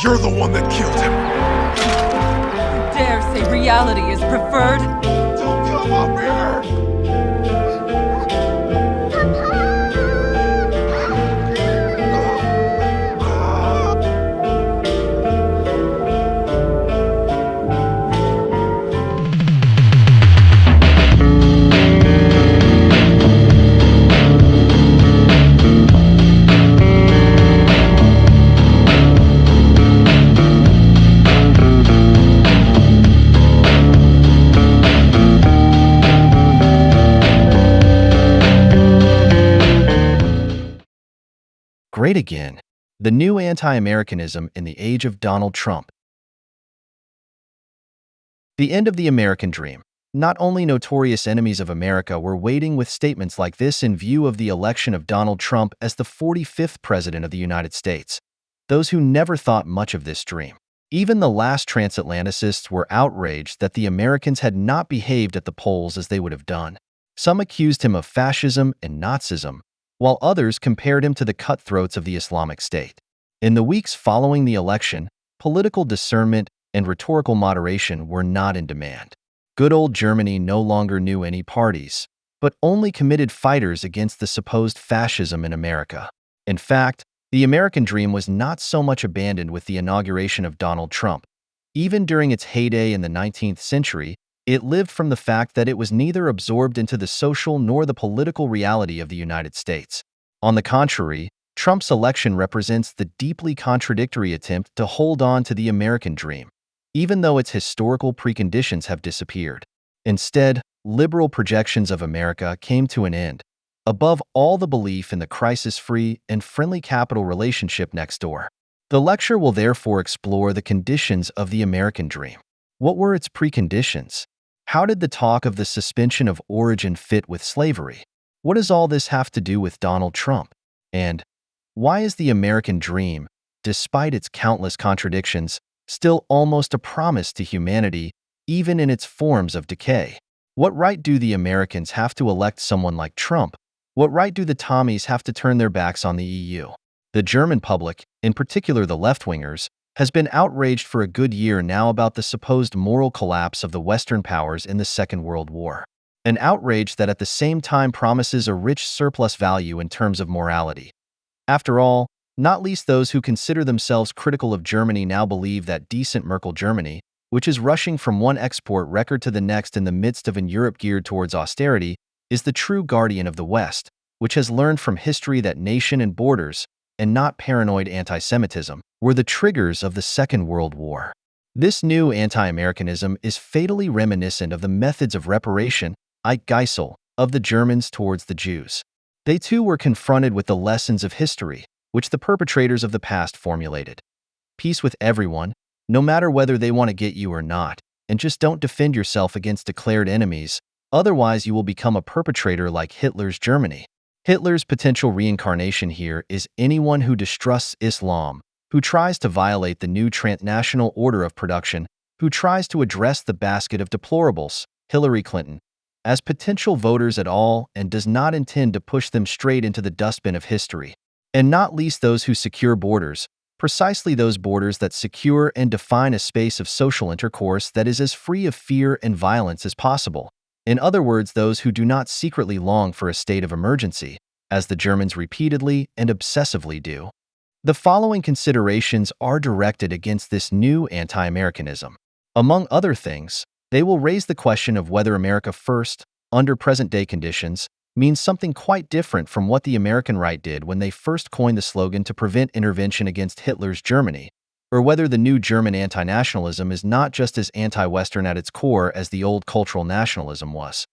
You're the one that killed him! You dare say reality is preferred? Don't come up here! Great again. The new anti-Americanism in the age of Donald Trump. The end of the American dream. Not only notorious enemies of America were waiting with statements like this in view of the election of Donald Trump as the 45th President of the United States, those who never thought much of this dream. Even the last transatlanticists were outraged that the Americans had not behaved at the polls as they would have done. Some accused him of fascism and Nazism, while others compared him to the cutthroats of the Islamic State. In the weeks following the election, political discernment and rhetorical moderation were not in demand. Good old Germany no longer knew any parties, but only committed fighters against the supposed fascism in America. In fact, the American dream was not so much abandoned with the inauguration of Donald Trump. Even during its heyday in the 19th century, it lived from the fact that it was neither absorbed into the social nor the political reality of the United States. On the contrary, Trump's election represents the deeply contradictory attempt to hold on to the American dream, even though its historical preconditions have disappeared. Instead, liberal projections of America came to an end, above all the belief in the crisis-free and friendly capital relationship next door. The lecture will therefore explore the conditions of the American dream. What were its preconditions? How did the talk of the suspension of origin fit with slavery? What does all this have to do with Donald Trump? And why is the American dream, despite its countless contradictions, still almost a promise to humanity, even in its forms of decay? What right do the Americans have to elect someone like Trump? What right do the Tommies have to turn their backs on the EU? The German public, in particular the left-wingers, has been outraged for a good year now about the supposed moral collapse of the Western powers in the Second World War. An outrage that at the same time promises a rich surplus value in terms of morality. After all, not least those who consider themselves critical of Germany now believe that decent Merkel Germany, which is rushing from one export record to the next in the midst of an Europe geared towards austerity, is the true guardian of the West, which has learned from history that nation and borders, and not paranoid anti-Semitism, were the triggers of the Second World War. This new anti-Americanism is fatally reminiscent of the methods of reparation, Geisel, of the Germans towards the Jews. They too were confronted with the lessons of history, which the perpetrators of the past formulated. Peace with everyone, no matter whether they want to get you or not, and just don't defend yourself against declared enemies, otherwise you will become a perpetrator like Hitler's Germany. Hitler's potential reincarnation here is anyone who distrusts Islam, who tries to violate the new transnational order of production, who tries to address the basket of deplorables, Hillary Clinton, as potential voters at all and does not intend to push them straight into the dustbin of history. And not least those who secure borders, precisely those borders that secure and define a space of social intercourse that is as free of fear and violence as possible. In other words, those who do not secretly long for a state of emergency, as the Germans repeatedly and obsessively do. The following considerations are directed against this new anti-Americanism. Among other things, they will raise the question of whether America first, under present-day conditions, means something quite different from what the American right did when they first coined the slogan to prevent intervention against Hitler's Germany, or whether the new German anti-nationalism is not just as anti-Western at its core as the old cultural nationalism was.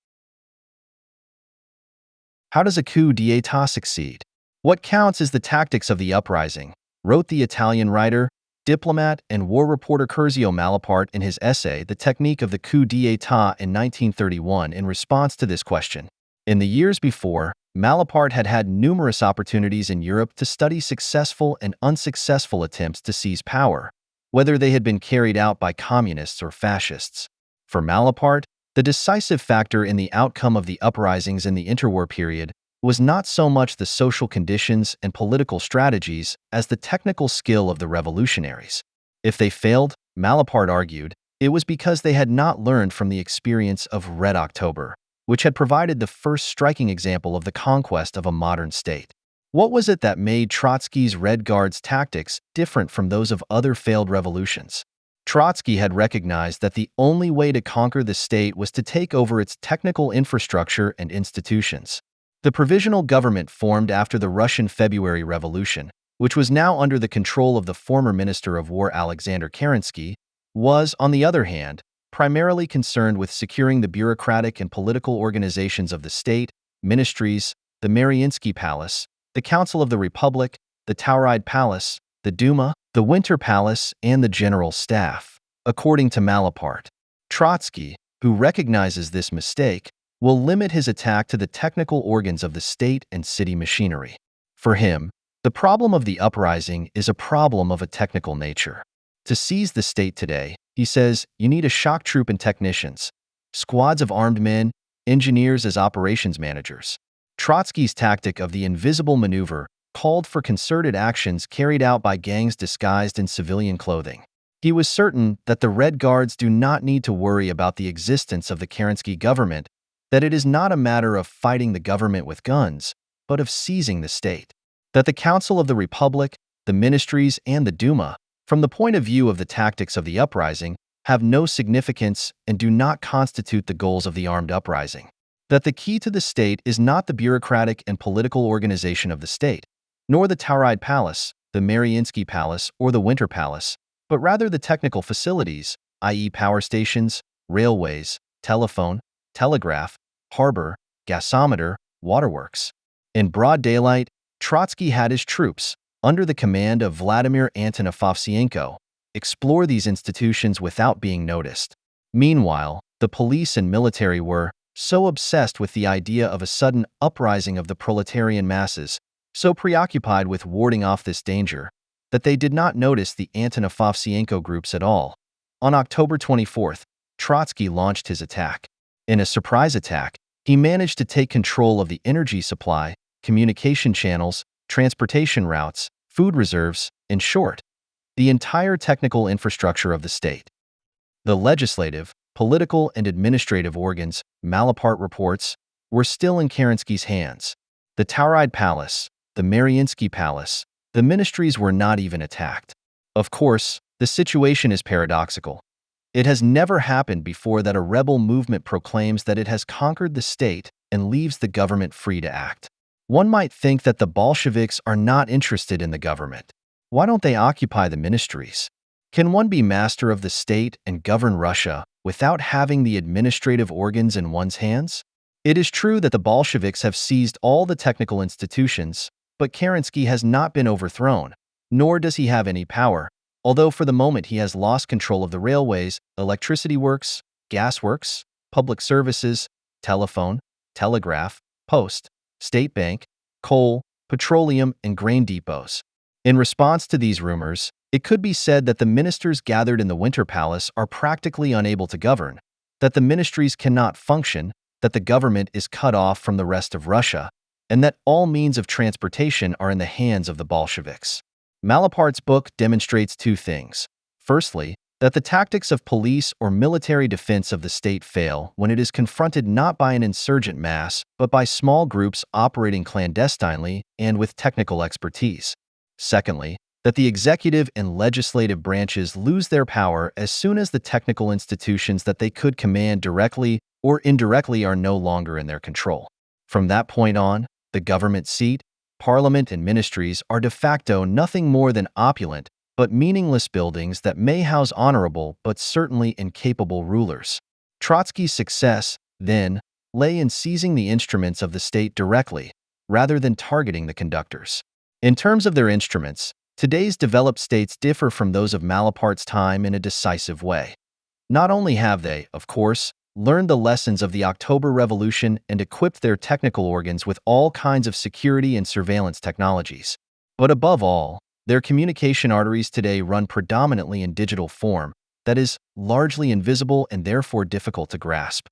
How does a coup d'état succeed? What counts is the tactics of the uprising, wrote the Italian writer, diplomat, and war reporter Curzio Malaparte in his essay The Technique of the Coup d'état in 1931 in response to this question. In the years before, Malaparte had had numerous opportunities in Europe to study successful and unsuccessful attempts to seize power, whether they had been carried out by communists or fascists. For Malaparte, the decisive factor in the outcome of the uprisings in the interwar period was not so much the social conditions and political strategies as the technical skill of the revolutionaries. If they failed, Malaparte argued, it was because they had not learned from the experience of Red October, which had provided the first striking example of the conquest of a modern state. What was it that made Trotsky's Red Guard's tactics different from those of other failed revolutions? Trotsky had recognized that the only way to conquer the state was to take over its technical infrastructure and institutions. The provisional government formed after the Russian February Revolution, which was now under the control of the former Minister of War Alexander Kerensky, was, on the other hand, primarily concerned with securing the bureaucratic and political organizations of the state, ministries, the Mariinsky Palace, the Council of the Republic, the Tauride Palace, the Duma, the Winter Palace, and the General Staff. According to Malaparte, Trotsky, who recognizes this mistake, will limit his attack to the technical organs of the state and city machinery. For him, the problem of the uprising is a problem of a technical nature. To seize the state today, he says, you need a shock troop and technicians, squads of armed men, engineers as operations managers. Trotsky's tactic of the invisible maneuver called for concerted actions carried out by gangs disguised in civilian clothing. He was certain that the Red Guards do not need to worry about the existence of the Kerensky government, that it is not a matter of fighting the government with guns, but of seizing the state. That the Council of the Republic, the ministries, and the Duma, from the point of view of the tactics of the uprising, have no significance and do not constitute the goals of the armed uprising. That the key to the state is not the bureaucratic and political organization of the state, nor the Tauride Palace, the Mariinsky Palace, or the Winter Palace, but rather the technical facilities, i.e. power stations, railways, telephone, telegraph, harbor, gasometer, waterworks. In broad daylight, Trotsky had his troops, under the command of Vladimir Antonov, explore these institutions without being noticed. Meanwhile, the police and military were so obsessed with the idea of a sudden uprising of the proletarian masses, so preoccupied with warding off this danger, that they did not notice the Antonov groups at all. On October 24th, Trotsky launched his attack. In a surprise attack, he managed to take control of the energy supply, communication channels, transportation routes, food reserves, in short, the entire technical infrastructure of the state. The legislative, political, and administrative organs, Malaparte reports, were still in Kerensky's hands. The Tauride Palace, the Mariinsky Palace, the ministries were not even attacked. Of course, the situation is paradoxical. It has never happened before that a rebel movement proclaims that it has conquered the state and leaves the government free to act. One might think that the Bolsheviks are not interested in the government. Why don't they occupy the ministries? Can one be master of the state and govern Russia without having the administrative organs in one's hands? It is true that the Bolsheviks have seized all the technical institutions, but Kerensky has not been overthrown, nor does he have any power, although for the moment he has lost control of the railways, electricity works, gas works, public services, telephone, telegraph, post, state bank, coal, petroleum, and grain depots. In response to these rumors, it could be said that the ministers gathered in the Winter Palace are practically unable to govern, that the ministries cannot function, that the government is cut off from the rest of Russia, and that all means of transportation are in the hands of the Bolsheviks. Malaparte's book demonstrates two things. Firstly, that the tactics of police or military defense of the state fail when it is confronted not by an insurgent mass, but by small groups operating clandestinely and with technical expertise. Secondly, that the executive and legislative branches lose their power as soon as the technical institutions that they could command directly or indirectly are no longer in their control. From that point on, the government seat, parliament, and ministries are de facto nothing more than opulent but meaningless buildings that may house honorable but certainly incapable rulers. Trotsky's success, then, lay in seizing the instruments of the state directly, rather than targeting the conductors. In terms of their instruments, today's developed states differ from those of Malaparte's time in a decisive way. Not only have they, of course, learned the lessons of the October Revolution and equipped their technical organs with all kinds of security and surveillance technologies, but above all, their communication arteries today run predominantly in digital form that is largely invisible and therefore difficult to grasp.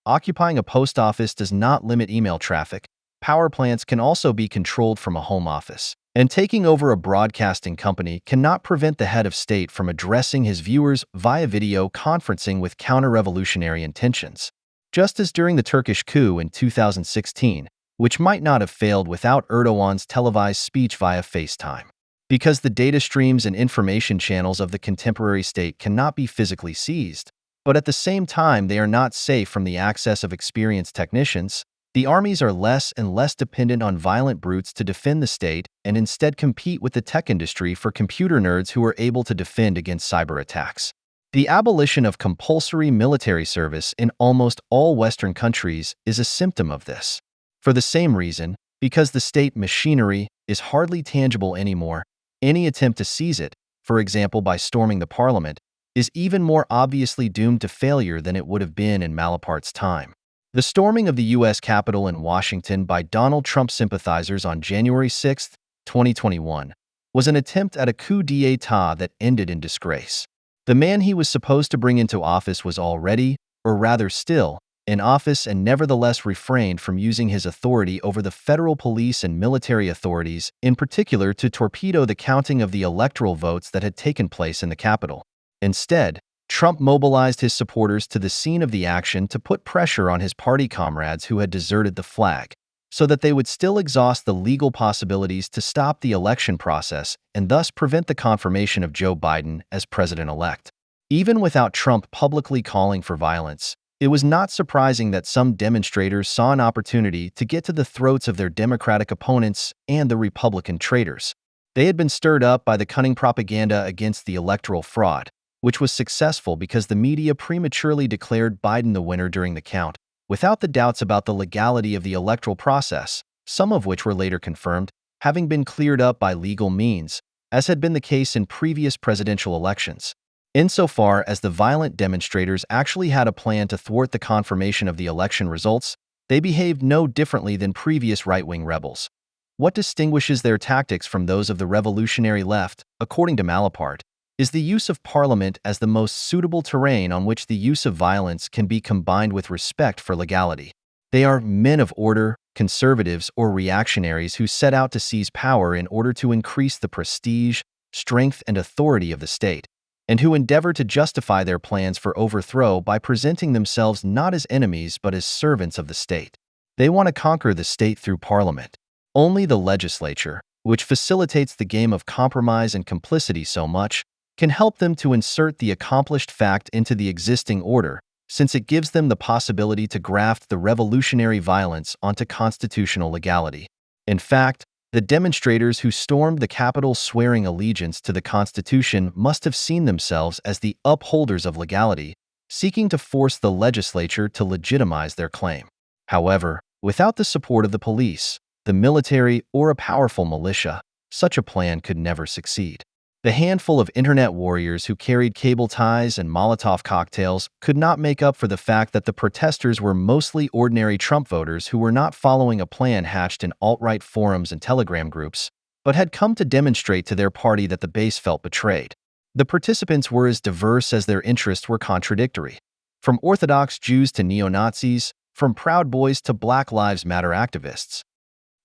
Occupying a post office does not limit email traffic. Power plants can also be controlled from a home office. And taking over a broadcasting company cannot prevent the head of state from addressing his viewers via video conferencing with counter-revolutionary intentions. Just as during the Turkish coup in 2016, which might not have failed without Erdogan's televised speech via FaceTime. Because the data streams and information channels of the contemporary state cannot be physically seized, but at the same time they are not safe from the access of experienced technicians, the armies are less and less dependent on violent brutes to defend the state and instead compete with the tech industry for computer nerds who are able to defend against cyber attacks. The abolition of compulsory military service in almost all Western countries is a symptom of this. For the same reason, because the state machinery is hardly tangible anymore, any attempt to seize it, for example by storming the parliament, is even more obviously doomed to failure than it would have been in Malaparte's time. The storming of the U.S. Capitol in Washington by Donald Trump sympathizers on January 6, 2021, was an attempt at a coup d'état that ended in disgrace. The man he was supposed to bring into office was already, or rather still, in office and nevertheless refrained from using his authority over the federal police and military authorities, in particular to torpedo the counting of the electoral votes that had taken place in the Capitol. Instead, Trump mobilized his supporters to the scene of the action to put pressure on his party comrades who had deserted the flag, so that they would still exhaust the legal possibilities to stop the election process and thus prevent the confirmation of Joe Biden as president-elect. Even without Trump publicly calling for violence, it was not surprising that some demonstrators saw an opportunity to get to the throats of their Democratic opponents and the Republican traitors. They had been stirred up by the cunning propaganda against the electoral fraud, which was successful because the media prematurely declared Biden the winner during the count, without the doubts about the legality of the electoral process, some of which were later confirmed, having been cleared up by legal means, as had been the case in previous presidential elections. Insofar as the violent demonstrators actually had a plan to thwart the confirmation of the election results, they behaved no differently than previous right-wing rebels. What distinguishes their tactics from those of the revolutionary left, according to Malaparte, is the use of parliament as the most suitable terrain on which the use of violence can be combined with respect for legality. They are men of order, conservatives, or reactionaries who set out to seize power in order to increase the prestige, strength, and authority of the state, and who endeavor to justify their plans for overthrow by presenting themselves not as enemies but as servants of the state. They want to conquer the state through parliament. Only the legislature, which facilitates the game of compromise and complicity so much, can help them to insert the accomplished fact into the existing order, since it gives them the possibility to graft the revolutionary violence onto constitutional legality. In fact, the demonstrators who stormed the Capitol swearing allegiance to the Constitution must have seen themselves as the upholders of legality, seeking to force the legislature to legitimize their claim. However, without the support of the police, the military, or a powerful militia, such a plan could never succeed. The handful of internet warriors who carried cable ties and Molotov cocktails could not make up for the fact that the protesters were mostly ordinary Trump voters who were not following a plan hatched in alt-right forums and Telegram groups, but had come to demonstrate to their party that the base felt betrayed. The participants were as diverse as their interests were contradictory. From Orthodox Jews to neo-Nazis, from Proud Boys to Black Lives Matter activists.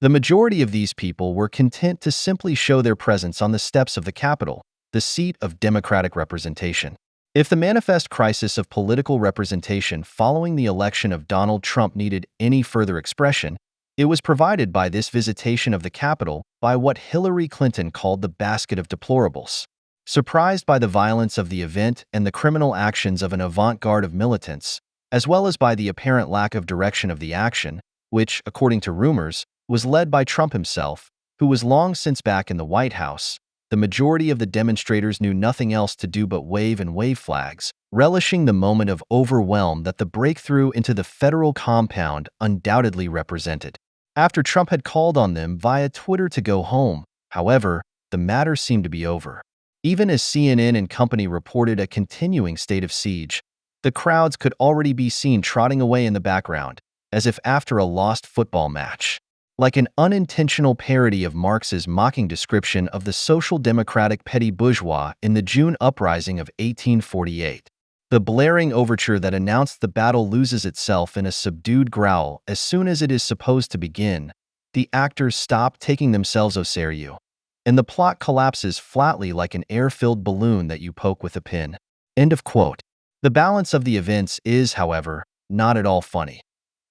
The majority of these people were content to simply show their presence on the steps of the Capitol, the seat of democratic representation. If the manifest crisis of political representation following the election of Donald Trump needed any further expression, it was provided by this visitation of the Capitol by what Hillary Clinton called the basket of deplorables. Surprised by the violence of the event and the criminal actions of an avant-garde of militants, as well as by the apparent lack of direction of the action, which, according to rumors, was led by Trump himself, who was long since back in the White House, the majority of the demonstrators knew nothing else to do but wave and wave flags, relishing the moment of overwhelm that the breakthrough into the federal compound undoubtedly represented. After Trump had called on them via Twitter to go home, however, the matter seemed to be over. Even as CNN and company reported a continuing state of siege, the crowds could already be seen trotting away in the background, as if after a lost football match. Like an unintentional parody of Marx's mocking description of the social democratic petty bourgeois in the June uprising of 1848. The blaring overture that announced the battle loses itself in a subdued growl as soon as it is supposed to begin. The actors stop taking themselves au sérieux, and the plot collapses flatly like an air-filled balloon that you poke with a pin. End of quote. The balance of the events is, however, not at all funny.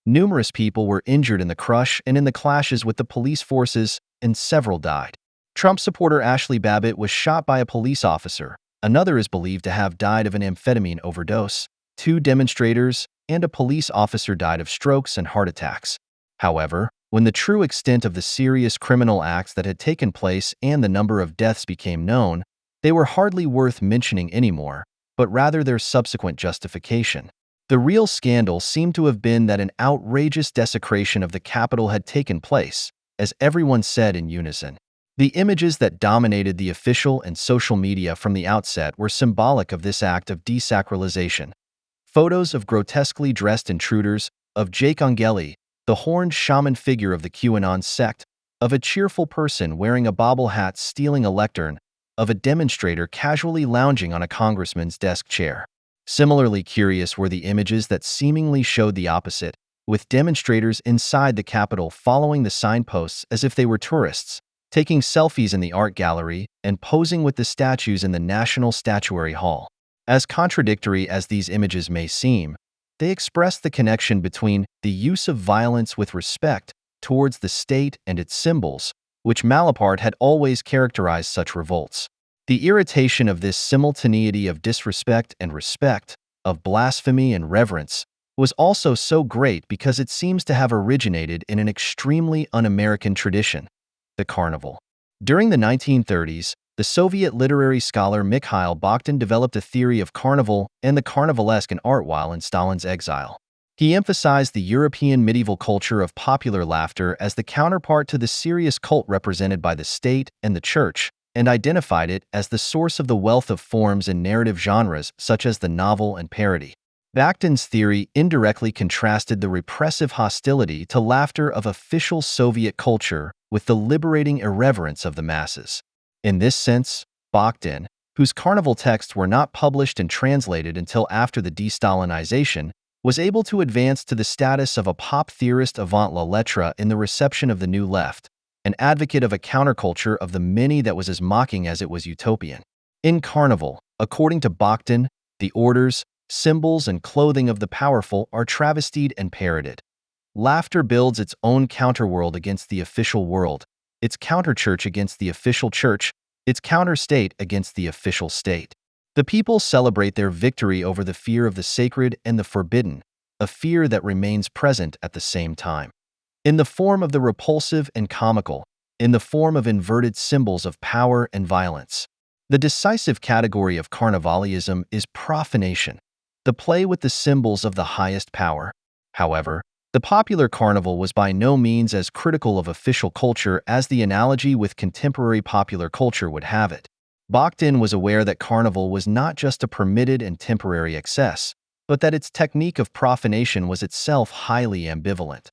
Numerous people were injured in the crush and in the clashes with the police forces, and several died. Trump supporter Ashley Babbitt was shot by a police officer. Another is believed to have died of an amphetamine overdose. 2 demonstrators and a police officer died of strokes and heart attacks. However, when the true extent of the serious criminal acts that had taken place and the number of deaths became known, they were hardly worth mentioning anymore, but rather their subsequent justification. The real scandal seemed to have been that an outrageous desecration of the Capitol had taken place, as everyone said in unison. The images that dominated the official and social media from the outset were symbolic of this act of desacralization. Photos of grotesquely dressed intruders, of Jake Angeli, the horned shaman figure of the QAnon sect, of a cheerful person wearing a bobble hat stealing a lectern, of a demonstrator casually lounging on a congressman's desk chair. Similarly curious were the images that seemingly showed the opposite, with demonstrators inside the Capitol following the signposts as if they were tourists, taking selfies in the art gallery and posing with the statues in the National Statuary Hall. As contradictory as these images may seem, they express the connection between the use of violence with respect towards the state and its symbols, which Malaparte had always characterized such revolts. The irritation of this simultaneity of disrespect and respect, of blasphemy and reverence, was also so great because it seems to have originated in an extremely un-American tradition, the carnival. During the 1930s, the Soviet literary scholar Mikhail Bakhtin developed a theory of carnival and the carnivalesque in art while in Stalin's exile. He emphasized the European medieval culture of popular laughter as the counterpart to the serious cult represented by the state and the church, and identified it as the source of the wealth of forms and narrative genres such as the novel and parody. Bakhtin's theory indirectly contrasted the repressive hostility to laughter of official Soviet culture with the liberating irreverence of the masses. In this sense, Bakhtin, whose carnival texts were not published and translated until after the de-Stalinization, was able to advance to the status of a pop theorist avant la lettre in the reception of the New Left, an advocate of a counterculture of the many that was as mocking as it was utopian. In Carnival, according to Bakhtin, the orders, symbols, and clothing of the powerful are travestied and parroted. Laughter builds its own counterworld against the official world, its counterchurch against the official church, its counterstate against the official state. The people celebrate their victory over the fear of the sacred and the forbidden, a fear that remains present at the same time. In the form of the repulsive and comical, in the form of inverted symbols of power and violence. The decisive category of carnivalism is profanation, the play with the symbols of the highest power. However, the popular carnival was by no means as critical of official culture as the analogy with contemporary popular culture would have it. Bakhtin was aware that carnival was not just a permitted and temporary excess, but that its technique of profanation was itself highly ambivalent.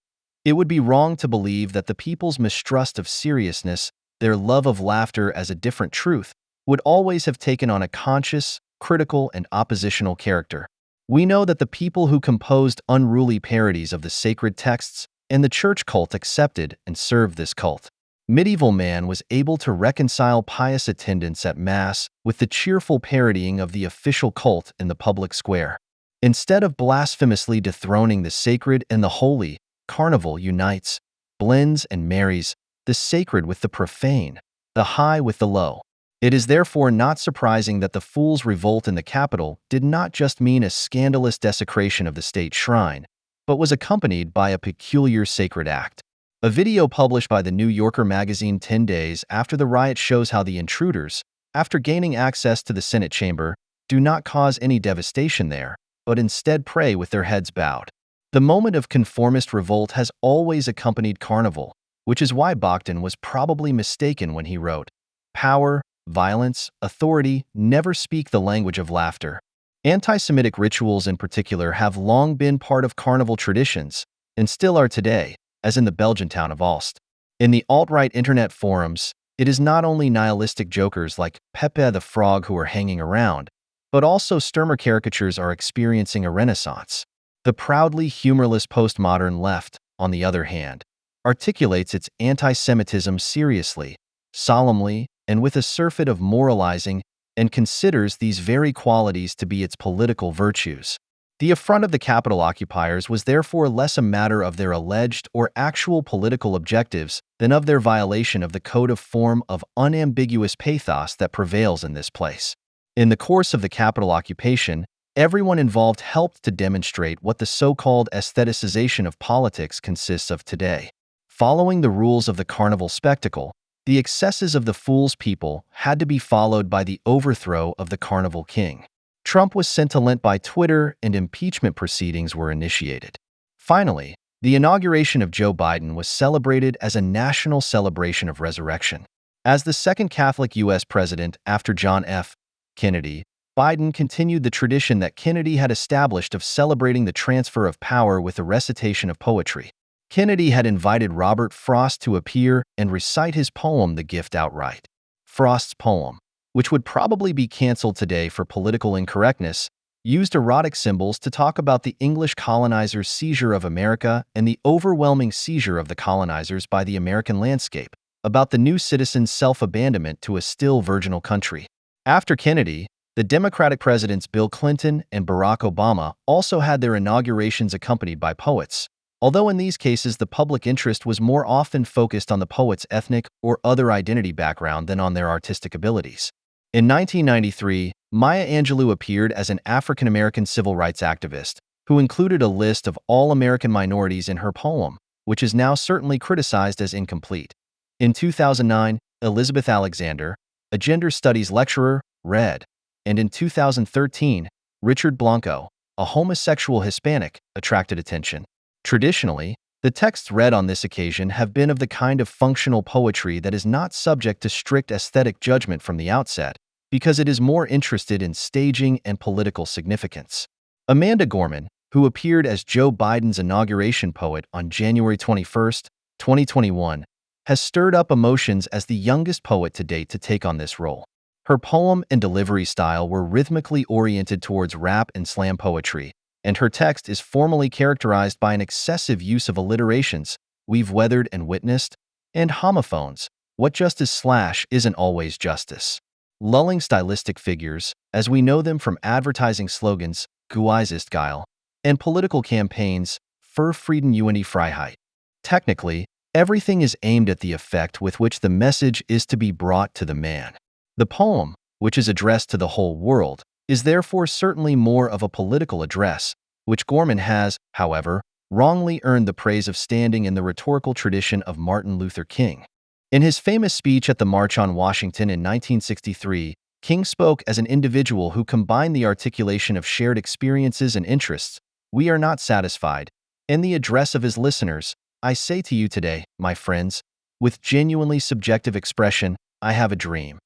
It would be wrong to believe that the people's mistrust of seriousness, their love of laughter as a different truth, would always have taken on a conscious, critical, and oppositional character. We know that the people who composed unruly parodies of the sacred texts and the church cult accepted and served this cult. medieval man was able to reconcile pious attendance at Mass with the cheerful parodying of the official cult in the public square. Instead of blasphemously dethroning the sacred and the holy, Carnival unites, blends, and marries the sacred with the profane, the high with the low. It is therefore not surprising that the Fools' Revolt in the capital did not just mean a scandalous desecration of the state shrine, but was accompanied by a peculiar sacred act. A video published by the New Yorker magazine 10 days after the riot shows how the intruders, after gaining access to the Senate chamber, do not cause any devastation there, but instead pray with their heads bowed. The moment of conformist revolt has always accompanied Carnival, which is why Bakhtin was probably mistaken when he wrote, "Power, violence, authority never speak the language of laughter." Anti-Semitic rituals in particular have long been part of Carnival traditions, and still are today, as in the Belgian town of Aalst. In the alt-right internet forums, it is not only nihilistic jokers like Pepe the Frog who are hanging around, but also Sturmer caricatures are experiencing a renaissance. The proudly humorless postmodern left, on the other hand, articulates its anti-Semitism seriously, solemnly, and with a surfeit of moralizing, and considers these very qualities to be its political virtues. The affront of the Capitol occupiers was therefore less a matter of their alleged or actual political objectives than of their violation of the code of form of unambiguous pathos that prevails in this place. In the course of the Capitol occupation, everyone involved helped to demonstrate what the so-called aestheticization of politics consists of today. Following the rules of the carnival spectacle, the excesses of the fool's people had to be followed by the overthrow of the carnival king. Trump was sent to Lent by Twitter, and impeachment proceedings were initiated. Finally, the inauguration of Joe Biden was celebrated as a national celebration of resurrection. As the second Catholic U.S. president after John F. Kennedy, Biden continued the tradition that Kennedy had established of celebrating the transfer of power with a recitation of poetry. Kennedy had invited Robert Frost to appear and recite his poem The Gift outright. Frost's poem, which would probably be canceled today for political incorrectness, used erotic symbols to talk about the English colonizers' seizure of America and the overwhelming seizure of the colonizers by the American landscape, about the new citizens' self-abandonment to a still virginal country. After Kennedy, the Democratic presidents Bill Clinton and Barack Obama also had their inaugurations accompanied by poets, although in these cases the public interest was more often focused on the poet's ethnic or other identity background than on their artistic abilities. In 1993, Maya Angelou appeared as an African-American civil rights activist who included a list of all American minorities in her poem, which is now certainly criticized as incomplete. In 2009, Elizabeth Alexander, a gender studies lecturer, read, and in 2013, Richard Blanco, a homosexual Hispanic, attracted attention. Traditionally, the texts read on this occasion have been of the kind of functional poetry that is not subject to strict aesthetic judgment from the outset, because it is more interested in staging and political significance. Amanda Gorman, who appeared as Joe Biden's inauguration poet on January 21, 2021, has stirred up emotions as the youngest poet to date to take on this role. Her poem and delivery style were rhythmically oriented towards rap and slam poetry, and her text is formally characterized by an excessive use of alliterations, "we've weathered and witnessed," and homophones, "what justice slash isn't always justice." Lulling stylistic figures, as we know them from advertising slogans, "Guys ist geil," and political campaigns, "Für Frieden und die Freiheit." Technically, everything is aimed at the effect with which the message is to be brought to the man. The poem, which is addressed to the whole world, is therefore certainly more of a political address, which Gorman has, however, wrongly earned the praise of standing in the rhetorical tradition of Martin Luther King. In his famous speech at the March on Washington in 1963, King spoke as an individual who combined the articulation of shared experiences and interests, "We are not satisfied," and the address of his listeners, "I say to you today, my friends, with genuinely subjective expression, I have a dream."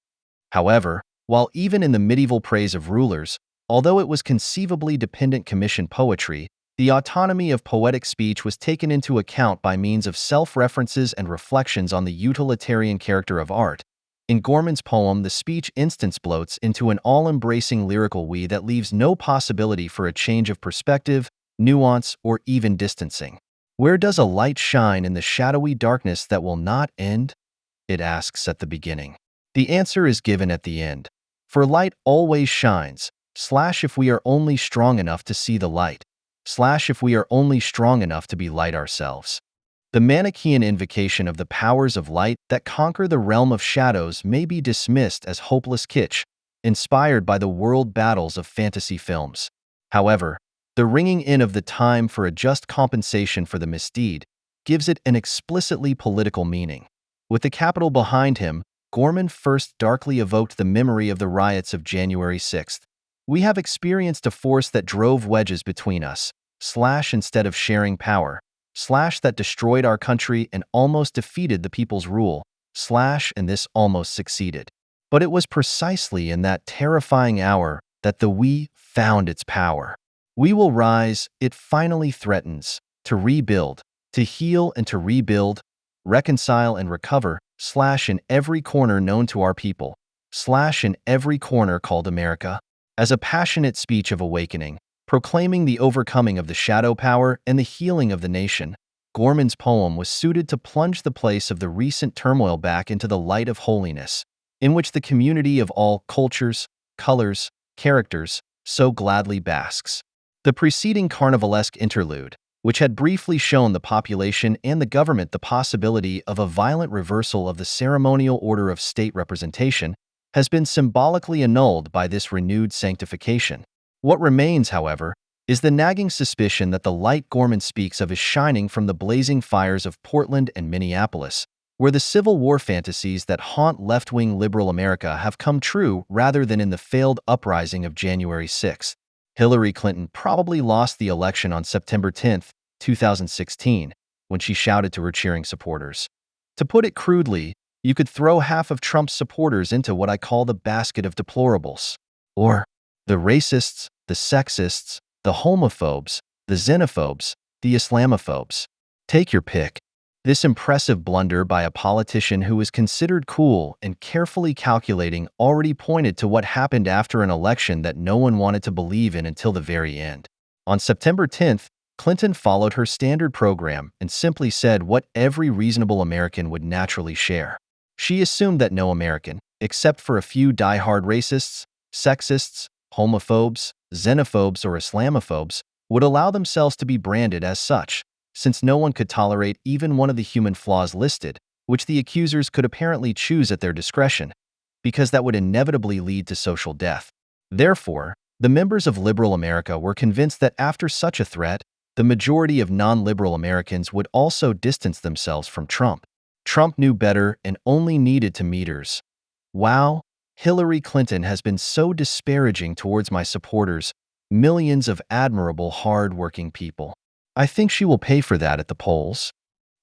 However, while even in the medieval praise of rulers, although it was conceivably dependent commission poetry, the autonomy of poetic speech was taken into account by means of self-references and reflections on the utilitarian character of art. In Gorman's poem, the speech instance bloats into an all-embracing lyrical we that leaves no possibility for a change of perspective, nuance, or even distancing. Where does a light shine in the shadowy darkness that will not end? it asks at the beginning. The answer is given at the end. For light always shines, / if we are only strong enough to see the light, / if we are only strong enough to be light ourselves. The Manichaean invocation of the powers of light that conquer the realm of shadows may be dismissed as hopeless kitsch, inspired by the world battles of fantasy films. However, the ringing in of the time for a just compensation for the misdeed gives it an explicitly political meaning. With the capital behind him, Gorman first darkly evoked the memory of the riots of January 6th. We have experienced a force that drove wedges between us, / instead of sharing power, / that destroyed our country and almost defeated the people's rule, / and this almost succeeded. But it was precisely in that terrifying hour that the we found its power. We will rise, it finally threatens, to rebuild, to heal and to rebuild, reconcile and recover, / in every corner known to our people, / in every corner called America. As a passionate speech of awakening, proclaiming the overcoming of the shadow power and the healing of the nation, Gorman's poem was suited to plunge the place of the recent turmoil back into the light of holiness, in which the community of all cultures, colors, characters so gladly basks. The preceding carnivalesque interlude, which had briefly shown the population and the government the possibility of a violent reversal of the ceremonial order of state representation, has been symbolically annulled by this renewed sanctification. What remains, however, is the nagging suspicion that the light Gorman speaks of is shining from the blazing fires of Portland and Minneapolis, where the Civil War fantasies that haunt left-wing liberal America have come true rather than in the failed uprising of January 6. Hillary Clinton probably lost the election on September 10, 2016, when she shouted to her cheering supporters. To put it crudely, you could throw half of Trump's supporters into what I call the basket of deplorables. Or the racists, the sexists, the homophobes, the xenophobes, the Islamophobes. Take your pick. This impressive blunder by a politician who is considered cool and carefully calculating already pointed to what happened after an election that no one wanted to believe in until the very end. On September 10th, Clinton followed her standard program and simply said what every reasonable American would naturally share. She assumed that no American, except for a few die-hard racists, sexists, homophobes, xenophobes, or Islamophobes, would allow themselves to be branded as such, since no one could tolerate even one of the human flaws listed, which the accusers could apparently choose at their discretion, because that would inevitably lead to social death. Therefore, the members of liberal America were convinced that after such a threat, the majority of non-liberal Americans would also distance themselves from Trump. Trump knew better and only needed to meters. Wow, Hillary Clinton has been so disparaging towards my supporters, millions of admirable, hard-working people. I think she will pay for that at the polls.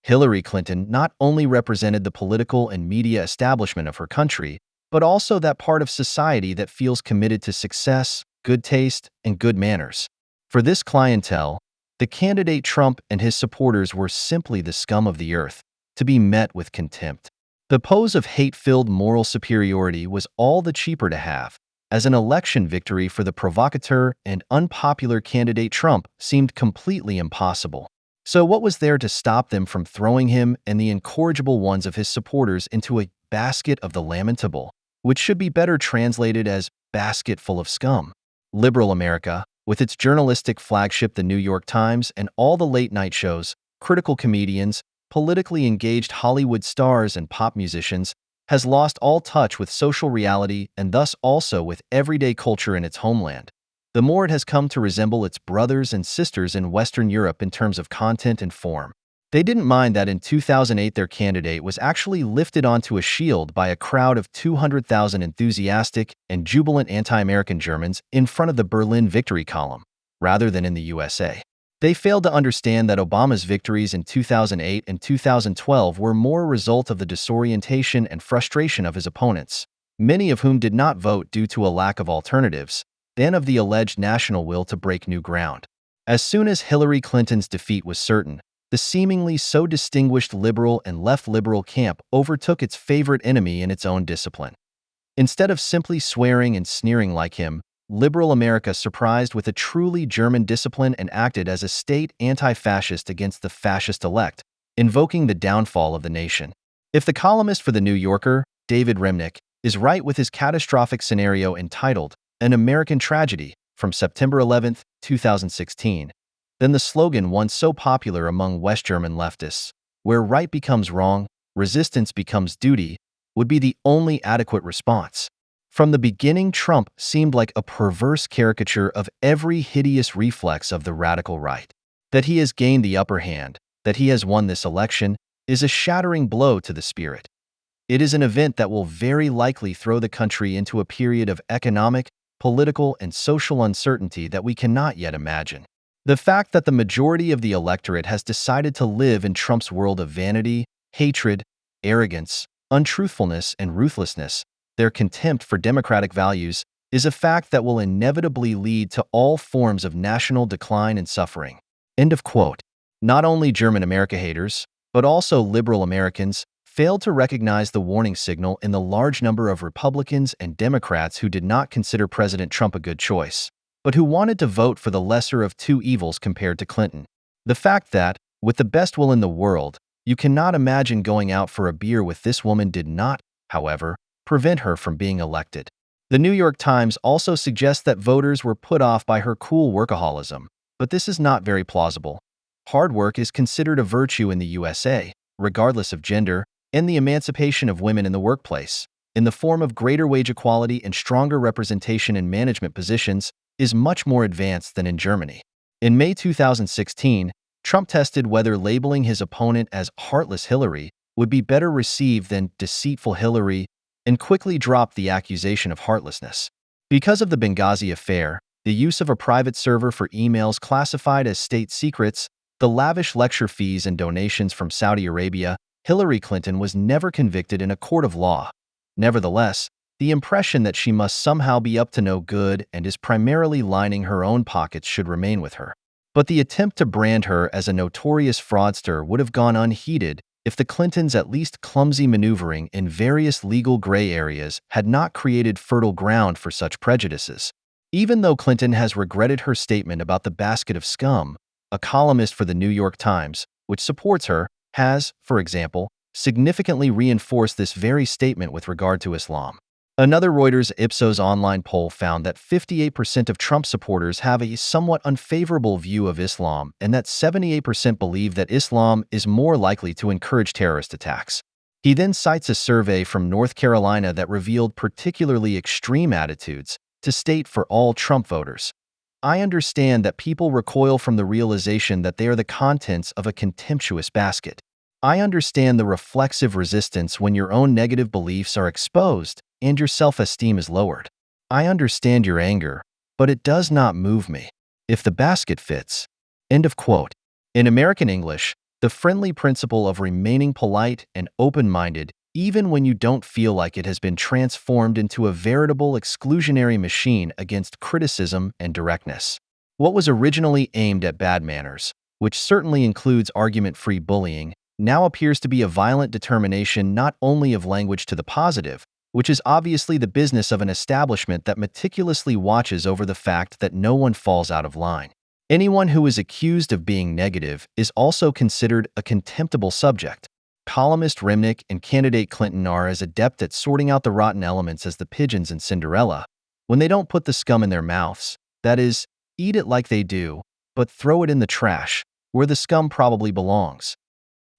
Hillary Clinton not only represented the political and media establishment of her country, but also that part of society that feels committed to success, good taste, and good manners. For this clientele, the candidate Trump and his supporters were simply the scum of the earth, to be met with contempt. The pose of hate-filled moral superiority was all the cheaper to have, as an election victory for the provocateur and unpopular candidate Trump seemed completely impossible. So what was there to stop them from throwing him and the incorrigible ones of his supporters into a basket of the lamentable, which should be better translated as basket full of scum? Liberal America, with its journalistic flagship The New York Times and all the late-night shows, critical comedians, politically engaged Hollywood stars and pop musicians, has lost all touch with social reality and thus also with everyday culture in its homeland. The more it has come to resemble its brothers and sisters in Western Europe in terms of content and form. They didn't mind that in 2008 their candidate was actually lifted onto a shield by a crowd of 200,000 enthusiastic and jubilant anti-American Germans in front of the Berlin Victory Column, rather than in the USA. They failed to understand that Obama's victories in 2008 and 2012 were more a result of the disorientation and frustration of his opponents, many of whom did not vote due to a lack of alternatives, than of the alleged national will to break new ground. As soon as Hillary Clinton's defeat was certain, the seemingly so distinguished liberal and left-liberal camp overtook its favorite enemy in its own discipline. Instead of simply swearing and sneering like him, liberal America surprised with a truly German discipline and acted as a state anti-fascist against the fascist elect, invoking the downfall of the nation. If the columnist for The New Yorker, David Remnick, is right with his catastrophic scenario entitled An American Tragedy from September 11, 2016, then the slogan once so popular among West German leftists, where right becomes wrong, resistance becomes duty, would be the only adequate response. From the beginning, Trump seemed like a perverse caricature of every hideous reflex of the radical right. That he has gained the upper hand, that he has won this election, is a shattering blow to the spirit. It is an event that will very likely throw the country into a period of economic, political, and social uncertainty that we cannot yet imagine. The fact that the majority of the electorate has decided to live in Trump's world of vanity, hatred, arrogance, untruthfulness, and ruthlessness, their contempt for democratic values, is a fact that will inevitably lead to all forms of national decline and suffering. End of quote. Not only German America haters, but also liberal Americans, failed to recognize the warning signal in the large number of Republicans and Democrats who did not consider President Trump a good choice, but who wanted to vote for the lesser of two evils compared to Clinton. The fact that, with the best will in the world, you cannot imagine going out for a beer with this woman did not, however, prevent her from being elected. The New York Times also suggests that voters were put off by her cool workaholism, but this is not very plausible. Hard work is considered a virtue in the USA, regardless of gender, and the emancipation of women in the workplace, in the form of greater wage equality and stronger representation in management positions, is much more advanced than in Germany. In May 2016, Trump tested whether labeling his opponent as heartless Hillary would be better received than deceitful Hillary, and quickly dropped the accusation of heartlessness. Because of the Benghazi affair, the use of a private server for emails classified as state secrets, the lavish lecture fees and donations from Saudi Arabia, Hillary Clinton was never convicted in a court of law. Nevertheless, the impression that she must somehow be up to no good and is primarily lining her own pockets should remain with her. But the attempt to brand her as a notorious fraudster would have gone unheeded if the Clintons' at least clumsy maneuvering in various legal gray areas had not created fertile ground for such prejudices. Even though Clinton has regretted her statement about the basket of scum, a columnist for The New York Times, which supports her, has, for example, significantly reinforced this very statement with regard to Islam. Another Reuters Ipsos online poll found that 58% of Trump supporters have a somewhat unfavorable view of Islam and that 78% believe that Islam is more likely to encourage terrorist attacks. He then cites a survey from North Carolina that revealed particularly extreme attitudes to state for all Trump voters. I understand that people recoil from the realization that they are the contents of a contemptuous basket. I understand the reflexive resistance when your own negative beliefs are exposed and your self-esteem is lowered. I understand your anger, but it does not move me. If the basket fits. End of quote. In American English, the friendly principle of remaining polite and open-minded even when you don't feel like it has been transformed into a veritable exclusionary machine against criticism and directness. What was originally aimed at bad manners, which certainly includes argument-free bullying, now appears to be a violent determination not only of language to the positive, which is obviously the business of an establishment that meticulously watches over the fact that no one falls out of line. Anyone who is accused of being negative is also considered a contemptible subject. Columnist Remnick and candidate Clinton are as adept at sorting out the rotten elements as the pigeons in Cinderella. When they don't put the scum in their mouths, that is, eat it like they do, but throw it in the trash, where the scum probably belongs.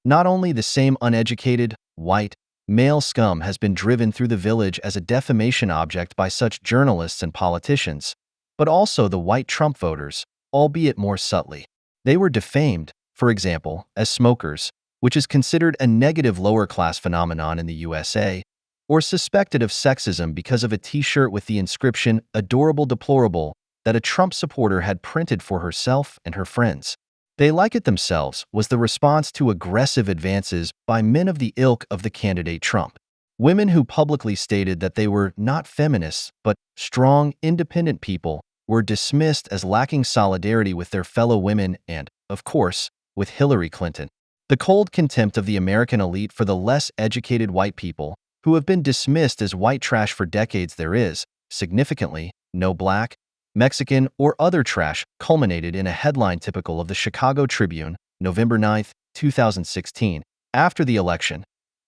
Not only the same uneducated, white, male scum has been driven through the village as a defamation object by such journalists and politicians, but also the white Trump voters, albeit more subtly. They were defamed, for example, as smokers, which is considered a negative lower-class phenomenon in the USA, or suspected of sexism because of a t-shirt with the inscription "Adorable Deplorable" that a Trump supporter had printed for herself and her friends. They like it themselves was the response to aggressive advances by men of the ilk of the candidate Trump. Women who publicly stated that they were not feminists but strong, independent people were dismissed as lacking solidarity with their fellow women and, of course, with Hillary Clinton. The cold contempt of the American elite for the less educated white people, who have been dismissed as white trash for decades there is, significantly, no black, Mexican, or other trash, culminated in a headline typical of the Chicago Tribune, November 9, 2016. After the election,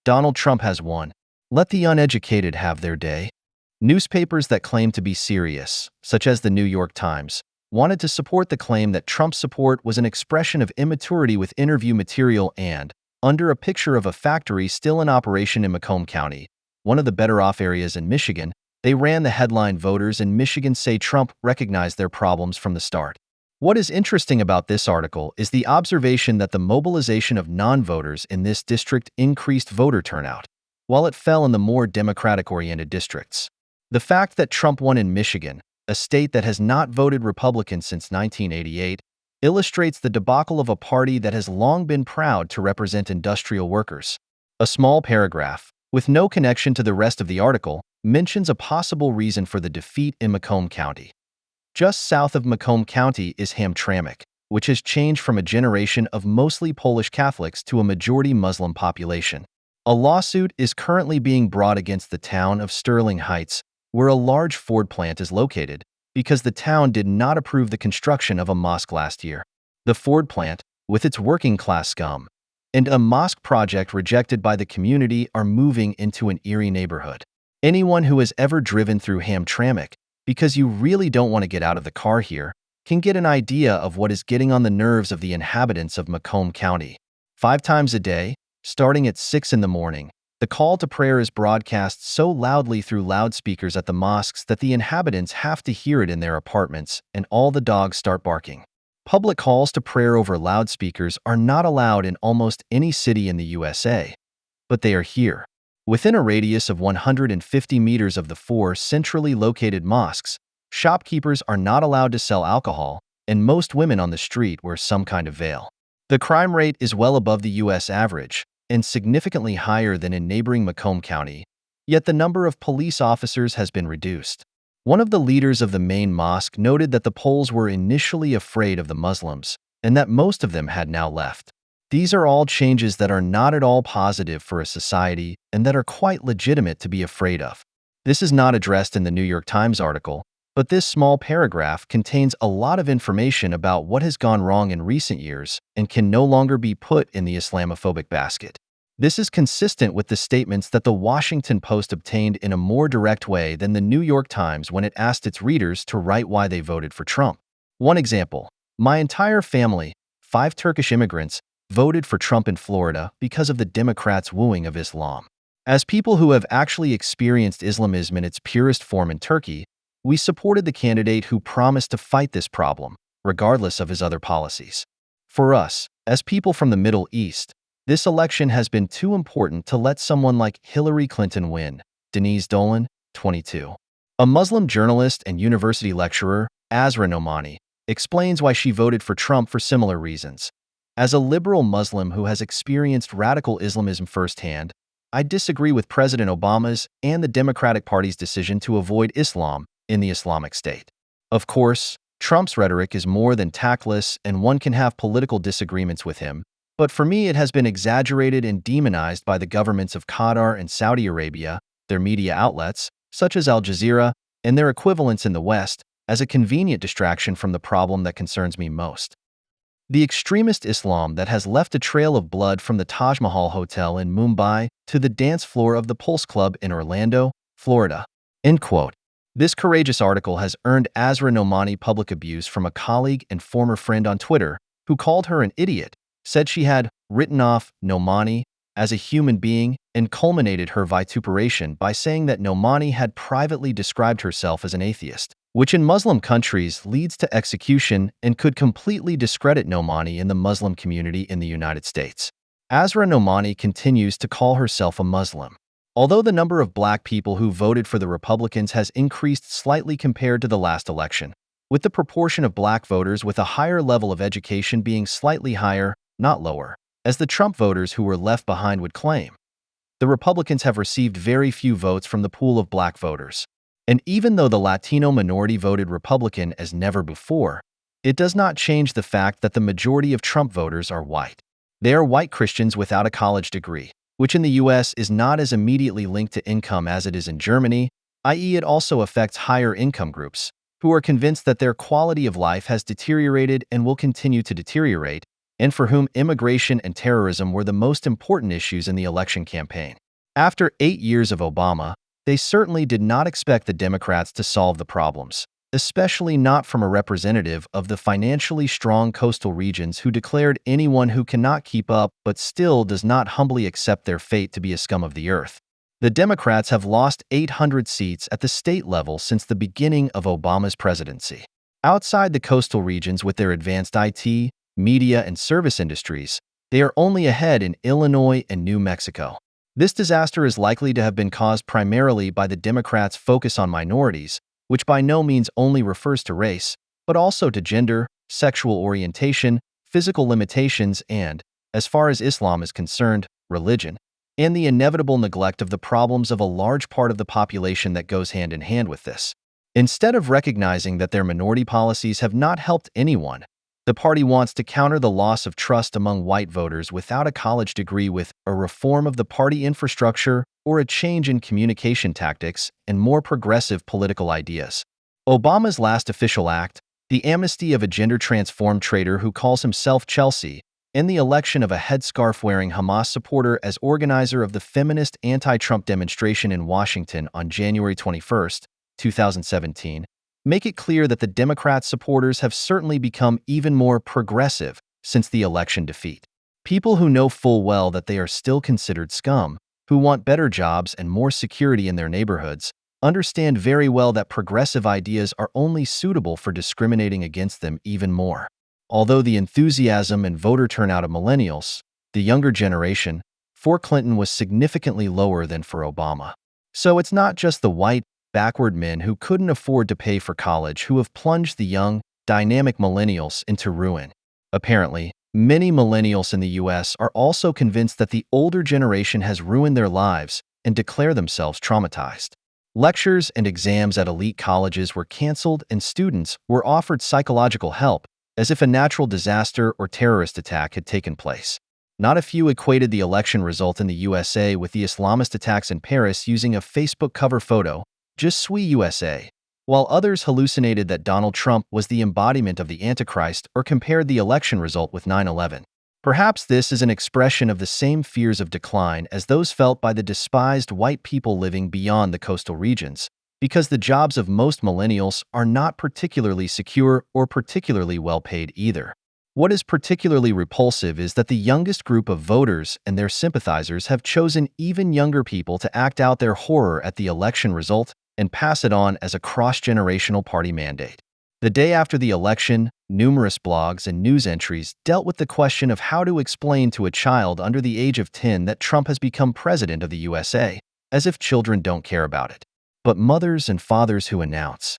Donald Trump has won. Let the uneducated have their day. Newspapers that claim to be serious, such as the New York Times, wanted to support the claim that Trump's support was an expression of immaturity with interview material and, under a picture of a factory still in operation in Macomb County, one of the better-off areas in Michigan, they ran the headline "Voters in Michigan say Trump recognized their problems from the start." What is interesting about this article is the observation that the mobilization of non-voters in this district increased voter turnout, while it fell in the more Democratic-oriented districts. The fact that Trump won in Michigan, a state that has not voted Republican since 1988, illustrates the debacle of a party that has long been proud to represent industrial workers. A small paragraph, with no connection to the rest of the article, mentions a possible reason for the defeat in Macomb County. Just south of Macomb County is Hamtramck, which has changed from a generation of mostly Polish Catholics to a majority Muslim population. A lawsuit is currently being brought against the town of Sterling Heights, where a large Ford plant is located, because the town did not approve the construction of a mosque last year. The Ford plant, with its working-class scum, and a mosque project rejected by the community are moving into an eerie neighborhood. Anyone who has ever driven through Hamtramck, because you really don't want to get out of the car here, can get an idea of what is getting on the nerves of the inhabitants of Macomb County. 5 times a day, starting at 6 in the morning, the call to prayer is broadcast so loudly through loudspeakers at the mosques that the inhabitants have to hear it in their apartments, and all the dogs start barking. Public calls to prayer over loudspeakers are not allowed in almost any city in the USA, but they are here. Within a radius of 150 meters of the 4 centrally located mosques, shopkeepers are not allowed to sell alcohol, and most women on the street wear some kind of veil. The crime rate is well above the U.S. average and significantly higher than in neighboring Macomb County, yet the number of police officers has been reduced. One of the leaders of the main mosque noted that the Poles were initially afraid of the Muslims and that most of them had now left. These are all changes that are not at all positive for a society and that are quite legitimate to be afraid of. This is not addressed in the New York Times article, but this small paragraph contains a lot of information about what has gone wrong in recent years and can no longer be put in the Islamophobic basket. This is consistent with the statements that the Washington Post obtained in a more direct way than the New York Times when it asked its readers to write why they voted for Trump. One example: my entire family, 5 Turkish immigrants, voted for Trump in Florida because of the Democrats' wooing of Islam. As people who have actually experienced Islamism in its purest form in Turkey, we supported the candidate who promised to fight this problem, regardless of his other policies. For us, as people from the Middle East, this election has been too important to let someone like Hillary Clinton win. Denise Dolan, 22. A Muslim journalist and university lecturer, Azra Nomani, explains why she voted for Trump for similar reasons. As a liberal Muslim who has experienced radical Islamism firsthand, I disagree with President Obama's and the Democratic Party's decision to avoid Islam in the Islamic State. Of course, Trump's rhetoric is more than tactless and one can have political disagreements with him, but for me it has been exaggerated and demonized by the governments of Qatar and Saudi Arabia, their media outlets, such as Al Jazeera, and their equivalents in the West, as a convenient distraction from the problem that concerns me most. The extremist Islam that has left a trail of blood from the Taj Mahal Hotel in Mumbai to the dance floor of the Pulse Club in Orlando, Florida. End quote. This courageous article has earned Azra Nomani public abuse from a colleague and former friend on Twitter who called her an idiot, said she had written off Nomani as a human being, and culminated her vituperation by saying that Nomani had privately described herself as an atheist, which in Muslim countries leads to execution and could completely discredit Nomani in the Muslim community in the United States. Azra Nomani continues to call herself a Muslim. Although the number of black people who voted for the Republicans has increased slightly compared to the last election, with the proportion of black voters with a higher level of education being slightly higher, not lower, as the Trump voters who were left behind would claim. The Republicans have received very few votes from the pool of black voters. And even though the Latino minority voted Republican as never before, it does not change the fact that the majority of Trump voters are white. They are white Christians without a college degree, which in the U.S. is not as immediately linked to income as it is in Germany, i.e. it also affects higher income groups, who are convinced that their quality of life has deteriorated and will continue to deteriorate, and for whom immigration and terrorism were the most important issues in the election campaign. After 8 years of Obama, they certainly did not expect the Democrats to solve the problems, especially not from a representative of the financially strong coastal regions who declared anyone who cannot keep up but still does not humbly accept their fate to be a scum of the earth. The Democrats have lost 800 seats at the state level since the beginning of Obama's presidency. Outside the coastal regions with their advanced IT, media, and service industries, they are only ahead in Illinois and New Mexico. This disaster is likely to have been caused primarily by the Democrats' focus on minorities, which by no means only refers to race, but also to gender, sexual orientation, physical limitations, and, as far as Islam is concerned, religion, and the inevitable neglect of the problems of a large part of the population that goes hand in hand with this. Instead of recognizing that their minority policies have not helped anyone, the party wants to counter the loss of trust among white voters without a college degree with a reform of the party infrastructure or a change in communication tactics and more progressive political ideas. Obama's last official act, the amnesty of a gender-transformed traitor who calls himself Chelsea, and the election of a headscarf-wearing Hamas supporter as organizer of the feminist anti-Trump demonstration in Washington on January 21, 2017, make it clear that the Democrats' supporters have certainly become even more progressive since the election defeat. People who know full well that they are still considered scum, who want better jobs and more security in their neighborhoods, understand very well that progressive ideas are only suitable for discriminating against them even more. Although the enthusiasm and voter turnout of millennials, the younger generation, for Clinton was significantly lower than for Obama. So it's not just the white, backward men who couldn't afford to pay for college who have plunged the young, dynamic millennials into ruin. Apparently, many millennials in the U.S. are also convinced that the older generation has ruined their lives and declare themselves traumatized. Lectures and exams at elite colleges were canceled and students were offered psychological help as if a natural disaster or terrorist attack had taken place. Not a few equated the election result in the USA with the Islamist attacks in Paris using a Facebook cover photo, "Je suis USA," while others hallucinated that Donald Trump was the embodiment of the Antichrist or compared the election result with 9/11. Perhaps this is an expression of the same fears of decline as those felt by the despised white people living beyond the coastal regions, because the jobs of most millennials are not particularly secure or particularly well paid either. What is particularly repulsive is that the youngest group of voters and their sympathizers have chosen even younger people to act out their horror at the election result and pass it on as a cross-generational party mandate. The day after the election, numerous blogs and news entries dealt with the question of how to explain to a child under the age of 10 that Trump has become president of the USA, as if children don't care about it. But mothers and fathers who announce,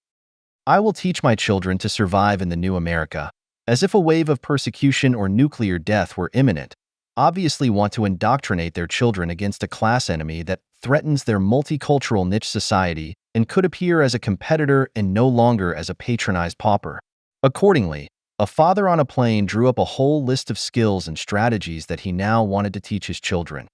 "I will teach my children to survive in the new America," as if a wave of persecution or nuclear death were imminent, obviously want to indoctrinate their children against a class enemy that threatens their multicultural niche society and could appear as a competitor and no longer as a patronized pauper. Accordingly, a father on a plane drew up a whole list of skills and strategies that he now wanted to teach his children.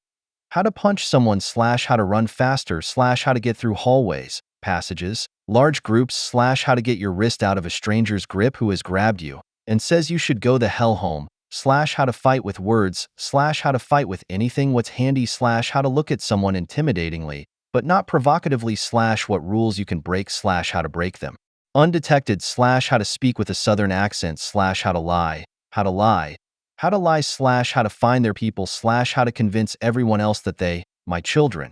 How to punch someone / how to run faster / how to get through hallways, passages, large groups / how to get your wrist out of a stranger's grip who has grabbed you and says you should go the hell home, / how to fight with words / how to fight with anything what's handy / how to look at someone intimidatingly, but not provocatively / what rules you can break / how to break them. Undetected / how to speak with a southern accent / how to lie, how to lie / how to find their people / how to convince everyone else that they, my children,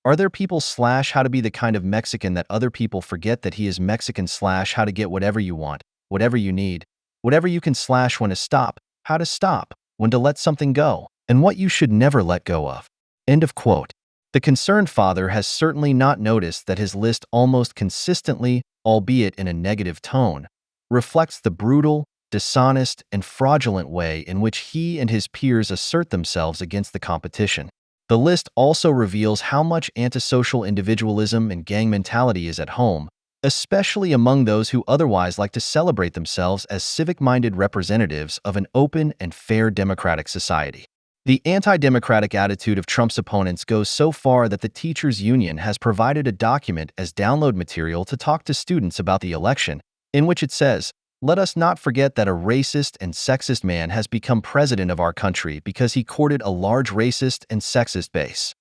are their people / how to be the kind of Mexican that other people forget that he is Mexican / how to get whatever you want, whatever you need, whatever you can / when to stop, how to stop, when to let something go, and what you should never let go of. End of quote. The concerned father has certainly not noticed that his list almost consistently, albeit in a negative tone, reflects the brutal, dishonest, and fraudulent way in which he and his peers assert themselves against the competition. The list also reveals how much antisocial individualism and gang mentality is at home, especially among those who otherwise like to celebrate themselves as civic-minded representatives of an open and fair democratic society. The anti-democratic attitude of Trump's opponents goes so far that the Teachers Union has provided a document as download material to talk to students about the election, in which it says, Let us not forget that a racist and sexist man has become president of our country because he courted a large racist and sexist base.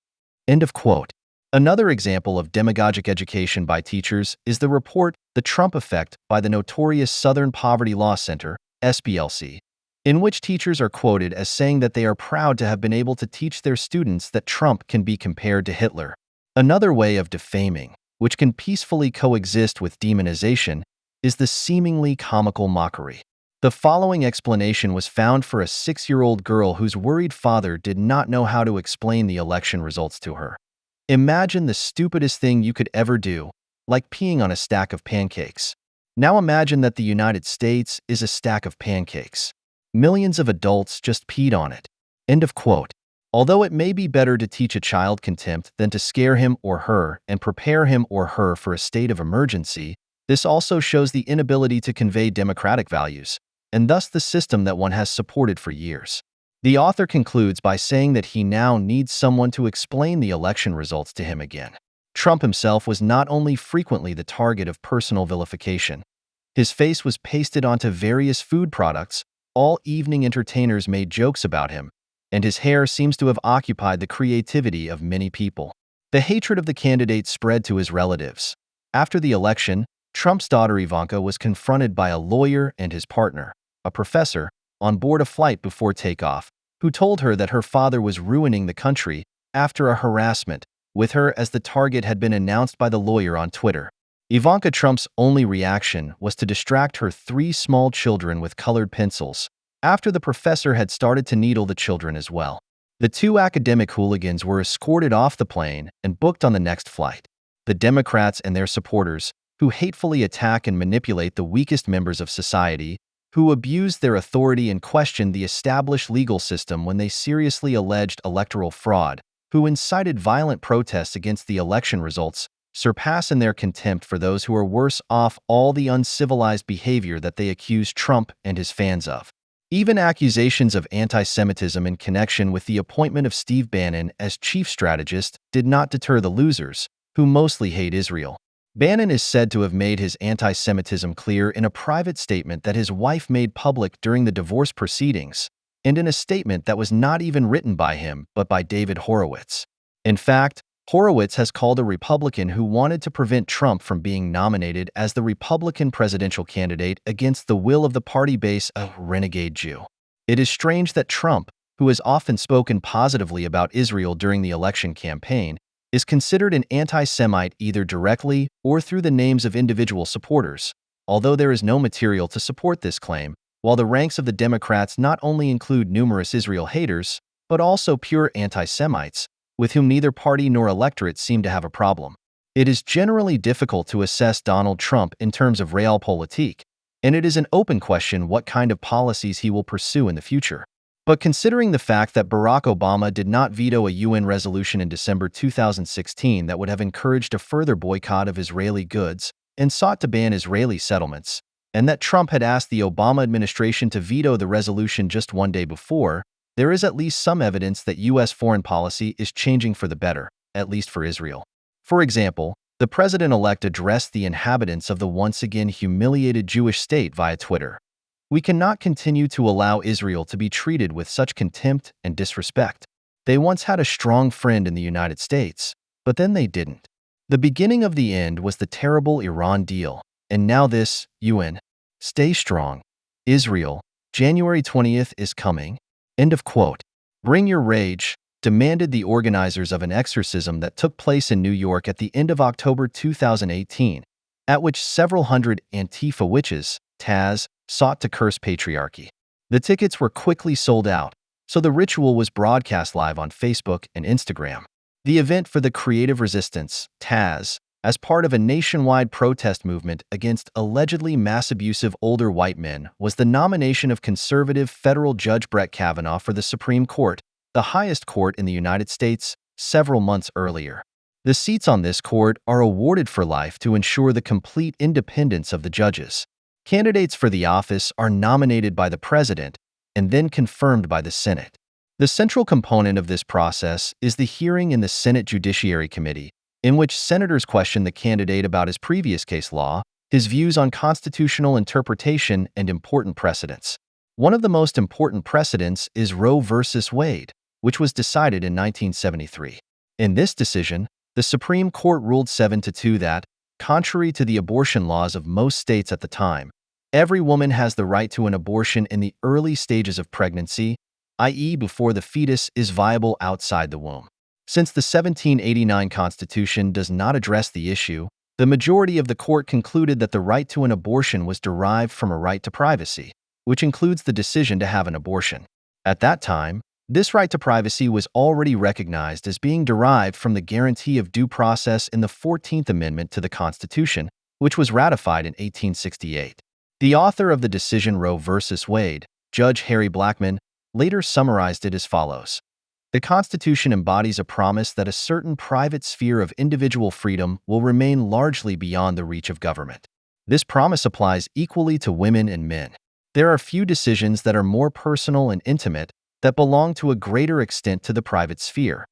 End of quote. Another example of demagogic education by teachers is the report The Trump Effect by the notorious Southern Poverty Law Center, SPLC, in which teachers are quoted as saying that they are proud to have been able to teach their students that Trump can be compared to Hitler. Another way of defaming, which can peacefully coexist with demonization, is the seemingly comical mockery. The following explanation was found for a 6-year-old girl whose worried father did not know how to explain the election results to her. Imagine the stupidest thing you could ever do, like peeing on a stack of pancakes. Now imagine that the United States is a stack of pancakes. Millions of adults just peed on it. End of quote. Although it may be better to teach a child contempt than to scare him or her and prepare him or her for a state of emergency, this also shows the inability to convey democratic values, and thus the system that one has supported for years. The author concludes by saying that he now needs someone to explain the election results to him again. Trump himself was not only frequently the target of personal vilification. His face was pasted onto various food products, all evening entertainers made jokes about him, and his hair seems to have occupied the creativity of many people. The hatred of the candidate spread to his relatives. After the election, Trump's daughter Ivanka was confronted by a lawyer and his partner, a professor, on board a flight before takeoff, who told her that her father was ruining the country after a harassment with her as the target had been announced by the lawyer on Twitter. Ivanka Trump's only reaction was to distract her 3 small children with colored pencils, after the professor had started to needle the children as well. The 2 academic hooligans were escorted off the plane and booked on the next flight. The Democrats and their supporters, who hatefully attack and manipulate the weakest members of society, who abused their authority and questioned the established legal system when they seriously alleged electoral fraud, who incited violent protests against the election results, surpass in their contempt for those who are worse off all the uncivilized behavior that they accuse Trump and his fans of. Even accusations of anti-Semitism in connection with the appointment of Steve Bannon as chief strategist did not deter the losers, who mostly hate Israel. Bannon is said to have made his anti-Semitism clear in a private statement that his wife made public during the divorce proceedings, and in a statement that was not even written by him but by David Horowitz. In fact, Horowitz has called a Republican who wanted to prevent Trump from being nominated as the Republican presidential candidate against the will of the party base a renegade Jew. It is strange that Trump, who has often spoken positively about Israel during the election campaign, is considered an anti-Semite either directly or through the names of individual supporters, although there is no material to support this claim, while the ranks of the Democrats not only include numerous Israel haters, but also pure anti-Semites, with whom neither party nor electorate seem to have a problem. It is generally difficult to assess Donald Trump in terms of realpolitik, and it is an open question what kind of policies he will pursue in the future. But considering the fact that Barack Obama did not veto a UN resolution in December 2016 that would have encouraged a further boycott of Israeli goods and sought to ban Israeli settlements, and that Trump had asked the Obama administration to veto the resolution just one day before, there is at least some evidence that U.S. foreign policy is changing for the better, at least for Israel. For example, the president-elect addressed the inhabitants of the once again humiliated Jewish state via Twitter. We cannot continue to allow Israel to be treated with such contempt and disrespect. They once had a strong friend in the United States, but then they didn't. The beginning of the end was the terrible Iran deal, and now this, UN. Stay strong. Israel, January 20th is coming. End of quote. Bring your rage, demanded the organizers of an exorcism that took place in New York at the end of October 2018, at which several hundred Antifa witches, Taz, sought to curse patriarchy. The tickets were quickly sold out, so the ritual was broadcast live on Facebook and Instagram. The event for the Creative Resistance, Taz, as part of a nationwide protest movement against allegedly mass-abusive older white men, was the nomination of conservative federal Judge Brett Kavanaugh for the Supreme Court, the highest court in the United States, several months earlier. The seats on this court are awarded for life to ensure the complete independence of the judges. Candidates for the office are nominated by the president and then confirmed by the Senate. The central component of this process is the hearing in the Senate Judiciary Committee, in which senators question the candidate about his previous case law, his views on constitutional interpretation and important precedents. One of the most important precedents is Roe v. Wade, which was decided in 1973. In this decision, the Supreme Court ruled 7-2 that, contrary to the abortion laws of most states at the time, every woman has the right to an abortion in the early stages of pregnancy, i.e., before the fetus is viable outside the womb. Since the 1789 Constitution does not address the issue, the majority of the court concluded that the right to an abortion was derived from a right to privacy, which includes the decision to have an abortion. At that time, this right to privacy was already recognized as being derived from the guarantee of due process in the 14th Amendment to the Constitution, which was ratified in 1868. The author of the decision Roe v. Wade, Judge Harry Blackmun, later summarized it as follows. The Constitution embodies a promise that a certain private sphere of individual freedom will remain largely beyond the reach of government. This promise applies equally to women and men. There are few decisions that are more personal and intimate, that belong to a greater extent to the private sphere,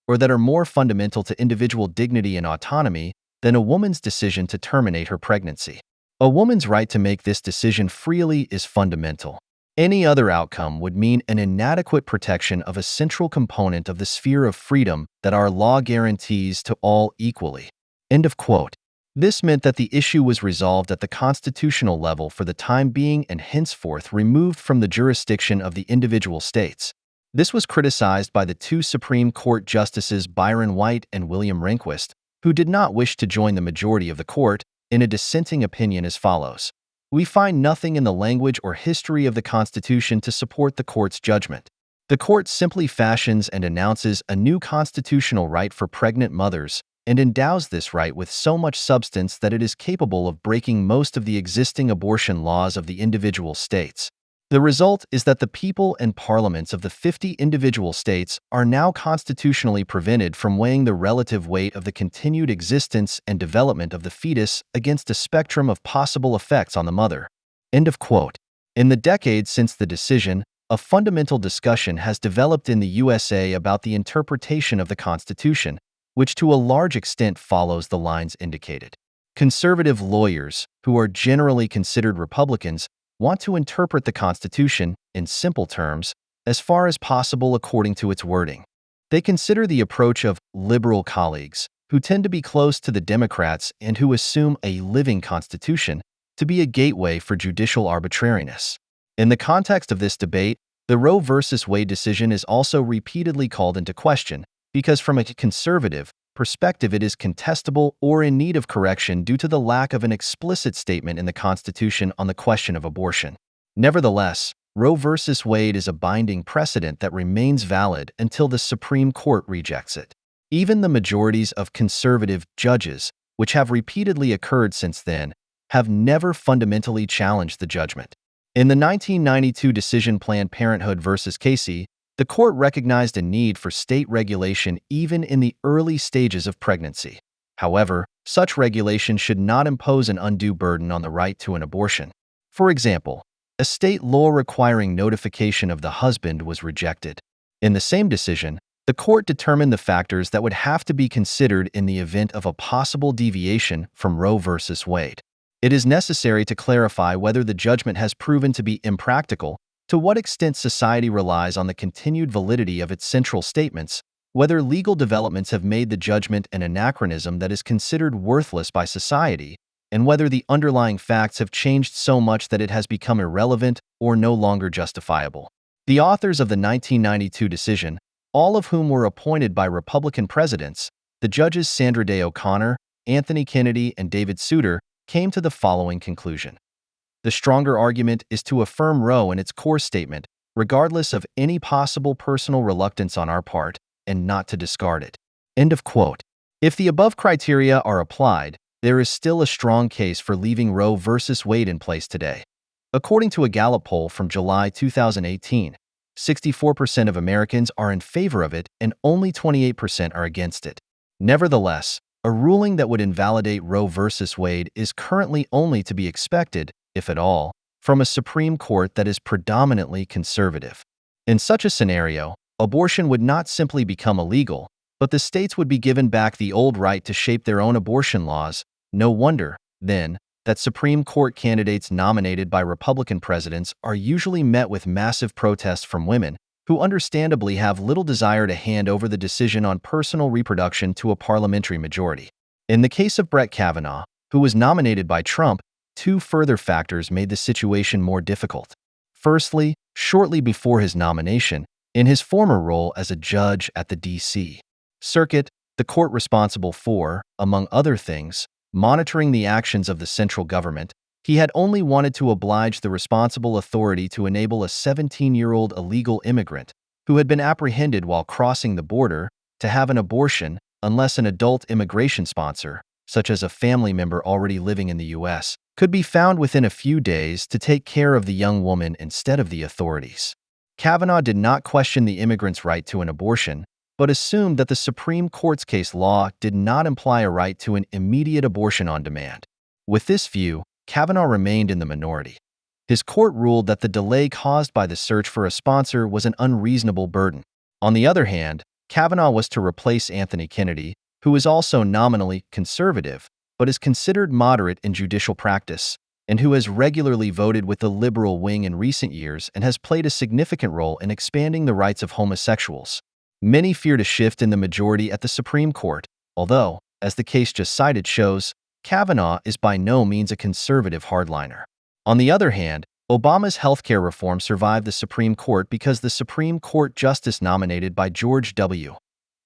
or that are more fundamental to individual dignity and autonomy than a woman's decision to terminate her pregnancy. A woman's right to make this decision freely is fundamental. Any other outcome would mean an inadequate protection of a central component of the sphere of freedom that our law guarantees to all equally. End of quote. This meant that the issue was resolved at the constitutional level for the time being and henceforth removed from the jurisdiction of the individual states. This was criticized by the two Supreme Court Justices Byron White and William Rehnquist, who did not wish to join the majority of the court, in a dissenting opinion as follows. We find nothing in the language or history of the Constitution to support the court's judgment. The court simply fashions and announces a new constitutional right for pregnant mothers and endows this right with so much substance that it is capable of breaking most of the existing abortion laws of the individual states. The result is that the people and parliaments of the 50 individual states are now constitutionally prevented from weighing the relative weight of the continued existence and development of the fetus against a spectrum of possible effects on the mother. End of quote. In the decades since the decision, a fundamental discussion has developed in the USA about the interpretation of the Constitution, which to a large extent follows the lines indicated. Conservative lawyers, who are generally considered Republicans, want to interpret the Constitution, in simple terms, as far as possible according to its wording. They consider the approach of liberal colleagues, who tend to be close to the Democrats and who assume a living Constitution, to be a gateway for judicial arbitrariness. In the context of this debate, the Roe v. Wade decision is also repeatedly called into question, because from a conservative perspective it is contestable or in need of correction due to the lack of an explicit statement in the Constitution on the question of abortion. Nevertheless, Roe v. Wade is a binding precedent that remains valid until the Supreme Court rejects it. Even the majorities of conservative judges, which have repeatedly occurred since then, have never fundamentally challenged the judgment. In the 1992 decision Planned Parenthood v. Casey, the court recognized a need for state regulation even in the early stages of pregnancy. However, such regulation should not impose an undue burden on the right to an abortion. For example, a state law requiring notification of the husband was rejected. In the same decision, the court determined the factors that would have to be considered in the event of a possible deviation from Roe v. Wade. It is necessary to clarify whether the judgment has proven to be impractical, to what extent society relies on the continued validity of its central statements, whether legal developments have made the judgment an anachronism that is considered worthless by society, and whether the underlying facts have changed so much that it has become irrelevant or no longer justifiable. The authors of the 1992 decision, all of whom were appointed by Republican presidents, the judges Sandra Day O'Connor, Anthony Kennedy, and David Souter, came to the following conclusion. The stronger argument is to affirm Roe in its core statement, regardless of any possible personal reluctance on our part, and not to discard it. End of quote. If the above criteria are applied, there is still a strong case for leaving Roe v. Wade in place today. According to a Gallup poll from July 2018, 64% of Americans are in favor of it and only 28% are against it. Nevertheless, a ruling that would invalidate Roe v. Wade is currently only to be expected, if at all, from a Supreme Court that is predominantly conservative. In such a scenario, abortion would not simply become illegal, but the states would be given back the old right to shape their own abortion laws. No wonder, then, that Supreme Court candidates nominated by Republican presidents are usually met with massive protests from women, who understandably have little desire to hand over the decision on personal reproduction to a parliamentary majority. In the case of Brett Kavanaugh, who was nominated by Trump, two further factors made the situation more difficult. Firstly, shortly before his nomination, in his former role as a judge at the D.C. Circuit, the court responsible for, among other things, monitoring the actions of the central government, he had only wanted to oblige the responsible authority to enable a 17-year-old illegal immigrant who had been apprehended while crossing the border to have an abortion unless an adult immigration sponsor, such as a family member already living in the U.S., could be found within a few days to take care of the young woman instead of the authorities. Kavanaugh did not question the immigrant's right to an abortion, but assumed that the Supreme Court's case law did not imply a right to an immediate abortion on demand. With this view, Kavanaugh remained in the minority. His court ruled that the delay caused by the search for a sponsor was an unreasonable burden. On the other hand, Kavanaugh was to replace Anthony Kennedy, who is also nominally conservative, but is considered moderate in judicial practice, and who has regularly voted with the liberal wing in recent years and has played a significant role in expanding the rights of homosexuals. Many feared a shift in the majority at the Supreme Court, although, as the case just cited shows, Kavanaugh is by no means a conservative hardliner. On the other hand, Obama's healthcare reform survived the Supreme Court because the Supreme Court justice nominated by George W.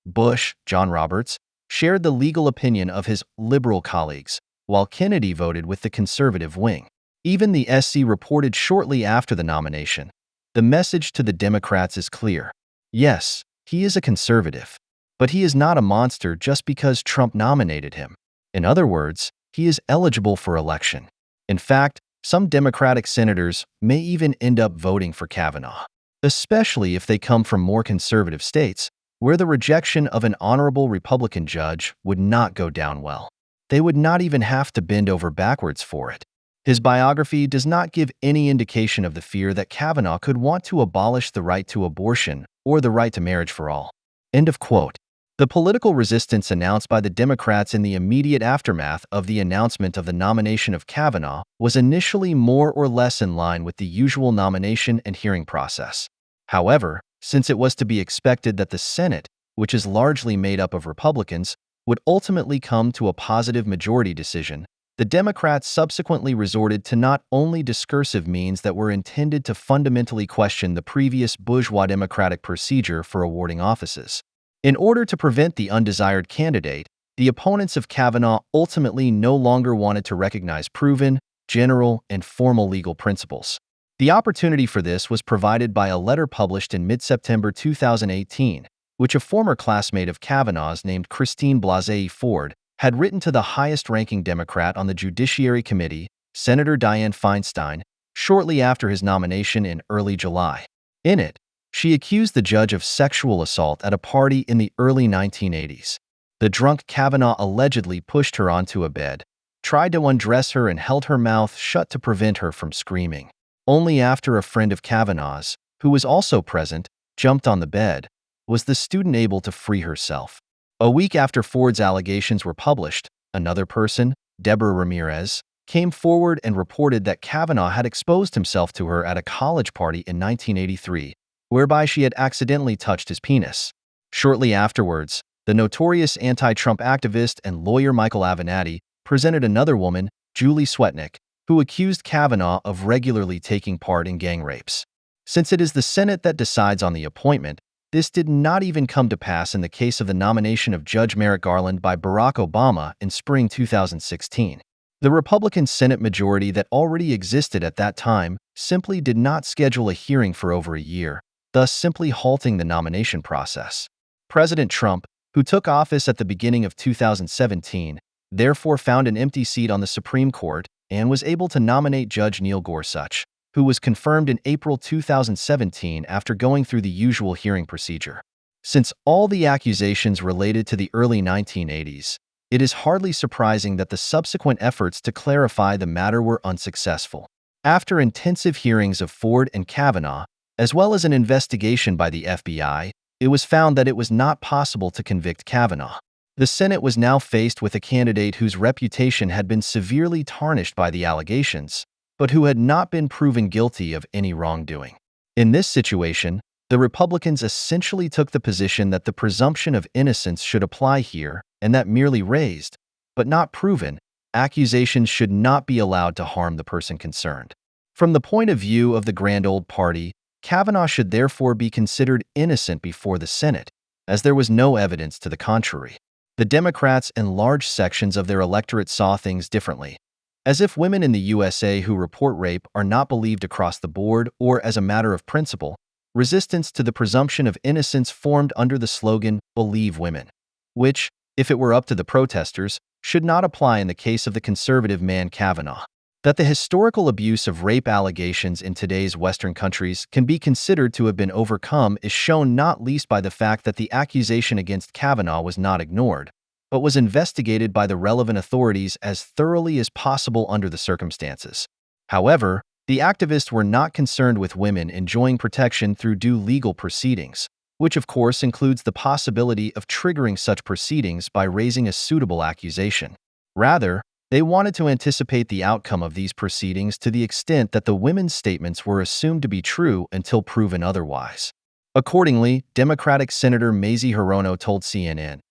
Bush, John Roberts, shared the legal opinion of his liberal colleagues, while Kennedy voted with the conservative wing. Even the SC reported shortly after the nomination, "The message to the Democrats is clear. Yes, he is a conservative, but he is not a monster just because Trump nominated him. In other words, he is eligible for election." In fact, some Democratic senators may even end up voting for Kavanaugh, especially if they come from more conservative states, where the rejection of an honorable Republican judge would not go down well. They would not even have to bend over backwards for it. His biography does not give any indication of the fear that Kavanaugh could want to abolish the right to abortion or the right to marriage for all. End of quote. The political resistance announced by the Democrats in the immediate aftermath of the announcement of the nomination of Kavanaugh was initially more or less in line with the usual nomination and hearing process. However, since it was to be expected that the Senate, which is largely made up of Republicans, would ultimately come to a positive majority decision, the Democrats subsequently resorted to not only discursive means that were intended to fundamentally question the previous bourgeois democratic procedure for awarding offices. In order to prevent the undesired candidate, the opponents of Kavanaugh ultimately no longer wanted to recognize proven, general, and formal legal principles. The opportunity for this was provided by a letter published in mid-September 2018, which a former classmate of Kavanaugh's named Christine Blasey Ford had written to the highest-ranking Democrat on the Judiciary Committee, Senator Dianne Feinstein, shortly after his nomination in early July. In it, she accused the judge of sexual assault at a party in the early 1980s. The drunk Kavanaugh allegedly pushed her onto a bed, tried to undress her and held her mouth shut to prevent her from screaming. Only after a friend of Kavanaugh's, who was also present, jumped on the bed, was the student able to free herself. A week after Ford's allegations were published, another person, Deborah Ramirez, came forward and reported that Kavanaugh had exposed himself to her at a college party in 1983, whereby she had accidentally touched his penis. Shortly afterwards, the notorious anti-Trump activist and lawyer Michael Avenatti presented another woman, Julie Swetnick, who accused Kavanaugh of regularly taking part in gang rapes. Since it is the Senate that decides on the appointment, this did not even come to pass in the case of the nomination of Judge Merrick Garland by Barack Obama in spring 2016. The Republican Senate majority that already existed at that time simply did not schedule a hearing for over a year, thus simply halting the nomination process. President Trump, who took office at the beginning of 2017, therefore found an empty seat on the Supreme Court and was able to nominate Judge Neil Gorsuch, who was confirmed in April 2017 after going through the usual hearing procedure. Since all the accusations related to the early 1980s, it is hardly surprising that the subsequent efforts to clarify the matter were unsuccessful. After intensive hearings of Ford and Kavanaugh, as well as an investigation by the FBI, it was found that it was not possible to convict Kavanaugh. The Senate was now faced with a candidate whose reputation had been severely tarnished by the allegations, but who had not been proven guilty of any wrongdoing. In this situation, the Republicans essentially took the position that the presumption of innocence should apply here and that merely raised, but not proven, accusations should not be allowed to harm the person concerned. From the point of view of the Grand Old Party, Kavanaugh should therefore be considered innocent before the Senate, as there was no evidence to the contrary. The Democrats and large sections of their electorate saw things differently, as if women in the USA who report rape are not believed across the board or as a matter of principle. Resistance to the presumption of innocence formed under the slogan, "Believe Women," which, if it were up to the protesters, should not apply in the case of the conservative man Kavanaugh. That the historical abuse of rape allegations in today's Western countries can be considered to have been overcome is shown not least by the fact that the accusation against Kavanaugh was not ignored, but was investigated by the relevant authorities as thoroughly as possible under the circumstances. However, the activists were not concerned with women enjoying protection through due legal proceedings, which of course includes the possibility of triggering such proceedings by raising a suitable accusation. Rather, they wanted to anticipate the outcome of these proceedings to the extent that the women's statements were assumed to be true until proven otherwise. Accordingly, Democratic Senator Mazie Hirono told CNN,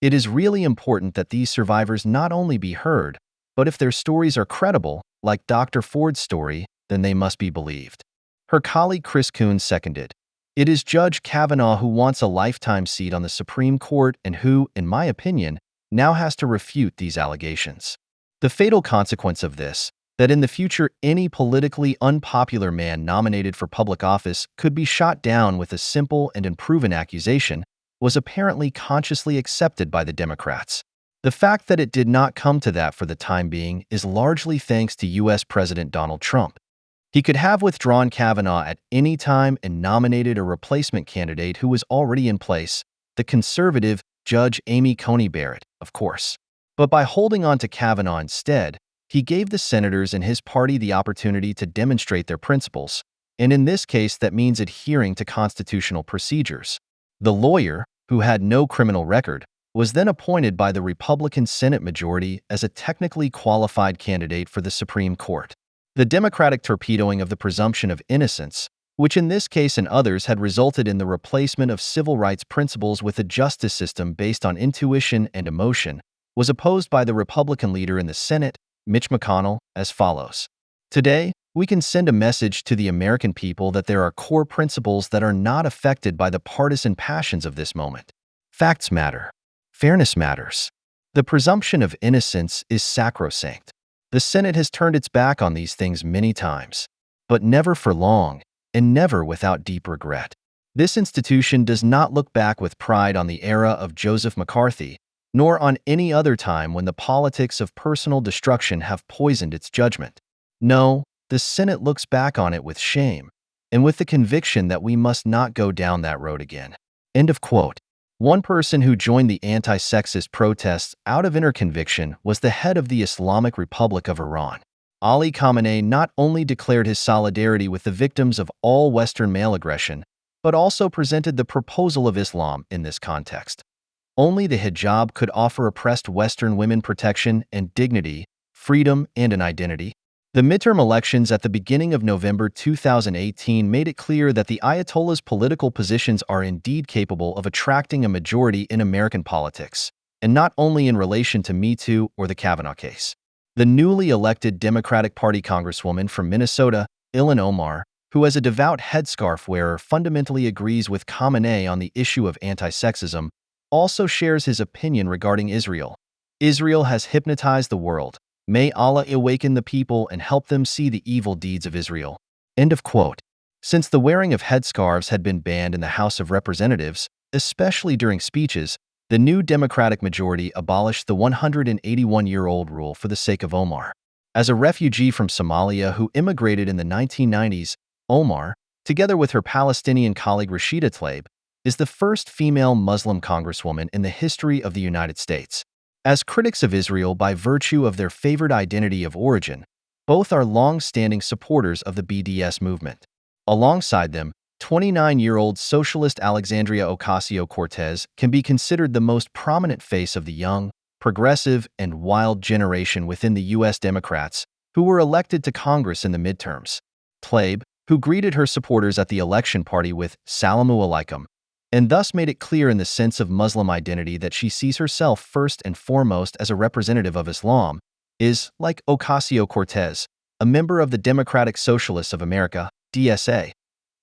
"It is really important that these survivors not only be heard, but if their stories are credible, like Dr. Ford's story, then they must be believed." Her colleague Chris Coons seconded, "It is Judge Kavanaugh who wants a lifetime seat on the Supreme Court and who, in my opinion, now has to refute these allegations." The fatal consequence of this, that in the future any politically unpopular man nominated for public office could be shot down with a simple and unproven accusation, was apparently consciously accepted by the Democrats. The fact that it did not come to that for the time being is largely thanks to U.S. President Donald Trump. He could have withdrawn Kavanaugh at any time and nominated a replacement candidate who was already in place, the conservative Judge Amy Coney Barrett, of course. But by holding on to Kavanaugh instead, he gave the senators and his party the opportunity to demonstrate their principles, and in this case that means adhering to constitutional procedures. The lawyer, who had no criminal record, was then appointed by the Republican Senate majority as a technically qualified candidate for the Supreme Court. The Democratic torpedoing of the presumption of innocence, which in this case and others had resulted in the replacement of civil rights principles with a justice system based on intuition and emotion, was opposed by the Republican leader in the Senate, Mitch McConnell, as follows. "Today, we can send a message to the American people that there are core principles that are not affected by the partisan passions of this moment. Facts matter. Fairness matters. The presumption of innocence is sacrosanct. The Senate has turned its back on these things many times, but never for long, and never without deep regret. This institution does not look back with pride on the era of Joseph McCarthy, nor on any other time when the politics of personal destruction have poisoned its judgment. No, the Senate looks back on it with shame, and with the conviction that we must not go down that road again." End of quote. One person who joined the anti-sexist protests out of inner conviction was the head of the Islamic Republic of Iran. Ali Khamenei not only declared his solidarity with the victims of all Western male aggression, but also presented the proposal of Islam in this context. Only the hijab could offer oppressed Western women protection and dignity, freedom, and an identity. The midterm elections at the beginning of November 2018 made it clear that the Ayatollah's political positions are indeed capable of attracting a majority in American politics, and not only in relation to Me Too or the Kavanaugh case. The newly elected Democratic Party Congresswoman from Minnesota, Ilhan Omar, who as a devout headscarf wearer fundamentally agrees with Khamenei on the issue of anti-sexism, also shares his opinion regarding Israel. "Israel has hypnotized the world. May Allah awaken the people and help them see the evil deeds of Israel." End of quote. Since the wearing of headscarves had been banned in the House of Representatives, especially during speeches, the new Democratic majority abolished the 181-year-old rule for the sake of Omar. As a refugee from Somalia who immigrated in the 1990s, Omar, together with her Palestinian colleague Rashida Tlaib, is the first female Muslim congresswoman in the history of the United States. As critics of Israel by virtue of their favored identity of origin, both are long-standing supporters of the BDS movement. Alongside them, 29-year-old socialist Alexandria Ocasio-Cortez can be considered the most prominent face of the young, progressive, and wild generation within the U.S. Democrats who were elected to Congress in the midterms. Tlaib, who greeted her supporters at the election party with "Salamu alaikum," and thus made it clear in the sense of Muslim identity that she sees herself first and foremost as a representative of Islam, is, like Ocasio-Cortez, a member of the Democratic Socialists of America, DSA,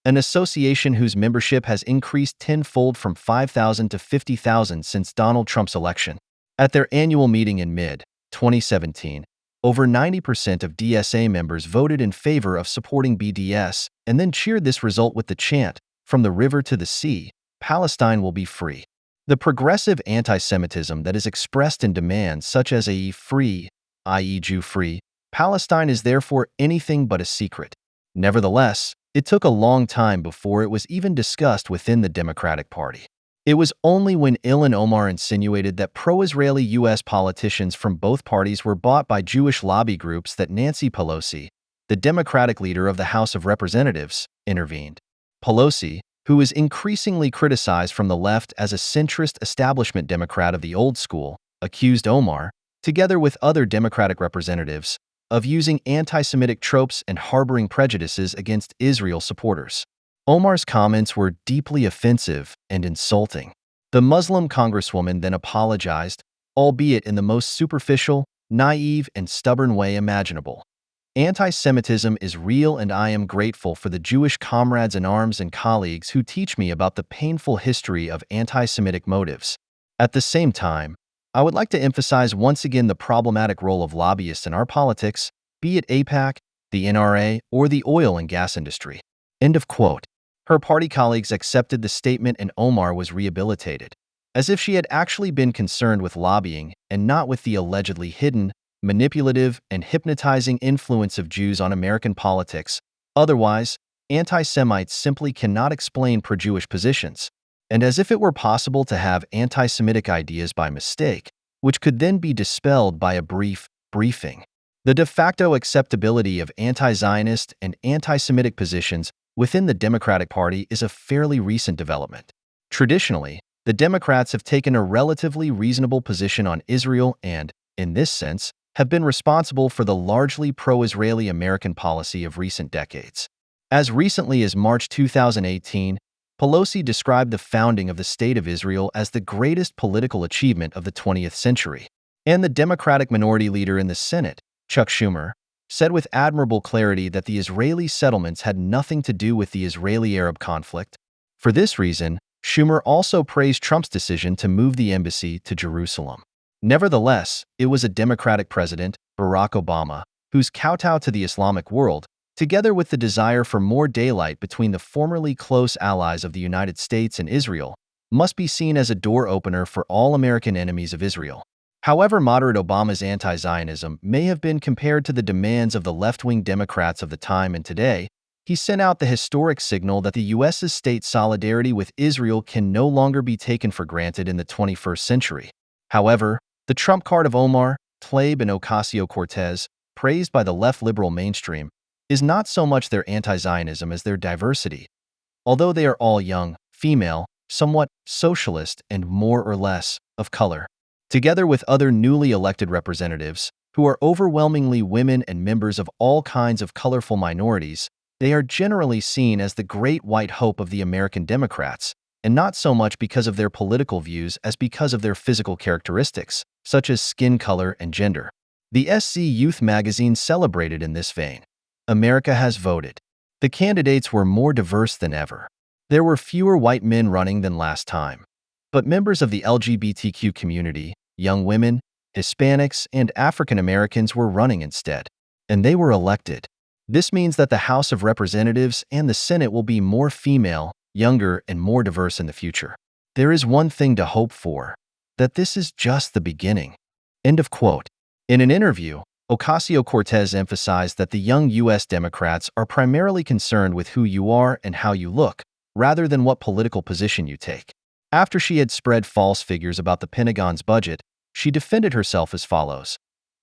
an association whose membership has increased tenfold from 5,000 to 50,000 since Donald Trump's election. At their annual meeting in mid-2017, over 90% of DSA members voted in favor of supporting BDS and then cheered this result with the chant, "From the river to the sea, Palestine will be free." The progressive anti-Semitism that is expressed in demands such as a free, i.e. Jew-free, Palestine is therefore anything but a secret. Nevertheless, it took a long time before it was even discussed within the Democratic Party. It was only when Ilhan Omar insinuated that pro-Israeli U.S. politicians from both parties were bought by Jewish lobby groups that Nancy Pelosi, the Democratic leader of the House of Representatives, intervened. Pelosi, who is increasingly criticized from the left as a centrist establishment Democrat of the old school, accused Omar, together with other Democratic representatives, of using anti-Semitic tropes and harboring prejudices against Israel supporters. Omar's comments were deeply offensive and insulting. The Muslim congresswoman then apologized, albeit in the most superficial, naive, and stubborn way imaginable. Anti-Semitism is real, and I am grateful for the Jewish comrades in arms and colleagues who teach me about the painful history of anti-Semitic motives. At the same time, I would like to emphasize once again the problematic role of lobbyists in our politics, be it AIPAC, the NRA, or the oil and gas industry. End of quote. Her party colleagues accepted the statement and Omar was rehabilitated, as if she had actually been concerned with lobbying and not with the allegedly hidden, manipulative, and hypnotizing influence of Jews on American politics. Otherwise, anti-Semites simply cannot explain pro-Jewish positions, and as if it were possible to have anti-Semitic ideas by mistake, which could then be dispelled by a brief briefing. The de facto acceptability of anti-Zionist and anti-Semitic positions within the Democratic Party is a fairly recent development. Traditionally, the Democrats have taken a relatively reasonable position on Israel and, in this sense, have been responsible for the largely pro-Israeli American policy of recent decades. As recently as March 2018, Pelosi described the founding of the State of Israel as the greatest political achievement of the 20th century. And the Democratic minority leader in the Senate, Chuck Schumer, said with admirable clarity that the Israeli settlements had nothing to do with the Israeli-Arab conflict. For this reason, Schumer also praised Trump's decision to move the embassy to Jerusalem. Nevertheless, it was a Democratic president, Barack Obama, whose kowtow to the Islamic world, together with the desire for more daylight between the formerly close allies of the United States and Israel, must be seen as a door opener for all American enemies of Israel. However moderate Obama's anti-Zionism may have been compared to the demands of the left-wing Democrats of the time and today, he sent out the historic signal that the U.S.'s state solidarity with Israel can no longer be taken for granted in the 21st century. However, the trump card of Omar, Tlaib, and Ocasio-Cortez, praised by the left liberal mainstream, is not so much their anti-Zionism as their diversity. Although they are all young, female, somewhat socialist, and more or less of color. Together with other newly elected representatives, who are overwhelmingly women and members of all kinds of colorful minorities, they are generally seen as the great white hope of the American Democrats, and not so much because of their political views as because of their physical characteristics, such as skin color and gender. The SC Youth magazine celebrated in this vein. America has voted. The candidates were more diverse than ever. There were fewer white men running than last time, but members of the LGBTQ community, young women, Hispanics, and African Americans were running instead, and they were elected. This means that the House of Representatives and the Senate will be more female, younger, and more diverse in the future. There is one thing to hope for, that this is just the beginning. End of quote. In an interview, Ocasio-Cortez emphasized that the young U.S. Democrats are primarily concerned with who you are and how you look, rather than what political position you take. After she had spread false figures about the Pentagon's budget, she defended herself as follows.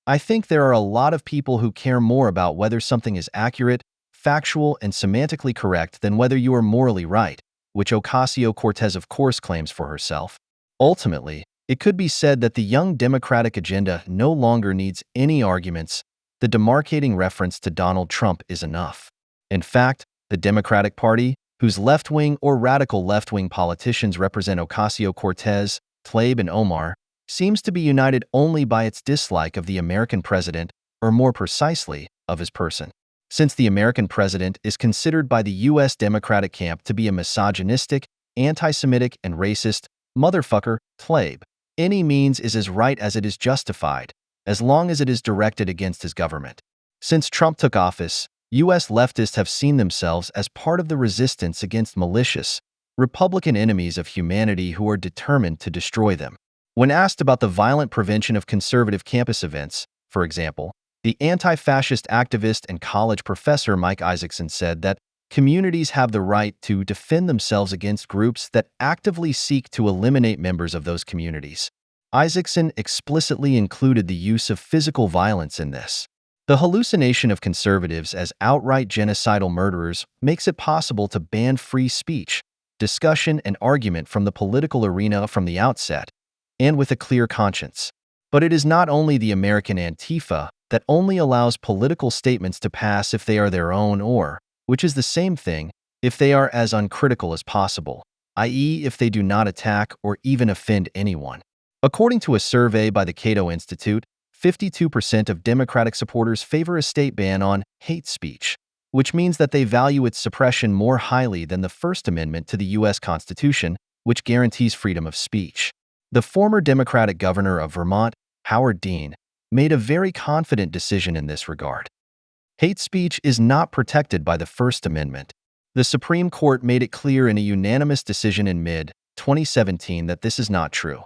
"I think there are a lot of people who care more about whether something is accurate, factual, and semantically correct than whether you are morally right, which Ocasio-Cortez of course claims for herself. Ultimately, it could be said that the young Democratic agenda no longer needs any arguments. The demarcating reference to Donald Trump is enough. In fact, the Democratic Party, whose left-wing or radical left-wing politicians represent Ocasio-Cortez, Tlaib, and Omar, seems to be united only by its dislike of the American president, or more precisely, of his person. Since the American president is considered by the U.S. Democratic camp to be a misogynistic, anti-Semitic, and racist motherfucker, Tlaib, any means is as right as it is justified, as long as it is directed against his government. Since Trump took office, U.S. leftists have seen themselves as part of the resistance against malicious, Republican enemies of humanity who are determined to destroy them. When asked about the violent prevention of conservative campus events, for example, the anti-fascist activist and college professor Mike Isaacson said that communities have the right to defend themselves against groups that actively seek to eliminate members of those communities. Isaacson explicitly included the use of physical violence in this. The hallucination of conservatives as outright genocidal murderers makes it possible to ban free speech, discussion, and argument from the political arena from the outset, and with a clear conscience. But it is not only the American Antifa that only allows political statements to pass if they are their own or, which is the same thing, if they are as uncritical as possible, i.e. if they do not attack or even offend anyone. According to a survey by the Cato Institute, 52% of Democratic supporters favor a state ban on hate speech, which means that they value its suppression more highly than the First Amendment to the U.S. Constitution, which guarantees freedom of speech. The former Democratic governor of Vermont, Howard Dean, made a very confident decision in this regard. Hate speech is not protected by the First Amendment. The Supreme Court made it clear in a unanimous decision in mid-2017 that this is not true.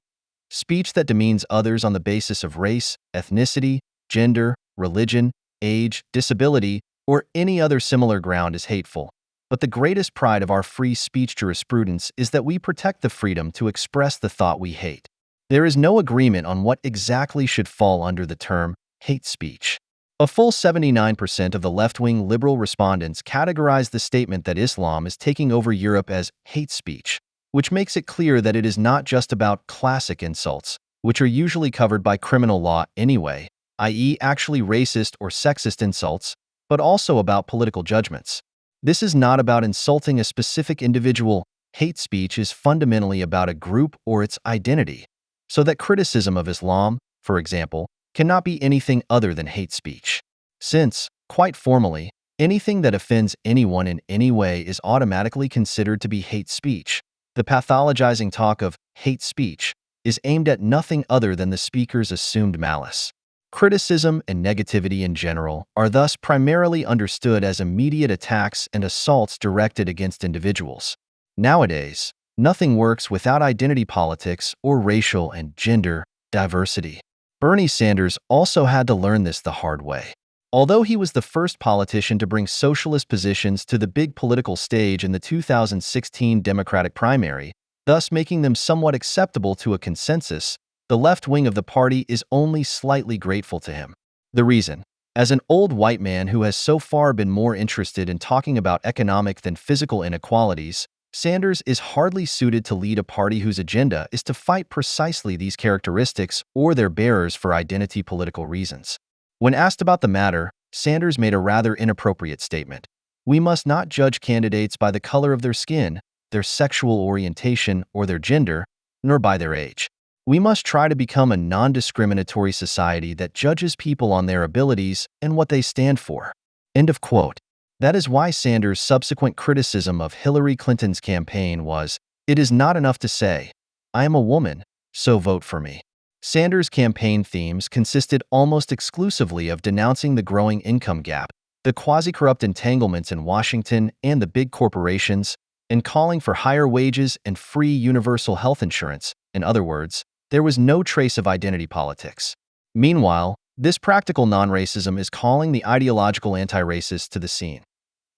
Speech that demeans others on the basis of race, ethnicity, gender, religion, age, disability, or any other similar ground is hateful. But the greatest pride of our free speech jurisprudence is that we protect the freedom to express the thought we hate. There is no agreement on what exactly should fall under the term hate speech. A full 79% of the left-wing liberal respondents categorize the statement that Islam is taking over Europe as hate speech, which makes it clear that it is not just about classic insults, which are usually covered by criminal law anyway, i.e. actually racist or sexist insults, but also about political judgments. This is not about insulting a specific individual. Hate speech is fundamentally about a group or its identity, so that criticism of Islam, for example, cannot be anything other than hate speech. Since, quite formally, anything that offends anyone in any way is automatically considered to be hate speech, the pathologizing talk of hate speech is aimed at nothing other than the speaker's assumed malice. Criticism and negativity in general are thus primarily understood as immediate attacks and assaults directed against individuals. Nowadays, nothing works without identity politics or racial and gender diversity. Bernie Sanders also had to learn this the hard way. Although he was the first politician to bring socialist positions to the big political stage in the 2016 Democratic primary, thus making them somewhat acceptable to a consensus, the left wing of the party is only slightly grateful to him. The reason? As an old white man who has so far been more interested in talking about economic than physical inequalities, Sanders is hardly suited to lead a party whose agenda is to fight precisely these characteristics or their bearers for identity political reasons. When asked about the matter, Sanders made a rather inappropriate statement. We must not judge candidates by the color of their skin, their sexual orientation, or their gender, nor by their age. We must try to become a non-discriminatory society that judges people on their abilities and what they stand for. End of quote. That is why Sanders' subsequent criticism of Hillary Clinton's campaign was, "It is not enough to say, I am a woman, so vote for me." Sanders' campaign themes consisted almost exclusively of denouncing the growing income gap, the quasi-corrupt entanglements in Washington and the big corporations, and calling for higher wages and free universal health insurance. In other words, there was no trace of identity politics. Meanwhile, this practical non-racism is calling the ideological anti-racist to the scene.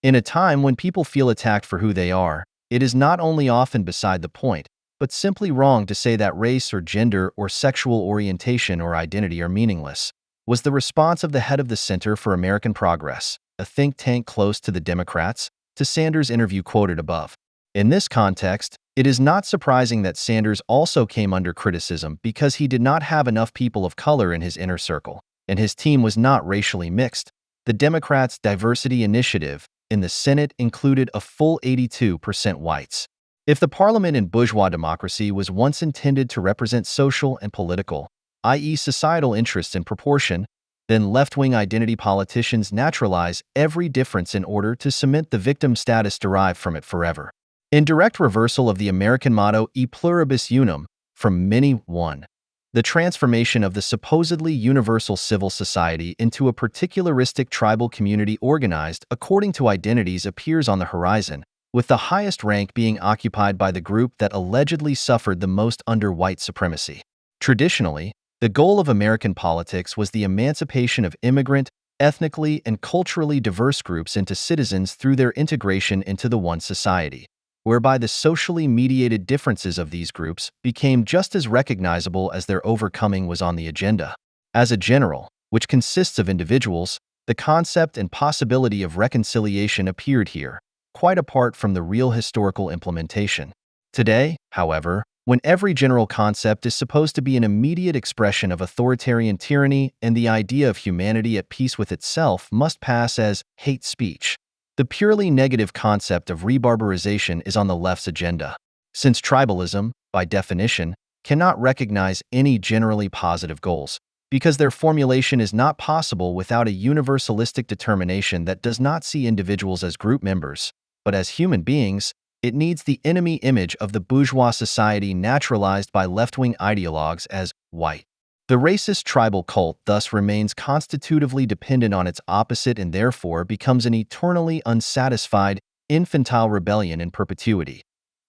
In a time when people feel attacked for who they are, it is not only often beside the point, but simply wrong to say that race or gender or sexual orientation or identity are meaningless. was the response of the head of the Center for American Progress, a think tank close to the Democrats, to Sanders' interview quoted above. In this context, it is not surprising that Sanders also came under criticism because he did not have enough people of color in his inner circle, and his team was not racially mixed. The Democrats' diversity initiative in the Senate included a full 82% whites. If the parliament in bourgeois democracy was once intended to represent social and political, i.e. societal interests in proportion, then left-wing identity politicians naturalize every difference in order to cement the victim status derived from it forever. In direct reversal of the American motto E pluribus unum, from many one, the transformation of the supposedly universal civil society into a particularistic tribal community organized according to identities appears on the horizon, with the highest rank being occupied by the group that allegedly suffered the most under white supremacy. Traditionally, the goal of American politics was the emancipation of immigrant, ethnically and culturally diverse groups into citizens through their integration into the one society, whereby the socially mediated differences of these groups became just as recognizable as their overcoming was on the agenda. As a general, which consists of individuals, the concept and possibility of reconciliation appeared here, quite apart from the real historical implementation. Today, however, when every general concept is supposed to be an immediate expression of authoritarian tyranny and the idea of humanity at peace with itself must pass as hate speech, the purely negative concept of rebarbarization is on the left's agenda. Since tribalism, by definition, cannot recognize any generally positive goals, because their formulation is not possible without a universalistic determination that does not see individuals as group members, but as human beings, it needs the enemy image of the bourgeois society naturalized by left-wing ideologues as white. The racist tribal cult thus remains constitutively dependent on its opposite and therefore becomes an eternally unsatisfied, infantile rebellion in perpetuity.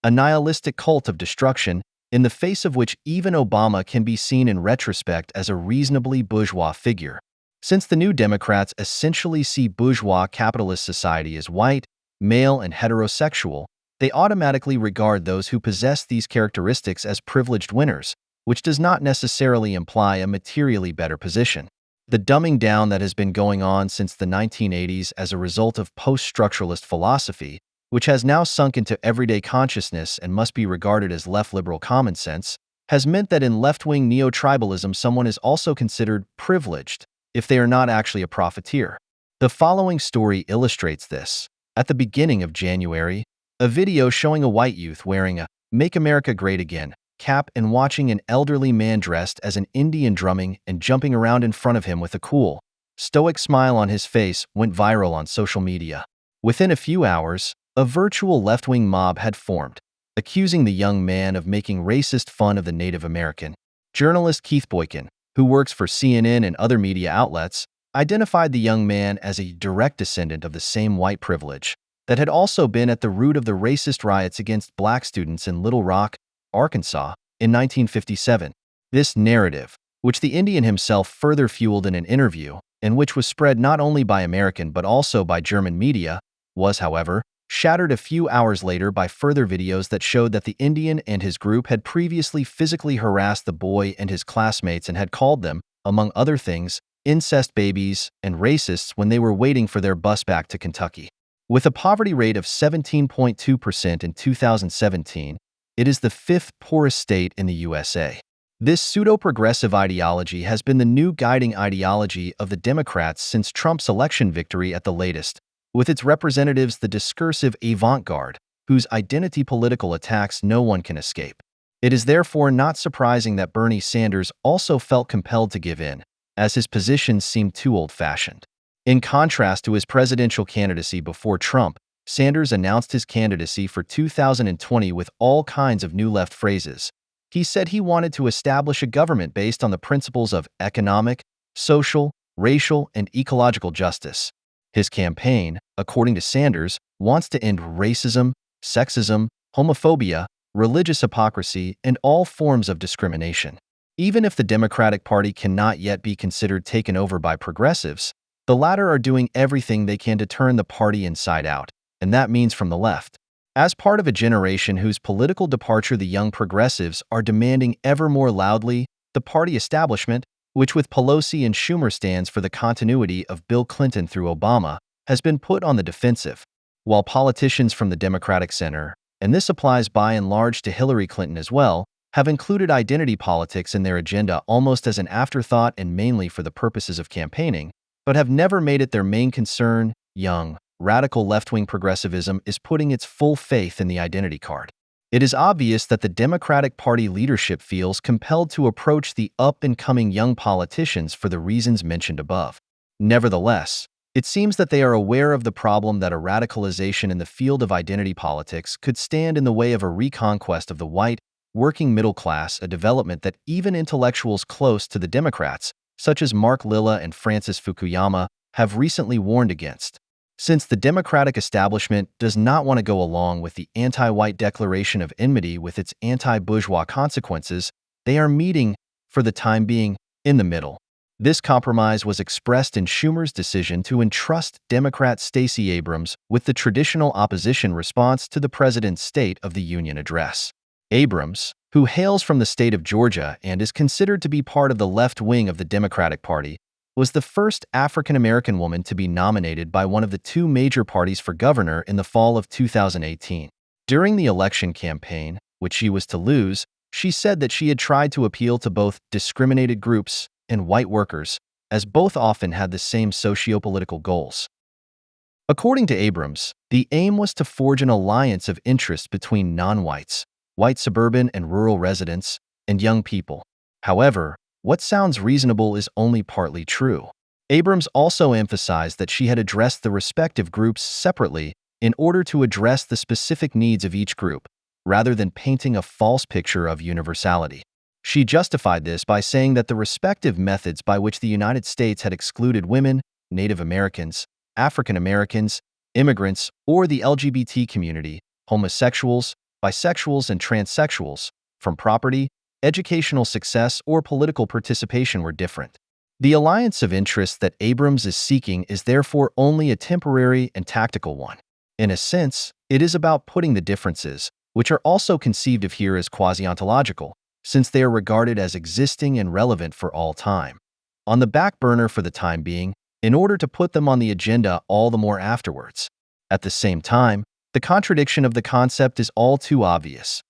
A nihilistic cult of destruction, in the face of which even Obama can be seen in retrospect as a reasonably bourgeois figure. Since the New Democrats essentially see bourgeois capitalist society as white, male, and heterosexual, they automatically regard those who possess these characteristics as privileged winners, which does not necessarily imply a materially better position. The dumbing down that has been going on since the 1980s as a result of post-structuralist philosophy, which has now sunk into everyday consciousness and must be regarded as left-liberal common sense, has meant that in left-wing neo-tribalism someone is also considered privileged if they are not actually a profiteer. The following story illustrates this. At the beginning of January, a video showing a white youth wearing a "Make America Great Again" cap and watching an elderly man dressed as an Indian drumming and jumping around in front of him with a cool, stoic smile on his face went viral on social media. Within a few hours, a virtual left-wing mob had formed, accusing the young man of making racist fun of the Native American. Journalist Keith Boykin, who works for CNN and other media outlets, identified the young man as a direct descendant of the same white privilege that had also been at the root of the racist riots against black students in Little Rock, Arkansas, in 1957. This narrative, which the Indian himself further fueled in an interview, and which was spread not only by American but also by German media, was, however, shattered a few hours later by further videos that showed that the Indian and his group had previously physically harassed the boy and his classmates and had called them, among other things, incest babies and racists when they were waiting for their bus back to Kentucky. With a poverty rate of 17.2% in 2017, it is the fifth poorest state in the USA. This pseudo-progressive ideology has been the new guiding ideology of the Democrats since Trump's election victory at the latest, with its representatives the discursive avant-garde, whose identity political attacks no one can escape. It is therefore not surprising that Bernie Sanders also felt compelled to give in, as his positions seemed too old-fashioned. In contrast to his presidential candidacy before Trump, Sanders announced his candidacy for 2020 with all kinds of new left phrases. He said he wanted to establish a government based on the principles of economic, social, racial, and ecological justice. His campaign, according to Sanders, wants to end racism, sexism, homophobia, religious hypocrisy, and all forms of discrimination. Even if the Democratic Party cannot yet be considered taken over by progressives, the latter are doing everything they can to turn the party inside out, and that means from the left. As part of a generation whose political departure the young progressives are demanding ever more loudly, the party establishment, which with Pelosi and Schumer stands for the continuity of Bill Clinton through Obama, has been put on the defensive, while politicians from the Democratic center, and this applies by and large to Hillary Clinton as well, have included identity politics in their agenda almost as an afterthought and mainly for the purposes of campaigning, but have never made it their main concern. Young, radical left-wing progressivism is putting its full faith in the identity card. It is obvious that the Democratic Party leadership feels compelled to approach the up-and-coming young politicians for the reasons mentioned above. Nevertheless, it seems that they are aware of the problem that a radicalization in the field of identity politics could stand in the way of a reconquest of the white, working middle class, a development that even intellectuals close to the Democrats, such as Mark Lilla and Francis Fukuyama, have recently warned against. Since the Democratic establishment does not want to go along with the anti-white declaration of enmity with its anti-bourgeois consequences, they are meeting, for the time being, in the middle. This compromise was expressed in Schumer's decision to entrust Democrat Stacey Abrams with the traditional opposition response to the President's State of the Union address. Abrams, who hails from the state of Georgia and is considered to be part of the left wing of the Democratic Party, was the first African-American woman to be nominated by one of the two major parties for governor in the fall of 2018. During the election campaign, which she was to lose, she said that she had tried to appeal to both discriminated groups and white workers, as both often had the same socio-political goals. According to Abrams, the aim was to forge an alliance of interest between non-whites, white suburban and rural residents, and young people. However, what sounds reasonable is only partly true. Abrams also emphasized that she had addressed the respective groups separately in order to address the specific needs of each group, rather than painting a false picture of universality. She justified this by saying that the respective methods by which the United States had excluded women, Native Americans, African Americans, immigrants, or the LGBT community, homosexuals, bisexuals, and transsexuals, from property, educational success, or political participation were different. The alliance of interests that Abrams is seeking is therefore only a temporary and tactical one. In a sense, it is about putting the differences, which are also conceived of here as quasi-ontological, since they are regarded as existing and relevant for all time, on the back burner for the time being, in order to put them on the agenda all the more afterwards. At the same time, the contradiction of the concept is all too obvious.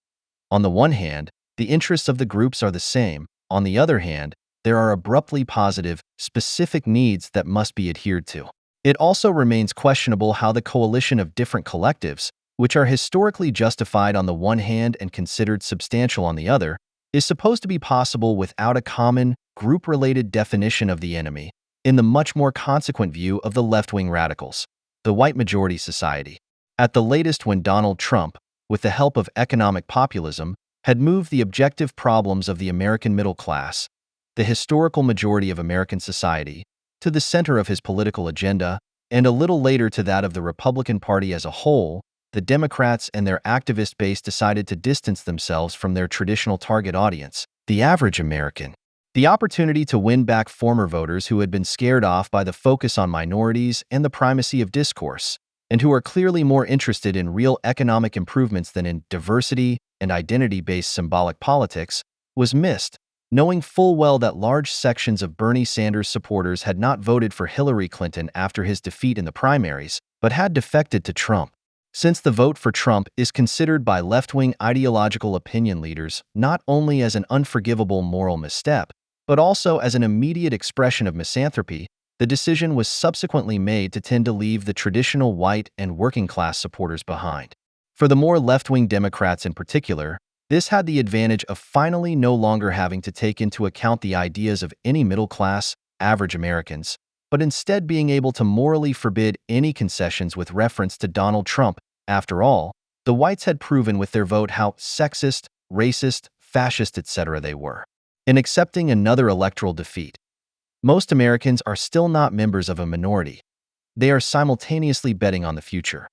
On the one hand, the interests of the groups are the same. On the other hand, there are abruptly positive, specific needs that must be adhered to. It also remains questionable how the coalition of different collectives, which are historically justified on the one hand and considered substantial on the other, is supposed to be possible without a common, group-related definition of the enemy, in the much more consequent view of the left-wing radicals, the white majority society. At the latest, when Donald Trump, with the help of economic populism, had moved the objective problems of the American middle class, the historical majority of American society, to the center of his political agenda, and a little later to that of the Republican Party as a whole, the Democrats and their activist base decided to distance themselves from their traditional target audience, the average American. The opportunity to win back former voters who had been scared off by the focus on minorities and the primacy of discourse, and who are clearly more interested in real economic improvements than in diversity and identity-based symbolic politics, was missed, knowing full well that large sections of Bernie Sanders supporters had not voted for Hillary Clinton after his defeat in the primaries, but had defected to Trump. Since the vote for Trump is considered by left-wing ideological opinion leaders not only as an unforgivable moral misstep, but also as an immediate expression of misanthropy, the decision was subsequently made to tend to leave the traditional white and working-class supporters behind. For the more left-wing Democrats in particular, this had the advantage of finally no longer having to take into account the ideas of any middle-class, average Americans, but instead being able to morally forbid any concessions with reference to Donald Trump. After all, the whites had proven with their vote how sexist, racist, fascist, etc. they were. In accepting another electoral defeat, most Americans are still not members of a minority. They are simultaneously betting on the future.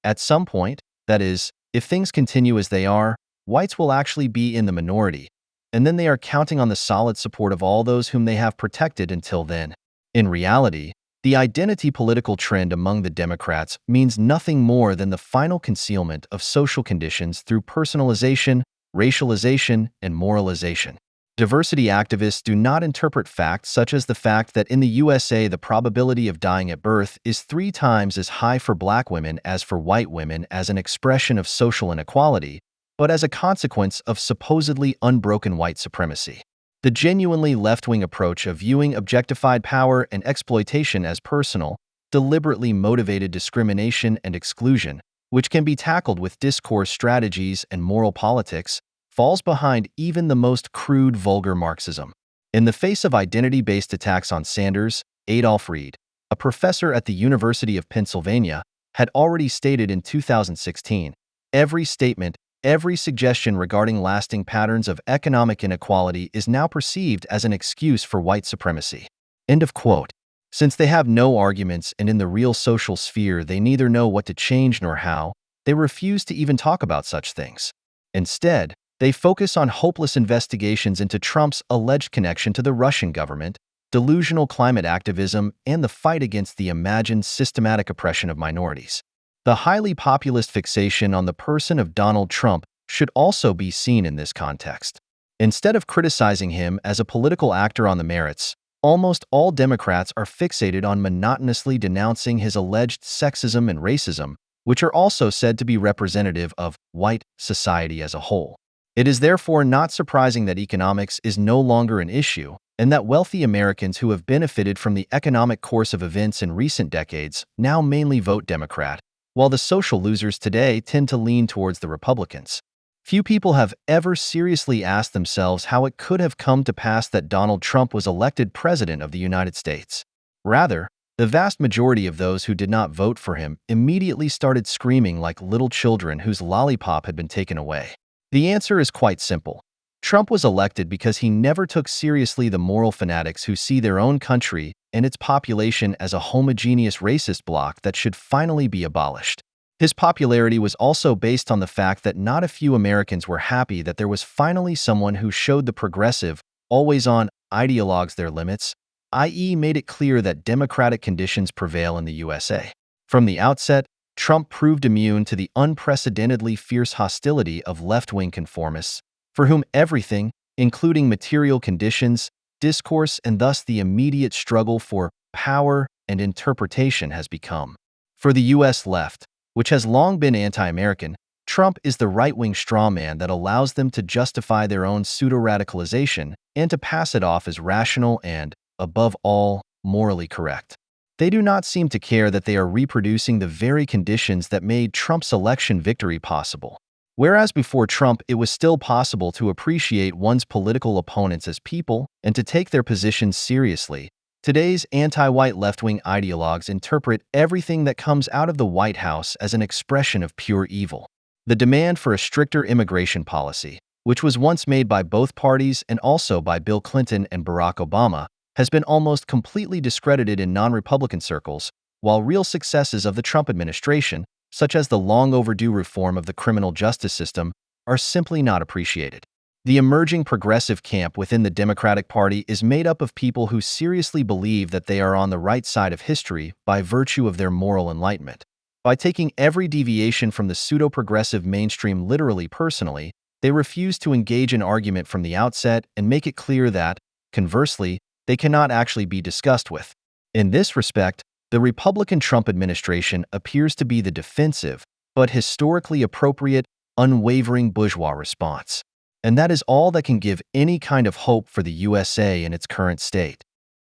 At some point, that is, if things continue as they are, whites will actually be in the minority, and then they are counting on the solid support of all those whom they have protected until then. In reality, the identity political trend among the Democrats means nothing more than the final concealment of social conditions through personalization, racialization, and moralization. Diversity activists do not interpret facts such as the fact that in the USA the probability of dying at birth is 3 times as high for black women as for white women as an expression of social inequality, but as a consequence of supposedly unbroken white supremacy. The genuinely left-wing approach of viewing objectified power and exploitation as personal, deliberately motivated discrimination and exclusion, which can be tackled with discourse strategies and moral politics, falls behind even the most crude vulgar Marxism. In the face of identity-based attacks on Sanders, Adolph Reed, a professor at the University of Pennsylvania, had already stated in 2016, every statement, every suggestion regarding lasting patterns of economic inequality is now perceived as an excuse for white supremacy. End of quote. Since they have no arguments and in the real social sphere they neither know what to change nor how, they refuse to even talk about such things. Instead, they focus on hopeless investigations into Trump's alleged connection to the Russian government, delusional climate activism, and the fight against the imagined systematic oppression of minorities. The highly populist fixation on the person of Donald Trump should also be seen in this context. Instead of criticizing him as a political actor on the merits, almost all Democrats are fixated on monotonously denouncing his alleged sexism and racism, which are also said to be representative of white society as a whole. It is therefore not surprising that economics is no longer an issue, and that wealthy Americans who have benefited from the economic course of events in recent decades now mainly vote Democrat, while the social losers today tend to lean towards the Republicans. Few people have ever seriously asked themselves how it could have come to pass that Donald Trump was elected President of the United States. Rather, the vast majority of those who did not vote for him immediately started screaming like little children whose lollipop had been taken away. The answer is quite simple. Trump was elected because he never took seriously the moral fanatics who see their own country and its population as a homogeneous racist bloc that should finally be abolished. His popularity was also based on the fact that not a few Americans were happy that there was finally someone who showed the progressive, always-on ideologues their limits, i.e. made it clear that democratic conditions prevail in the USA. From the outset, Trump proved immune to the unprecedentedly fierce hostility of left-wing conformists, for whom everything, including material conditions, discourse, and thus the immediate struggle for power and interpretation has become. For the U.S. left, which has long been anti-American, Trump is the right-wing strawman that allows them to justify their own pseudo-radicalization and to pass it off as rational and, above all, morally correct. They do not seem to care that they are reproducing the very conditions that made Trump's election victory possible. Whereas before Trump it was still possible to appreciate one's political opponents as people and to take their positions seriously, today's anti-white left-wing ideologues interpret everything that comes out of the White House as an expression of pure evil. The demand for a stricter immigration policy, which was once made by both parties and also by Bill Clinton and Barack Obama, has been almost completely discredited in non-Republican circles, while real successes of the Trump administration, such as the long-overdue reform of the criminal justice system, are simply not appreciated. The emerging progressive camp within the Democratic Party is made up of people who seriously believe that they are on the right side of history by virtue of their moral enlightenment. By taking every deviation from the pseudo-progressive mainstream literally personally, they refuse to engage in argument from the outset and make it clear that, conversely, they cannot actually be discussed with. In this respect, the Republican Trump administration appears to be the defensive, but historically appropriate, unwavering bourgeois response. And that is all that can give any kind of hope for the USA in its current state.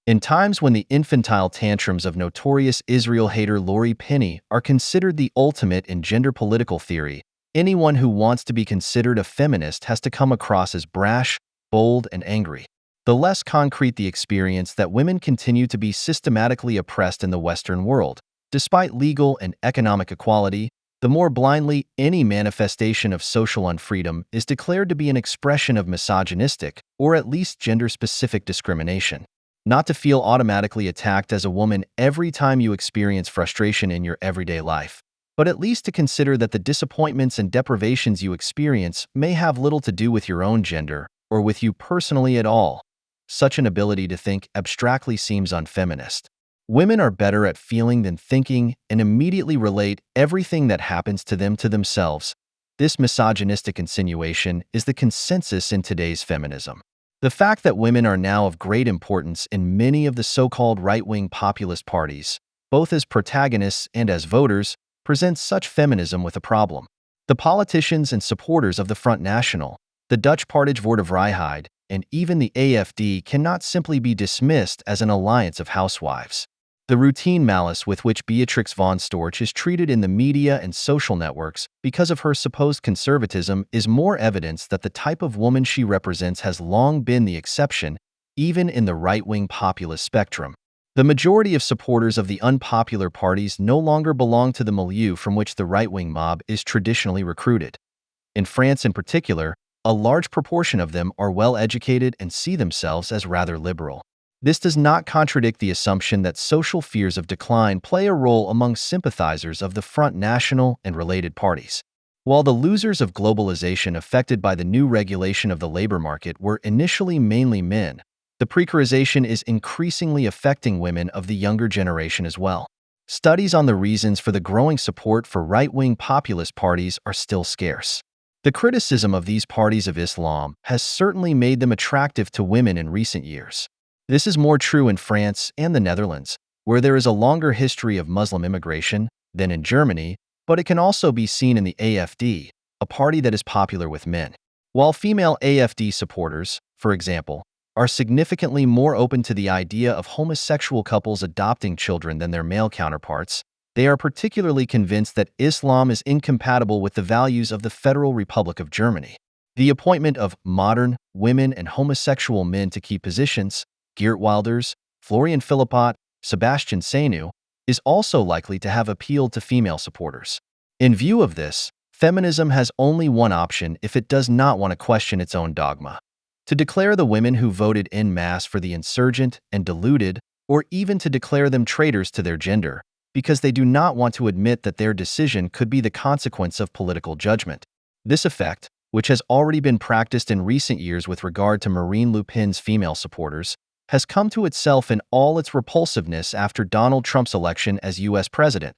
In times when the infantile tantrums of notorious Israel hater Lori Penny are considered the ultimate in gender political theory, anyone who wants to be considered a feminist has to come across as brash, bold, and angry. The less concrete the experience that women continue to be systematically oppressed in the Western world, despite legal and economic equality, the more blindly any manifestation of social unfreedom is declared to be an expression of misogynistic or at least gender-specific discrimination. Not to feel automatically attacked as a woman every time you experience frustration in your everyday life, but at least to consider that the disappointments and deprivations you experience may have little to do with your own gender or with you personally at all. Such an ability to think abstractly seems unfeminist. Women are better at feeling than thinking and immediately relate everything that happens to them to themselves. This misogynistic insinuation is the consensus in today's feminism. The fact that women are now of great importance in many of the so-called right-wing populist parties, both as protagonists and as voters, presents such feminism with a problem. The politicians and supporters of the Front National, the Dutch Partij voor de Vrijheid, and even the AFD cannot simply be dismissed as an alliance of housewives. The routine malice with which Beatrix von Storch is treated in the media and social networks because of her supposed conservatism is more evidence that the type of woman she represents has long been the exception, even in the right-wing populist spectrum. The majority of supporters of the unpopular parties no longer belong to the milieu from which the right-wing mob is traditionally recruited. In France in particular, a large proportion of them are well-educated and see themselves as rather liberal. This does not contradict the assumption that social fears of decline play a role among sympathizers of the Front National and related parties. While the losers of globalization affected by the new regulation of the labor market were initially mainly men, the precarization is increasingly affecting women of the younger generation as well. Studies on the reasons for the growing support for right-wing populist parties are still scarce. The criticism of these parties of Islam has certainly made them attractive to women in recent years. This is more true in France and the Netherlands, where there is a longer history of Muslim immigration than in Germany, but it can also be seen in the AFD, a party that is popular with men. While female AFD supporters, for example, are significantly more open to the idea of homosexual couples adopting children than their male counterparts, they are particularly convinced that Islam is incompatible with the values of the Federal Republic of Germany. The appointment of modern, women and homosexual men to key positions, Geert Wilders, Florian Philippot, Sebastian Senu, is also likely to have appealed to female supporters. In view of this, feminism has only one option if it does not want to question its own dogma: to declare the women who voted en masse for the insurgent and deluded, or even to declare them traitors to their gender, because they do not want to admit that their decision could be the consequence of political judgment. This effect, which has already been practiced in recent years with regard to Marine Le Pen's female supporters, has come to itself in all its repulsiveness after Donald Trump's election as U.S. president.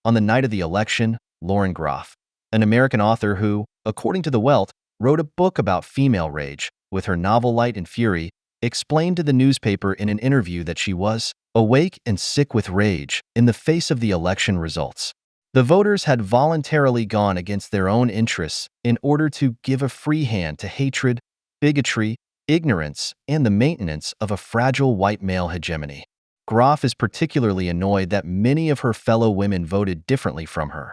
On the night of the election, Lauren Groff, an American author who, according to The Welt, wrote a book about female rage, with her novel Light and Fury, explained to the newspaper in an interview that she was awake and sick with rage in the face of the election results. The voters had voluntarily gone against their own interests in order to give a free hand to hatred, bigotry, ignorance, and the maintenance of a fragile white male hegemony. Groff is particularly annoyed that many of her fellow women voted differently from her.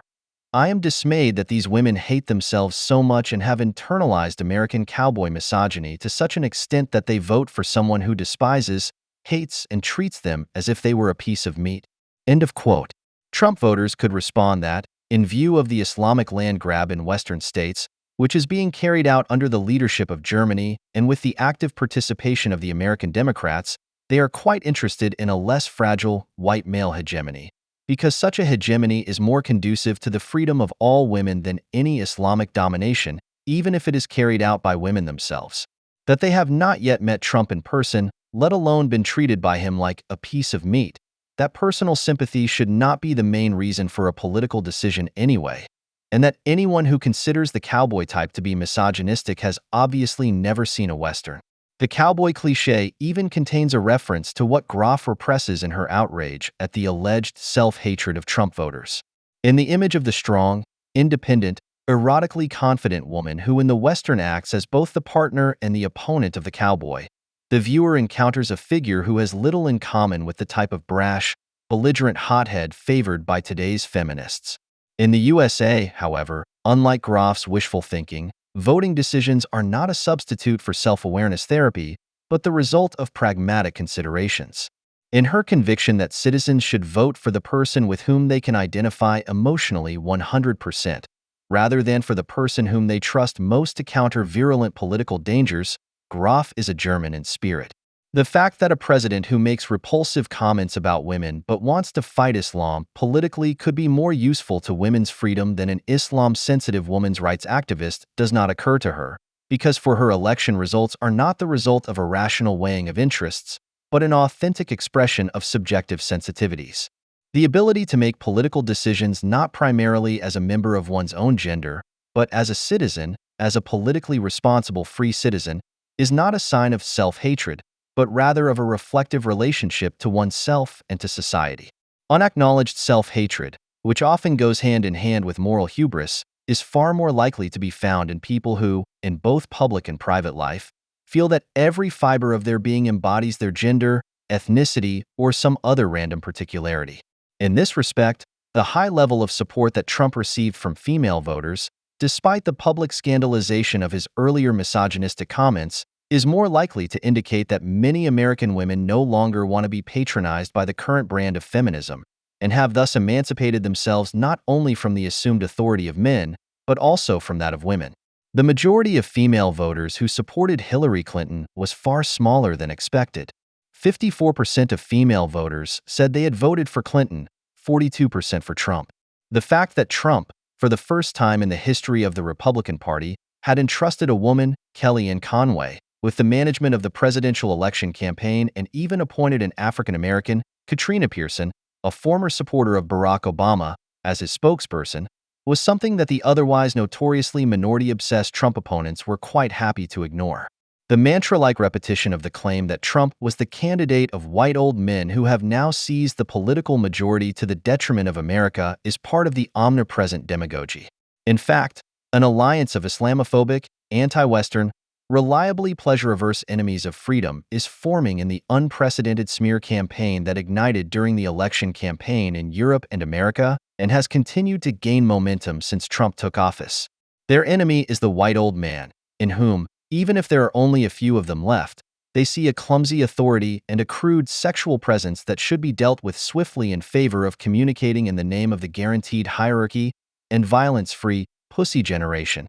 I am dismayed that these women hate themselves so much and have internalized American cowboy misogyny to such an extent that they vote for someone who despises, hates, and treats them as if they were a piece of meat. End of quote. Trump voters could respond that, in view of the Islamic land grab in Western states, which is being carried out under the leadership of Germany and with the active participation of the American Democrats, they are quite interested in a less fragile, white male hegemony, because such a hegemony is more conducive to the freedom of all women than any Islamic domination, even if it is carried out by women themselves. That they have not yet met Trump in person, let alone been treated by him like a piece of meat, that personal sympathy should not be the main reason for a political decision anyway, and that anyone who considers the cowboy type to be misogynistic has obviously never seen a Western. The cowboy cliché even contains a reference to what Groff represses in her outrage at the alleged self-hatred of Trump voters. In the image of the strong, independent, erotically confident woman who in the Western acts as both the partner and the opponent of the cowboy, the viewer encounters a figure who has little in common with the type of brash, belligerent hothead favored by today's feminists. In the USA, however, unlike Groff's wishful thinking, voting decisions are not a substitute for self-awareness therapy, but the result of pragmatic considerations. In her conviction that citizens should vote for the person with whom they can identify emotionally 100%, rather than for the person whom they trust most to counter virulent political dangers, Groff is a German in spirit. The fact that a president who makes repulsive comments about women but wants to fight Islam politically could be more useful to women's freedom than an Islam-sensitive women's rights activist does not occur to her, because for her election results are not the result of a rational weighing of interests, but an authentic expression of subjective sensitivities. The ability to make political decisions not primarily as a member of one's own gender, but as a citizen, as a politically responsible free citizen, is not a sign of self-hatred, but rather of a reflective relationship to oneself and to society. Unacknowledged self-hatred, which often goes hand in hand with moral hubris, is far more likely to be found in people who, in both public and private life, feel that every fiber of their being embodies their gender, ethnicity, or some other random particularity. In this respect, the high level of support that Trump received from female voters, despite the public scandalization of his earlier misogynistic comments, is more likely to indicate that many American women no longer want to be patronized by the current brand of feminism, and have thus emancipated themselves not only from the assumed authority of men, but also from that of women. The majority of female voters who supported Hillary Clinton was far smaller than expected. 54% of female voters said they had voted for Clinton, 42% for Trump. The fact that Trump, for the first time in the history of the Republican Party, had entrusted a woman, Kellyanne Conway, with the management of the presidential election campaign and even appointed an African-American, Katrina Pearson, a former supporter of Barack Obama, as his spokesperson, was something that the otherwise notoriously minority-obsessed Trump opponents were quite happy to ignore. The mantra-like repetition of the claim that Trump was the candidate of white old men who have now seized the political majority to the detriment of America is part of the omnipresent demagogy. In fact, an alliance of Islamophobic, anti-Western, reliably pleasure-averse enemies of freedom is forming in the unprecedented smear campaign that ignited during the election campaign in Europe and America and has continued to gain momentum since Trump took office. Their enemy is the white old man, in whom, even if there are only a few of them left, they see a clumsy authority and a crude sexual presence that should be dealt with swiftly in favor of communicating in the name of the guaranteed hierarchy and violence-free pussy generation,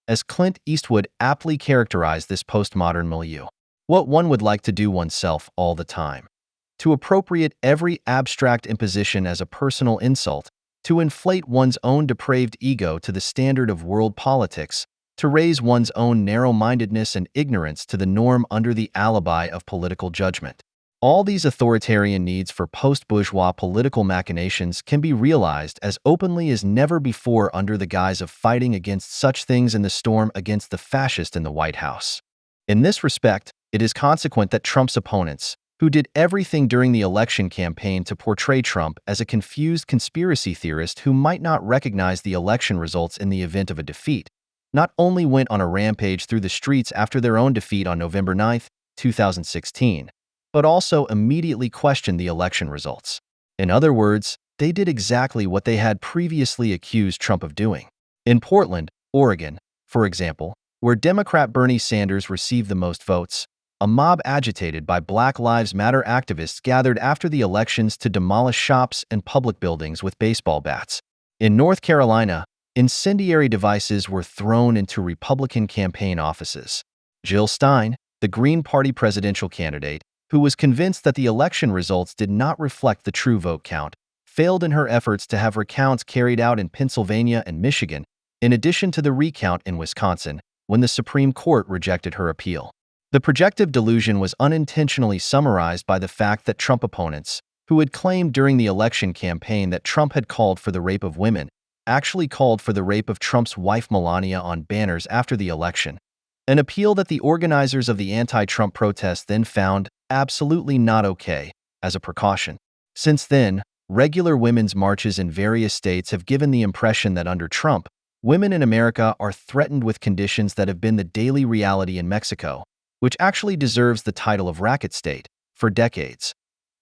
as Clint Eastwood aptly characterized this postmodern milieu. What one would like to do oneself all the time. To appropriate every abstract imposition as a personal insult, to inflate one's own depraved ego to the standard of world politics, to raise one's own narrow-mindedness and ignorance to the norm under the alibi of political judgment. All these authoritarian needs for post-bourgeois political machinations can be realized as openly as never before under the guise of fighting against such things in the storm against the fascist in the White House. In this respect, it is consequent that Trump's opponents, who did everything during the election campaign to portray Trump as a confused conspiracy theorist who might not recognize the election results in the event of a defeat, not only went on a rampage through the streets after their own defeat on November 9, 2016, but also immediately questioned the election results. In other words, they did exactly what they had previously accused Trump of doing. In Portland, Oregon, for example, where Democrat Bernie Sanders received the most votes, a mob agitated by Black Lives Matter activists gathered after the elections to demolish shops and public buildings with baseball bats. In North Carolina, incendiary devices were thrown into Republican campaign offices. Jill Stein, the Green Party presidential candidate, who was convinced that the election results did not reflect the true vote count, failed in her efforts to have recounts carried out in Pennsylvania and Michigan, in addition to the recount in Wisconsin, when the Supreme Court rejected her appeal. The projective delusion was unintentionally summarized by the fact that Trump opponents, who had claimed during the election campaign that Trump had called for the rape of women, actually called for the rape of Trump's wife Melania on banners after the election, an appeal that the organizers of the anti-Trump protests then found absolutely not okay, as a precaution. Since then, regular women's marches in various states have given the impression that under Trump, women in America are threatened with conditions that have been the daily reality in Mexico, which actually deserves the title of racket state, for decades.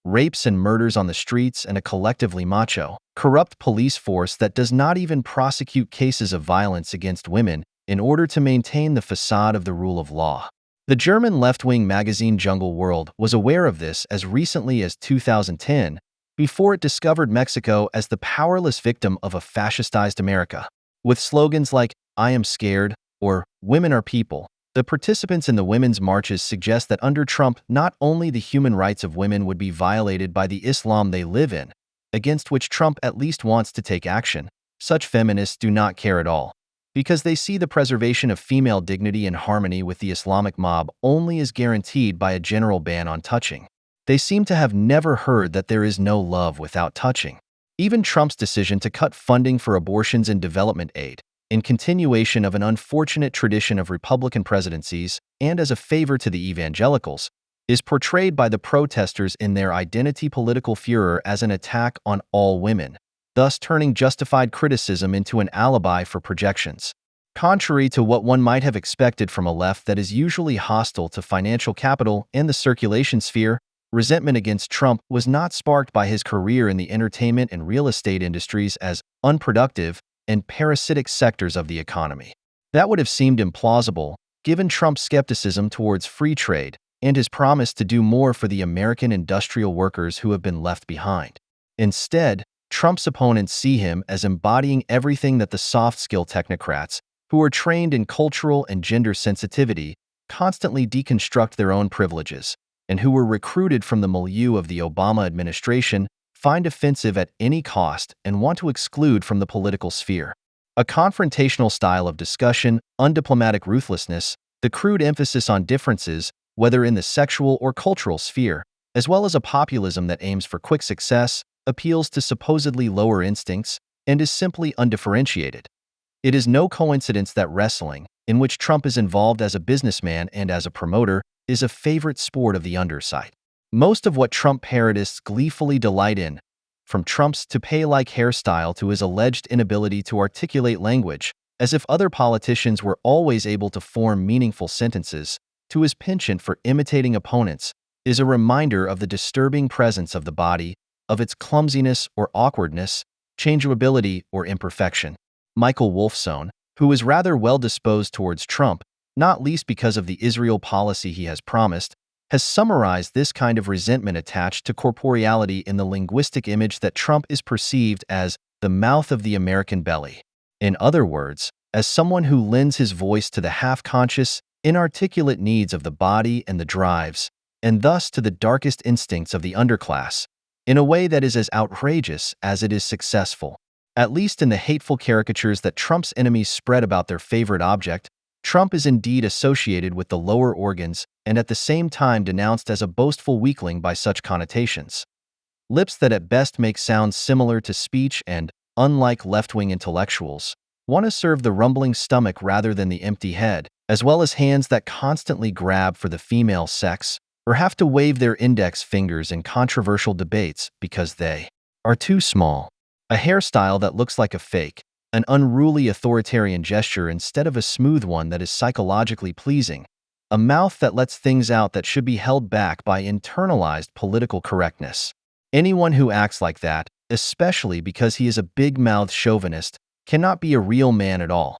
Rapes and murders on the streets and a collectively macho, corrupt police force that does not even prosecute cases of violence against women in order to maintain the facade of the rule of law. The German left-wing magazine Jungle World was aware of this as recently as 2010, before it discovered Mexico as the powerless victim of a fascistized America. With slogans like, "I am scared," or "Women are people," the participants in the women's marches suggest that under Trump, not only the human rights of women would be violated by the Islam they live in, against which Trump at least wants to take action, such feminists do not care at all, because they see the preservation of female dignity and harmony with the Islamic mob only as guaranteed by a general ban on touching. They seem to have never heard that there is no love without touching. Even Trump's decision to cut funding for abortions and development aid, in continuation of an unfortunate tradition of Republican presidencies and as a favor to the evangelicals, is portrayed by the protesters in their identity political furor as an attack on all women, thus turning justified criticism into an alibi for projections. Contrary to what one might have expected from a left that is usually hostile to financial capital and the circulation sphere, resentment against Trump was not sparked by his career in the entertainment and real estate industries as unproductive and parasitic sectors of the economy. That would have seemed implausible, given Trump's skepticism towards free trade and his promise to do more for the American industrial workers who have been left behind. Instead, Trump's opponents see him as embodying everything that the soft-skill technocrats, who are trained in cultural and gender sensitivity, constantly deconstruct their own privileges, and who were recruited from the milieu of the Obama administration, find offensive at any cost and want to exclude from the political sphere. A confrontational style of discussion, undiplomatic ruthlessness, the crude emphasis on differences, whether in the sexual or cultural sphere, as well as a populism that aims for quick success, appeals to supposedly lower instincts, and is simply undifferentiated. It is no coincidence that wrestling, in which Trump is involved as a businessman and as a promoter, is a favorite sport of the underside. Most of what Trump parodists gleefully delight in, from Trump's toupee-like hairstyle to his alleged inability to articulate language, as if other politicians were always able to form meaningful sentences, to his penchant for imitating opponents, is a reminder of the disturbing presence of the body, of its clumsiness or awkwardness, changeability or imperfection. Michael Wolfson, who is rather well-disposed towards Trump, not least because of the Israel policy he has promised, has summarized this kind of resentment attached to corporeality in the linguistic image that Trump is perceived as the mouth of the American belly. In other words, as someone who lends his voice to the half-conscious, inarticulate needs of the body and the drives, and thus to the darkest instincts of the underclass, in a way that is as outrageous as it is successful. At least in the hateful caricatures that Trump's enemies spread about their favorite object, Trump is indeed associated with the lower organs and at the same time denounced as a boastful weakling by such connotations. Lips that at best make sounds similar to speech and, unlike left-wing intellectuals, want to serve the rumbling stomach rather than the empty head, as well as hands that constantly grab for the female sex or have to wave their index fingers in controversial debates because they are too small. A hairstyle that looks like a fake, an unruly authoritarian gesture instead of a smooth one that is psychologically pleasing, a mouth that lets things out that should be held back by internalized political correctness. Anyone who acts like that, especially because he is a big-mouthed chauvinist, cannot be a real man at all.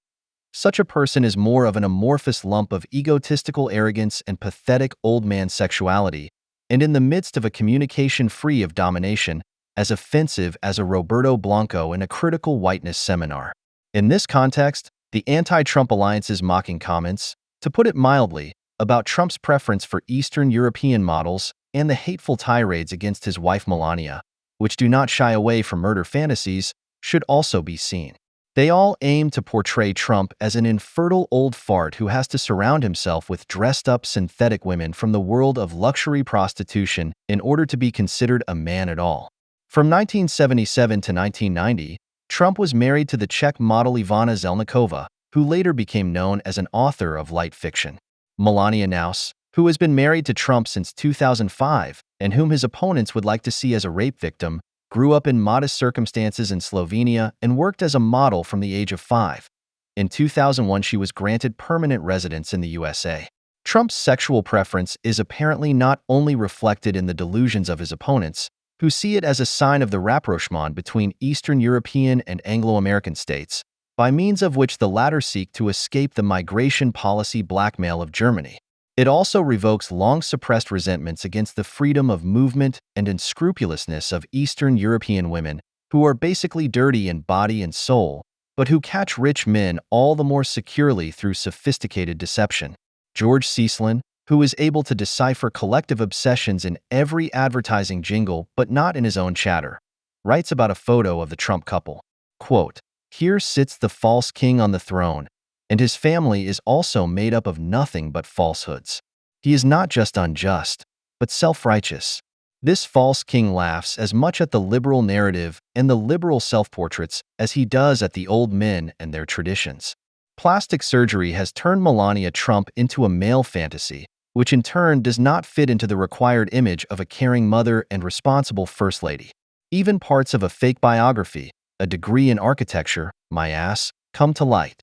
Such a person is more of an amorphous lump of egotistical arrogance and pathetic old man sexuality, and in the midst of a communication free of domination, as offensive as a Roberto Blanco in a critical whiteness seminar. In this context, the anti-Trump alliance's mocking comments, to put it mildly, about Trump's preference for Eastern European models and the hateful tirades against his wife Melania, which do not shy away from murder fantasies, should also be seen. They all aim to portray Trump as an infertile old fart who has to surround himself with dressed-up synthetic women from the world of luxury prostitution in order to be considered a man at all. From 1977 to 1990, Trump was married to the Czech model Ivana Zelníková, who later became known as an author of light fiction. Melania Naus, who has been married to Trump since 2005 and whom his opponents would like to see as a rape victim, grew up in modest circumstances in Slovenia and worked as a model from the age of 5. In 2001, she was granted permanent residence in the USA. Trump's sexual preference is apparently not only reflected in the delusions of his opponents, who see it as a sign of the rapprochement between Eastern European and Anglo-American states, by means of which the latter seek to escape the migration policy blackmail of Germany. It also revokes long-suppressed resentments against the freedom of movement and unscrupulousness of Eastern European women, who are basically dirty in body and soul, but who catch rich men all the more securely through sophisticated deception. George Cieslin, who is able to decipher collective obsessions in every advertising jingle but not in his own chatter, writes about a photo of the Trump couple. Quote, "Here sits the false king on the throne, and his family is also made up of nothing but falsehoods. He is not just unjust, but self-righteous. This false king laughs as much at the liberal narrative and the liberal self-portraits as he does at the old men and their traditions. Plastic surgery has turned Melania Trump into a male fantasy, which in turn does not fit into the required image of a caring mother and responsible first lady. Even parts of a fake biography, a degree in architecture, my ass, come to light.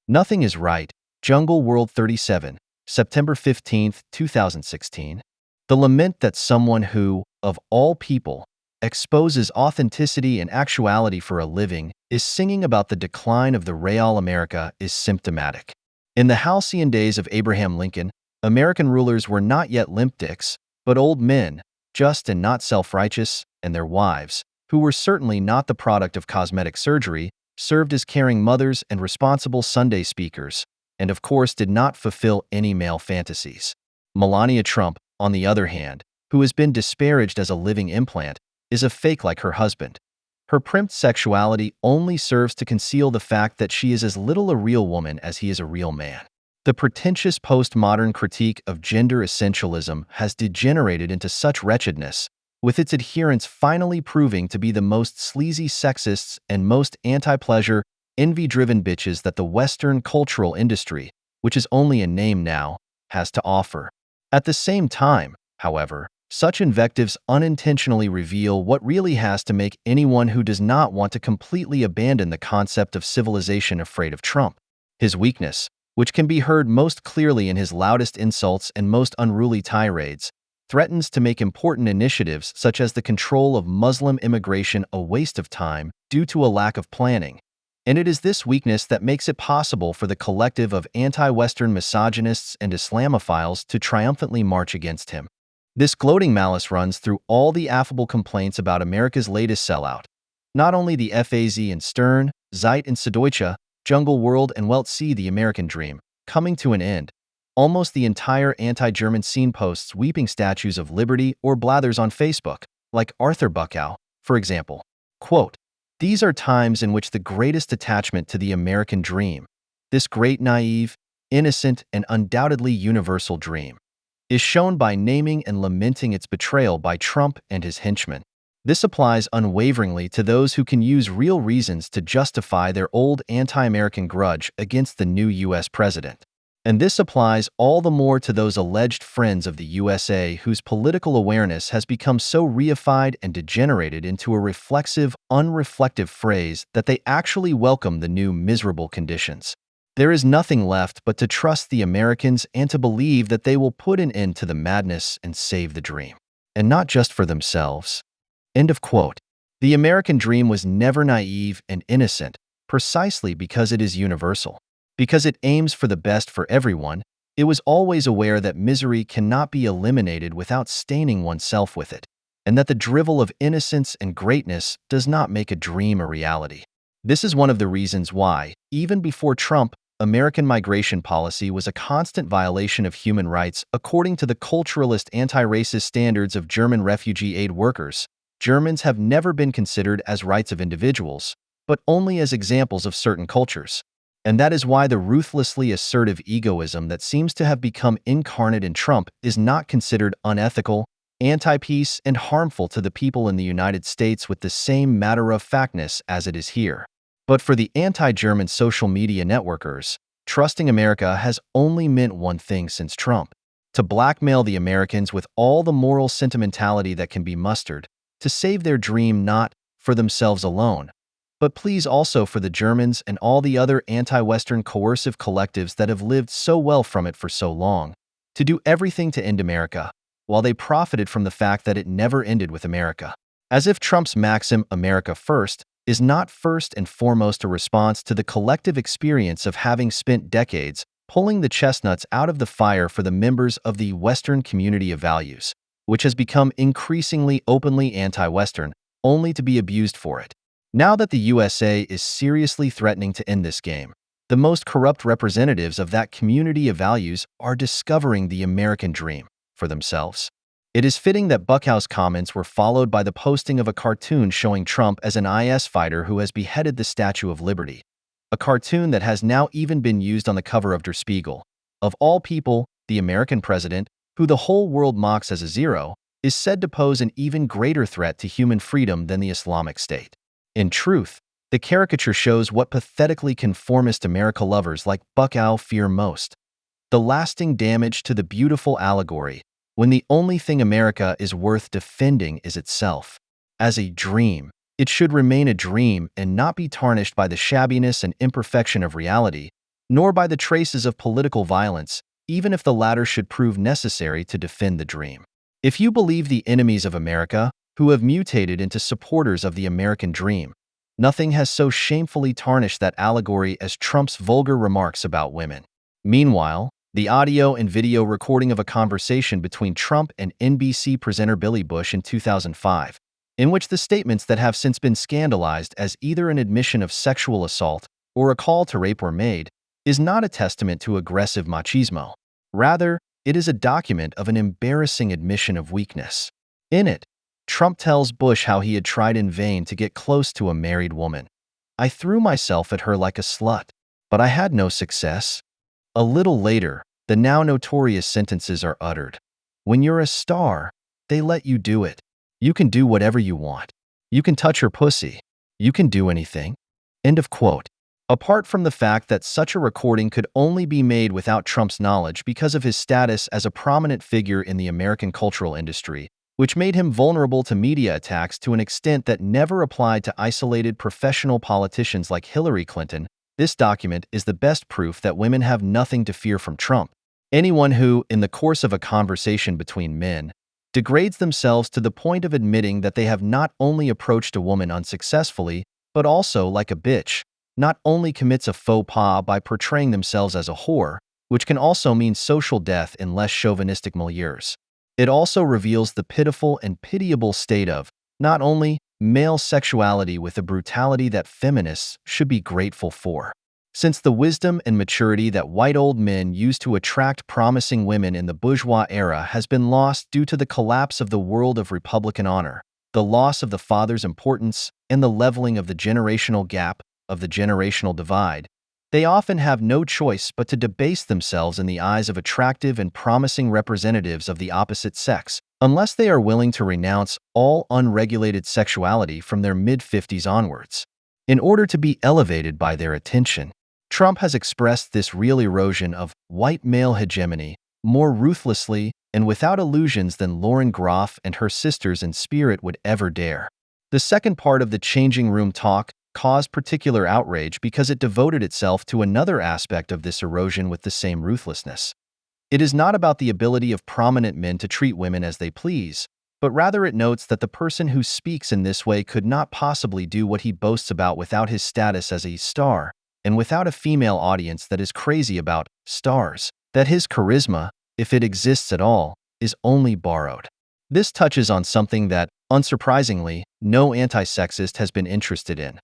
Nothing is right. Jungle World 37, September 15, 2016. The lament that someone who, of all people, exposes authenticity and actuality for a living is singing about the decline of the Real America is symptomatic. In the halcyon days of Abraham Lincoln, American rulers were not yet limp dicks, but old men, just and not self-righteous, and their wives, who were certainly not the product of cosmetic surgery, served as caring mothers and responsible Sunday speakers, and of course did not fulfill any male fantasies. Melania Trump, on the other hand, who has been disparaged as a living implant, is a fake like her husband. Her primped sexuality only serves to conceal the fact that she is as little a real woman as he is a real man. The pretentious postmodern critique of gender essentialism has degenerated into such wretchedness, with its adherents finally proving to be the most sleazy sexists and most anti-pleasure, envy-driven bitches that the Western cultural industry, which is only a name now, has to offer. At the same time, however, such invectives unintentionally reveal what really has to make anyone who does not want to completely abandon the concept of civilization afraid of Trump. His weakness, which can be heard most clearly in his loudest insults and most unruly tirades, threatens to make important initiatives such as the control of Muslim immigration a waste of time due to a lack of planning. And it is this weakness that makes it possible for the collective of anti-Western misogynists and Islamophiles to triumphantly march against him. This gloating malice runs through all the affable complaints about America's latest sellout. Not only the FAZ and Stern, Zeit and Süddeutsche, Jungle World and Welt See the American Dream, coming to an end. Almost the entire anti-German scene posts weeping statues of liberty or blathers on Facebook, like Arthur Buckow, for example. Quote, "These are times in which the greatest attachment to the American dream, this great naive, innocent, and undoubtedly universal dream, is shown by naming and lamenting its betrayal by Trump and his henchmen. This applies unwaveringly to those who can use real reasons to justify their old anti-American grudge against the new U.S. president. And this applies all the more to those alleged friends of the USA whose political awareness has become so reified and degenerated into a reflexive, unreflective phrase that they actually welcome the new miserable conditions. There is nothing left but to trust the Americans and to believe that they will put an end to the madness and save the dream. And not just for themselves." End of quote. The American dream was never naive and innocent, precisely because it is universal. Because it aims for the best for everyone, it was always aware that misery cannot be eliminated without staining oneself with it, and that the drivel of innocence and greatness does not make a dream a reality. This is one of the reasons why, even before Trump, American migration policy was a constant violation of human rights according to the culturalist anti-racist standards of German refugee aid workers. Germans have never been considered as rights of individuals, but only as examples of certain cultures. And that is why the ruthlessly assertive egoism that seems to have become incarnate in Trump is not considered unethical, anti-peace, and harmful to the people in the United States with the same matter-of-factness as it is here. But for the anti-German social media networkers, trusting America has only meant one thing since Trump: to blackmail the Americans with all the moral sentimentality that can be mustered, to save their dream not for themselves alone, but please also for the Germans and all the other anti-Western coercive collectives that have lived so well from it for so long, to do everything to end America, while they profited from the fact that it never ended with America. As if Trump's maxim, "America first," is not first and foremost a response to the collective experience of having spent decades pulling the chestnuts out of the fire for the members of the Western community of values, which has become increasingly openly anti-Western, only to be abused for it. Now that the USA is seriously threatening to end this game, the most corrupt representatives of that community of values are discovering the American dream for themselves. It is fitting that Buckow's comments were followed by the posting of a cartoon showing Trump as an IS fighter who has beheaded the Statue of Liberty, a cartoon that has now even been used on the cover of Der Spiegel. Of all people, the American president, who the whole world mocks as a zero, is said to pose an even greater threat to human freedom than the Islamic State. In truth, the caricature shows what pathetically conformist America lovers like Buck Owl fear most: the lasting damage to the beautiful allegory, when the only thing America is worth defending is itself. As a dream, it should remain a dream and not be tarnished by the shabbiness and imperfection of reality, nor by the traces of political violence, even if the latter should prove necessary to defend the dream. If you believe the enemies of America, who have mutated into supporters of the American dream, nothing has so shamefully tarnished that allegory as Trump's vulgar remarks about women. Meanwhile, the audio and video recording of a conversation between Trump and NBC presenter Billy Bush in 2005, in which the statements that have since been scandalized as either an admission of sexual assault or a call to rape were made, is not a testament to aggressive machismo. Rather, it is a document of an embarrassing admission of weakness. In it, Trump tells Bush how he had tried in vain to get close to a married woman. "I threw myself at her like a slut, but I had no success." A little later, the now notorious sentences are uttered. "When you're a star, they let you do it. You can do whatever you want. You can touch her pussy. You can do anything." End of quote. Apart from the fact that such a recording could only be made without Trump's knowledge because of his status as a prominent figure in the American cultural industry, which made him vulnerable to media attacks to an extent that never applied to isolated professional politicians like Hillary Clinton, this document is the best proof that women have nothing to fear from Trump. Anyone who, in the course of a conversation between men, degrades themselves to the point of admitting that they have not only approached a woman unsuccessfully, but also like a bitch, not only commits a faux pas by portraying themselves as a whore, which can also mean social death in less chauvinistic milieus. It also reveals the pitiful and pitiable state of, not only male sexuality with a brutality that feminists should be grateful for. Since the wisdom and maturity that white old men used to attract promising women in the bourgeois era has been lost due to the collapse of the world of Republican honor, the loss of the father's importance, and the leveling of the generational gap, of the generational divide, they often have no choice but to debase themselves in the eyes of attractive and promising representatives of the opposite sex, unless they are willing to renounce all unregulated sexuality from their mid-50s onwards, in order to be elevated by their attention. Trump has expressed this real erosion of white male hegemony more ruthlessly and without illusions than Lauren Groff and her sisters in spirit would ever dare. The second part of the changing room talk caused particular outrage because it devoted itself to another aspect of this erosion with the same ruthlessness. It is not about the ability of prominent men to treat women as they please, but rather it notes that the person who speaks in this way could not possibly do what he boasts about without his status as a star, and without a female audience that is crazy about stars, that his charisma, if it exists at all, is only borrowed. This touches on something that, unsurprisingly, no anti-sexist has been interested in: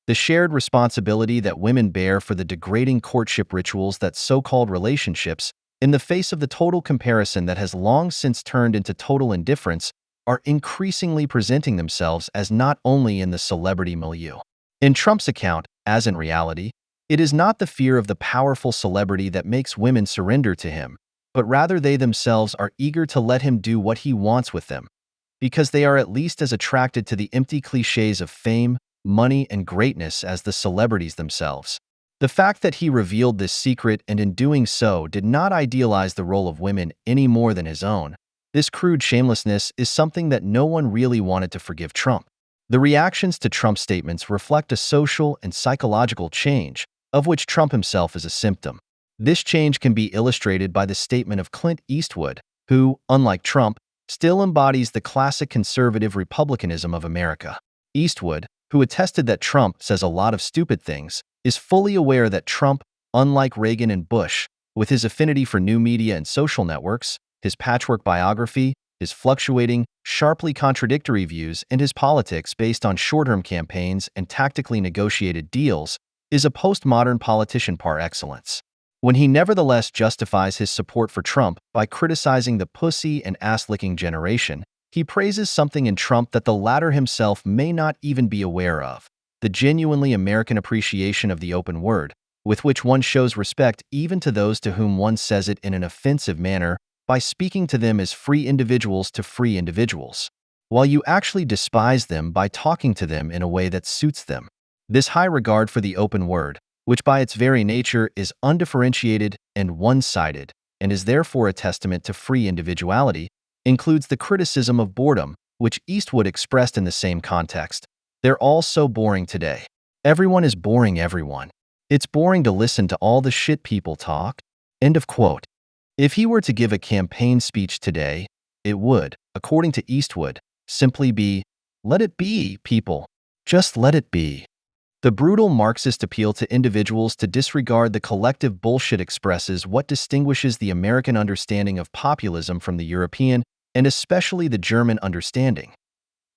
the shared responsibility that women bear for the degrading courtship rituals that so-called relationships, in the face of the total comparison that has long since turned into total indifference, are increasingly presenting themselves as not only in the celebrity milieu. In Trump's account, as in reality, it is not the fear of the powerful celebrity that makes women surrender to him, but rather they themselves are eager to let him do what he wants with them, because they are at least as attracted to the empty cliches of fame, money, and greatness as the celebrities themselves. The fact that he revealed this secret and in doing so did not idealize the role of women any more than his own, this crude shamelessness is something that no one really wanted to forgive Trump. The reactions to Trump's statements reflect a social and psychological change, of which Trump himself is a symptom. This change can be illustrated by the statement of Clint Eastwood, who, unlike Trump, still embodies the classic conservative republicanism of America. Eastwood, who attested that Trump says a lot of stupid things, is fully aware that Trump, unlike Reagan and Bush, with his affinity for new media and social networks, his patchwork biography, his fluctuating, sharply contradictory views, and his politics based on short-term campaigns and tactically negotiated deals, is a postmodern politician par excellence. When he nevertheless justifies his support for Trump by criticizing the pussy and ass-licking generation, he praises something in Trump that the latter himself may not even be aware of: the genuinely American appreciation of the open word, with which one shows respect even to those to whom one says it in an offensive manner, by speaking to them as free individuals to free individuals, while you actually despise them by talking to them in a way that suits them. This high regard for the open word, which by its very nature is undifferentiated and one-sided, and is therefore a testament to free individuality, includes the criticism of boredom, which Eastwood expressed in the same context. They're all so boring today. Everyone is boring everyone. It's boring to listen to all the shit people talk. End of quote. If he were to give a campaign speech today, it would, according to Eastwood, simply be, "Let it be, people. Just let it be." The brutal Marxist appeal to individuals to disregard the collective bullshit expresses what distinguishes the American understanding of populism from the European, and especially the German understanding.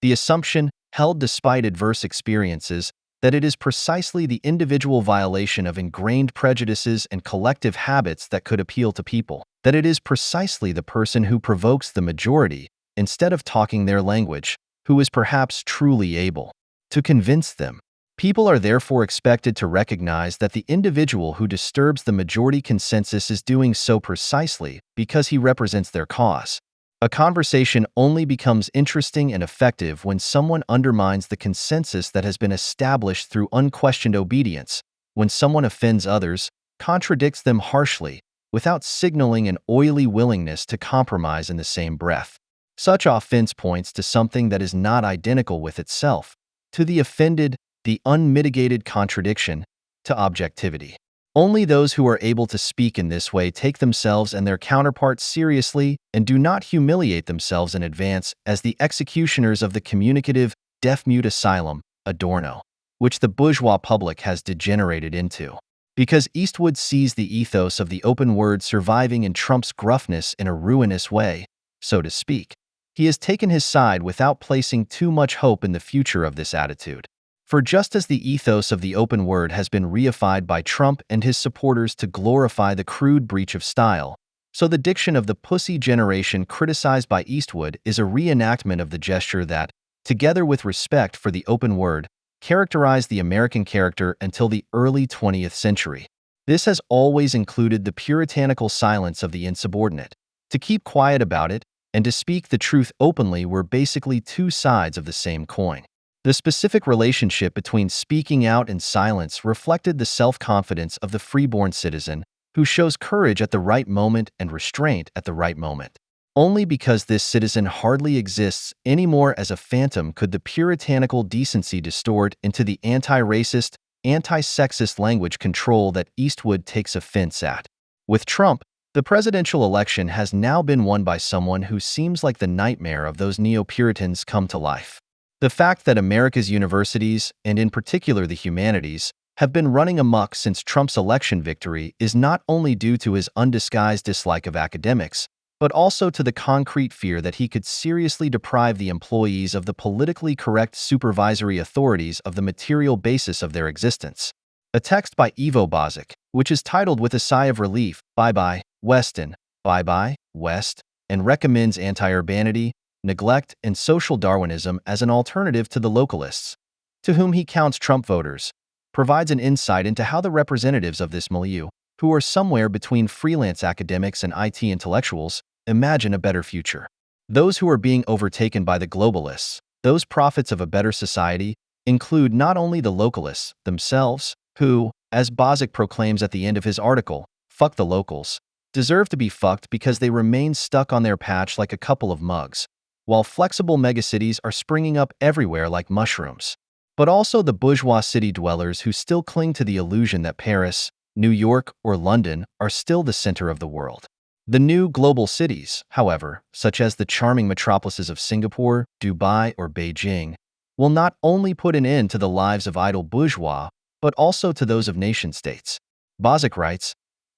The assumption, held despite adverse experiences, that it is precisely the individual violation of ingrained prejudices and collective habits that could appeal to people, that it is precisely the person who provokes the majority, instead of talking their language, who is perhaps truly able to convince them. People are therefore expected to recognize that the individual who disturbs the majority consensus is doing so precisely because he represents their cause. A conversation only becomes interesting and effective when someone undermines the consensus that has been established through unquestioned obedience, when someone offends others, contradicts them harshly, without signaling an oily willingness to compromise in the same breath. Such offense points to something that is not identical with itself, to the offended, the unmitigated contradiction, to objectivity. Only those who are able to speak in this way take themselves and their counterparts seriously and do not humiliate themselves in advance as the executioners of the communicative, deaf-mute asylum, Adorno, which the bourgeois public has degenerated into. Because Eastwood sees the ethos of the open word surviving in Trump's gruffness in a ruinous way, so to speak, he has taken his side without placing too much hope in the future of this attitude. For just as the ethos of the open word has been reified by Trump and his supporters to glorify the crude breach of style, so the diction of the pussy generation criticized by Eastwood is a reenactment of the gesture that, together with respect for the open word, characterized the American character until the early 20th century. This has always included the puritanical silence of the insubordinate. To keep quiet about it and to speak the truth openly were basically two sides of the same coin. The specific relationship between speaking out and silence reflected the self-confidence of the freeborn citizen who shows courage at the right moment and restraint at the right moment. Only because this citizen hardly exists anymore as a phantom could the puritanical decency distort into the anti-racist, anti-sexist language control that Eastwood takes offense at. With Trump, the presidential election has now been won by someone who seems like the nightmare of those neo-Puritans come to life. The fact that America's universities, and in particular the humanities, have been running amok since Trump's election victory is not only due to his undisguised dislike of academics, but also to the concrete fear that he could seriously deprive the employees of the politically correct supervisory authorities of the material basis of their existence. A text by Ivo Bozic, which is titled with a sigh of relief, "Bye-bye, Weston, bye-bye, West," and recommends anti-urbanity, neglect, and social Darwinism as an alternative to the localists, to whom he counts Trump voters, provides an insight into how the representatives of this milieu, who are somewhere between freelance academics and IT intellectuals, imagine a better future. Those who are being overtaken by the globalists, those prophets of a better society, include not only the localists themselves, who, as Bozic proclaims at the end of his article, "Fuck the locals," deserve to be fucked because they remain stuck on their patch like a couple of mugs, while flexible megacities are springing up everywhere like mushrooms. But also the bourgeois city dwellers who still cling to the illusion that Paris, New York, or London are still the center of the world. The new global cities, however, such as the charming metropolises of Singapore, Dubai, or Beijing, will not only put an end to the lives of idle bourgeois, but also to those of nation-states. Bozic writes,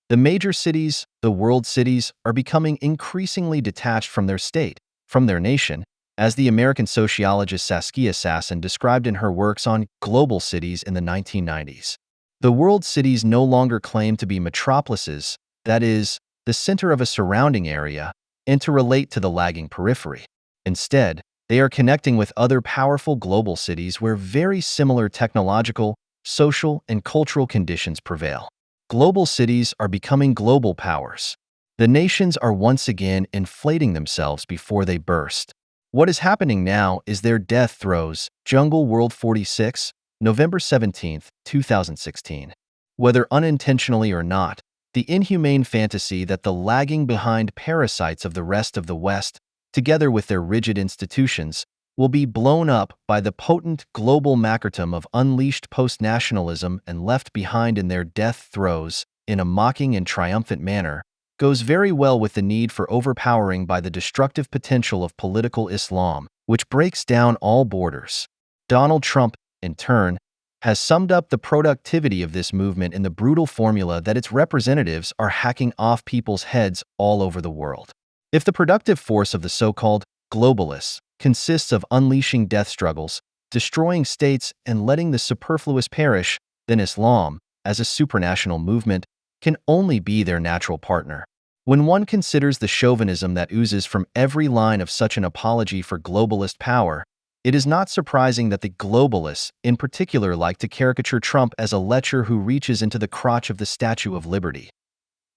"The major cities, the world cities, are becoming increasingly detached from their state, from their nation, as the American sociologist Saskia Sassen described in her works on global cities in the 1990s. The world cities no longer claim to be metropolises, that is, the center of a surrounding area, and to relate to the lagging periphery. Instead, they are connecting with other powerful global cities where very similar technological, social, and cultural conditions prevail. Global cities are becoming global powers. The nations are once again inflating themselves before they burst. What is happening now is their death throes. Jungle World 46, November 17, 2016. Whether unintentionally or not, the inhumane fantasy that the lagging behind parasites of the rest of the West, together with their rigid institutions, will be blown up by the potent global martyrdom of unleashed post-nationalism and left behind in their death throes in a mocking and triumphant manner, goes very well with the need for overpowering by the destructive potential of political Islam, which breaks down all borders. Donald Trump, in turn, has summed up the productivity of this movement in the brutal formula that its representatives are hacking off people's heads all over the world. If the productive force of the so-called globalists consists of unleashing death struggles, destroying states, and letting the superfluous perish, then Islam, as a supranational movement, can only be their natural partner. When one considers the chauvinism that oozes from every line of such an apology for globalist power, it is not surprising that the globalists, in particular, like to caricature Trump as a lecher who reaches into the crotch of the Statue of Liberty.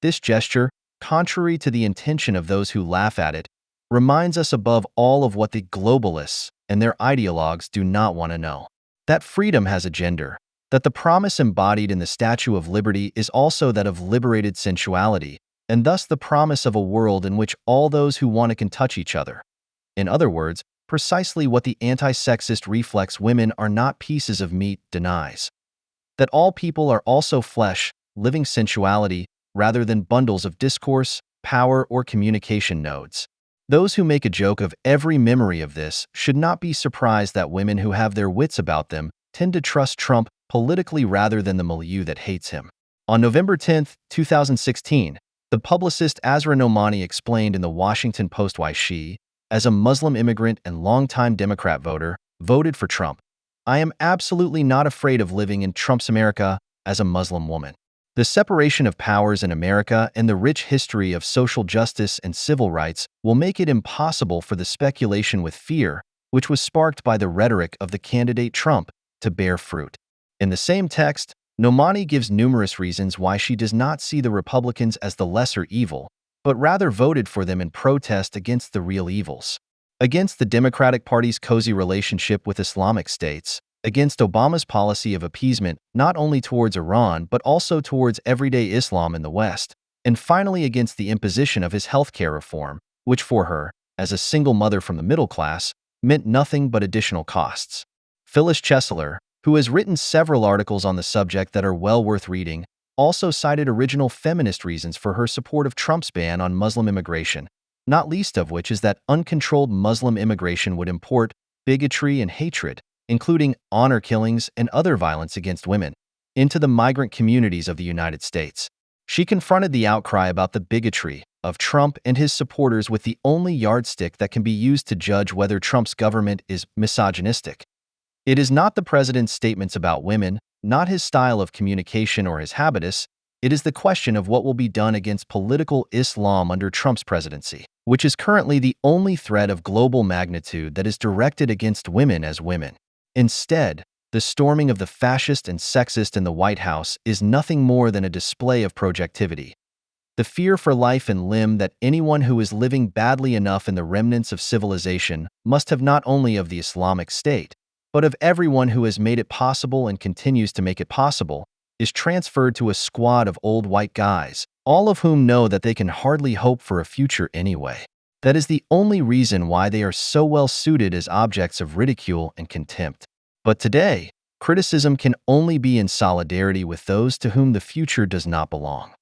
This gesture, contrary to the intention of those who laugh at it, reminds us above all of what the globalists and their ideologues do not want to know. That freedom has a gender, that the promise embodied in the Statue of Liberty is also that of liberated sensuality, and thus the promise of a world in which all those who want it can touch each other. In other words, precisely what the anti-sexist reflex women are not pieces of meat denies. That all people are also flesh, living sensuality, rather than bundles of discourse, power, or communication nodes. Those who make a joke of every memory of this should not be surprised that women who have their wits about them tend to trust Trump politically rather than the milieu that hates him. On November 10, 2016, the publicist Azra Nomani explained in the Washington Post why she, as a Muslim immigrant and longtime Democrat voter, voted for Trump. I am absolutely not afraid of living in Trump's America as a Muslim woman. The separation of powers in America and the rich history of social justice and civil rights will make it impossible for the speculation with fear, which was sparked by the rhetoric of the candidate Trump, to bear fruit. In the same text, Nomani gives numerous reasons why she does not see the Republicans as the lesser evil, but rather voted for them in protest against the real evils. Against the Democratic Party's cozy relationship with Islamic states, against Obama's policy of appeasement not only towards Iran but also towards everyday Islam in the West, and finally against the imposition of his healthcare reform, which for her, as a single mother from the middle class, meant nothing but additional costs. Phyllis Chesler, who has written several articles on the subject that are well worth reading, also cited original feminist reasons for her support of Trump's ban on Muslim immigration, not least of which is that uncontrolled Muslim immigration would import bigotry and hatred, including honor killings and other violence against women, into the migrant communities of the United States. She confronted the outcry about the bigotry of Trump and his supporters with the only yardstick that can be used to judge whether Trump's government is misogynistic. It is not the president's statements about women, not his style of communication or his habitus. It is the question of what will be done against political Islam under Trump's presidency, which is currently the only threat of global magnitude that is directed against women as women. Instead, the storming of the fascist and sexist in the White House is nothing more than a display of projectivity. The fear for life and limb that anyone who is living badly enough in the remnants of civilization must have not only of the Islamic State, but of everyone who has made it possible and continues to make it possible, is transferred to a squad of old white guys, all of whom know that they can hardly hope for a future anyway. That is the only reason why they are so well suited as objects of ridicule and contempt. But today, criticism can only be in solidarity with those to whom the future does not belong.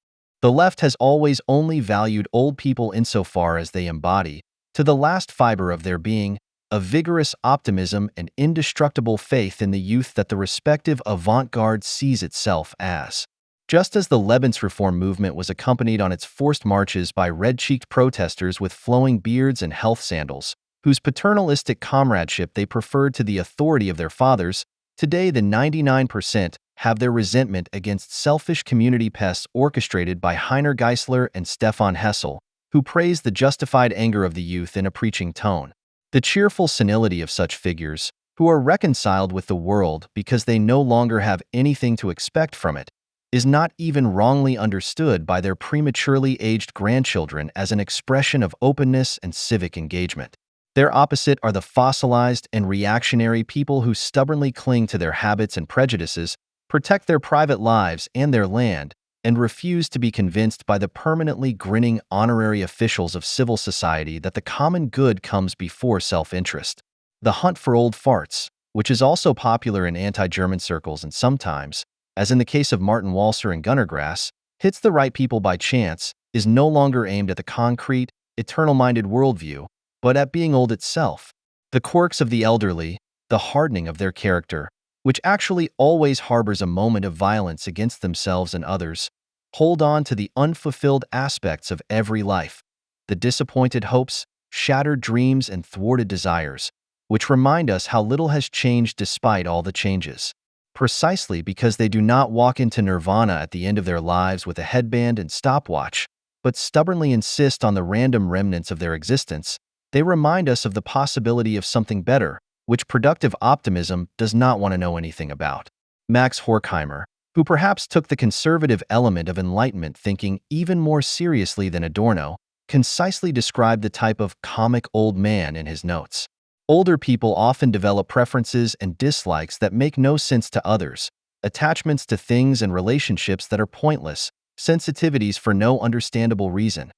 The left has always only valued old people insofar as they embody, to the last fiber of their being, a vigorous optimism and indestructible faith in the youth that the respective avant-garde sees itself as. Just as the Lebensreform movement was accompanied on its forced marches by red-cheeked protesters with flowing beards and health sandals, whose paternalistic comradeship they preferred to the authority of their fathers, today the 99% have their resentment against selfish community pests orchestrated by Heiner Geisler and Stefan Hessel, who praise the justified anger of the youth in a preaching tone. The cheerful senility of such figures, who are reconciled with the world because they no longer have anything to expect from it, is not even wrongly understood by their prematurely aged grandchildren as an expression of openness and civic engagement. Their opposite are the fossilized and reactionary people who stubbornly cling to their habits and prejudices, protect their private lives and their land, and refuse to be convinced by the permanently grinning honorary officials of civil society that the common good comes before self-interest. The hunt for old farts, which is also popular in anti-German circles and sometimes, as in the case of Martin Walser and Gunnar Grass, hits the right people by chance, is no longer aimed at the concrete, eternal-minded worldview, but at being old itself. The quirks of the elderly, the hardening of their character, which actually always harbors a moment of violence against themselves and others, hold on to the unfulfilled aspects of every life, the disappointed hopes, shattered dreams, and thwarted desires, which remind us how little has changed despite all the changes. Precisely because they do not walk into nirvana at the end of their lives with a headband and stopwatch, but stubbornly insist on the random remnants of their existence, they remind us of the possibility of something better, which productive optimism does not want to know anything about. Max Horkheimer, who perhaps took the conservative element of Enlightenment thinking even more seriously than Adorno, concisely described the type of comic old man in his notes. Older people often develop preferences and dislikes that make no sense to others, attachments to things and relationships that are pointless, sensitivities for no understandable reason.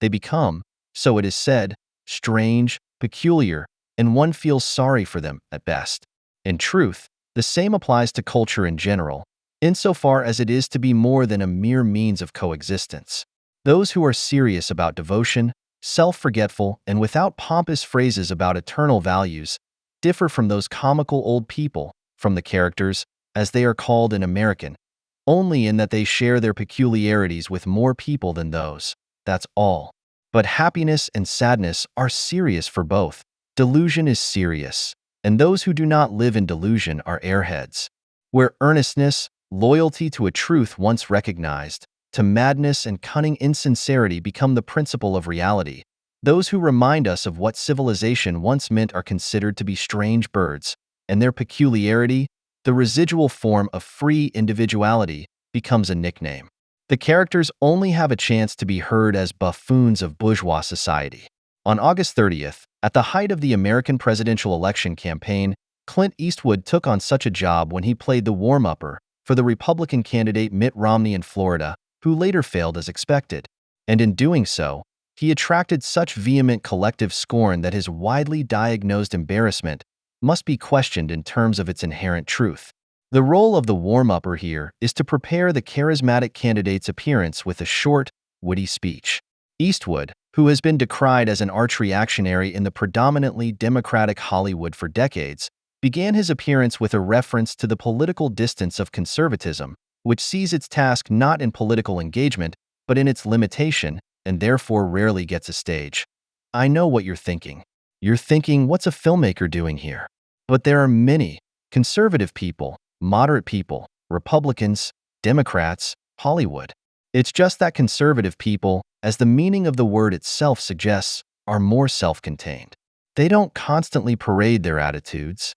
They become, so it is said, strange, peculiar, and one feels sorry for them at best. In truth, the same applies to culture in general, insofar as it is to be more than a mere means of coexistence. Those who are serious about devotion, self-forgetful, and without pompous phrases about eternal values, differ from those comical old people, from the characters, as they are called in American, only in that they share their peculiarities with more people than those. That's all. But happiness and sadness are serious for both. Delusion is serious, and those who do not live in delusion are airheads. Where earnestness, loyalty to a truth once recognized, to madness and cunning insincerity become the principle of reality, those who remind us of what civilization once meant are considered to be strange birds, and their peculiarity, the residual form of free individuality, becomes a nickname. The characters only have a chance to be heard as buffoons of bourgeois society. On August 30th, at the height of the American presidential election campaign, Clint Eastwood took on such a job when he played the warm-upper for the Republican candidate Mitt Romney in Florida, who later failed as expected. And in doing so, he attracted such vehement collective scorn that his widely diagnosed embarrassment must be questioned in terms of its inherent truth. The role of the warm-upper here is to prepare the charismatic candidate's appearance with a short, witty speech. Eastwood, who has been decried as an arch-reactionary in the predominantly Democratic Hollywood for decades, began his appearance with a reference to the political distance of conservatism, which sees its task not in political engagement, but in its limitation, and therefore rarely gets a stage. I know what you're thinking. You're thinking, what's a filmmaker doing here? But there are many conservative people, moderate people, Republicans, Democrats, Hollywood. It's just that conservative people, as the meaning of the word itself suggests, are more self-contained. They don't constantly parade their attitudes.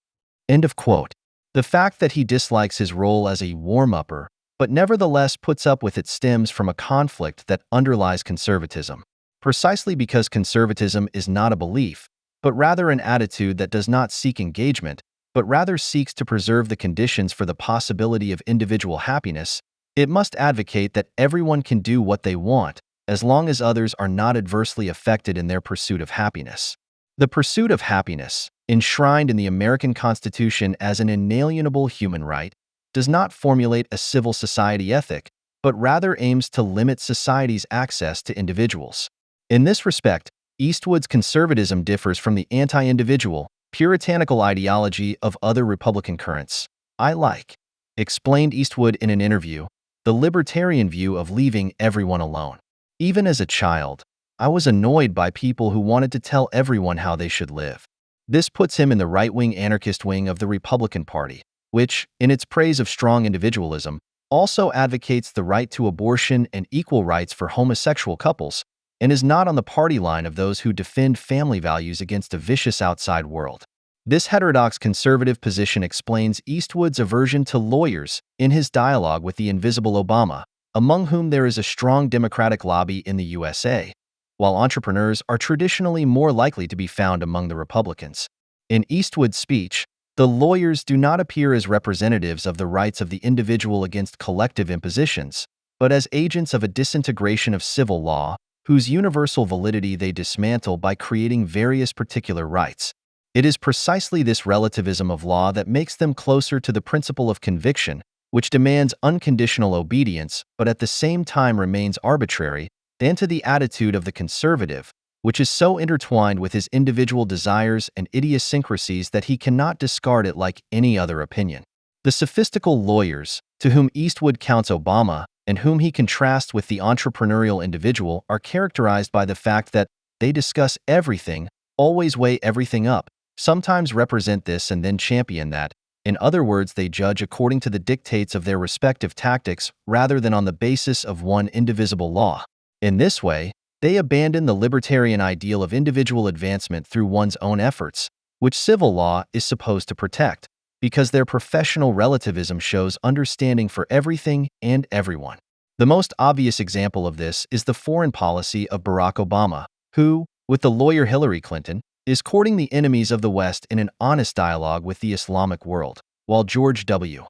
End of quote. The fact that he dislikes his role as a warm-upper, but nevertheless puts up with it, stems from a conflict that underlies conservatism. Precisely because conservatism is not a belief, but rather an attitude that does not seek engagement, but rather seeks to preserve the conditions for the possibility of individual happiness, it must advocate that everyone can do what they want, as long as others are not adversely affected in their pursuit of happiness. The pursuit of happiness, enshrined in the American Constitution as an inalienable human right, does not formulate a civil society ethic, but rather aims to limit society's access to individuals. In this respect, Eastwood's conservatism differs from the anti-individual, puritanical ideology of other Republican currents. I explained Eastwood in an interview, the libertarian view of leaving everyone alone. Even as a child, I was annoyed by people who wanted to tell everyone how they should live. This puts him in the right-wing anarchist wing of the Republican Party, which, in its praise of strong individualism, also advocates the right to abortion and equal rights for homosexual couples, and is not on the party line of those who defend family values against a vicious outside world. This heterodox conservative position explains Eastwood's aversion to lawyers in his dialogue with the invisible Obama, among whom there is a strong Democratic lobby in the USA, while entrepreneurs are traditionally more likely to be found among the Republicans. In Eastwood's speech, the lawyers do not appear as representatives of the rights of the individual against collective impositions, but as agents of a disintegration of civil law, whose universal validity they dismantle by creating various particular rights. It is precisely this relativism of law that makes them closer to the principle of conviction, which demands unconditional obedience but at the same time remains arbitrary, than to the attitude of the conservative, which is so intertwined with his individual desires and idiosyncrasies that he cannot discard it like any other opinion. The sophistical lawyers, to whom Eastwood counts Obama, and whom he contrasts with the entrepreneurial individual, are characterized by the fact that they discuss everything, always weigh everything up, sometimes represent this and then champion that. In other words, they judge according to the dictates of their respective tactics rather than on the basis of one indivisible law. In this way, they abandon the libertarian ideal of individual advancement through one's own efforts, which civil law is supposed to protect, because their professional relativism shows understanding for everything and everyone. The most obvious example of this is the foreign policy of Barack Obama, who, with the lawyer Hillary Clinton, is courting the enemies of the West in an honest dialogue with the Islamic world, while George W.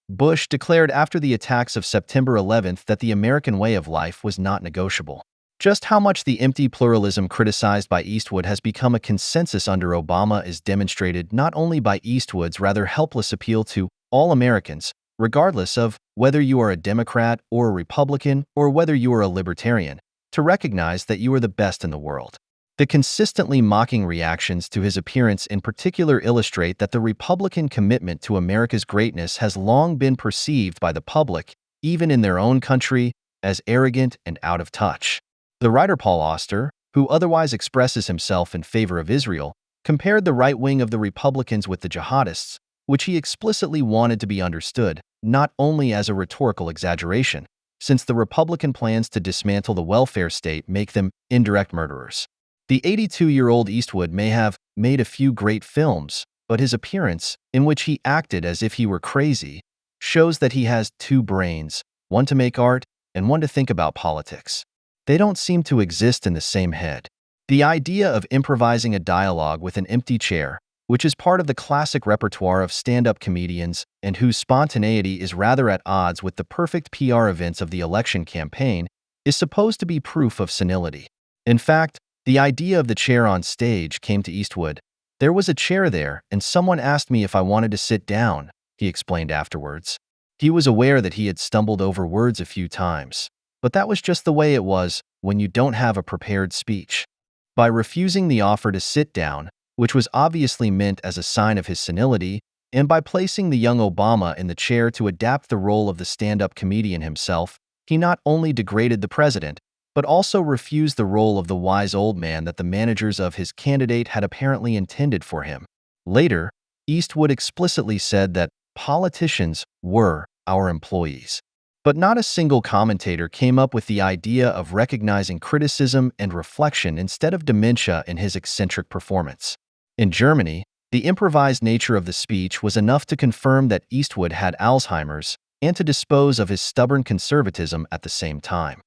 Bush declared after the attacks of September 11th that the American way of life was not negotiable. Just how much the empty pluralism criticized by Eastwood has become a consensus under Obama is demonstrated not only by Eastwood's rather helpless appeal to all Americans, regardless of whether you are a Democrat or a Republican or whether you are a libertarian, to recognize that you are the best in the world. The consistently mocking reactions to his appearance in particular illustrate that the Republican commitment to America's greatness has long been perceived by the public, even in their own country, as arrogant and out of touch. The writer Paul Auster, who otherwise expresses himself in favor of Israel, compared the right wing of the Republicans with the jihadists, which he explicitly wanted to be understood, not only as a rhetorical exaggeration, since the Republican plans to dismantle the welfare state make them indirect murderers. The 82-year-old Eastwood may have made a few great films, but his appearance, in which he acted as if he were crazy, shows that he has two brains, one to make art and one to think about politics. They don't seem to exist in the same head. The idea of improvising a dialogue with an empty chair, which is part of the classic repertoire of stand-up comedians and whose spontaneity is rather at odds with the perfect PR events of the election campaign, is supposed to be proof of senility. In fact, the idea of the chair on stage came to Eastwood. There was a chair there, and someone asked me if I wanted to sit down, he explained afterwards. He was aware that he had stumbled over words a few times, but that was just the way it was when you don't have a prepared speech. By refusing the offer to sit down, which was obviously meant as a sign of his senility, and by placing the young Obama in the chair to adapt the role of the stand-up comedian himself, he not only degraded the president, but also refused the role of the wise old man that the managers of his candidate had apparently intended for him. Later, Eastwood explicitly said that politicians were our employees. But not a single commentator came up with the idea of recognizing criticism and reflection instead of dementia in his eccentric performance. In Germany, the improvised nature of the speech was enough to confirm that Eastwood had Alzheimer's and to dispose of his stubborn conservatism at the same time.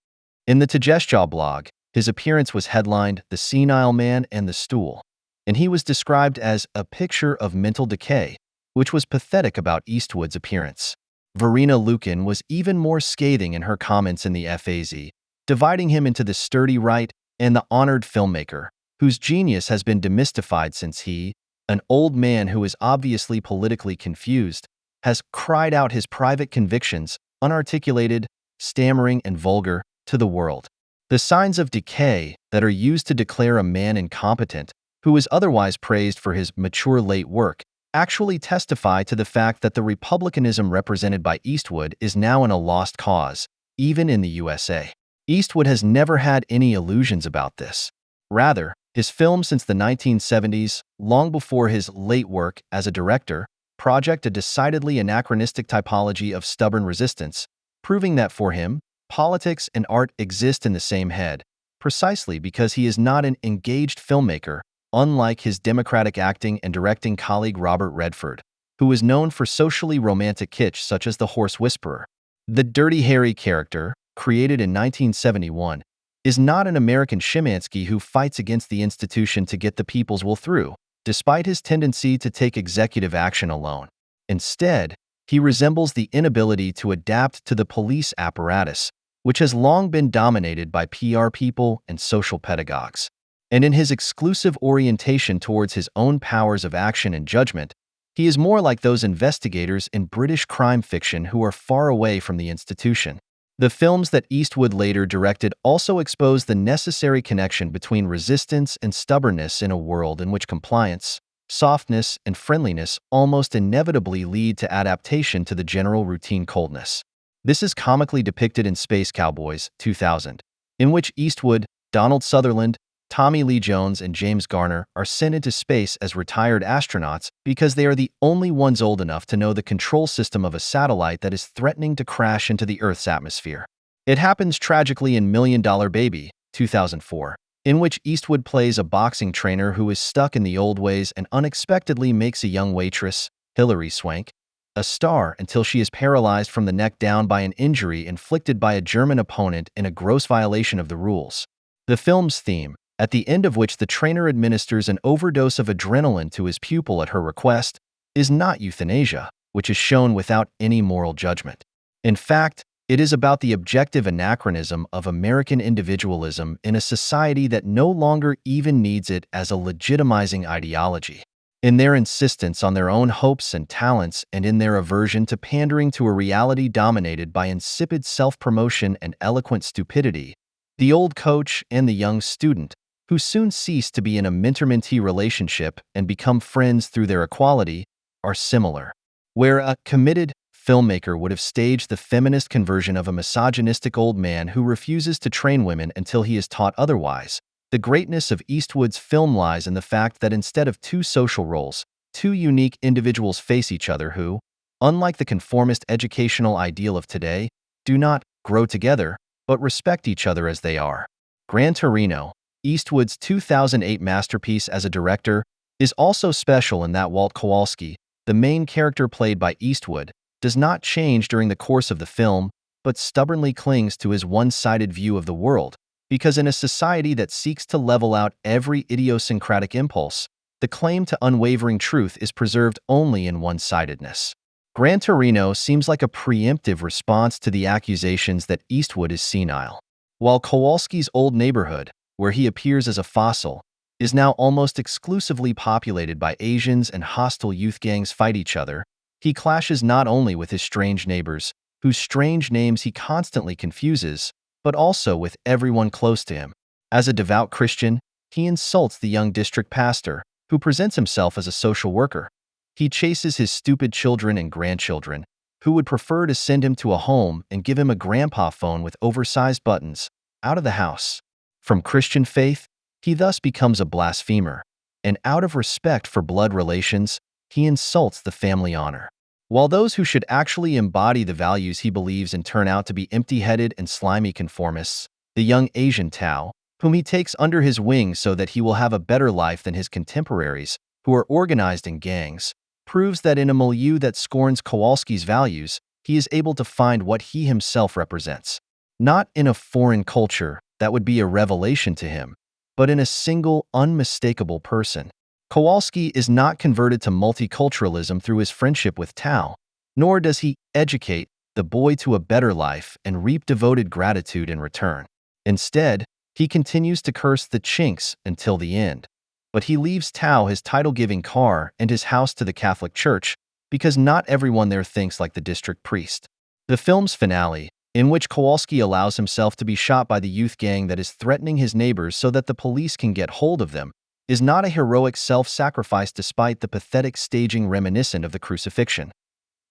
In the Tagesschau blog, his appearance was headlined "The Senile Man and the Stool," and he was described as a picture of mental decay, which was pathetic about Eastwood's appearance. Verena Lukin was even more scathing in her comments in the FAZ, dividing him into the sturdy right and the honored filmmaker, whose genius has been demystified since he, an old man who is obviously politically confused, has cried out his private convictions, unarticulated, stammering, and vulgar, to the world. The signs of decay that are used to declare a man incompetent, who is otherwise praised for his mature late work, actually testify to the fact that the republicanism represented by Eastwood is now in a lost cause, even in the USA. Eastwood has never had any illusions about this. Rather, his films since the 1970s, long before his late work as a director, project a decidedly anachronistic typology of stubborn resistance, proving that for him, politics and art exist in the same head, precisely because he is not an engaged filmmaker, unlike his democratic acting and directing colleague Robert Redford, who was known for socially romantic kitsch such as The Horse Whisperer. The Dirty Harry character, created in 1971, is not an American Shymansky who fights against the institution to get the people's will through, despite his tendency to take executive action alone. Instead, he resembles the inability to adapt to the police apparatus, which has long been dominated by PR people and social pedagogues. And in his exclusive orientation towards his own powers of action and judgment, he is more like those investigators in British crime fiction who are far away from the institution. The films that Eastwood later directed also expose the necessary connection between resistance and stubbornness in a world in which compliance, softness, and friendliness almost inevitably lead to adaptation to the general routine coldness. This is comically depicted in Space Cowboys 2000, in which Eastwood, Donald Sutherland, Tommy Lee Jones, and James Garner are sent into space as retired astronauts because they are the only ones old enough to know the control system of a satellite that is threatening to crash into the Earth's atmosphere. It happens tragically in $1 Million Baby 2004, in which Eastwood plays a boxing trainer who is stuck in the old ways and unexpectedly makes a young waitress, Hilary Swank, a star until she is paralyzed from the neck down by an injury inflicted by a German opponent in a gross violation of the rules. The film's theme, at the end of which the trainer administers an overdose of adrenaline to his pupil at her request, is not euthanasia, which is shown without any moral judgment. In fact, it is about the objective anachronism of American individualism in a society that no longer even needs it as a legitimizing ideology. In their insistence on their own hopes and talents and in their aversion to pandering to a reality dominated by insipid self-promotion and eloquent stupidity, the old coach and the young student, who soon cease to be in a mentor-mentee relationship and become friends through their equality, are similar. Where a committed filmmaker would have staged the feminist conversion of a misogynistic old man who refuses to train women until he is taught otherwise, the greatness of Eastwood's film lies in the fact that instead of two social roles, two unique individuals face each other who, unlike the conformist educational ideal of today, do not grow together, but respect each other as they are. Gran Torino, Eastwood's 2008 masterpiece as a director, is also special in that Walt Kowalski, the main character played by Eastwood, does not change during the course of the film, but stubbornly clings to his one-sided view of the world, because in a society that seeks to level out every idiosyncratic impulse, the claim to unwavering truth is preserved only in one-sidedness. Gran Torino seems like a preemptive response to the accusations that Eastwood is senile. While Kowalski's Old Neighborhood, where he appears as a fossil, is now almost exclusively populated by Asians and hostile youth gangs fight each other, he clashes not only with his strange neighbors, whose strange names he constantly confuses, but also with everyone close to him. As a devout Christian, he insults the young district pastor, who presents himself as a social worker. He chases his stupid children and grandchildren, who would prefer to send him to a home and give him a grandpa phone with oversized buttons, out of the house. From Christian faith, he thus becomes a blasphemer, and out of respect for blood relations, he insults the family honor. While those who should actually embody the values he believes in turn out to be empty-headed and slimy conformists, the young Asian Tao, whom he takes under his wing so that he will have a better life than his contemporaries, who are organized in gangs, proves that in a milieu that scorns Kowalski's values, he is able to find what he himself represents. Not in a foreign culture, that would be a revelation to him, but in a single, unmistakable person. Kowalski is not converted to multiculturalism through his friendship with Tao, nor does he educate the boy to a better life and reap devoted gratitude in return. Instead, he continues to curse the Chinks until the end. But he leaves Tao his title-giving car and his house to the Catholic Church because not everyone there thinks like the district priest. The film's finale, in which Kowalski allows himself to be shot by the youth gang that is threatening his neighbors so that the police can get hold of them, is not a heroic self-sacrifice despite the pathetic staging reminiscent of the crucifixion.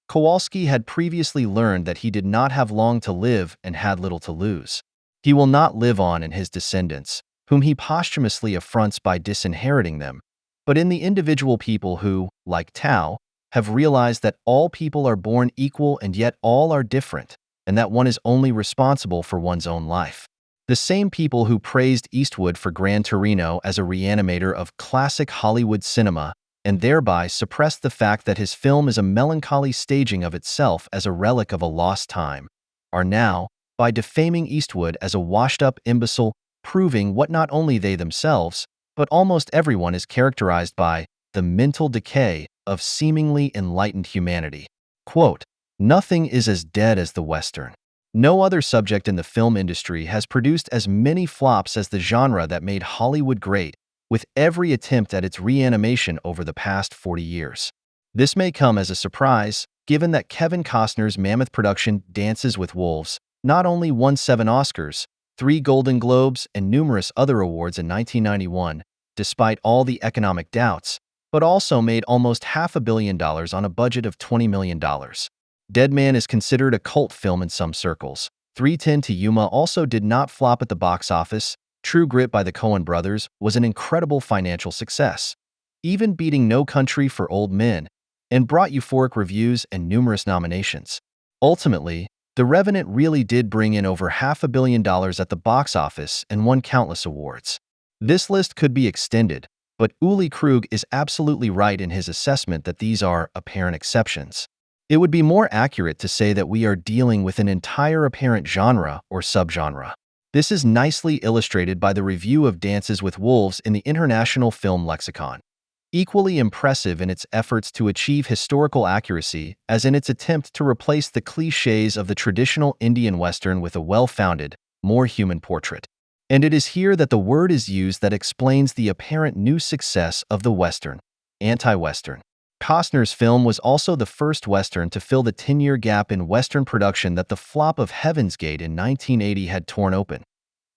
Kowalski had previously learned that he did not have long to live and had little to lose. He will not live on in his descendants, whom he posthumously affronts by disinheriting them, but in the individual people who, like Tao, have realized that all people are born equal and yet all are different, and that one is only responsible for one's own life. The same people who praised Eastwood for Gran Torino as a reanimator of classic Hollywood cinema and thereby suppressed the fact that his film is a melancholy staging of itself as a relic of a lost time, are now, by defaming Eastwood as a washed-up imbecile, proving what not only they themselves, but almost everyone is characterized by the mental decay of seemingly enlightened humanity. Quote, "Nothing is as dead as the Western. No other subject in the film industry has produced as many flops as the genre that made Hollywood great, with every attempt at its reanimation over the past 40 years. This may come as a surprise, given that Kevin Costner's mammoth production Dances with Wolves not only won 7 Oscars, 3 Golden Globes, and numerous other awards in 1991, despite all the economic doubts, but also made almost $500 million on a budget of $20 million. Dead Man is considered a cult film in some circles. 3:10 to Yuma also did not flop at the box office. True Grit by the Coen brothers was an incredible financial success, even beating No Country for Old Men, and brought euphoric reviews and numerous nominations. Ultimately, The Revenant really did bring in over $500 million at the box office and won countless awards. This list could be extended, but Uli Krug is absolutely right in his assessment that these are apparent exceptions. It would be more accurate to say that we are dealing with an entire apparent genre or subgenre. This is nicely illustrated by the review of Dances with Wolves in the International Film Lexicon. Equally impressive in its efforts to achieve historical accuracy as in its attempt to replace the cliches of the traditional Indian Western with a well-founded, more human portrait. And it is here that the word is used that explains the apparent new success of the Western, anti-Western. Costner's film was also the first Western to fill the 10-year gap in Western production that the flop of Heaven's Gate in 1980 had torn open.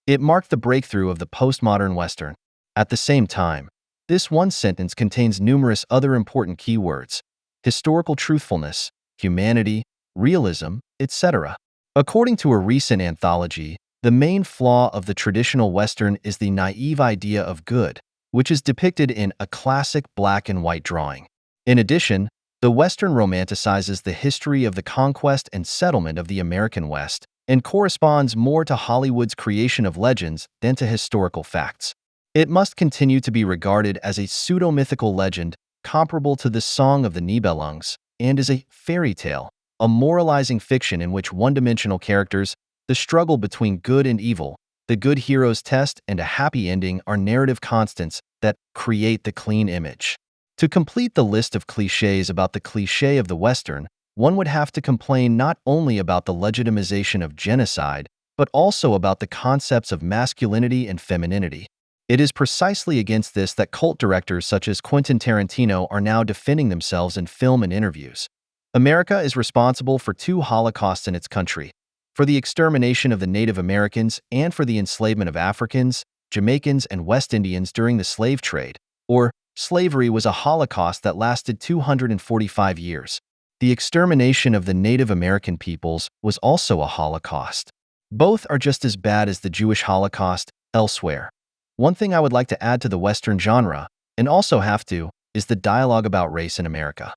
It marked the breakthrough of the postmodern Western. At the same time, this one sentence contains numerous other important keywords: historical truthfulness, humanity, realism, etc. According to a recent anthology, the main flaw of the traditional Western is the naive idea of good, which is depicted in a classic black and white drawing. In addition, the Western romanticizes the history of the conquest and settlement of the American West and corresponds more to Hollywood's creation of legends than to historical facts. It must continue to be regarded as a pseudo-mythical legend comparable to the Song of the Nibelungs and is a fairy tale, a moralizing fiction in which one-dimensional characters, the struggle between good and evil, the good hero's test, and a happy ending are narrative constants that create the clean image. To complete the list of cliches about the cliché of the Western, one would have to complain not only about the legitimization of genocide, but also about the concepts of masculinity and femininity. It is precisely against this that cult directors such as Quentin Tarantino are now defending themselves in film and interviews. America is responsible for 2 Holocausts in its country, for the extermination of the Native Americans and for the enslavement of Africans, Jamaicans, and West Indians during the slave trade, or slavery was a Holocaust that lasted 245 years. The extermination of the Native American peoples was also a Holocaust. Both are just as bad as the Jewish Holocaust elsewhere. One thing I would like to add to the Western genre, and also have to, is the dialogue about race in America.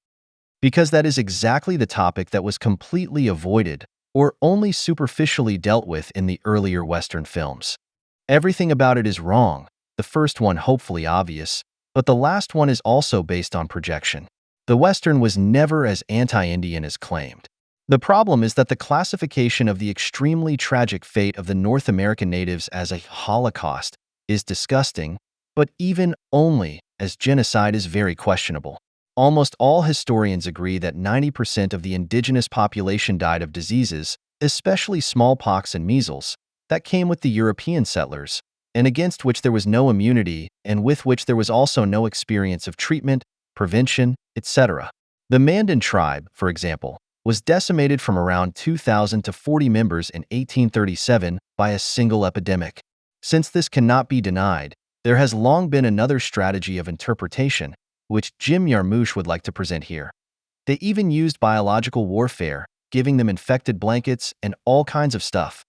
Because that is exactly the topic that was completely avoided or only superficially dealt with in the earlier Western films. Everything about it is wrong, the first one hopefully obvious, but the last one is also based on projection. The Western was never as anti-Indian as claimed. The problem is that the classification of the extremely tragic fate of the North American natives as a Holocaust is disgusting, but even only as genocide is very questionable. Almost all historians agree that 90% of the indigenous population died of diseases, especially smallpox and measles, that came with the European settlers, and against which there was no immunity and with which there was also no experience of treatment, prevention, etc. The Mandan tribe, for example, was decimated from around 2,000 to 40 members in 1837 by a single epidemic. Since this cannot be denied, there has long been another strategy of interpretation, which Jim Jarmusch would like to present here. They even used biological warfare, giving them infected blankets and all kinds of stuff.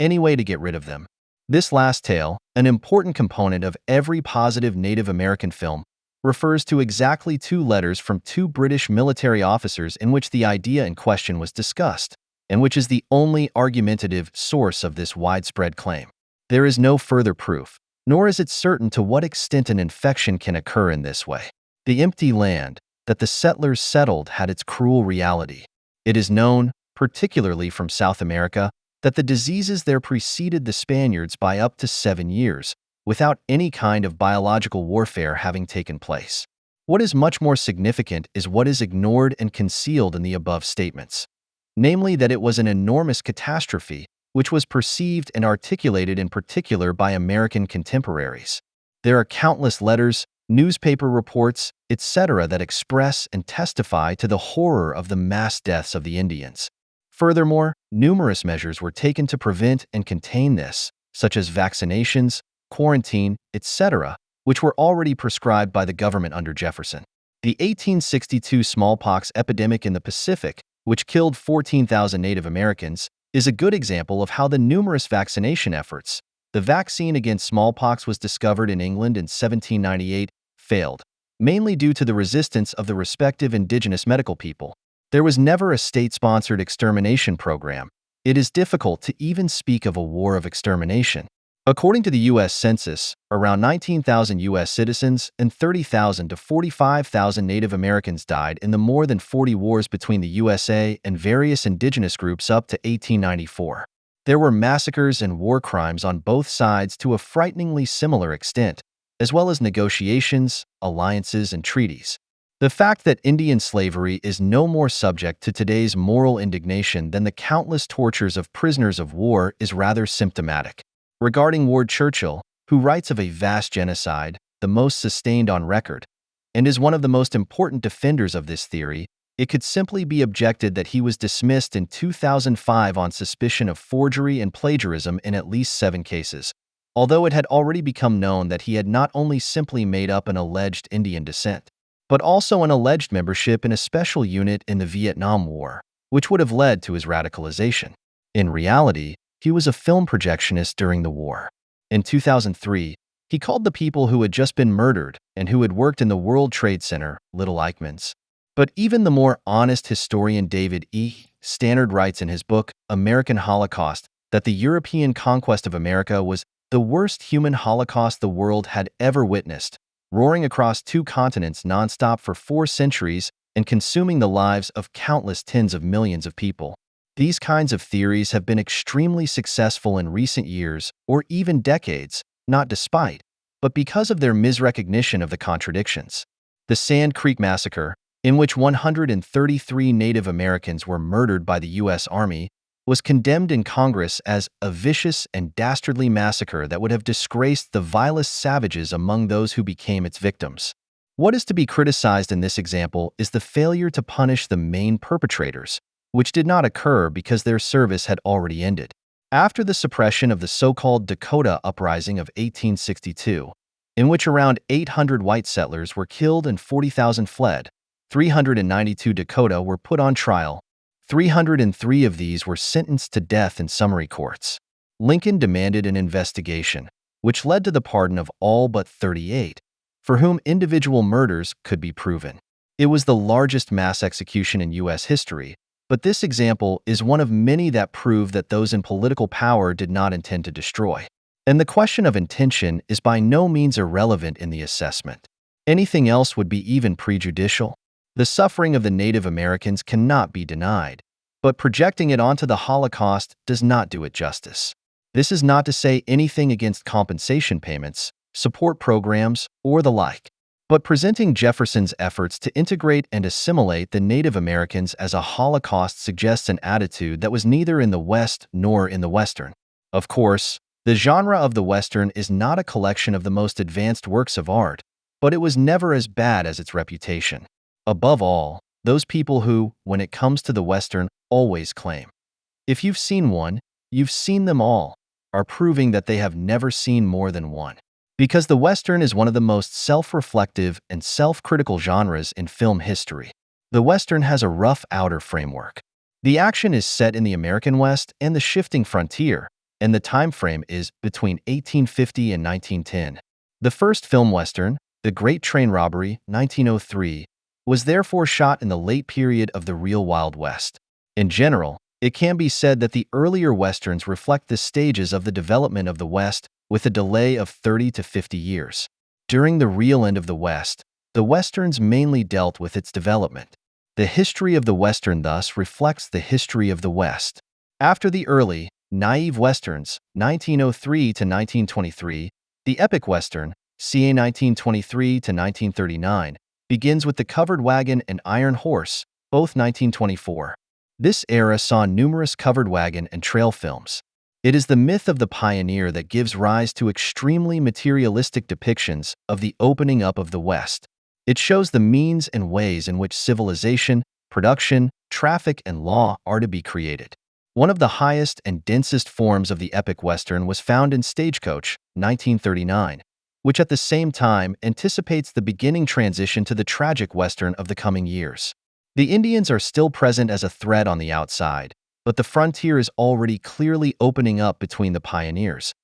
Any way to get rid of them. This last tale, an important component of every positive Native American film, refers to exactly 2 letters from 2 British military officers in which the idea in question was discussed, and which is the only argumentative source of this widespread claim. There is no further proof, nor is it certain to what extent an infection can occur in this way. The empty land that the settlers settled had its cruel reality. It is known, particularly from South America, that the diseases there preceded the Spaniards by up to 7 years, without any kind of biological warfare having taken place. What is much more significant is what is ignored and concealed in the above statements, namely that it was an enormous catastrophe which was perceived and articulated in particular by American contemporaries. There are countless letters, newspaper reports, etc. that express and testify to the horror of the mass deaths of the Indians. Furthermore, numerous measures were taken to prevent and contain this, such as vaccinations, quarantine, etc., which were already prescribed by the government under Jefferson. The 1862 smallpox epidemic in the Pacific, which killed 14,000 Native Americans, is a good example of how the numerous vaccination efforts. The vaccine against smallpox was discovered in England in 1798, failed, mainly due to the resistance of the respective indigenous medical people. There was never a state-sponsored extermination program. It is difficult to even speak of a war of extermination. According to the U.S. Census, around 19,000 U.S. citizens and 30,000 to 45,000 Native Americans died in the more than 40 wars between the USA and various indigenous groups up to 1894. There were massacres and war crimes on both sides to a frighteningly similar extent, as well as negotiations, alliances, and treaties. The fact that Indian slavery is no more subject to today's moral indignation than the countless tortures of prisoners of war is rather symptomatic. Regarding Ward Churchill, who writes of a vast genocide, the most sustained on record, and is one of the most important defenders of this theory, it could simply be objected that he was dismissed in 2005 on suspicion of forgery and plagiarism in at least 7 cases, although it had already become known that he had not only simply made up an alleged Indian descent, but also an alleged membership in a special unit in the Vietnam War, which would have led to his radicalization. In reality, he was a film projectionist during the war. In 2003, he called the people who had just been murdered and who had worked in the World Trade Center Little Eichmanns. But even the more honest historian David E. Stannard writes in his book, American Holocaust, that the European conquest of America was the worst human holocaust the world had ever witnessed, roaring across 2 continents nonstop for 4 centuries and consuming the lives of countless tens of millions of people. These kinds of theories have been extremely successful in recent years or even decades, not despite, but because of their misrecognition of the contradictions. The Sand Creek Massacre, in which 133 Native Americans were murdered by the U.S. Army, was condemned in Congress as a vicious and dastardly massacre that would have disgraced the vilest savages among those who became its victims. What is to be criticized in this example is the failure to punish the main perpetrators, which did not occur because their service had already ended. After the suppression of the so-called Dakota Uprising of 1862, in which around 800 white settlers were killed and 40,000 fled, 392 Dakota were put on trial. 303 of these were sentenced to death in summary courts. Lincoln demanded an investigation, which led to the pardon of all but 38, for whom individual murders could be proven. It was the largest mass execution in U.S. history, but this example is one of many that prove that those in political power did not intend to destroy. And the question of intention is by no means irrelevant in the assessment. Anything else would be even prejudicial. The suffering of the Native Americans cannot be denied, but projecting it onto the Holocaust does not do it justice. This is not to say anything against compensation payments, support programs, or the like, but presenting Jefferson's efforts to integrate and assimilate the Native Americans as a Holocaust suggests an attitude that was neither in the West nor in the Western. Of course, the genre of the Western is not a collection of the most advanced works of art, but it was never as bad as its reputation. Above all, those people who, when it comes to the Western, always claim, "If you've seen one, you've seen them all," are proving that they have never seen more than one. Because the Western is one of the most self-reflective and self-critical genres in film history. The Western has a rough outer framework. The action is set in the American West and the shifting frontier, and the time frame is between 1850 and 1910. The first film Western, The Great Train Robbery, 1903, was therefore shot in the late period of the real Wild West. In general, It can be said that the earlier Westerns reflect the stages of the development of the West with a delay of 30 to 50 years. During the real end of the West, the Westerns mainly dealt with its development. The history of the Western thus reflects the history of the West. After the early, naive Westerns, 1903 to 1923, the epic Western, ca. 1923 to 1939, begins with the Covered Wagon and Iron Horse, both 1924. This era saw numerous covered wagon and trail films. It is the myth of the pioneer that gives rise to extremely materialistic depictions of the opening up of the West. It shows the means and ways in which civilization, production, traffic, and law are to be created. One of the highest and densest forms of the epic Western was found in Stagecoach, 1939, which at the same time anticipates the beginning transition to the tragic Western of the coming years. The Indians are still present as a threat on the outside, but the frontier is already clearly opening up between the pioneers.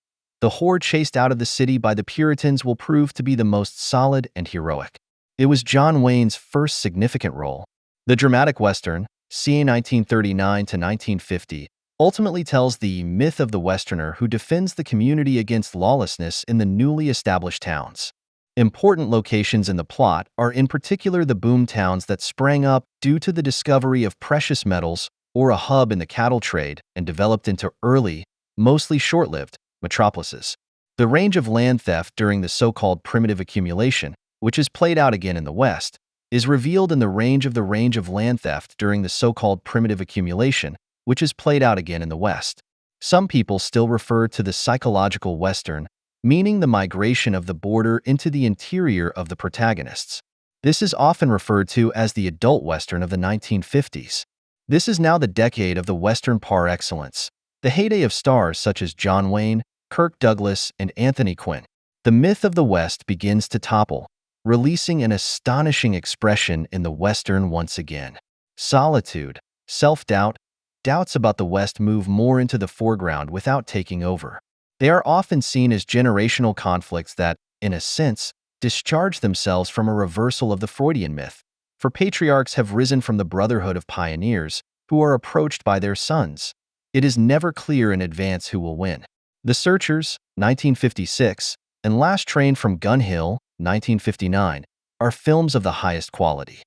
The horde chased out of the city by the Puritans will prove to be the most solid and heroic. It was John Wayne's first significant role. The dramatic Western, ca. 1939 to 1950, ultimately tells the myth of the Westerner who defends the community against lawlessness in the newly established towns. Important locations in the plot are in particular the boom towns that sprang up due to the discovery of precious metals or a hub in the cattle trade and developed into early, mostly short-lived, metropolises. The range of land theft during the so-called primitive accumulation, which is played out again in the West, is revealed in the range of land theft during the so-called primitive accumulation, which is played out again in the West. Some people still refer to the psychological Western, meaning the migration of the border into the interior of the protagonists. This is often referred to as the adult Western of the 1950s. This is now the decade of the Western par excellence, the heyday of stars such as John Wayne, Kirk Douglas, and Anthony Quinn. The myth of the West begins to topple, releasing an astonishing expression in the Western once again. Solitude, self-doubt, doubts about the West move more into the foreground without taking over. They are often seen as generational conflicts that, in a sense, discharge themselves from a reversal of the Freudian myth, for patriarchs have risen from the brotherhood of pioneers who are approached by their sons. It is never clear in advance who will win. The Searchers, 1956, and Last Train from Gun Hill, 1959, are films of the highest quality.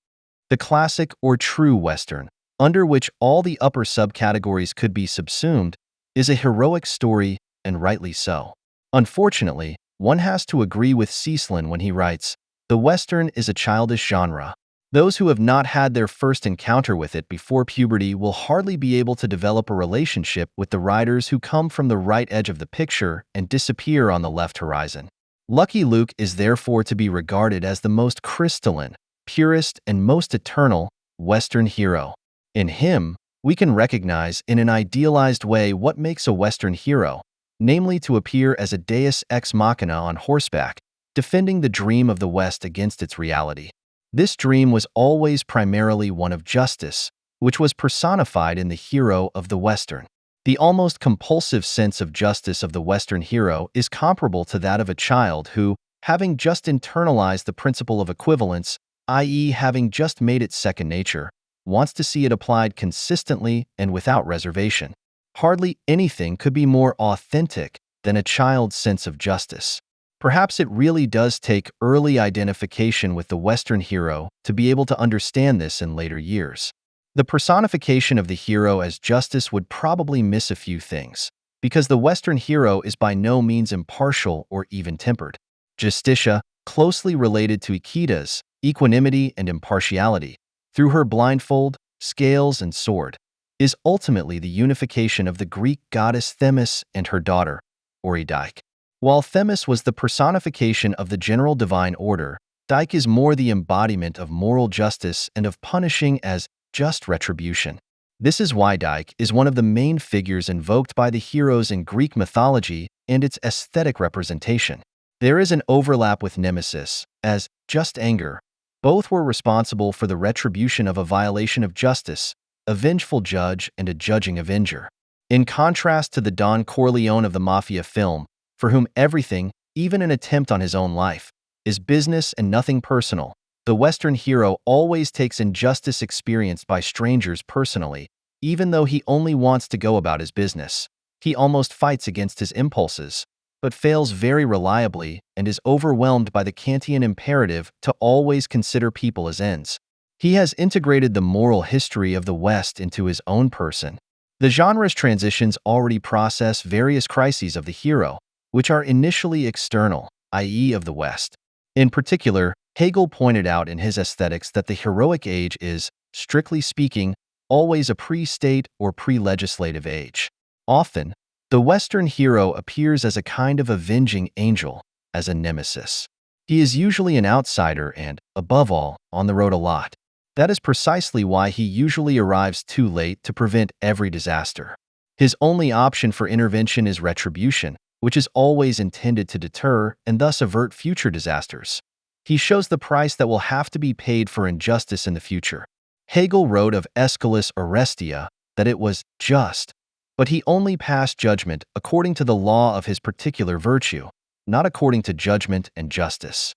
The classic or true Western, under which all the upper subcategories could be subsumed, is a heroic story, and rightly so. Unfortunately, one has to agree with Cieslin when he writes, "The Western is a childish genre. Those who have not had their first encounter with it before puberty will hardly be able to develop a relationship with the writers who come from the right edge of the picture and disappear on the left horizon." Lucky Luke is therefore to be regarded as the most crystalline, purest, and most eternal Western hero. In him, we can recognize in an idealized way what makes a Western hero, namely to appear as a deus ex machina on horseback, defending the dream of the West against its reality. This dream was always primarily one of justice, which was personified in the hero of the Western. The almost compulsive sense of justice of the Western hero is comparable to that of a child who, having just internalized the principle of equivalence, i.e. having just made it second nature, wants to see it applied consistently and without reservation. Hardly anything could be more authentic than a child's sense of justice. Perhaps it really does take early identification with the Western hero to be able to understand this in later years. The personification of the hero as justice would probably miss a few things, because the Western hero is by no means impartial or even-tempered. Justitia, closely related to Ikita's equanimity and impartiality, through her blindfold, scales, and sword, is ultimately the unification of the Greek goddess Themis and her daughter, Eurydice. While Themis was the personification of the general divine order, Dike is more the embodiment of moral justice and of punishing as just retribution. This is why Dike is one of the main figures invoked by the heroes in Greek mythology and its aesthetic representation. There is an overlap with Nemesis, as just anger. Both were responsible for the retribution of a violation of justice, a vengeful judge and a judging avenger. In contrast to the Don Corleone of the Mafia film, for whom everything, even an attempt on his own life, is business and nothing personal, the Western hero always takes injustice experienced by strangers personally, Even though he only wants to go about his business, he almost fights against his impulses, but fails very reliably and is overwhelmed by the Kantian imperative to always consider people as ends. He has integrated the moral history of the West into his own person. The genre's transitions already process various crises of the hero, which are initially external, i.e. of the West. In particular, Hegel pointed out in his Aesthetics that the heroic age is, strictly speaking, always a pre-state or pre-legislative age. Often, the Western hero appears as a kind of avenging angel, as a nemesis. He is usually an outsider and, above all, on the road a lot. That is precisely why he usually arrives too late to prevent every disaster. His only option for intervention is retribution, which is always intended to deter and thus avert future disasters. He shows the price that will have to be paid for injustice in the future. Hegel wrote of Aeschylus Orestia that it was just, but he only passed judgment according to the law of his particular virtue, not according to judgment and justice.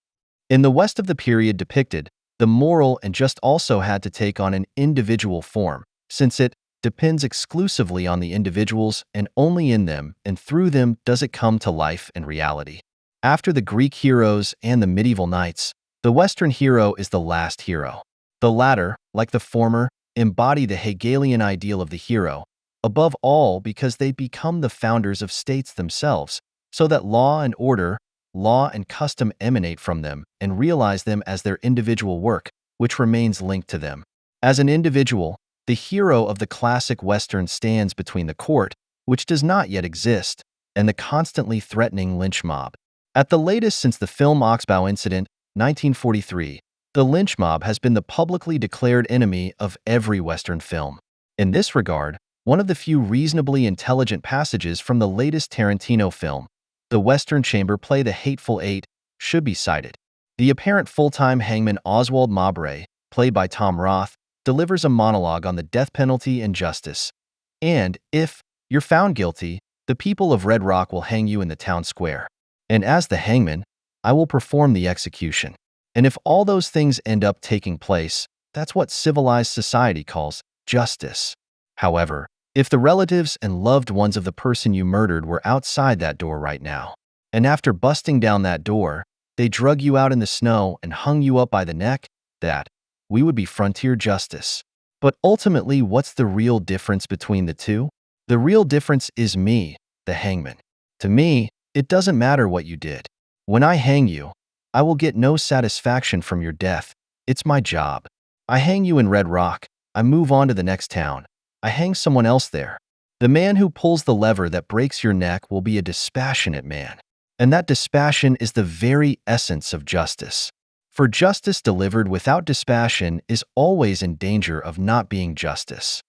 In the West of the period depicted, the moral and just also had to take on an individual form, since it depends exclusively on the individuals and only in them and through them does it come to life and reality. After the Greek heroes and the medieval knights, the Western hero is the last hero. The latter, like the former, embody the Hegelian ideal of the hero, above all because they become the founders of states themselves, so that law and order, law and custom emanate from them and realize them as their individual work, which remains linked to them. As an individual, the hero of the classic Western stands between the court, which does not yet exist, and the constantly threatening lynch mob. At the latest since the film Oxbow Incident, 1943, the lynch mob has been the publicly declared enemy of every Western film. In this regard, one of the few reasonably intelligent passages from the latest Tarantino film, the Western chamber play The Hateful Eight, should be cited. The apparent full-time hangman Oswald Mowbray, played by Tom Roth, delivers a monologue on the death penalty and justice. And, if you're found guilty, the people of Red Rock will hang you in the town square. And as the hangman, I will perform the execution. And if all those things end up taking place, that's what civilized society calls justice. However, if the relatives and loved ones of the person you murdered were outside that door right now, and after busting down that door, they drug you out in the snow and hung you up by the neck, that we would be frontier justice. But ultimately, what's the real difference between the two? The real difference is me, the hangman. To me, it doesn't matter what you did. When I hang you, I will get no satisfaction from your death. It's my job. I hang you in Red Rock. I move on to the next town. I hang someone else there. The man who pulls the lever that breaks your neck will be a dispassionate man. And that dispassion is the very essence of justice. For justice delivered without dispassion is always in danger of not being justice.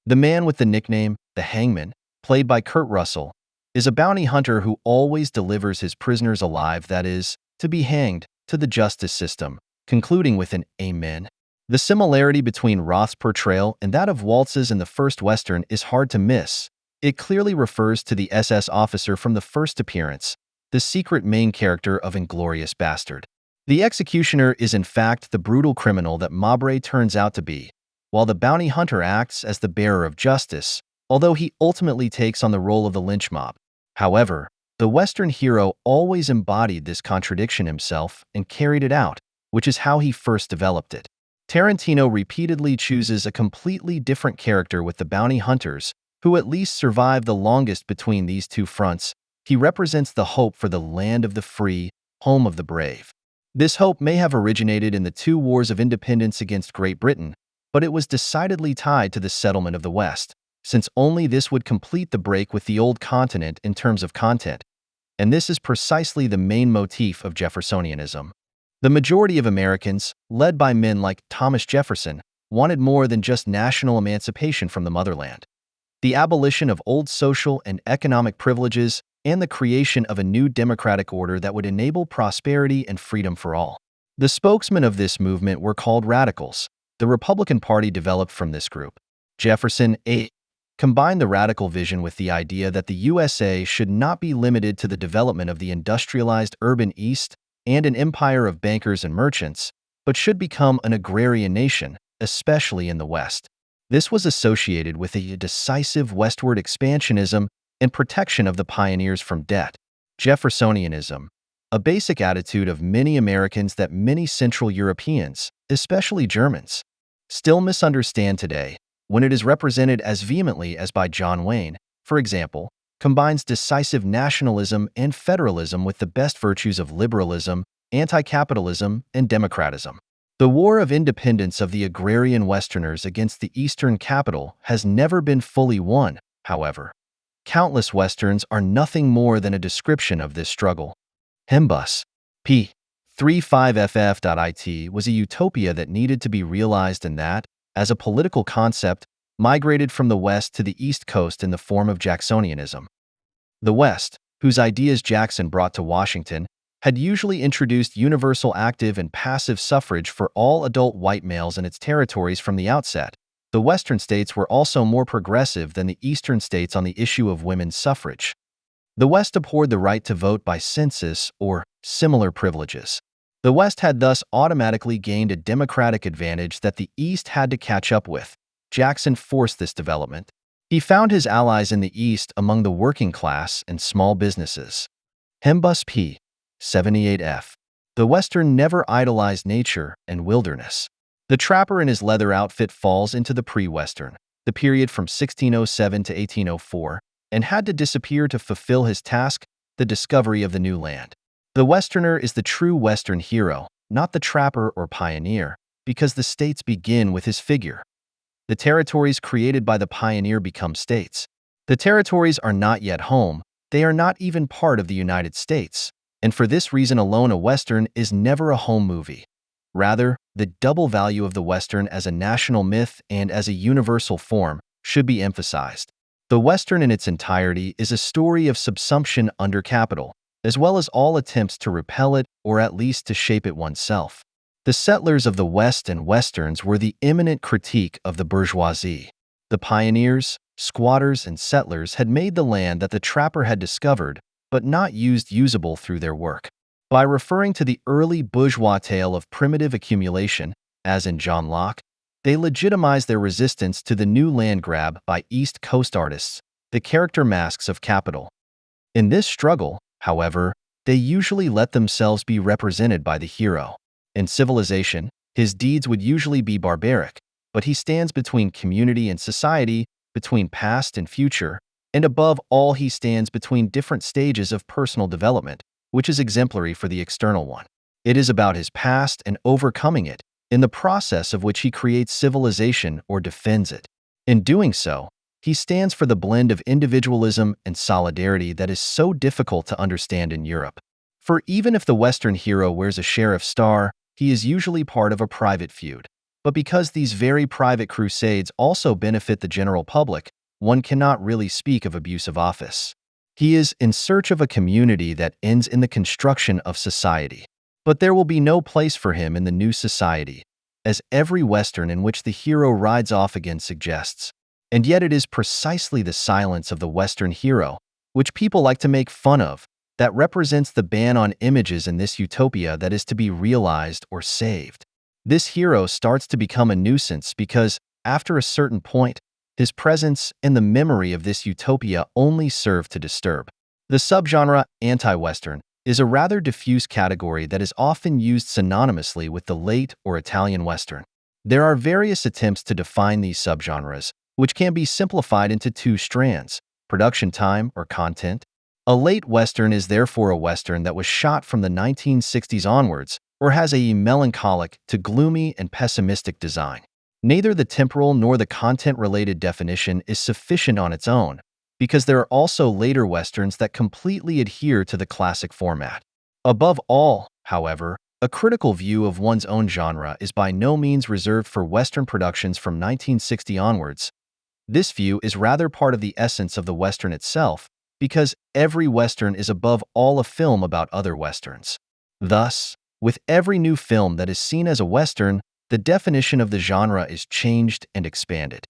The man with the nickname, the Hangman, played by Kurt Russell, is a bounty hunter who always delivers his prisoners alive, that is, to be hanged, to the justice system, concluding with an amen. The similarity between Roth's portrayal and that of Waltz's in the first Western is hard to miss. It clearly refers to the SS officer from the first appearance, the secret main character of Inglourious Bastard. The executioner is in fact the brutal criminal that Mowbray turns out to be, while the bounty hunter acts as the bearer of justice, although he ultimately takes on the role of the lynch mob. However, the Western hero always embodied this contradiction himself and carried it out, which is how he first developed it. Tarantino repeatedly chooses a completely different character with the bounty hunters, who at least survive the longest between these two fronts. He represents the hope for the land of the free, home of the brave. This hope may have originated in the two wars of independence against Great Britain, but it was decidedly tied to the settlement of the West, since only this would complete the break with the old continent in terms of content. And this is precisely the main motif of Jeffersonianism. The majority of Americans, led by men like Thomas Jefferson, wanted more than just national emancipation from the motherland. The abolition of old social and economic privileges and the creation of a new democratic order that would enable prosperity and freedom for all. The spokesmen of this movement were called radicals. The Republican Party developed from this group. Jefferson combined the radical vision with the idea that the USA should not be limited to the development of the industrialized urban East and an empire of bankers and merchants, but should become an agrarian nation, especially in the West. This was associated with a decisive westward expansionism and protection of the pioneers from debt. Jeffersonianism, a basic attitude of many Americans that many Central Europeans, especially Germans, still misunderstand today when it is represented as vehemently as by John Wayne, for example, combines decisive nationalism and federalism with the best virtues of liberalism, anti-capitalism, and democratism. The War of Independence of the agrarian Westerners against the Eastern capital has never been fully won, however. Countless Westerns are nothing more than a description of this struggle. Hembus. p. 35ff.it was a utopia that needed to be realized and that, as a political concept, migrated from the West to the East Coast in the form of Jacksonianism. The West, whose ideas Jackson brought to Washington, had usually introduced universal active and passive suffrage for all adult white males in its territories from the outset. The Western states were also more progressive than the Eastern states on the issue of women's suffrage. The West abhorred the right to vote by census or similar privileges. The West had thus automatically gained a democratic advantage that the East had to catch up with. Jackson forced this development. He found his allies in the East among the working class and small businesses. Hembus p. 78f. The Western never idolized nature and wilderness. The trapper in his leather outfit falls into the pre-Western, the period from 1607 to 1804, and had to disappear to fulfill his task, the discovery of the new land. The Westerner is the true Western hero, not the trapper or pioneer, because the states begin with his figure. The territories created by the pioneer become states. The territories are not yet home, they are not even part of the United States, and for this reason alone a Western is never a home movie. Rather, the double value of the Western as a national myth and as a universal form should be emphasized. The Western in its entirety is a story of subsumption under capital, as well as all attempts to repel it or at least to shape it oneself. The settlers of the West and Westerns were the imminent critique of the bourgeoisie. The pioneers, squatters, and settlers had made the land that the trapper had discovered, but not used usable through their work. By referring to the early bourgeois tale of primitive accumulation, as in John Locke, they legitimized their resistance to the new land grab by East Coast artists, the character masks of capital. In this struggle, however, they usually let themselves be represented by the hero. In civilization, his deeds would usually be barbaric, but he stands between community and society, between past and future, and above all he stands between different stages of personal development, which is exemplary for the external one. It is about his past and overcoming it, in the process of which he creates civilization or defends it. In doing so, he stands for the blend of individualism and solidarity that is so difficult to understand in Europe. For even if the Western hero wears a sheriff's star, he is usually part of a private feud. But because these very private crusades also benefit the general public, one cannot really speak of abuse of office. He is in search of a community that ends in the construction of society. But there will be no place for him in the new society, as every Western in which the hero rides off again suggests. And yet it is precisely the silence of the Western hero, which people like to make fun of, that represents the ban on images in this utopia that is to be realized or saved. This hero starts to become a nuisance because, after a certain point, his presence and the memory of this utopia only serve to disturb. The subgenre anti-Western is a rather diffuse category that is often used synonymously with the late or Italian Western. There are various attempts to define these subgenres, which can be simplified into two strands: production time or content. A late Western is therefore a Western that was shot from the 1960s onwards or has a melancholic to gloomy and pessimistic design. Neither the temporal nor the content-related definition is sufficient on its own, because there are also later Westerns that completely adhere to the classic format. Above all, however, a critical view of one's own genre is by no means reserved for Western productions from 1960 onwards. This view is rather part of the essence of the Western itself, because every Western is above all a film about other Westerns. Thus, with every new film that is seen as a Western, the definition of the genre is changed and expanded.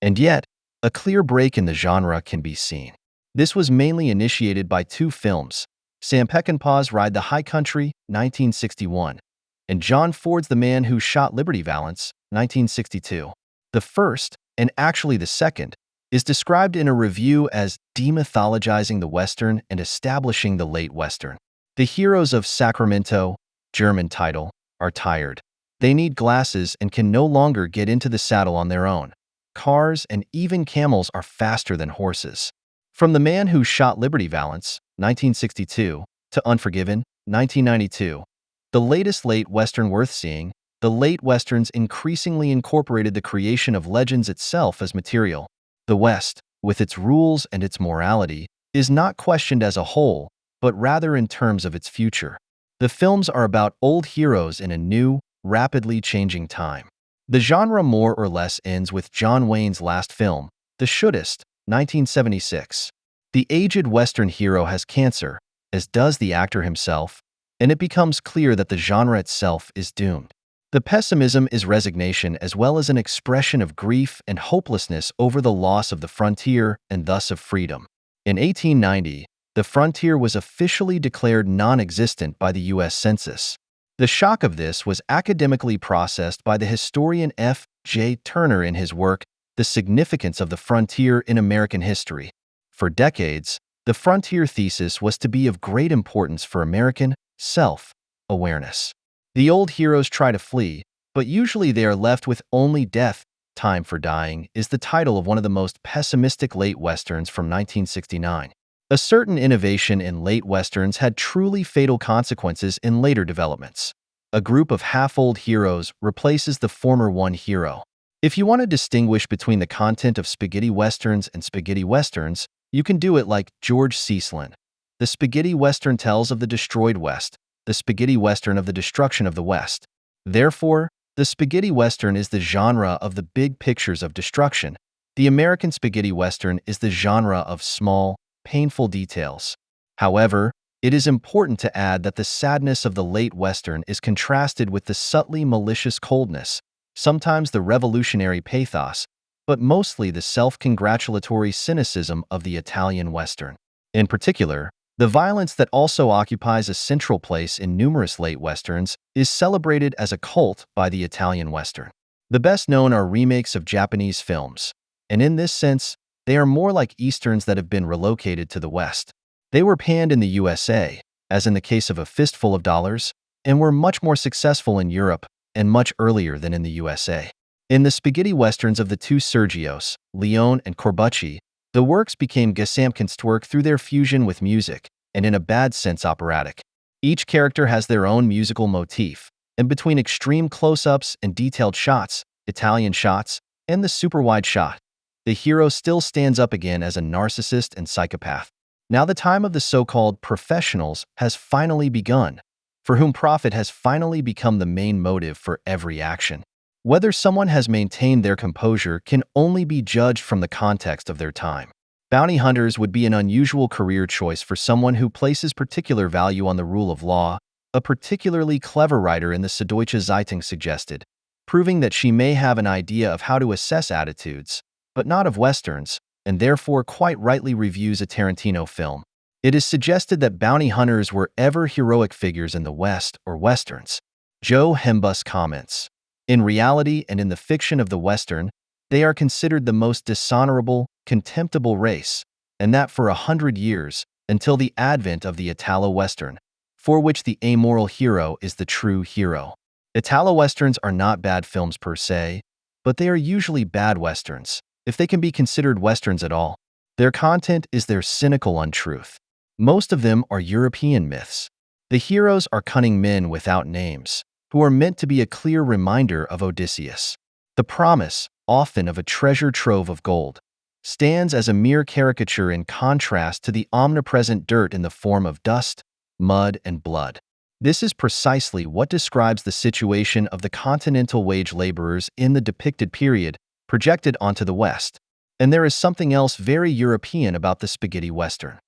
And yet, a clear break in the genre can be seen. This was mainly initiated by two films, Sam Peckinpah's Ride the High Country, 1961, and John Ford's The Man Who Shot Liberty Valance, 1962. The first, and actually the second, is described in a review as demythologizing the Western and establishing the late Western. The heroes of Sacramento, German title, are tired. They need glasses and can no longer get into the saddle on their own. Cars and even camels are faster than horses. From The Man Who Shot Liberty Valance, 1962, to Unforgiven, 1992, the latest late Western worth seeing, the late Westerns increasingly incorporated the creation of legends itself as material. The West, with its rules and its morality, is not questioned as a whole, but rather in terms of its future. The films are about old heroes in a new, rapidly changing time. The genre more or less ends with John Wayne's last film, The Shootist, 1976. The aged Western hero has cancer, as does the actor himself, and it becomes clear that the genre itself is doomed. The pessimism is resignation as well as an expression of grief and hopelessness over the loss of the frontier and thus of freedom. In 1890, the frontier was officially declared non-existent by the U.S. Census. The shock of this was academically processed by the historian F. J. Turner in his work, The Significance of the Frontier in American History. For decades, the frontier thesis was to be of great importance for American self-awareness. The old heroes try to flee, but usually they are left with only death. Time for Dying is the title of one of the most pessimistic late Westerns from 1969. A certain innovation in late Westerns had truly fatal consequences in later developments. A group of half-old heroes replaces the former one hero. If you want to distinguish between the content of spaghetti westerns and spaghetti westerns, you can do it like George Cecilin. The spaghetti western tells of the destroyed West, the spaghetti western of the destruction of the West. Therefore, the spaghetti western is the genre of the big pictures of destruction. The American spaghetti western is the genre of small, painful details. However, it is important to add that the sadness of the late Western is contrasted with the subtly malicious coldness, sometimes the revolutionary pathos, but mostly the self-congratulatory cynicism of the Italian Western. In particular, the violence that also occupies a central place in numerous late Westerns is celebrated as a cult by the Italian Western. The best known are remakes of Japanese films, and in this sense, they are more like Easterns that have been relocated to the West. They were panned in the USA, as in the case of A Fistful of Dollars, and were much more successful in Europe and much earlier than in the USA. In the spaghetti westerns of the two Sergios, Leone and Corbucci, the works became Gesamtkunstwerk through their fusion with music, and in a bad sense operatic. Each character has their own musical motif, and between extreme close-ups and detailed shots, Italian shots, and the super-wide shot, the hero still stands up again as a narcissist and psychopath. Now the time of the so-called professionals has finally begun, for whom profit has finally become the main motive for every action. Whether someone has maintained their composure can only be judged from the context of their time. Bounty hunters would be an unusual career choice for someone who places particular value on the rule of law, a particularly clever writer in the Süddeutsche Zeitung suggested, proving that she may have an idea of how to assess attitudes, but not of Westerns, and therefore quite rightly reviews a Tarantino film. It is suggested that bounty hunters were ever heroic figures in the West or Westerns. Joe Hembus comments, "In reality and in the fiction of the Western, they are considered the most dishonorable, contemptible race, and that for 100 years, until the advent of the Italo-Western, for which the amoral hero is the true hero. Italo-Westerns are not bad films per se, but they are usually bad Westerns, if they can be considered Westerns at all. Their content is their cynical untruth. Most of them are European myths. The heroes are cunning men without names, who are meant to be a clear reminder of Odysseus. The promise, often of a treasure trove of gold, stands as a mere caricature in contrast to the omnipresent dirt in the form of dust, mud, and blood. This is precisely what describes the situation of the continental wage laborers in the depicted period, projected onto the West. And there is something else very European about the spaghetti Western.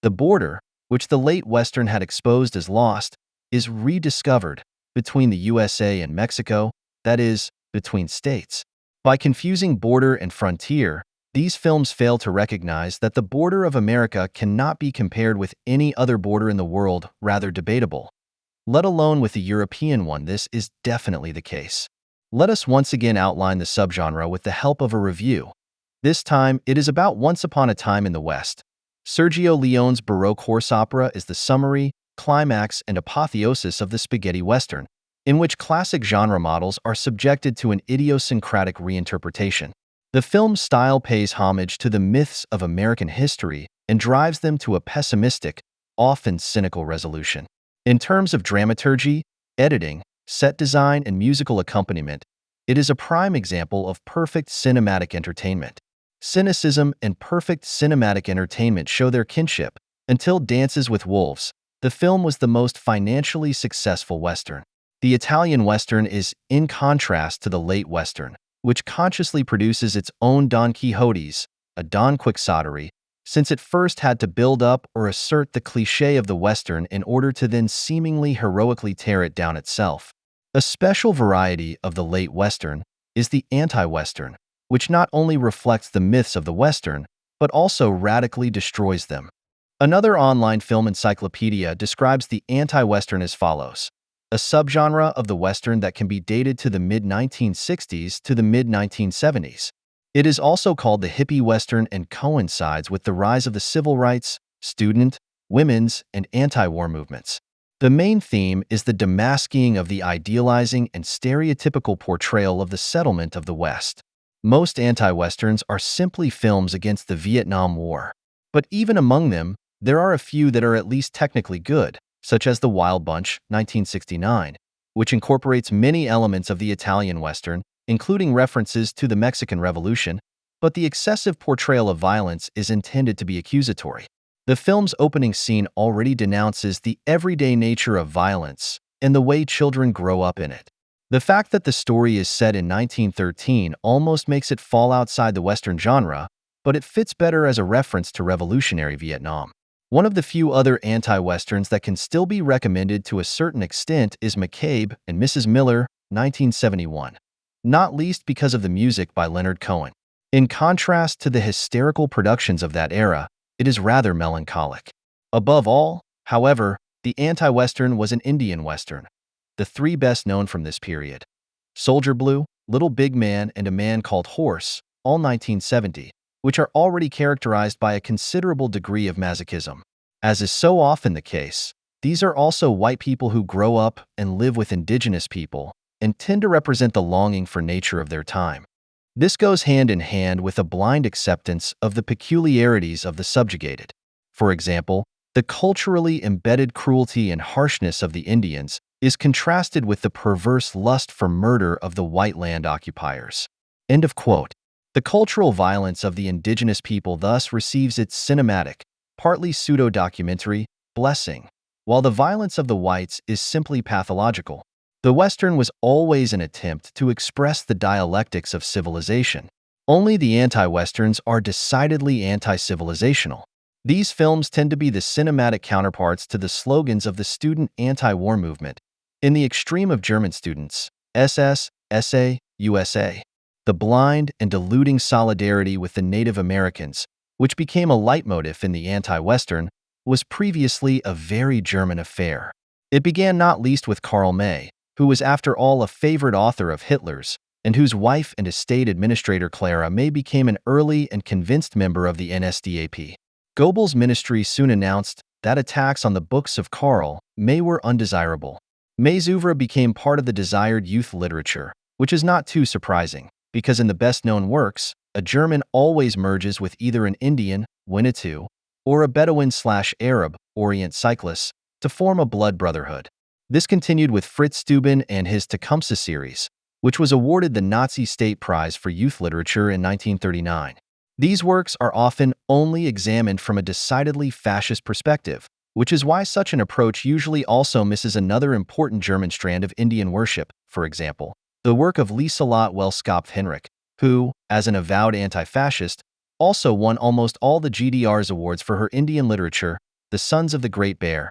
The border, which the late Western had exposed as lost, is rediscovered between the USA and Mexico, that is, between states. By confusing border and frontier, these films fail to recognize that the border of America cannot be compared with any other border in the world, rather debatable. Let alone with the European one, this is definitely the case. Let us once again outline the subgenre with the help of a review. This time, it is about Once Upon a Time in the West. Sergio Leone's Baroque horse opera is the summary, climax, and apotheosis of the spaghetti western, in which classic genre models are subjected to an idiosyncratic reinterpretation. The film's style pays homage to the myths of American history and drives them to a pessimistic, often cynical resolution. In terms of dramaturgy, editing, set design, and musical accompaniment, it is a prime example of perfect cinematic entertainment. Cynicism and perfect cinematic entertainment show their kinship. Until Dances with Wolves, the film was the most financially successful Western. The Italian Western is in contrast to the late Western, which consciously produces its own Don Quixotes, a Don Quixotery, since it first had to build up or assert the cliché of the Western in order to then seemingly heroically tear it down itself. A special variety of the late Western is the anti-Western, which not only reflects the myths of the Western, but also radically destroys them. Another online film encyclopedia describes the anti-Western as follows: a subgenre of the Western that can be dated to the mid-1960s to the mid-1970s. It is also called the hippie Western and coincides with the rise of the civil rights, student, women's, and anti-war movements. The main theme is the demasking of the idealizing and stereotypical portrayal of the settlement of the West. Most anti-Westerns are simply films against the Vietnam War. But even among them, there are a few that are at least technically good, such as The Wild Bunch, 1969, which incorporates many elements of the Italian Western, including references to the Mexican Revolution, but the excessive portrayal of violence is intended to be accusatory. The film's opening scene already denounces the everyday nature of violence and the way children grow up in it. The fact that the story is set in 1913 almost makes it fall outside the Western genre, but it fits better as a reference to revolutionary Vietnam. One of the few other anti-Westerns that can still be recommended to a certain extent is McCabe and Mrs. Miller, 1971, not least because of the music by Leonard Cohen. In contrast to the hysterical productions of that era, it is rather melancholic. Above all, however, the anti-Western was an Indian Western. The three best known from this period: Soldier Blue, Little Big Man, and A Man Called Horse, all 1970, which are already characterized by a considerable degree of masochism. As is so often the case, these are also white people who grow up and live with indigenous people and tend to represent the longing for nature of their time. This goes hand in hand with a blind acceptance of the peculiarities of the subjugated. For example, the culturally embedded cruelty and harshness of the Indians is contrasted with the perverse lust for murder of the white land occupiers. End of quote. The cultural violence of the indigenous people thus receives its cinematic, partly pseudo-documentary, blessing, while the violence of the whites is simply pathological. The Western was always an attempt to express the dialectics of civilization. Only the anti-Westerns are decidedly anti-civilizational. These films tend to be the cinematic counterparts to the slogans of the student anti-war movement. In the extreme of German students, SS, SA, USA. The blind and deluding solidarity with the Native Americans, which became a leitmotif in the anti-Western, was previously a very German affair. It began not least with Karl May, who was after all a favorite author of Hitler's, and whose wife and estate administrator Clara May became an early and convinced member of the NSDAP. Goebbels' ministry soon announced that attacks on the books of Karl May were undesirable. May's oeuvre became part of the desired youth literature, which is not too surprising, because in the best-known works, a German always merges with either an Indian, Winnetou, or a Bedouin/Arab, Orient cyclist, to form a blood brotherhood. This continued with Fritz Steuben and his Tecumseh series, which was awarded the Nazi State Prize for Youth Literature in 1939. These works are often only examined from a decidedly fascist perspective, which is why such an approach usually also misses another important German strand of Indian worship, for example, the work of Lieselotte Welskopf-Henrich, who, as an avowed anti-fascist, also won almost all the GDR's awards for her Indian literature, The Sons of the Great Bear.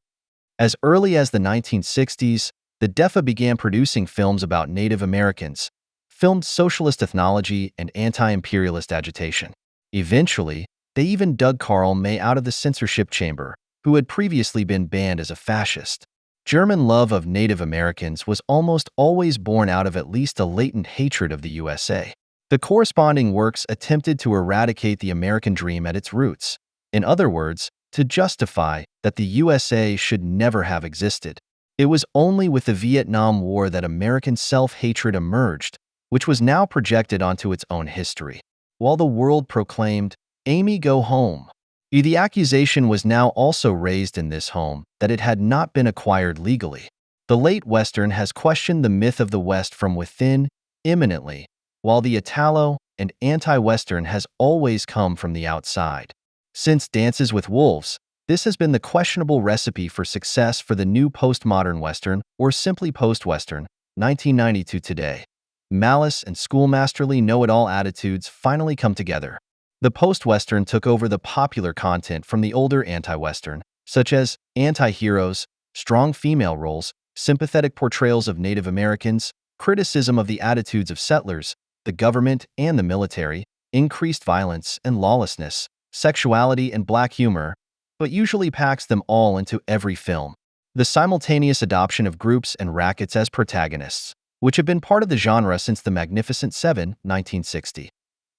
As early as the 1960s, the DEFA began producing films about Native Americans, filmed socialist ethnology and anti-imperialist agitation. Eventually, they even dug Karl May out of the censorship chamber, who had previously been banned as a fascist. German love of Native Americans was almost always born out of at least a latent hatred of the USA. The corresponding works attempted to eradicate the American dream at its roots. In other words, to justify that the USA should never have existed. It was only with the Vietnam War that American self-hatred emerged, which was now projected onto its own history. While the world proclaimed, "Amy, go home," the accusation was now also raised in this home that it had not been acquired legally. The late Western has questioned the myth of the West from within imminently, while the Italo and anti-Western has always come from the outside. Since Dances with Wolves, this has been the questionable recipe for success for the new postmodern Western, or simply post-Western, 1992 today. Malice and schoolmasterly know-it-all attitudes finally come together. The post-Western took over the popular content from the older anti-Western, such as anti-heroes, strong female roles, sympathetic portrayals of Native Americans, criticism of the attitudes of settlers, the government and the military, increased violence and lawlessness, sexuality and black humor, but usually packs them all into every film. The simultaneous adoption of groups and rackets as protagonists, which have been part of the genre since The Magnificent Seven, 1960.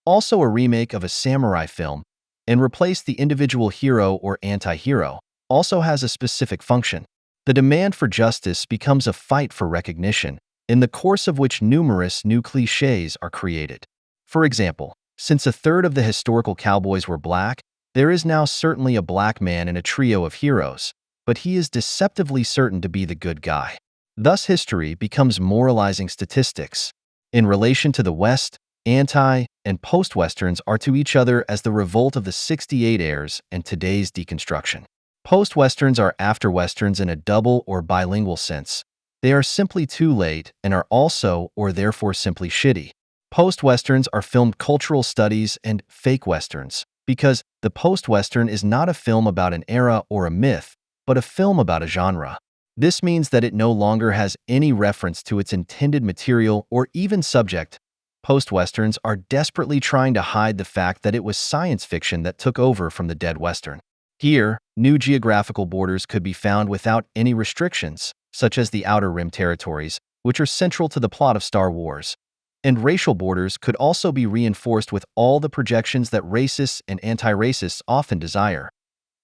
Also a remake of a samurai film, and replaced the individual hero or anti-hero, also has a specific function. The demand for justice becomes a fight for recognition, in the course of which numerous new cliches are created. For example, since a third of the historical cowboys were black, there is now certainly a black man in a trio of heroes, but he is deceptively certain to be the good guy. Thus history becomes moralizing statistics. In relation to the West, anti- and post-Westerns are to each other as the revolt of the 68 heirs and today's deconstruction. Post-Westerns are after-Westerns in a double or bilingual sense. They are simply too late and are also or therefore simply shitty. Post-Westerns are filmed cultural studies and fake Westerns, because the post-Western is not a film about an era or a myth, but a film about a genre. This means that it no longer has any reference to its intended material or even subject. Post-Westerns are desperately trying to hide the fact that it was science fiction that took over from the dead Western. Here, new geographical borders could be found without any restrictions, such as the Outer Rim territories, which are central to the plot of Star Wars. And racial borders could also be reinforced with all the projections that racists and anti-racists often desire,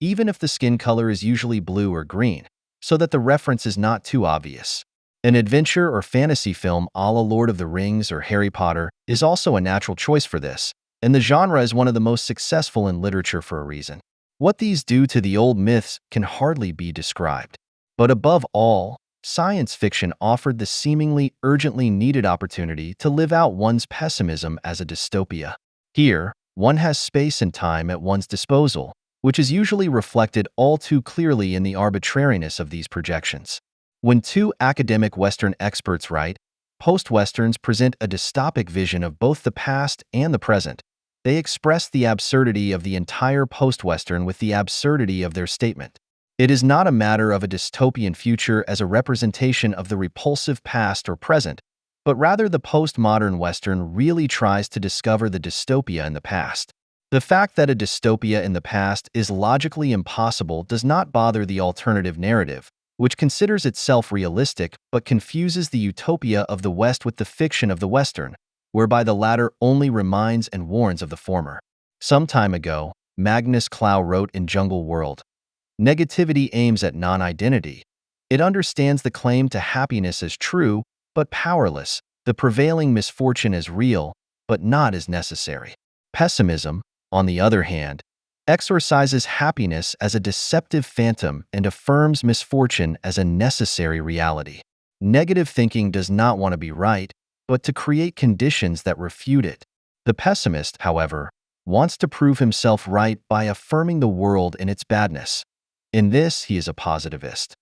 even if the skin color is usually blue or green, so that the reference is not too obvious. An adventure or fantasy film a la Lord of the Rings or Harry Potter is also a natural choice for this, and the genre is one of the most successful in literature for a reason. What these do to the old myths can hardly be described. But above all, science fiction offered the seemingly urgently needed opportunity to live out one's pessimism as a dystopia. Here, one has space and time at one's disposal, which is usually reflected all too clearly in the arbitrariness of these projections. When two academic Western experts write, post-Westerns present a dystopic vision of both the past and the present. They express the absurdity of the entire post-Western with the absurdity of their statement. It is not a matter of a dystopian future as a representation of the repulsive past or present, but rather the postmodern Western really tries to discover the dystopia in the past. The fact that a dystopia in the past is logically impossible does not bother the alternative narrative, which considers itself realistic but confuses the utopia of the West with the fiction of the Western, whereby the latter only reminds and warns of the former. Some time ago, Magnus Clow wrote in Jungle World, "Negativity aims at non-identity. It understands the claim to happiness as true, but powerless, the prevailing misfortune as real, but not as necessary." Pessimism, on the other hand, exorcises happiness as a deceptive phantom and affirms misfortune as a necessary reality. Negative thinking does not want to be right, but to create conditions that refute it. The pessimist, however, wants to prove himself right by affirming the world in its badness. In this, he is a positivist.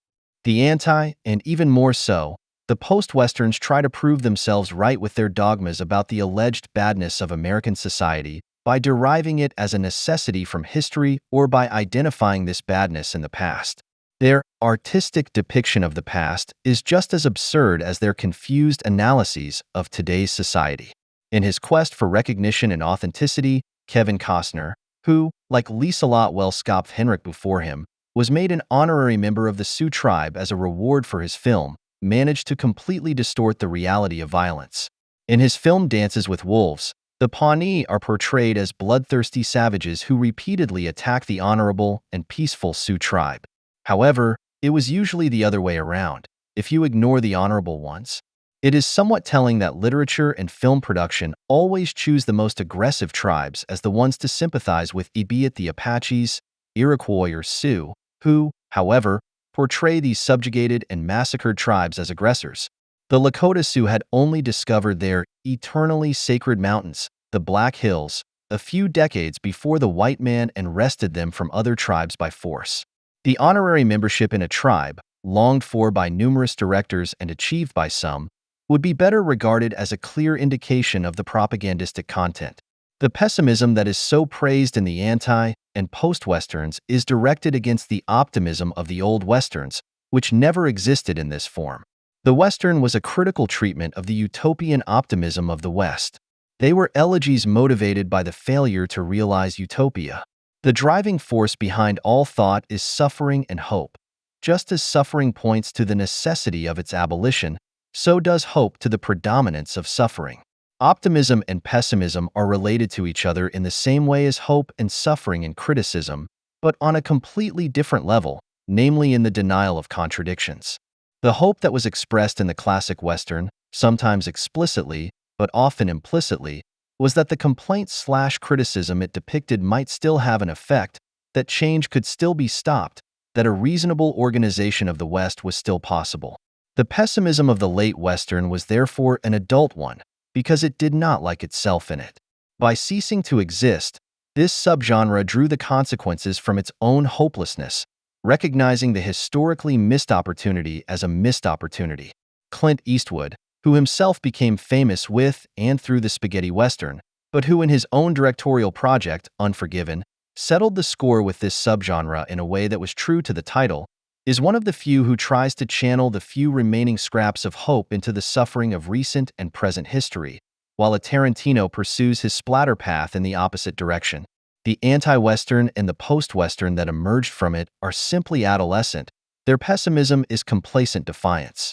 The anti, and even more so, the post-Westerns try to prove themselves right with their dogmas about the alleged badness of American society by deriving it as a necessity from history or by identifying this badness in the past. Their artistic depiction of the past is just as absurd as their confused analyses of today's society. In his quest for recognition and authenticity, Kevin Costner, who, like Lieselot Well Skopf Henrik before him, was made an honorary member of the Sioux tribe as a reward for his film, managed to completely distort the reality of violence. In his film Dances with Wolves, the Pawnee are portrayed as bloodthirsty savages who repeatedly attack the honorable and peaceful Sioux tribe. However, it was usually the other way around, if you ignore the honorable ones. It is somewhat telling that literature and film production always choose the most aggressive tribes as the ones to sympathize with, be it the Apaches, Iroquois, or Sioux, who, however, portray these subjugated and massacred tribes as aggressors. The Lakota Sioux had only discovered their eternally sacred mountains, the Black Hills, a few decades before the white man wrested them from other tribes by force. The honorary membership in a tribe, longed for by numerous directors and achieved by some, would be better regarded as a clear indication of the propagandistic content. The pessimism that is so praised in the anti- and post-Westerns is directed against the optimism of the old Westerns, which never existed in this form. The Western was a critical treatment of the utopian optimism of the West. They were elegies motivated by the failure to realize utopia. The driving force behind all thought is suffering and hope. Just as suffering points to the necessity of its abolition, so does hope to the predominance of suffering. Optimism and pessimism are related to each other in the same way as hope and suffering and criticism, but on a completely different level, namely in the denial of contradictions. The hope that was expressed in the classic Western, sometimes explicitly, but often implicitly, was that the complaint/criticism it depicted might still have an effect, that change could still be stopped, that a reasonable organization of the West was still possible. The pessimism of the late Western was therefore an adult one, because it did not like itself in it. By ceasing to exist, this subgenre drew the consequences from its own hopelessness, recognizing the historically missed opportunity as a missed opportunity. Clint Eastwood, who himself became famous with and through the spaghetti Western, but who in his own directorial project, Unforgiven, settled the score with this subgenre in a way that was true to the title, is one of the few who tries to channel the few remaining scraps of hope into the suffering of recent and present history, while a Tarantino pursues his splatter path in the opposite direction. The anti-Western and the post-Western that emerged from it are simply adolescent. Their pessimism is complacent defiance.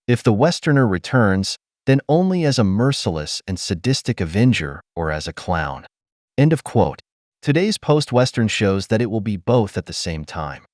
If the Westerner returns, then only as a merciless and sadistic avenger or as a clown. End of quote. Today's post-Western shows that it will be both at the same time.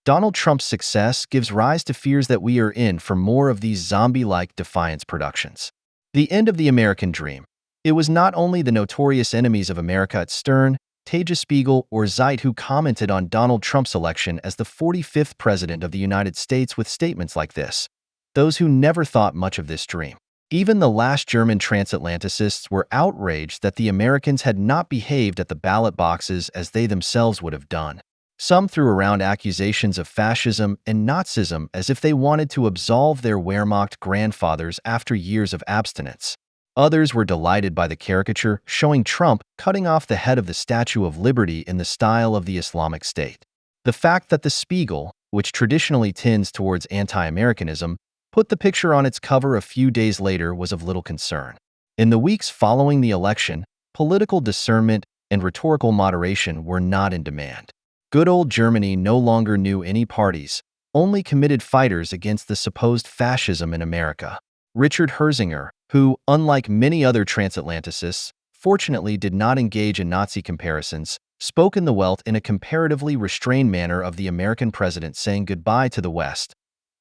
Donald Trump's success gives rise to fears that we are in for more of these zombie-like defiance productions. The end of the American dream. It was not only the notorious enemies of America at Stern, Tagesspiegel, or Zeit who commented on Donald Trump's election as the 45th president of the United States with statements like this. Those who never thought much of this dream. Even the last German transatlanticists were outraged that the Americans had not behaved at the ballot boxes as they themselves would have done. Some threw around accusations of fascism and Nazism as if they wanted to absolve their Wehrmacht grandfathers after years of abstinence. Others were delighted by the caricature showing Trump cutting off the head of the Statue of Liberty in the style of the Islamic State. The fact that the Spiegel, which traditionally tends towards anti-Americanism, put the picture on its cover a few days later was of little concern. In the weeks following the election, political discernment and rhetorical moderation were not in demand. Good old Germany no longer knew any parties, only committed fighters against the supposed fascism in America. Richard Herzinger, who, unlike many other transatlanticists, fortunately did not engage in Nazi comparisons, spoke in the Welt in a comparatively restrained manner of the American president saying goodbye to the West.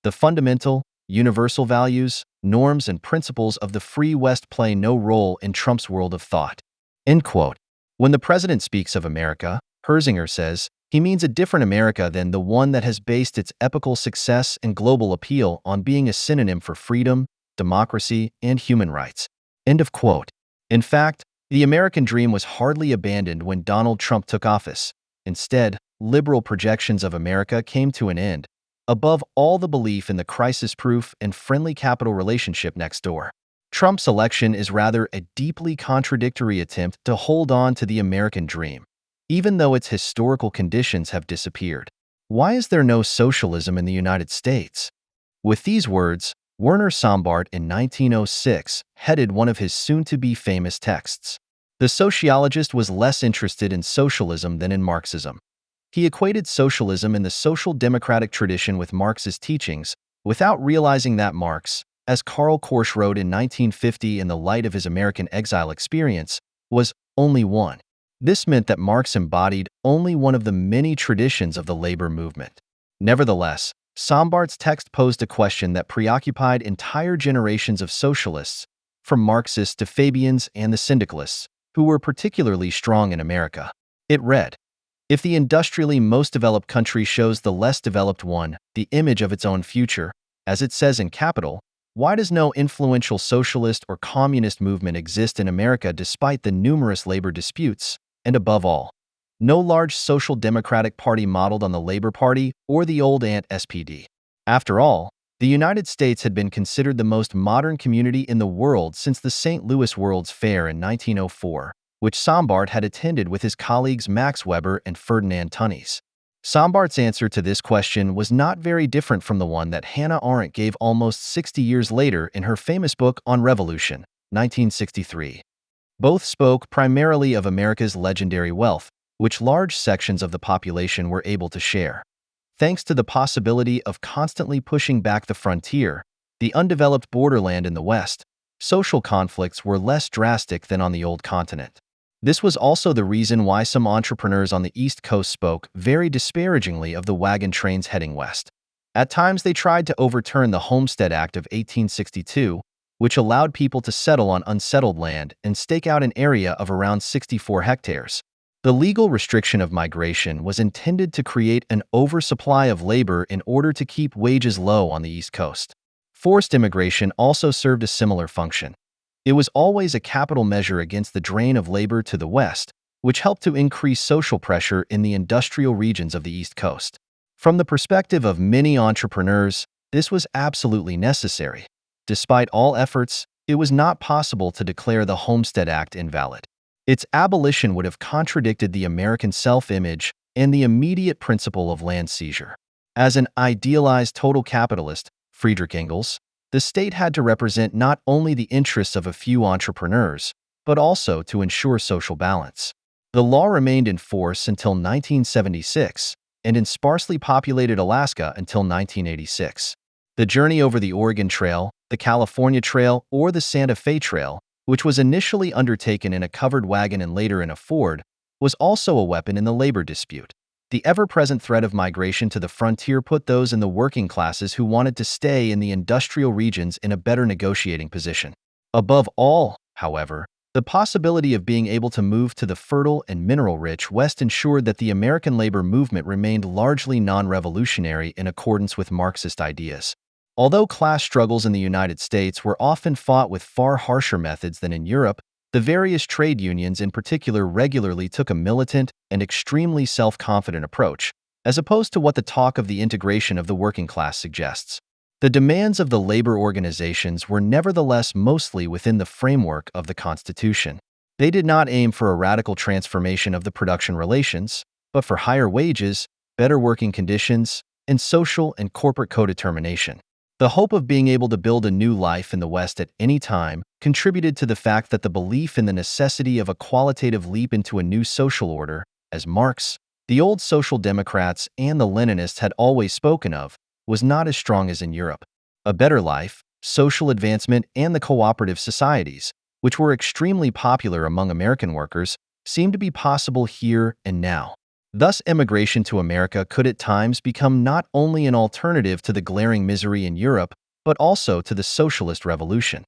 The fundamental, universal values, norms, and principles of the Free West play no role in Trump's world of thought. End quote. When the president speaks of America, Herzinger says, he means a different America than the one that has based its epical success and global appeal on being a synonym for freedom, democracy, and human rights. End of quote. In fact, the American dream was hardly abandoned when Donald Trump took office. Instead, liberal projections of America came to an end. Above all, the belief in the crisis-proof and friendly capital relationship next door. Trump's election is rather a deeply contradictory attempt to hold on to the American dream, even though its historical conditions have disappeared. Why is there no socialism in the United States? With these words, Werner Sombart in 1906 headed one of his soon-to-be famous texts. The sociologist was less interested in socialism than in Marxism. He equated socialism in the social democratic tradition with Marx's teachings, without realizing that Marx, as Karl Korsch wrote in 1950 in the light of his American exile experience, was only one. This meant that Marx embodied only one of the many traditions of the labor movement. Nevertheless, Sombart's text posed a question that preoccupied entire generations of socialists, from Marxists to Fabians and the syndicalists, who were particularly strong in America. It read, "If the industrially most developed country shows the less developed one the image of its own future, as it says in Capital, why does no influential socialist or communist movement exist in America despite the numerous labor disputes, and above all, no large social democratic party modeled on the Labor Party or the old SPD?" After all, the United States had been considered the most modern community in the world since the St. Louis World's Fair in 1904, which Sombart had attended with his colleagues Max Weber and Ferdinand Tönnies. Sombart's answer to this question was not very different from the one that Hannah Arendt gave almost 60 years later in her famous book On Revolution, 1963. Both spoke primarily of America's legendary wealth, which large sections of the population were able to share. Thanks to the possibility of constantly pushing back the frontier, the undeveloped borderland in the West, social conflicts were less drastic than on the old continent. This was also the reason why some entrepreneurs on the East Coast spoke very disparagingly of the wagon trains heading west. At times they tried to overturn the Homestead Act of 1862, which allowed people to settle on unsettled land and stake out an area of around 64 hectares. The legal restriction of migration was intended to create an oversupply of labor in order to keep wages low on the East Coast. Forced immigration also served a similar function. It was always a capital measure against the drain of labor to the West, which helped to increase social pressure in the industrial regions of the East Coast. From the perspective of many entrepreneurs, this was absolutely necessary. Despite all efforts, it was not possible to declare the Homestead Act invalid. Its abolition would have contradicted the American self-image and the immediate principle of land seizure. As an idealized total capitalist, Friedrich Engels, the state had to represent not only the interests of a few entrepreneurs, but also to ensure social balance. The law remained in force until 1976, and in sparsely populated Alaska until 1986. The journey over the Oregon Trail, the California Trail, or the Santa Fe Trail, which was initially undertaken in a covered wagon and later in a Ford, was also a weapon in the labor dispute. The ever-present threat of migration to the frontier put those in the working classes who wanted to stay in the industrial regions in a better negotiating position. Above all, however, the possibility of being able to move to the fertile and mineral-rich West ensured that the American labor movement remained largely non-revolutionary in accordance with Marxist ideas. Although class struggles in the United States were often fought with far harsher methods than in Europe, the various trade unions in particular regularly took a militant and extremely self-confident approach, as opposed to what the talk of the integration of the working class suggests. The demands of the labor organizations were nevertheless mostly within the framework of the Constitution. They did not aim for a radical transformation of the production relations, but for higher wages, better working conditions, and social and corporate codetermination. The hope of being able to build a new life in the West at any time contributed to the fact that the belief in the necessity of a qualitative leap into a new social order, as Marx, the old Social Democrats, and the Leninists had always spoken of, was not as strong as in Europe. A better life, social advancement, and the cooperative societies, which were extremely popular among American workers, seemed to be possible here and now. Thus, immigration to America could at times become not only an alternative to the glaring misery in Europe, but also to the socialist revolution.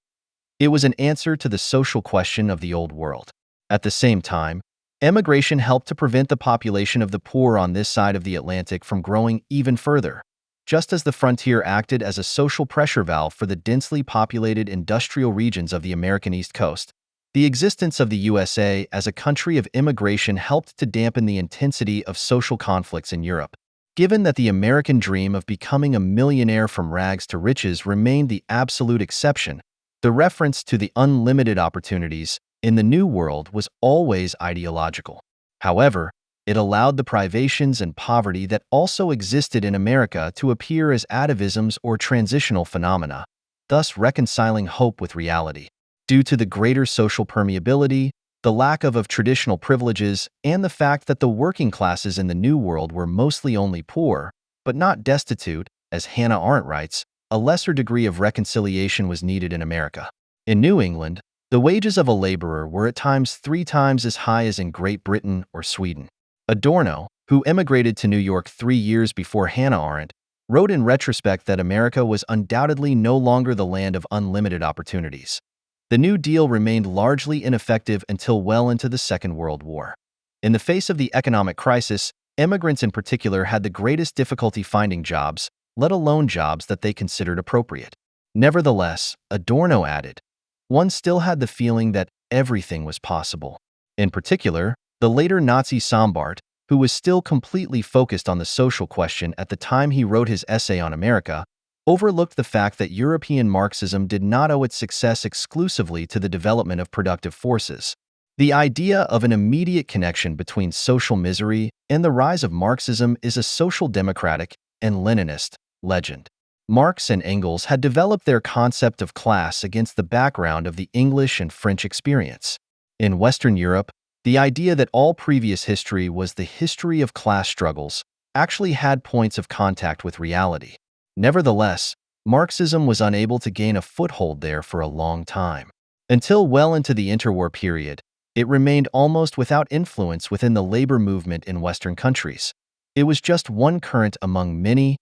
It was an answer to the social question of the Old World. At the same time, immigration helped to prevent the population of the poor on this side of the Atlantic from growing even further. Just as the frontier acted as a social pressure valve for the densely populated industrial regions of the American East Coast, the existence of the USA as a country of immigration helped to dampen the intensity of social conflicts in Europe. Given that the American dream of becoming a millionaire from rags to riches remained the absolute exception, the reference to the unlimited opportunities in the New World was always ideological. However, it allowed the privations and poverty that also existed in America to appear as atavisms or transitional phenomena, thus reconciling hope with reality. Due to the greater social permeability, the lack of traditional privileges, and the fact that the working classes in the New World were mostly only poor, but not destitute, as Hannah Arendt writes, a lesser degree of reconciliation was needed in America. In New England, the wages of a laborer were at times 3 times as high as in Great Britain or Sweden. Adorno, who emigrated to New York 3 years before Hannah Arendt, wrote in retrospect that America was undoubtedly no longer the land of unlimited opportunities. The New Deal remained largely ineffective until well into the Second World War. In the face of the economic crisis, immigrants in particular had the greatest difficulty finding jobs, let alone jobs that they considered appropriate. Nevertheless, Adorno added, one still had the feeling that everything was possible. In particular, the later Nazi Sombart, who was still completely focused on the social question at the time he wrote his essay on America, overlooked the fact that European Marxism did not owe its success exclusively to the development of productive forces. The idea of an immediate connection between social misery and the rise of Marxism is a social democratic and Leninist legend. Marx and Engels had developed their concept of class against the background of the English and French experience. In Western Europe, the idea that all previous history was the history of class struggles actually had points of contact with reality. Nevertheless, Marxism was unable to gain a foothold there for a long time. Until well into the interwar period, it remained almost without influence within the labor movement in Western countries. It was just one current among many,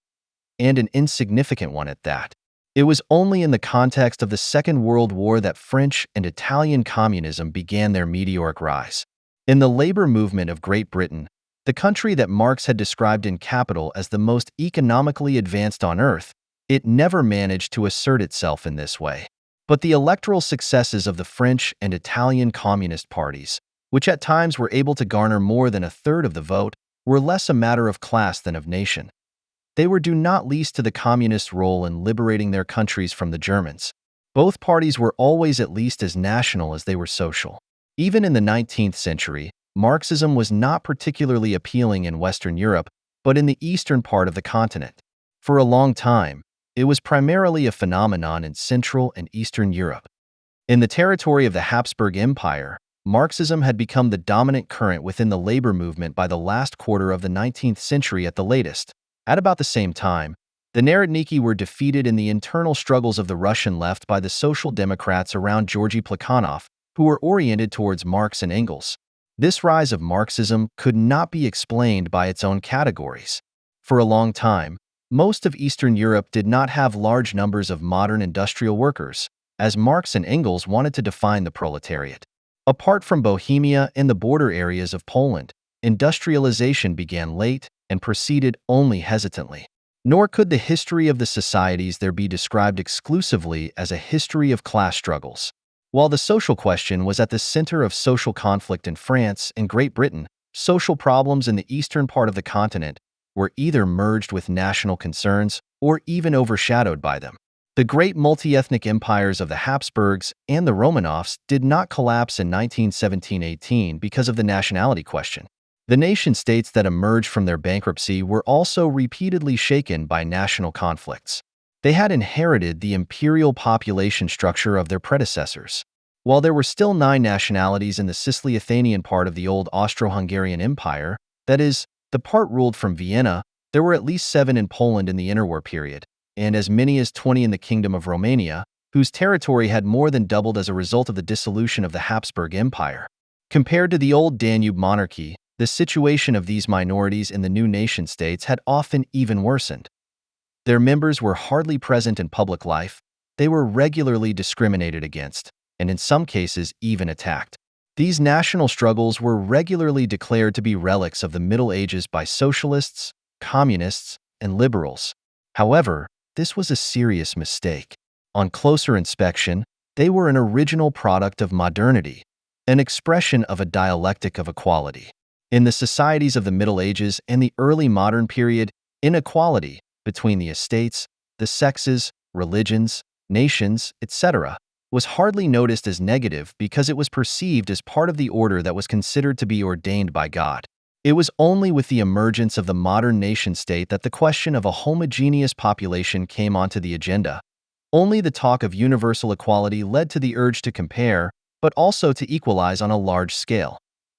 and an insignificant one at that. It was only in the context of the Second World War that French and Italian communism began their meteoric rise. In the labor movement of Great Britain, the country that Marx had described in Capital as the most economically advanced on earth, it never managed to assert itself in this way. But the electoral successes of the French and Italian communist parties, which at times were able to garner more than a third of the vote, were less a matter of class than of nation. They were due not least to the communists' role in liberating their countries from the Germans. Both parties were always at least as national as they were social. Even in the 19th century, Marxism was not particularly appealing in Western Europe, but in the eastern part of the continent. For a long time, it was primarily a phenomenon in Central and Eastern Europe. In the territory of the Habsburg Empire, Marxism had become the dominant current within the labor movement by the last quarter of the 19th century at the latest. At about the same time, the Narodniki were defeated in the internal struggles of the Russian left by the Social Democrats around Georgy Plekhanov, who were oriented towards Marx and Engels. This rise of Marxism could not be explained by its own categories. For a long time, most of Eastern Europe did not have large numbers of modern industrial workers, as Marx and Engels wanted to define the proletariat. Apart from Bohemia and the border areas of Poland, industrialization began late and proceeded only hesitantly. Nor could the history of the societies there be described exclusively as a history of class struggles. While the social question was at the center of social conflict in France and Great Britain, social problems in the eastern part of the continent were either merged with national concerns or even overshadowed by them. The great multi-ethnic empires of the Habsburgs and the Romanovs did not collapse in 1917-18 because of the nationality question. The nation-states that emerged from their bankruptcy were also repeatedly shaken by national conflicts. They had inherited the imperial population structure of their predecessors. While there were still 9 nationalities in the Cisleithanian part of the old Austro-Hungarian Empire, that is, the part ruled from Vienna, there were at least 7 in Poland in the interwar period, and as many as 20 in the Kingdom of Romania, whose territory had more than doubled as a result of the dissolution of the Habsburg Empire. Compared to the old Danube monarchy, the situation of these minorities in the new nation-states had often even worsened. Their members were hardly present in public life, they were regularly discriminated against, and in some cases even attacked. These national struggles were regularly declared to be relics of the Middle Ages by socialists, communists, and liberals. However, this was a serious mistake. On closer inspection, they were an original product of modernity, an expression of a dialectic of equality. In the societies of the Middle Ages and the early modern period, inequality between the estates, the sexes, religions, nations, etc., was hardly noticed as negative because it was perceived as part of the order that was considered to be ordained by God. It was only with the emergence of the modern nation-state that the question of a homogeneous population came onto the agenda. Only the talk of universal equality led to the urge to compare, but also to equalize on a large scale.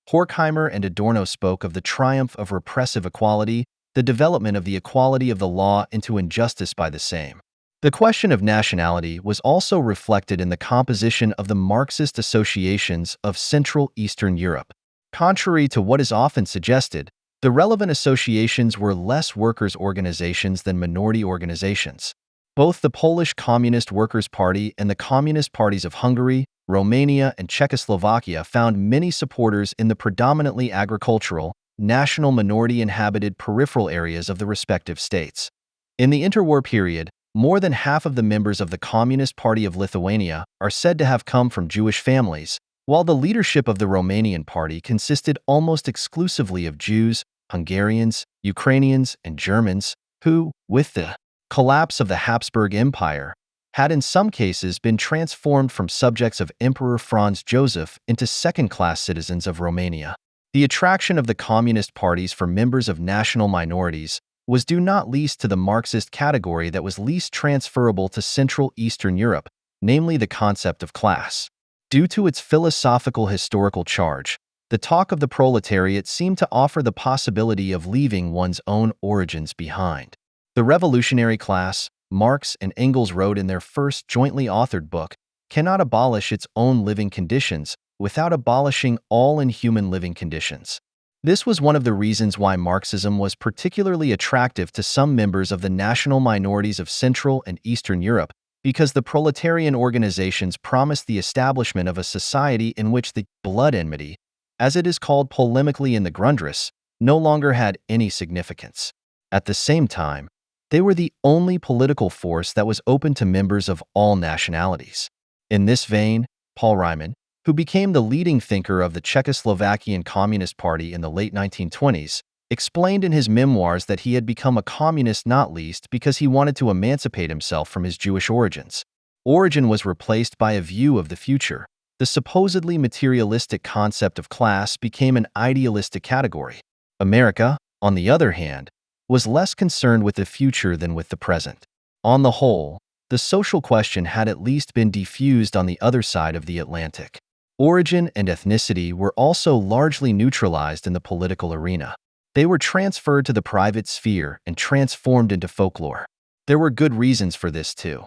Horkheimer and Adorno spoke of the triumph of repressive equality, the development of the equality of the law into injustice by the same. The question of nationality was also reflected in the composition of the Marxist associations of Central Eastern Europe. Contrary to what is often suggested, the relevant associations were less workers' organizations than minority organizations. Both the Polish Communist Workers' Party and the Communist Parties of Hungary, Romania, and Czechoslovakia found many supporters in the predominantly agricultural, national minority-inhabited peripheral areas of the respective states. In the interwar period, more than half of the members of the Communist Party of Lithuania are said to have come from Jewish families, while the leadership of the Romanian Party consisted almost exclusively of Jews, Hungarians, Ukrainians, and Germans, who, with the collapse of the Habsburg Empire, had in some cases been transformed from subjects of Emperor Franz Joseph into second-class citizens of Romania. The attraction of the communist parties for members of national minorities was due not least to the Marxist category that was least transferable to Central Eastern Europe, namely the concept of class. Due to its philosophical historical charge, the talk of the proletariat seemed to offer the possibility of leaving one's own origins behind. The revolutionary class, Marx and Engels wrote in their first jointly authored book, cannot abolish its own living conditions without abolishing all inhuman living conditions. This was one of the reasons why Marxism was particularly attractive to some members of the national minorities of Central and Eastern Europe, because the proletarian organizations promised the establishment of a society in which the blood enmity, as it is called polemically in the Grundrisse, no longer had any significance. At the same time, they were the only political force that was open to members of all nationalities. In this vein, Paul Reimann, who became the leading thinker of the Czechoslovakian Communist Party in the late 1920s, explained in his memoirs that he had become a communist not least because he wanted to emancipate himself from his Jewish origins. Origin was replaced by a view of the future. The supposedly materialistic concept of class became an idealistic category. America, on the other hand, was less concerned with the future than with the present. On the whole, the social question had at least been defused on the other side of the Atlantic. Origin and ethnicity were also largely neutralized in the political arena. They were transferred to the private sphere and transformed into folklore. There were good reasons for this too.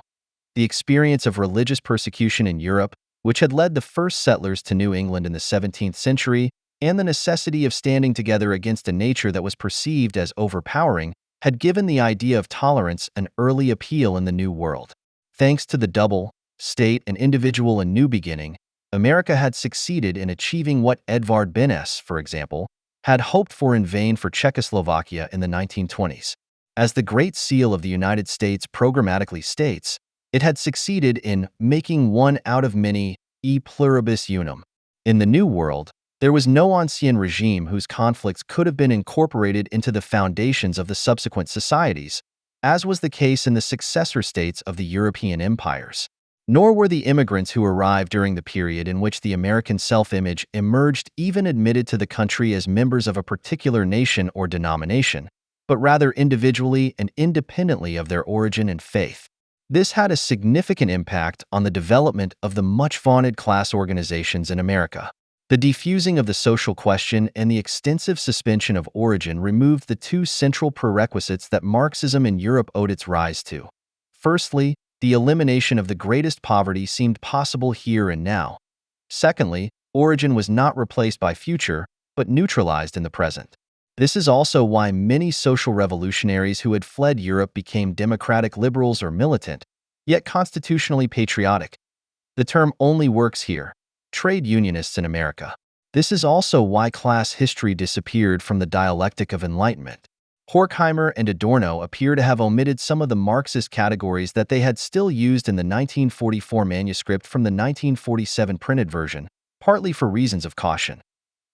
The experience of religious persecution in Europe, which had led the first settlers to New England in the 17th century, and the necessity of standing together against a nature that was perceived as overpowering, had given the idea of tolerance an early appeal in the New World. Thanks to the double, state and individual and new beginning, America had succeeded in achieving what Edvard Beneš, for example, had hoped for in vain for Czechoslovakia in the 1920s. As the Great Seal of the United States programmatically states, it had succeeded in making one out of many, e pluribus unum. In the New World, there was no ancien regime whose conflicts could have been incorporated into the foundations of the subsequent societies, as was the case in the successor states of the European empires. Nor were the immigrants who arrived during the period in which the American self-image emerged even admitted to the country as members of a particular nation or denomination, but rather individually and independently of their origin and faith. This had a significant impact on the development of the much-vaunted class organizations in America. The defusing of the social question and the extensive suspension of origin removed the two central prerequisites that Marxism in Europe owed its rise to. Firstly, the elimination of the greatest poverty seemed possible here and now. Secondly, origin was not replaced by future, but neutralized in the present. This is also why many social revolutionaries who had fled Europe became democratic liberals or militant, yet constitutionally patriotic. The term only works here. Trade unionists in America. This is also why class history disappeared from the dialectic of enlightenment. Horkheimer and Adorno appear to have omitted some of the Marxist categories that they had still used in the 1944 manuscript from the 1947 printed version, partly for reasons of caution.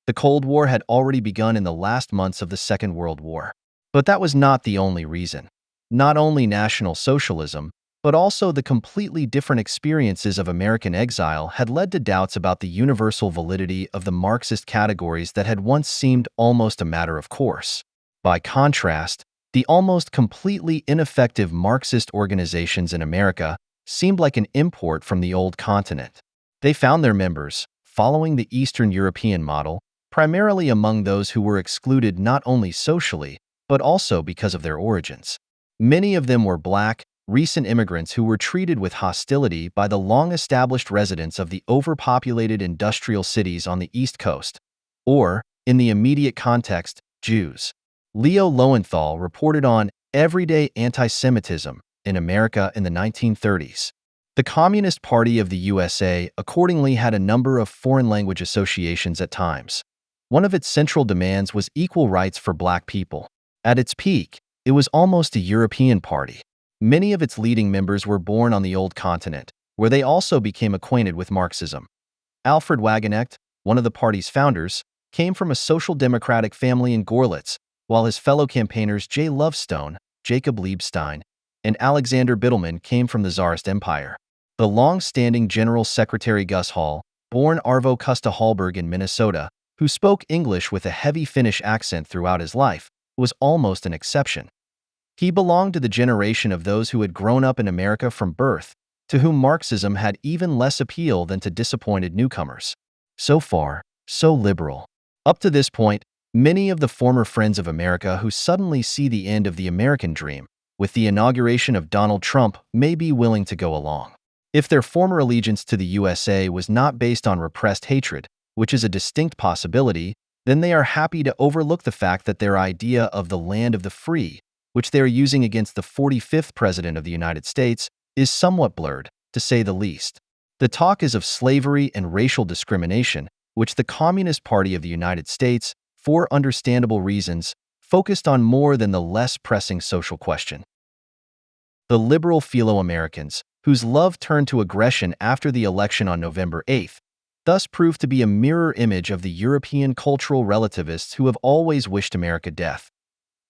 The Cold War had already begun in the last months of the Second World War. But that was not the only reason. Not only National Socialism, but also the completely different experiences of American exile had led to doubts about the universal validity of the Marxist categories that had once seemed almost a matter of course. By contrast, the almost completely ineffective Marxist organizations in America seemed like an import from the old continent. They found their members, following the Eastern European model, primarily among those who were excluded not only socially, but also because of their origins. Many of them were Black, recent immigrants who were treated with hostility by the long-established residents of the overpopulated industrial cities on the East Coast, or, in the immediate context, Jews. Leo Lowenthal reported on everyday anti-Semitism in America in the 1930s. The Communist Party of the USA accordingly had a number of foreign language associations at times. One of its central demands was equal rights for Black people. At its peak, it was almost a European party. Many of its leading members were born on the old continent, where they also became acquainted with Marxism. Alfred Wagenknecht, one of the party's founders, came from a social democratic family in Gorlitz, while his fellow campaigners J. Lovestone, Jacob Liebstein, and Alexander Bittelman came from the Tsarist Empire. The long-standing General Secretary Gus Hall, born Arvo Custa Hallberg in Minnesota, who spoke English with a heavy Finnish accent throughout his life, was almost an exception. He belonged to the generation of those who had grown up in America from birth, to whom Marxism had even less appeal than to disappointed newcomers. So far, so liberal. Up to this point, many of the former friends of America who suddenly see the end of the American dream with the inauguration of Donald Trump may be willing to go along. If their former allegiance to the USA was not based on repressed hatred, which is a distinct possibility, then they are happy to overlook the fact that their idea of the land of the free, which they are using against the 45th President of the United States, is somewhat blurred, to say the least. The talk is of slavery and racial discrimination, which the Communist Party of the United States, for understandable reasons, focused on more than the less pressing social question. The liberal Philo-Americans, whose love turned to aggression after the election on November 8th, thus proved to be a mirror image of the European cultural relativists who have always wished America death.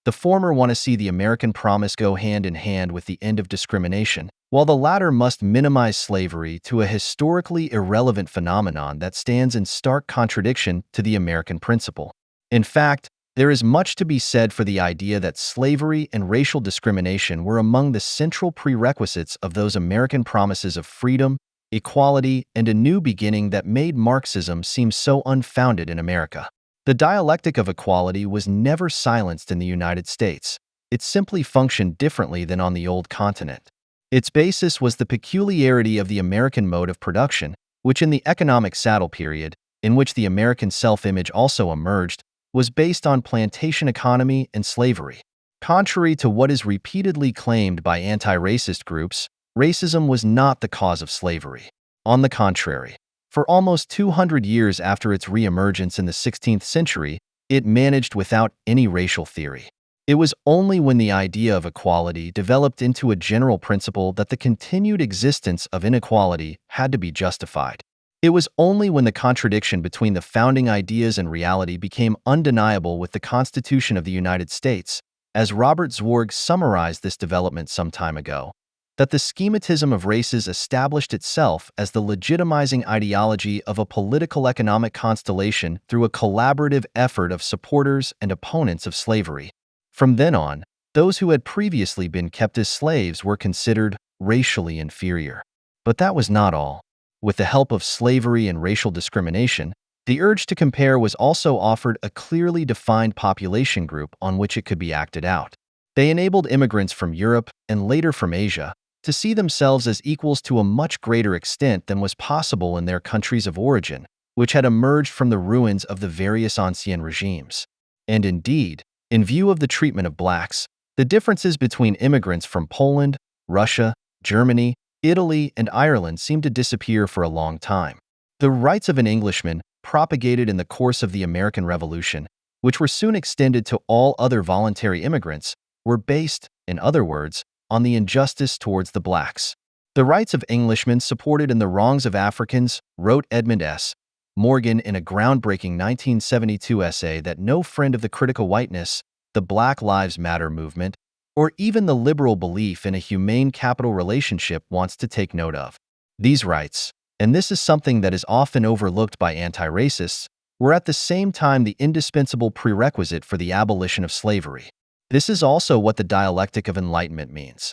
The former want to see the American promise go hand in hand with the end of discrimination, while the latter must minimize slavery to a historically irrelevant phenomenon that stands in stark contradiction to the American principle. In fact, there is much to be said for the idea that slavery and racial discrimination were among the central prerequisites of those American promises of freedom, equality, and a new beginning that made Marxism seem so unfounded in America. The dialectic of equality was never silenced in the United States. It simply functioned differently than on the old continent. Its basis was the peculiarity of the American mode of production, which in the economic saddle period, in which the American self-image also emerged, was based on plantation economy and slavery. Contrary to what is repeatedly claimed by anti-racist groups, racism was not the cause of slavery. On the contrary, for almost 200 years after its reemergence in the 16th century, it managed without any racial theory. It was only when the idea of equality developed into a general principle that the continued existence of inequality had to be justified. It was only when the contradiction between the founding ideas and reality became undeniable with the Constitution of the United States, as Robert Zwarg summarized this development some time ago, that the schematism of races established itself as the legitimizing ideology of a political economic constellation through a collaborative effort of supporters and opponents of slavery. From then on, those who had previously been kept as slaves were considered racially inferior. But that was not all. With the help of slavery and racial discrimination, the urge to compare was also offered a clearly defined population group on which it could be acted out. They enabled immigrants from Europe and later from Asia to see themselves as equals to a much greater extent than was possible in their countries of origin, which had emerged from the ruins of the various ancien regimes. And indeed, in view of the treatment of blacks, the differences between immigrants from Poland, Russia, Germany, Italy, and Ireland seemed to disappear for a long time. The rights of an Englishman, propagated in the course of the American Revolution, which were soon extended to all other voluntary immigrants, were based, in other words, on the injustice towards the blacks. The rights of Englishmen supported in the wrongs of Africans, wrote Edmund S. Morgan in a groundbreaking 1972 essay that no friend of the critical whiteness, the Black Lives Matter movement, or even the liberal belief in a humane capital relationship wants to take note of. These rights, and this is something that is often overlooked by anti-racists, were at the same time the indispensable prerequisite for the abolition of slavery. This is also what the dialectic of enlightenment means.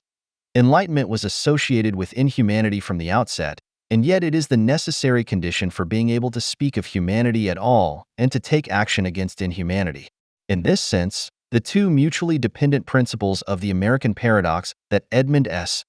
Enlightenment was associated with inhumanity from the outset, and yet it is the necessary condition for being able to speak of humanity at all and to take action against inhumanity. In this sense, the two mutually dependent principles of the American paradox that Edmund S.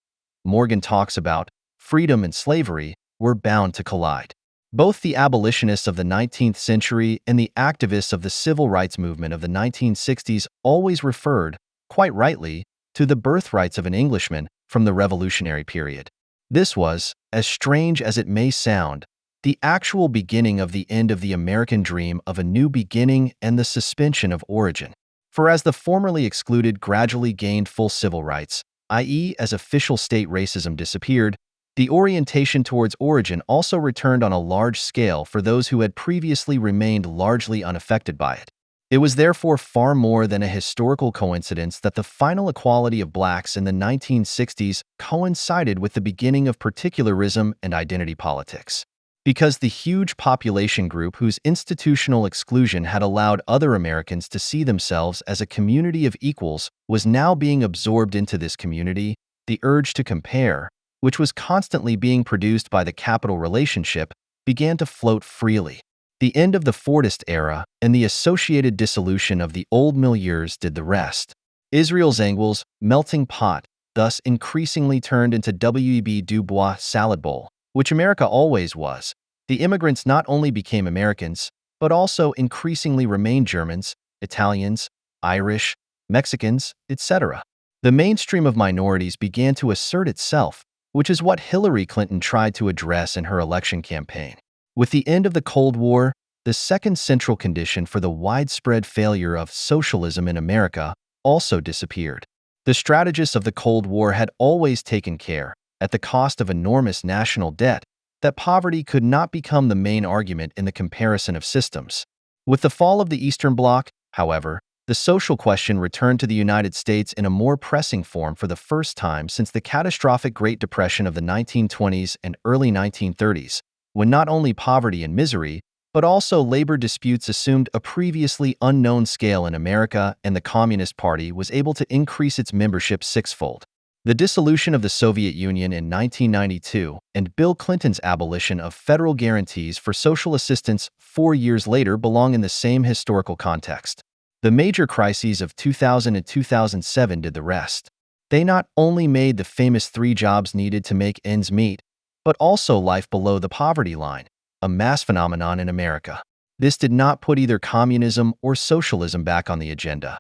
Morgan talks about, freedom and slavery, were bound to collide. Both the abolitionists of the 19th century and the activists of the civil rights movement of the 1960s always referred, quite rightly, to the birthrights of an Englishman from the Revolutionary period. This was, as strange as it may sound, the actual beginning of the end of the American dream of a new beginning and the suspension of origin. For as the formerly excluded gradually gained full civil rights, i.e., as official state racism disappeared, the orientation towards origin also returned on a large scale for those who had previously remained largely unaffected by it. It was therefore far more than a historical coincidence that the final equality of blacks in the 1960s coincided with the beginning of particularism and identity politics. Because the huge population group whose institutional exclusion had allowed other Americans to see themselves as a community of equals was now being absorbed into this community, the urge to compare, which was constantly being produced by the capital relationship, began to float freely. The end of the Fordist era and the associated dissolution of the old milieus did the rest. Israel Zangwill's melting pot thus increasingly turned into W.E.B. Du Bois' salad bowl, which America always was. The immigrants not only became Americans, but also increasingly remained Germans, Italians, Irish, Mexicans, etc. The mainstream of minorities began to assert itself, which is what Hillary Clinton tried to address in her election campaign. With the end of the Cold War, the second central condition for the widespread failure of socialism in America also disappeared. The strategists of the Cold War had always taken care, at the cost of enormous national debt, that poverty could not become the main argument in the comparison of systems. With the fall of the Eastern Bloc, however, the social question returned to the United States in a more pressing form for the first time since the catastrophic Great Depression of the 1920s and early 1930s, when not only poverty and misery, but also labor disputes assumed a previously unknown scale in America, and the Communist Party was able to increase its membership sixfold. The dissolution of the Soviet Union in 1992 and Bill Clinton's abolition of federal guarantees for social assistance 4 years later belong in the same historical context. The major crises of 2000 and 2007 did the rest. They not only made the famous 3 jobs needed to make ends meet, but also life below the poverty line, a mass phenomenon in America. This did not put either communism or socialism back on the agenda.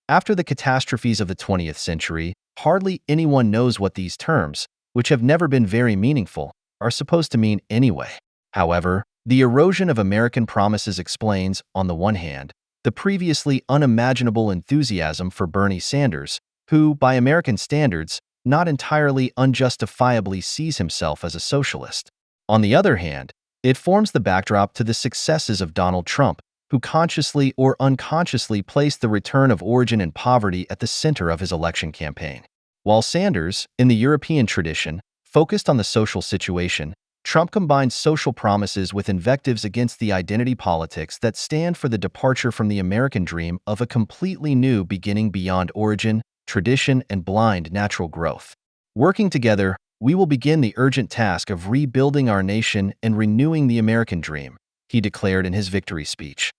After the catastrophes of the 20th century, hardly anyone knows what these terms, which have never been very meaningful, are supposed to mean anyway. However, the erosion of American promises explains, on the one hand, the previously unimaginable enthusiasm for Bernie Sanders, who, by American standards, not entirely unjustifiably sees himself as a socialist. On the other hand, it forms the backdrop to the successes of Donald Trump, who consciously or unconsciously placed the return of origin and poverty at the center of his election campaign. While Sanders, in the European tradition, focused on the social situation, Trump combined social promises with invectives against the identity politics that stand for the departure from the American dream of a completely new beginning beyond origin, tradition, and blind natural growth. Working together, we will begin the urgent task of rebuilding our nation and renewing the American dream, he declared in his victory speech.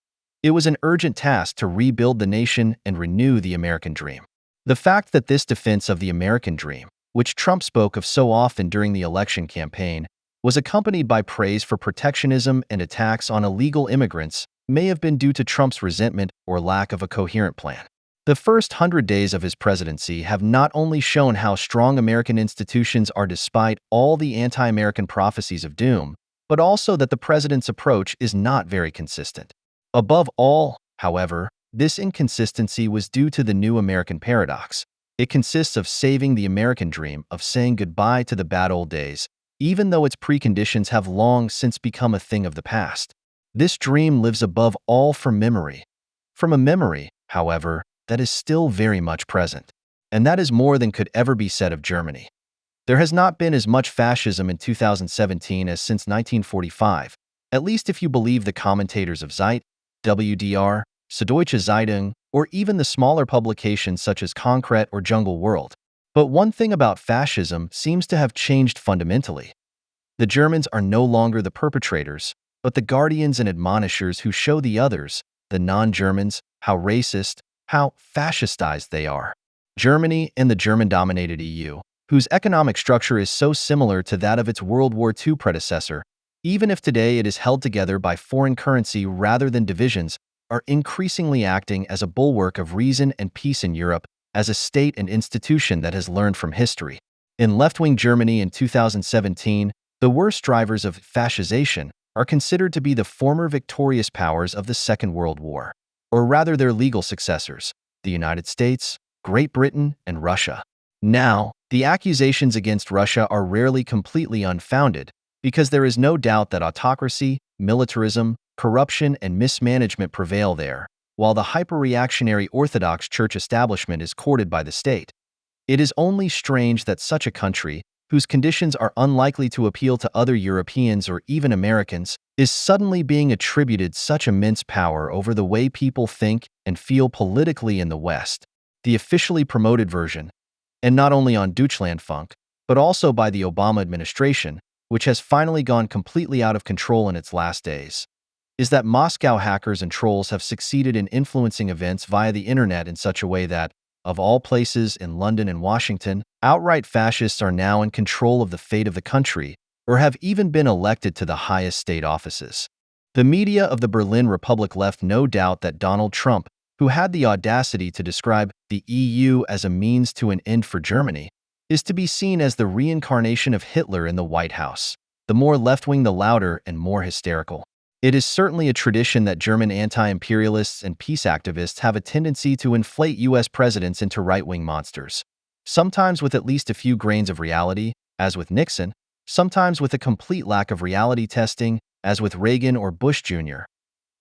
It was an urgent task to rebuild the nation and renew the American dream. The fact that this defense of the American dream, which Trump spoke of so often during the election campaign, was accompanied by praise for protectionism and attacks on illegal immigrants, may have been due to Trump's resentment or lack of a coherent plan. The first 100 days of his presidency have not only shown how strong American institutions are despite all the anti-American prophecies of doom, but also that the president's approach is not very consistent. Above all, however, this inconsistency was due to the new American paradox. It consists of saving the American dream, of saying goodbye to the bad old days, even though its preconditions have long since become a thing of the past. This dream lives above all from a memory, however, that is still very much present. And that is more than could ever be said of Germany. There has not been as much fascism in 2017 as since 1945, at least if you believe the commentators of Zeit, WDR, Süddeutsche Zeitung, or even the smaller publications such as Konkret or Jungle World. But one thing about fascism seems to have changed fundamentally. The Germans are no longer the perpetrators, but the guardians and admonishers who show the others, the non-Germans, how racist, how fascistized they are. Germany and the German-dominated EU, whose economic structure is so similar to that of its World War II predecessor, even if today it is held together by foreign currency rather than divisions, are increasingly acting as a bulwark of reason and peace in Europe, as a state and institution that has learned from history. In left-wing Germany in 2017, the worst drivers of fascisation are considered to be the former victorious powers of the Second World War, or rather their legal successors, the United States, Great Britain, and Russia. Now, the accusations against Russia are rarely completely unfounded, because there is no doubt that autocracy, militarism, corruption, and mismanagement prevail there, while the hyper-reactionary Orthodox Church establishment is courted by the state. It is only strange that such a country, whose conditions are unlikely to appeal to other Europeans or even Americans, is suddenly being attributed such immense power over the way people think and feel politically in the West. The officially promoted version, and not only on Deutschlandfunk, but also by the Obama administration, which has finally gone completely out of control in its last days, is that Moscow hackers and trolls have succeeded in influencing events via the internet in such a way that, of all places in London and Washington, outright fascists are now in control of the fate of the country, or have even been elected to the highest state offices. The media of the Berlin Republic left no doubt that Donald Trump, who had the audacity to describe the EU as a means to an end for Germany, is to be seen as the reincarnation of Hitler in the White House. The more left-wing, the louder and more hysterical. It is certainly a tradition that German anti-imperialists and peace activists have a tendency to inflate U.S. presidents into right-wing monsters, sometimes with at least a few grains of reality, as with Nixon, sometimes with a complete lack of reality testing, as with Reagan or Bush Jr.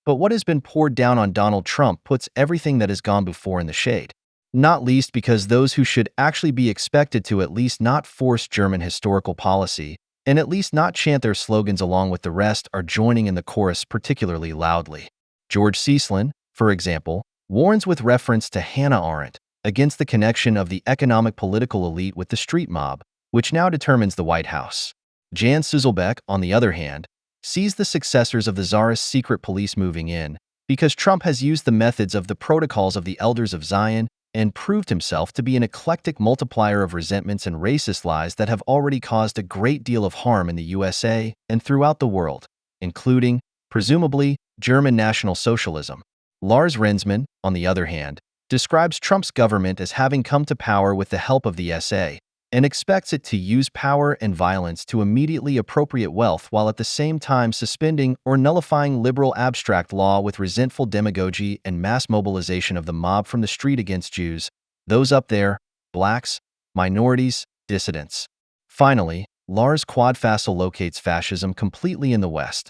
But what has been poured down on Donald Trump puts everything that has gone before in the shade. Not least because those who should actually be expected to at least not force German historical policy, and at least not chant their slogans along with the rest, are joining in the chorus particularly loudly. George Cieslin, for example, warns with reference to Hannah Arendt against the connection of the economic political elite with the street mob, which now determines the White House. Jan Suzelbeck, on the other hand, sees the successors of the Tsarist secret police moving in, because Trump has used the methods of the protocols of the Elders of Zion and proved himself to be an eclectic multiplier of resentments and racist lies that have already caused a great deal of harm in the USA and throughout the world, including, presumably, German National Socialism. Lars Rensman, on the other hand, describes Trump's government as having come to power with the help of the SA, and expects it to use power and violence to immediately appropriate wealth while at the same time suspending or nullifying liberal abstract law with resentful demagogy and mass mobilization of the mob from the street against Jews, those up there, blacks, minorities, dissidents. Finally, Lars Quadfasel locates fascism completely in the West.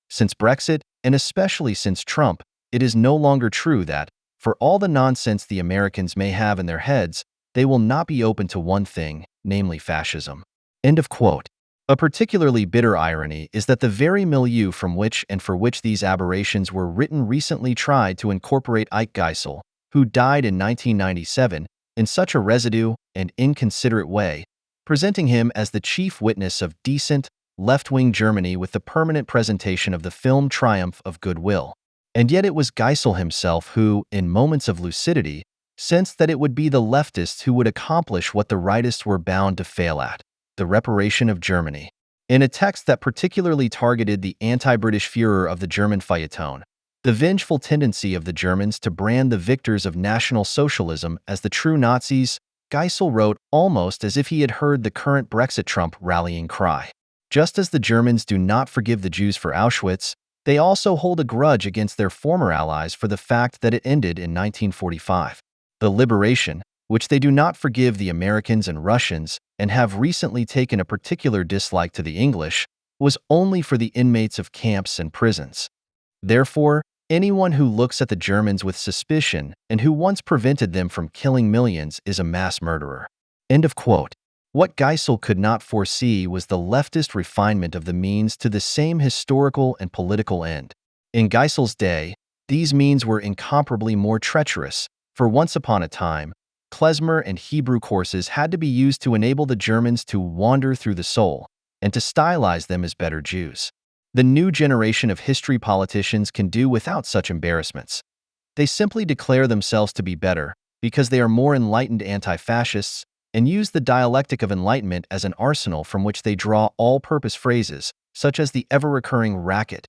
Since Brexit, and especially since Trump, it is no longer true that, for all the nonsense the Americans may have in their heads, they will not be open to one thing, namely fascism. End of quote. A particularly bitter irony is that the very milieu from which and for which these aberrations were written recently tried to incorporate Ike Geisel, who died in 1997, in such a residue and inconsiderate way, presenting him as the chief witness of decent, left-wing Germany with the permanent presentation of the film Triumph of Goodwill. And yet it was Geisel himself who, in moments of lucidity, sensed that it would be the leftists who would accomplish what the rightists were bound to fail at, the reparation of Germany. In a text that particularly targeted the anti-British furor of the German feuilleton, the vengeful tendency of the Germans to brand the victors of National Socialism as the true Nazis, Geisel wrote almost as if he had heard the current Brexit Trump rallying cry. Just as the Germans do not forgive the Jews for Auschwitz, they also hold a grudge against their former allies for the fact that it ended in 1945. The liberation, which they do not forgive the Americans and Russians and have recently taken a particular dislike to the English, was only for the inmates of camps and prisons. Therefore, anyone who looks at the Germans with suspicion and who once prevented them from killing millions is a mass murderer. End of quote. What Geisel could not foresee was the leftist refinement of the means to the same historical and political end. In Geisel's day, these means were incomparably more treacherous, for once upon a time, klezmer and Hebrew courses had to be used to enable the Germans to wander through the soul, and to stylize them as better Jews. The new generation of history politicians can do without such embarrassments. They simply declare themselves to be better because they are more enlightened anti-fascists and use the dialectic of enlightenment as an arsenal from which they draw all-purpose phrases, such as the ever-recurring racket,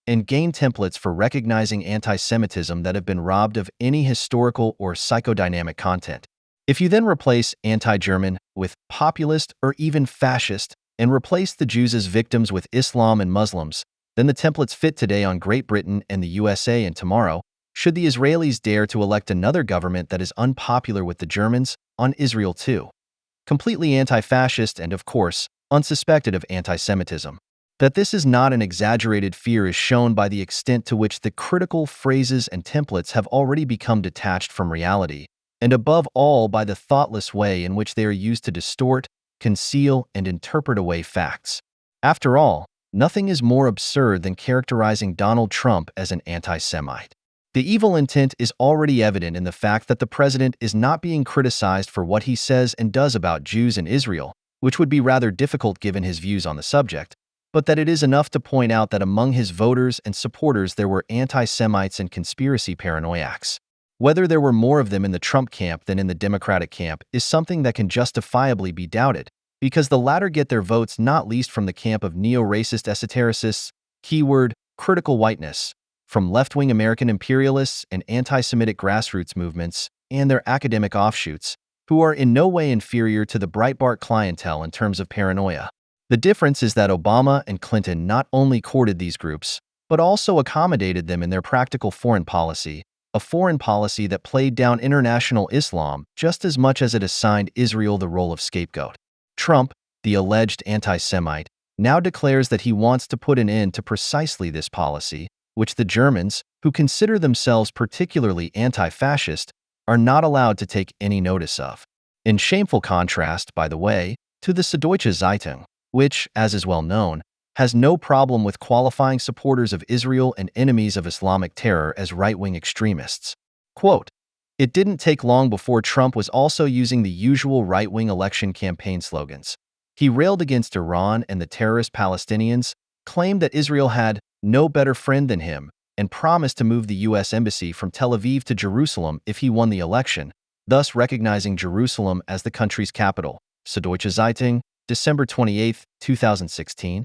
and gain templates for recognizing anti-Semitism that have been robbed of any historical or psychodynamic content. If you then replace anti-German with populist or even fascist, and replace the Jews as victims with Islam and Muslims, then the templates fit today on Great Britain and the USA, and tomorrow, should the Israelis dare to elect another government that is unpopular with the Germans, on Israel too. Completely anti-fascist and, of course, unsuspected of anti-Semitism. That this is not an exaggerated fear is shown by the extent to which the critical phrases and templates have already become detached from reality, and above all by the thoughtless way in which they are used to distort, conceal, and interpret away facts. After all, nothing is more absurd than characterizing Donald Trump as an anti-Semite. The evil intent is already evident in the fact that the president is not being criticized for what he says and does about Jews in Israel, which would be rather difficult given his views on the subject, but that it is enough to point out that among his voters and supporters there were anti-Semites and conspiracy paranoiacs. Whether there were more of them in the Trump camp than in the Democratic camp is something that can justifiably be doubted, because the latter get their votes not least from the camp of neo-racist esotericists, keyword, critical whiteness, from left-wing American imperialists and anti-Semitic grassroots movements, and their academic offshoots, who are in no way inferior to the Breitbart clientele in terms of paranoia. The difference is that Obama and Clinton not only courted these groups, but also accommodated them in their practical foreign policy, a foreign policy that played down international Islam just as much as it assigned Israel the role of scapegoat. Trump, the alleged anti-Semite, now declares that he wants to put an end to precisely this policy, which the Germans, who consider themselves particularly anti-fascist, are not allowed to take any notice of. In shameful contrast, by the way, to the Süddeutsche Zeitung, which, as is well known, has no problem with qualifying supporters of Israel and enemies of Islamic terror as right-wing extremists. Quote, "It didn't take long before Trump was also using the usual right-wing election campaign slogans. He railed against Iran and the terrorist Palestinians, claimed that Israel had no better friend than him, and promised to move the U.S. Embassy from Tel Aviv to Jerusalem if he won the election, thus recognizing Jerusalem as the country's capital." Süddeutsche Zeitung, December 28, 2016.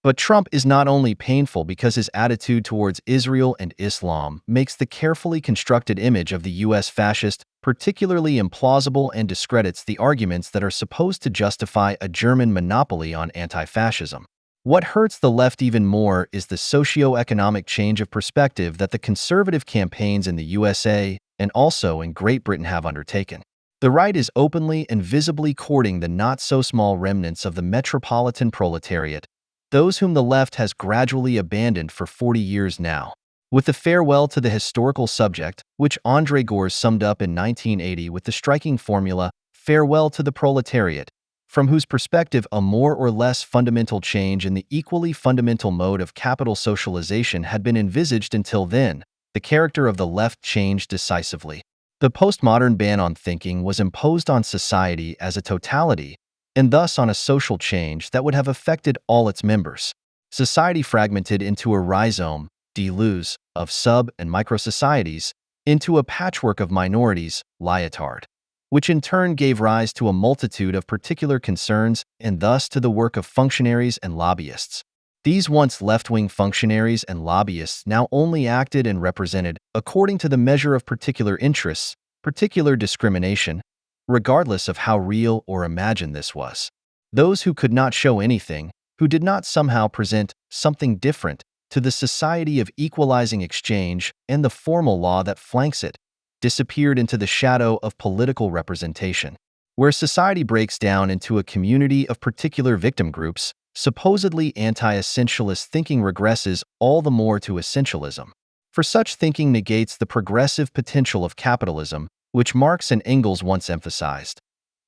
But Trump is not only painful because his attitude towards Israel and Islam makes the carefully constructed image of the U.S. fascist particularly implausible and discredits the arguments that are supposed to justify a German monopoly on anti-fascism. What hurts the left even more is the socio-economic change of perspective that the conservative campaigns in the USA and also in Great Britain have undertaken. The right is openly and visibly courting the not-so-small remnants of the metropolitan proletariat, those whom the left has gradually abandoned for 40 years now. With the farewell to the historical subject, which André Gorz summed up in 1980 with the striking formula, "farewell to the proletariat," from whose perspective a more or less fundamental change in the equally fundamental mode of capital socialization had been envisaged until then, the character of the left changed decisively. The postmodern ban on thinking was imposed on society as a totality, and thus on a social change that would have affected all its members. Society fragmented into a rhizome, deleuze, of sub- and micro-societies, into a patchwork of minorities, leotard, which in turn gave rise to a multitude of particular concerns and thus to the work of functionaries and lobbyists. These once left-wing functionaries and lobbyists now only acted and represented, according to the measure of particular interests, particular discrimination, regardless of how real or imagined this was. Those who could not show anything, who did not somehow present something different to the society of equalizing exchange and the formal law that flanks it, disappeared into the shadow of political representation. Where society breaks down into a community of particular victim groups, supposedly anti-essentialist thinking regresses all the more to essentialism. For such thinking negates the progressive potential of capitalism, which Marx and Engels once emphasized.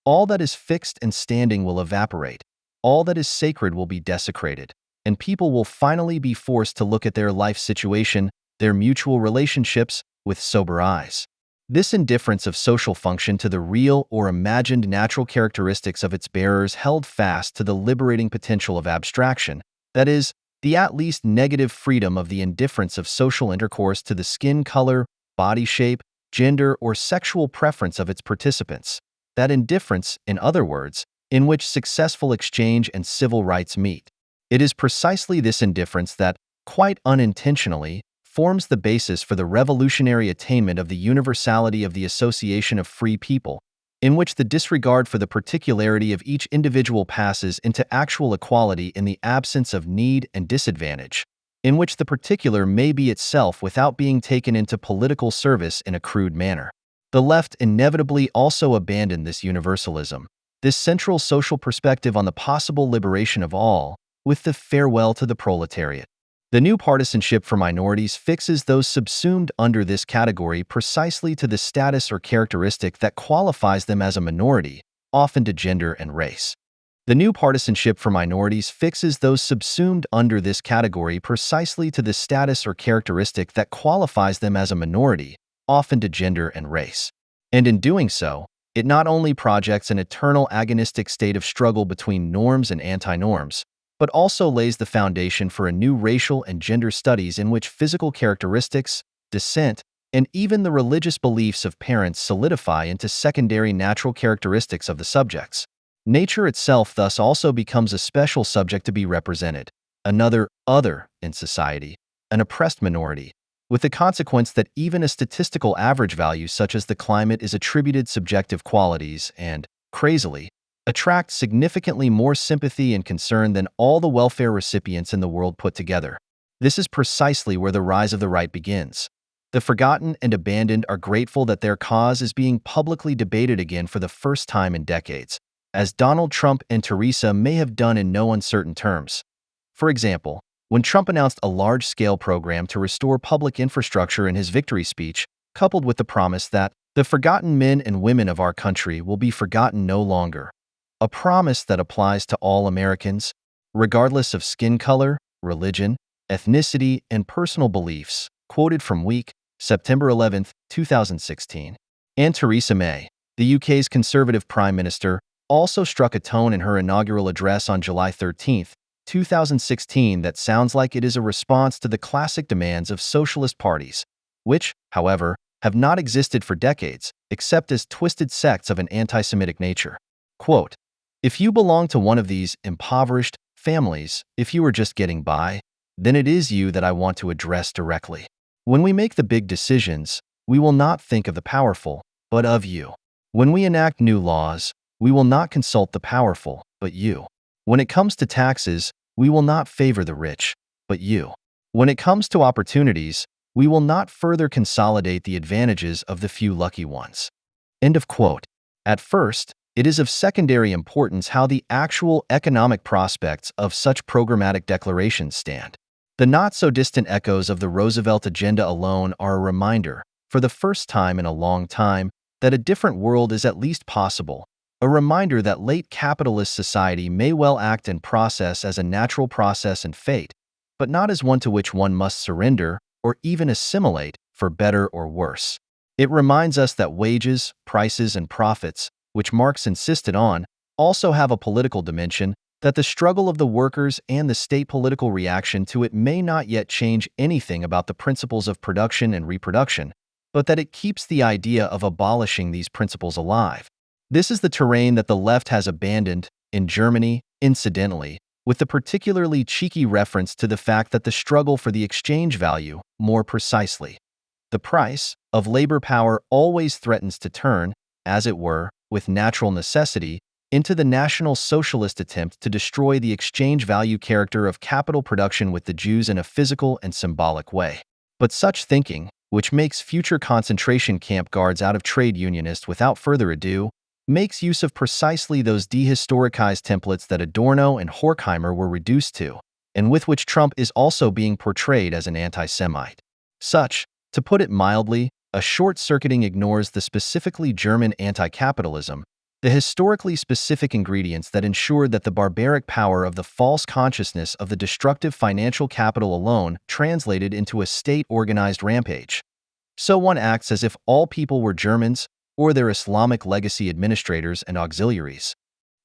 All that is fixed and standing will evaporate, all that is sacred will be desecrated, and people will finally be forced to look at their life situation, their mutual relationships, with sober eyes. This indifference of social function to the real or imagined natural characteristics of its bearers held fast to the liberating potential of abstraction, that is, the at least negative freedom of the indifference of social intercourse to the skin color, body shape, gender, or sexual preference of its participants. That indifference, in other words, in which successful exchange and civil rights meet. It is precisely this indifference that, quite unintentionally, forms the basis for the revolutionary attainment of the universality of the association of free people, in which the disregard for the particularity of each individual passes into actual equality in the absence of need and disadvantage, in which the particular may be itself without being taken into political service in a crude manner. The left inevitably also abandoned this universalism, this central social perspective on the possible liberation of all, with the farewell to the proletariat. The new partisanship for minorities fixes those subsumed under this category precisely to the status or characteristic that qualifies them as a minority, often to gender and race. The new partisanship for minorities fixes those subsumed under this category precisely to the status or characteristic that qualifies them as a minority, often to gender and race. And in doing so, it not only projects an eternal agonistic state of struggle between norms and anti-norms, but also lays the foundation for a new racial and gender studies in which physical characteristics, descent, and even the religious beliefs of parents solidify into secondary natural characteristics of the subjects. Nature itself thus also becomes a special subject to be represented, another other in society, an oppressed minority, with the consequence that even a statistical average value such as the climate is attributed subjective qualities and, crazily, attract significantly more sympathy and concern than all the welfare recipients in the world put together. This is precisely where the rise of the right begins. The forgotten and abandoned are grateful that their cause is being publicly debated again for the first time in decades, as Donald Trump and Theresa may have done in no uncertain terms. For example, when Trump announced a large-scale program to restore public infrastructure in his victory speech, coupled with the promise that the forgotten men and women of our country will be forgotten no longer. A promise that applies to all Americans, regardless of skin color, religion, ethnicity, and personal beliefs, quoted from Week, September 11, 2016. And Theresa May, the UK's Conservative Prime Minister, also struck a tone in her inaugural address on July 13, 2016 that sounds like it is a response to the classic demands of socialist parties, which, however, have not existed for decades, except as twisted sects of an anti-Semitic nature. Quote, "If you belong to one of these impoverished families, if you are just getting by, then it is you that I want to address directly. When we make the big decisions, we will not think of the powerful, but of you. When we enact new laws, we will not consult the powerful, but you. When it comes to taxes, we will not favor the rich, but you. When it comes to opportunities, we will not further consolidate the advantages of the few lucky ones." End of quote. At first, it is of secondary importance how the actual economic prospects of such programmatic declarations stand. The not-so-distant echoes of the Roosevelt agenda alone are a reminder, for the first time in a long time, that a different world is at least possible, a reminder that late capitalist society may well act and process as a natural process and fate, but not as one to which one must surrender or even assimilate for better or worse. It reminds us that wages, prices, and profits, which Marx insisted on, also have a political dimension, that the struggle of the workers and the state political reaction to it may not yet change anything about the principles of production and reproduction, but that it keeps the idea of abolishing these principles alive. This is the terrain that the left has abandoned, in Germany, incidentally, with the particularly cheeky reference to the fact that the struggle for the exchange value, more precisely, the price, of labor power always threatens to turn, as it were, with natural necessity, into the National Socialist attempt to destroy the exchange value character of capital production with the Jews in a physical and symbolic way. But such thinking, which makes future concentration camp guards out of trade unionists without further ado, makes use of precisely those dehistoricized templates that Adorno and Horkheimer were reduced to, and with which Trump is also being portrayed as an anti-Semite. Such, to put it mildly, a short-circuiting ignores the specifically German anti-capitalism, the historically specific ingredients that ensured that the barbaric power of the false consciousness of the destructive financial capital alone translated into a state-organized rampage. So one acts as if all people were Germans or their Islamic legacy administrators and auxiliaries.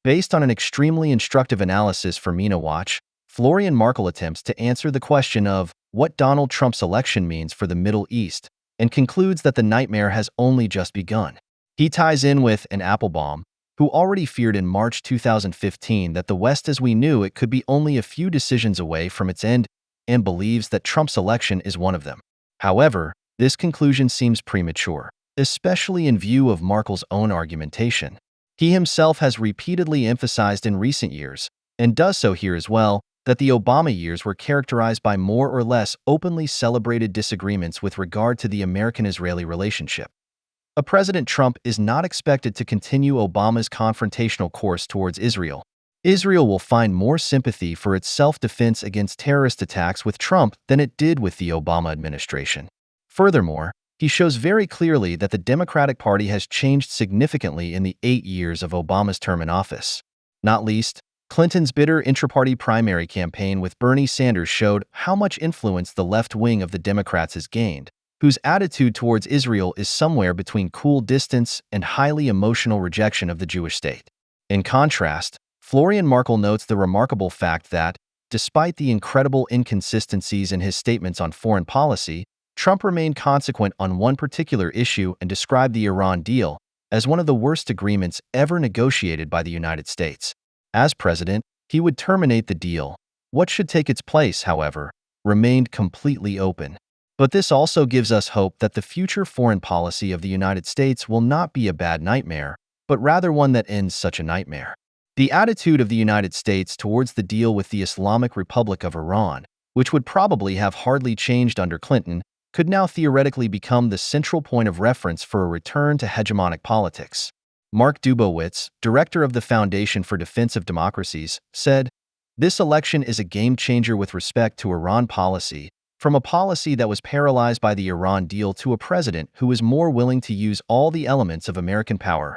Based on an extremely instructive analysis for MENA Watch, Florian Markel attempts to answer the question of what Donald Trump's election means for the Middle East and concludes that the nightmare has only just begun. He ties in with an Applebaum, who already feared in March 2015 that the West as we knew it could be only a few decisions away from its end, and believes that Trump's election is one of them. However, this conclusion seems premature, especially in view of Markel's own argumentation. He himself has repeatedly emphasized in recent years, and does so here as well, that the Obama years were characterized by more or less openly celebrated disagreements with regard to the American-Israeli relationship. A President Trump is not expected to continue Obama's confrontational course towards Israel. Israel will find more sympathy for its self-defense against terrorist attacks with Trump than it did with the Obama administration. Furthermore, he shows very clearly that the Democratic Party has changed significantly in the 8 years of Obama's term in office. Not least, Clinton's bitter intra-party primary campaign with Bernie Sanders showed how much influence the left wing of the Democrats has gained, whose attitude towards Israel is somewhere between cool distance and highly emotional rejection of the Jewish state. In contrast, Florian Markel notes the remarkable fact that, despite the incredible inconsistencies in his statements on foreign policy, Trump remained consequent on one particular issue and described the Iran deal as one of the worst agreements ever negotiated by the United States. As president, he would terminate the deal. What should take its place, however, remained completely open. But this also gives us hope that the future foreign policy of the United States will not be a bad nightmare, but rather one that ends such a nightmare. The attitude of the United States towards the deal with the Islamic Republic of Iran, which would probably have hardly changed under Clinton, could now theoretically become the central point of reference for a return to hegemonic politics. Mark Dubowitz, director of the Foundation for Defense of Democracies, said, "This election is a game-changer with respect to Iran policy, from a policy that was paralyzed by the Iran deal to a president who is more willing to use all the elements of American power.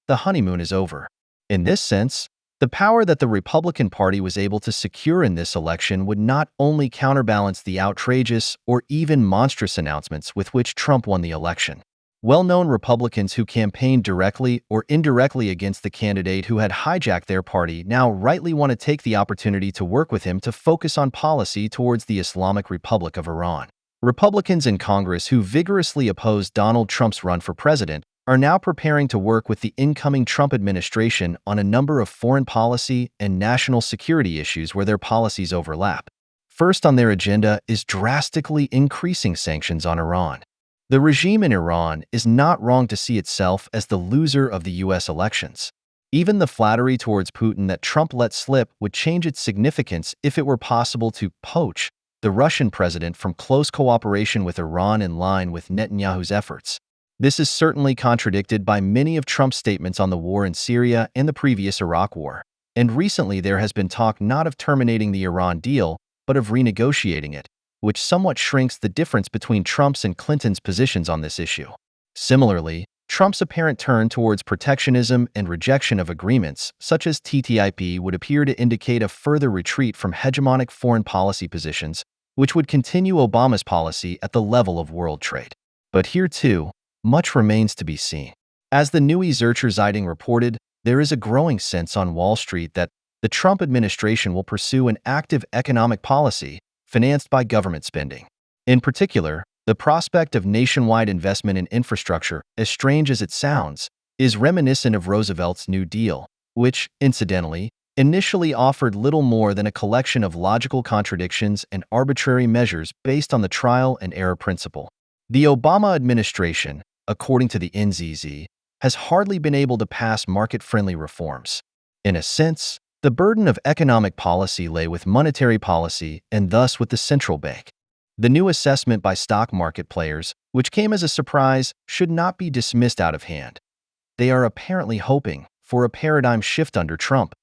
The honeymoon is over." In this sense, the power that the Republican Party was able to secure in this election would not only counterbalance the outrageous or even monstrous announcements with which Trump won the election. Well-known Republicans who campaigned directly or indirectly against the candidate who had hijacked their party now rightly want to take the opportunity to work with him to focus on policy towards the Islamic Republic of Iran. Republicans in Congress who vigorously opposed Donald Trump's run for president are now preparing to work with the incoming Trump administration on a number of foreign policy and national security issues where their policies overlap. First on their agenda is drastically increasing sanctions on Iran. The regime in Iran is not wrong to see itself as the loser of the U.S. elections. Even the flattery towards Putin that Trump let slip would change its significance if it were possible to poach the Russian president from close cooperation with Iran in line with Netanyahu's efforts. This is certainly contradicted by many of Trump's statements on the war in Syria and the previous Iraq war. And recently there has been talk not of terminating the Iran deal, but of renegotiating it, which somewhat shrinks the difference between Trump's and Clinton's positions on this issue. Similarly, Trump's apparent turn towards protectionism and rejection of agreements, such as TTIP, would appear to indicate a further retreat from hegemonic foreign policy positions, which would continue Obama's policy at the level of world trade. But here, too, much remains to be seen. As the Neue Zürcher Zeitung reported, there is a growing sense on Wall Street that the Trump administration will pursue an active economic policy financed by government spending. In particular, the prospect of nationwide investment in infrastructure, as strange as it sounds, is reminiscent of Roosevelt's New Deal, which, incidentally, initially offered little more than a collection of logical contradictions and arbitrary measures based on the trial and error principle. The Obama administration, according to the NZZ, has hardly been able to pass market-friendly reforms. In a sense, the burden of economic policy lay with monetary policy and thus with the central bank. The new assessment by stock market players, which came as a surprise, should not be dismissed out of hand. They are apparently hoping for a paradigm shift under Trump.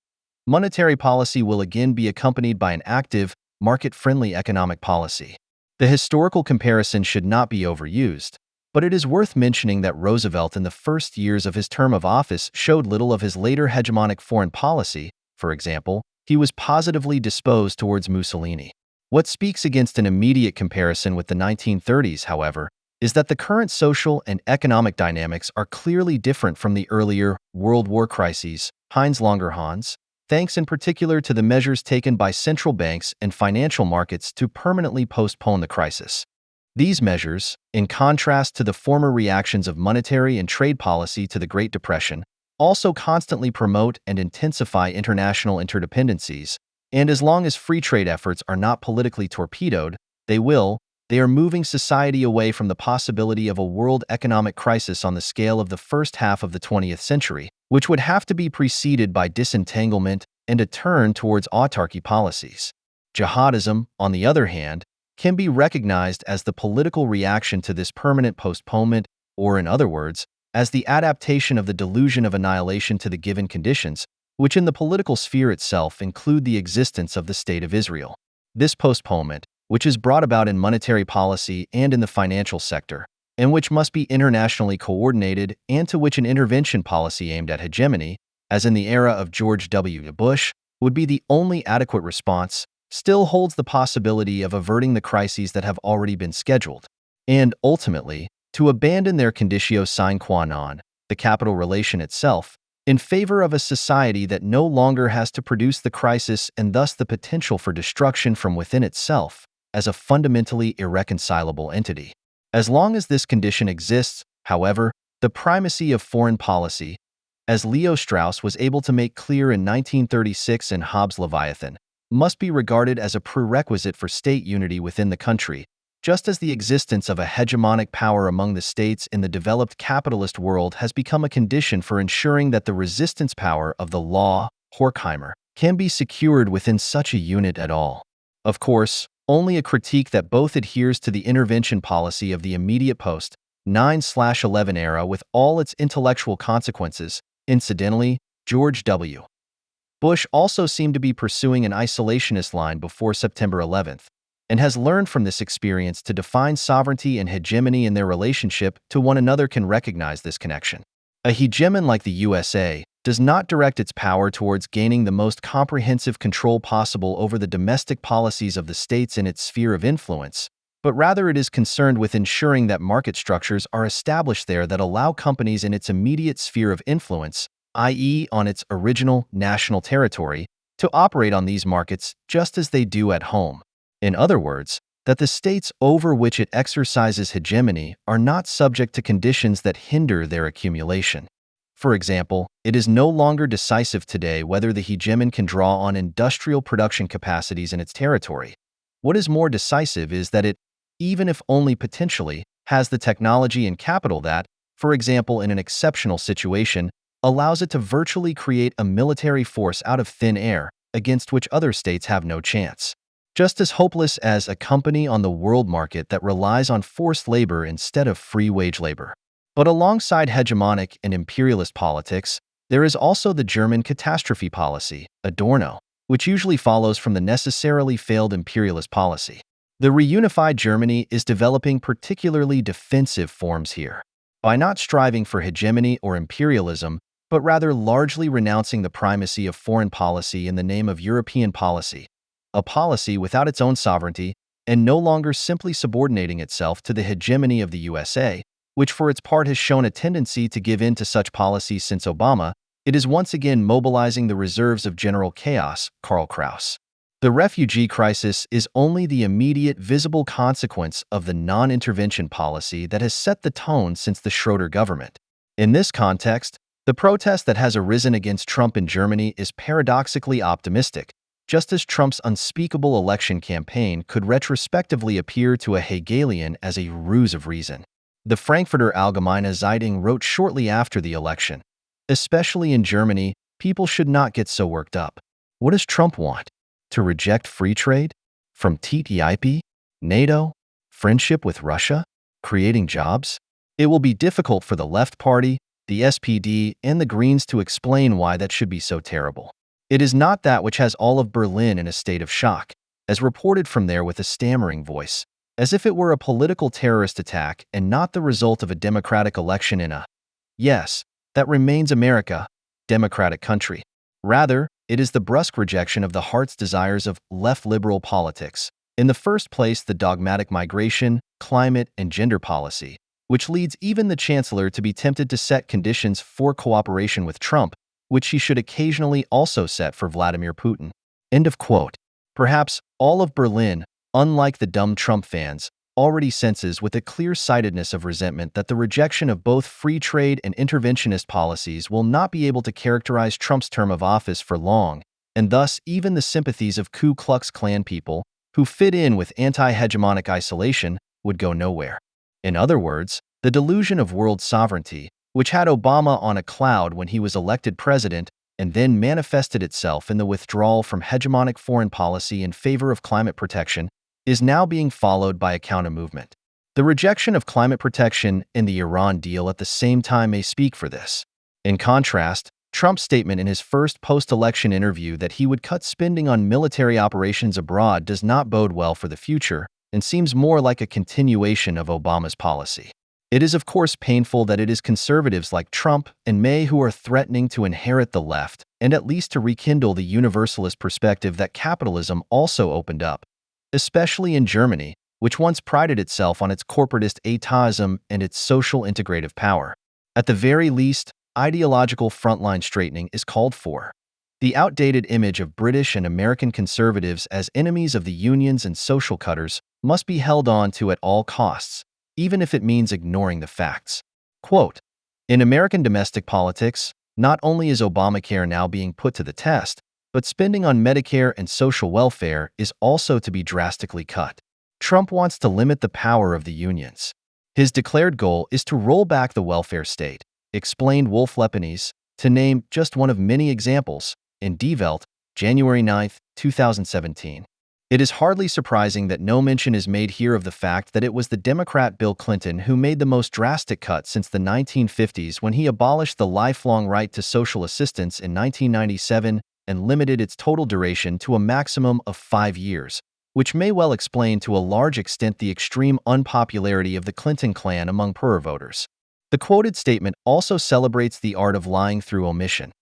Monetary policy will again be accompanied by an active, market-friendly economic policy. The historical comparison should not be overused, but it is worth mentioning that Roosevelt in the first years of his term of office showed little of his later hegemonic foreign policy. For example, he was positively disposed towards Mussolini. What speaks against an immediate comparison with the 1930s, however, is that the current social and economic dynamics are clearly different from the earlier World War crises, Heinz Longerhans, thanks in particular to the measures taken by central banks and financial markets to permanently postpone the crisis. These measures, in contrast to the former reactions of monetary and trade policy to the Great Depression, also constantly promote and intensify international interdependencies, and as long as free trade efforts are not politically torpedoed, they are moving society away from the possibility of a world economic crisis on the scale of the first half of the 20th century, which would have to be preceded by disentanglement and a turn towards autarky policies. Jihadism, on the other hand, can be recognized as the political reaction to this permanent postponement, or in other words, as the adaptation of the delusion of annihilation to the given conditions, which in the political sphere itself include the existence of the State of Israel. This postponement, which is brought about in monetary policy and in the financial sector, and which must be internationally coordinated and to which an intervention policy aimed at hegemony, as in the era of George W. Bush, would be the only adequate response, still holds the possibility of averting the crises that have already been scheduled, and, ultimately, to abandon their conditio sine qua non, the capital relation itself, in favor of a society that no longer has to produce the crisis and thus the potential for destruction from within itself, as a fundamentally irreconcilable entity. As long as this condition exists, however, the primacy of foreign policy, as Leo Strauss was able to make clear in 1936 in Hobbes' Leviathan, must be regarded as a prerequisite for state unity within the country, just as the existence of a hegemonic power among the states in the developed capitalist world has become a condition for ensuring that the resistance power of the law, Horkheimer, can be secured within such a unit at all. Of course, only a critique that both adheres to the intervention policy of the immediate post-9/11 era with all its intellectual consequences. Incidentally, George W. Bush also seemed to be pursuing an isolationist line before September 11th, and has learned from this experience to define sovereignty and hegemony in their relationship to one another can recognize this connection. A hegemon like the USA does not direct its power towards gaining the most comprehensive control possible over the domestic policies of the states in its sphere of influence, but rather it is concerned with ensuring that market structures are established there that allow companies in its immediate sphere of influence, i.e. on its original national territory, to operate on these markets just as they do at home. In other words, that the states over which it exercises hegemony are not subject to conditions that hinder their accumulation. For example, it is no longer decisive today whether the hegemon can draw on industrial production capacities in its territory. What is more decisive is that it, even if only potentially, has the technology and capital that, for example in an exceptional situation, allows it to virtually create a military force out of thin air, against which other states have no chance. Just as hopeless as a company on the world market that relies on forced labor instead of free wage labor. But alongside hegemonic and imperialist politics, there is also the German catastrophe policy, Adorno, which usually follows from the necessarily failed imperialist policy. The reunified Germany is developing particularly defensive forms here. By not striving for hegemony or imperialism, but rather largely renouncing the primacy of foreign policy in the name of European policy, a policy without its own sovereignty, and no longer simply subordinating itself to the hegemony of the USA, which for its part has shown a tendency to give in to such policies since Obama, it is once again mobilizing the reserves of general chaos, Karl Kraus. The refugee crisis is only the immediate visible consequence of the non-intervention policy that has set the tone since the Schroeder government. In this context, the protest that has arisen against Trump in Germany is paradoxically optimistic, just as Trump's unspeakable election campaign could retrospectively appear to a Hegelian as a ruse of reason. The Frankfurter Allgemeine Zeitung wrote shortly after the election, especially in Germany, people should not get so worked up. What does Trump want? To reject free trade? From TTIP? NATO? Friendship with Russia? Creating jobs? It will be difficult for the Left Party, the SPD, and the Greens to explain why that should be so terrible. It is not that which has all of Berlin in a state of shock, as reported from there with a stammering voice, as if it were a political terrorist attack and not the result of a democratic election in a, yes, that remains America, democratic country. Rather, it is the brusque rejection of the heart's desires of left liberal politics, In the first place, the dogmatic migration, climate, and gender policy, which leads even the chancellor to be tempted to set conditions for cooperation with Trump, which she should occasionally also set for Vladimir Putin. End of quote. Perhaps all of Berlin, unlike the dumb Trump fans, already senses with a clear-sightedness of resentment that the rejection of both free trade and interventionist policies will not be able to characterize Trump's term of office for long, and thus even the sympathies of Ku Klux Klan people, who fit in with anti-hegemonic isolation, would go nowhere. In other words, the delusion of world sovereignty, which had Obama on a cloud when he was elected president and then manifested itself in the withdrawal from hegemonic foreign policy in favor of climate protection, is now being followed by a counter-movement. The rejection of climate protection and the Iran deal at the same time may speak for this. In contrast, Trump's statement in his first post-election interview that he would cut spending on military operations abroad does not bode well for the future and seems more like a continuation of Obama's policy. It is of course painful that it is conservatives like Trump and May who are threatening to inherit the left and at least to rekindle the universalist perspective that capitalism also opened up, especially in Germany, which once prided itself on its corporatist atavism and its social integrative power. At the very least, ideological frontline straightening is called for. The outdated image of British and American conservatives as enemies of the unions and social cutters must be held on to at all costs, even if it means ignoring the facts. Quote, in American domestic politics, not only is Obamacare now being put to the test, but spending on Medicare and social welfare is also to be drastically cut. Trump wants to limit the power of the unions. His declared goal is to roll back the welfare state, explained Wolf Lepenies, to name just one of many examples, in Die Welt, January 9, 2017. It is hardly surprising that no mention is made here of the fact that it was the Democrat Bill Clinton who made the most drastic cut since the 1950s when he abolished the lifelong right to social assistance in 1997 and limited its total duration to a maximum of 5 years, which may well explain to a large extent the extreme unpopularity of the Clinton clan among poorer voters. The quoted statement also celebrates the art of lying through omission.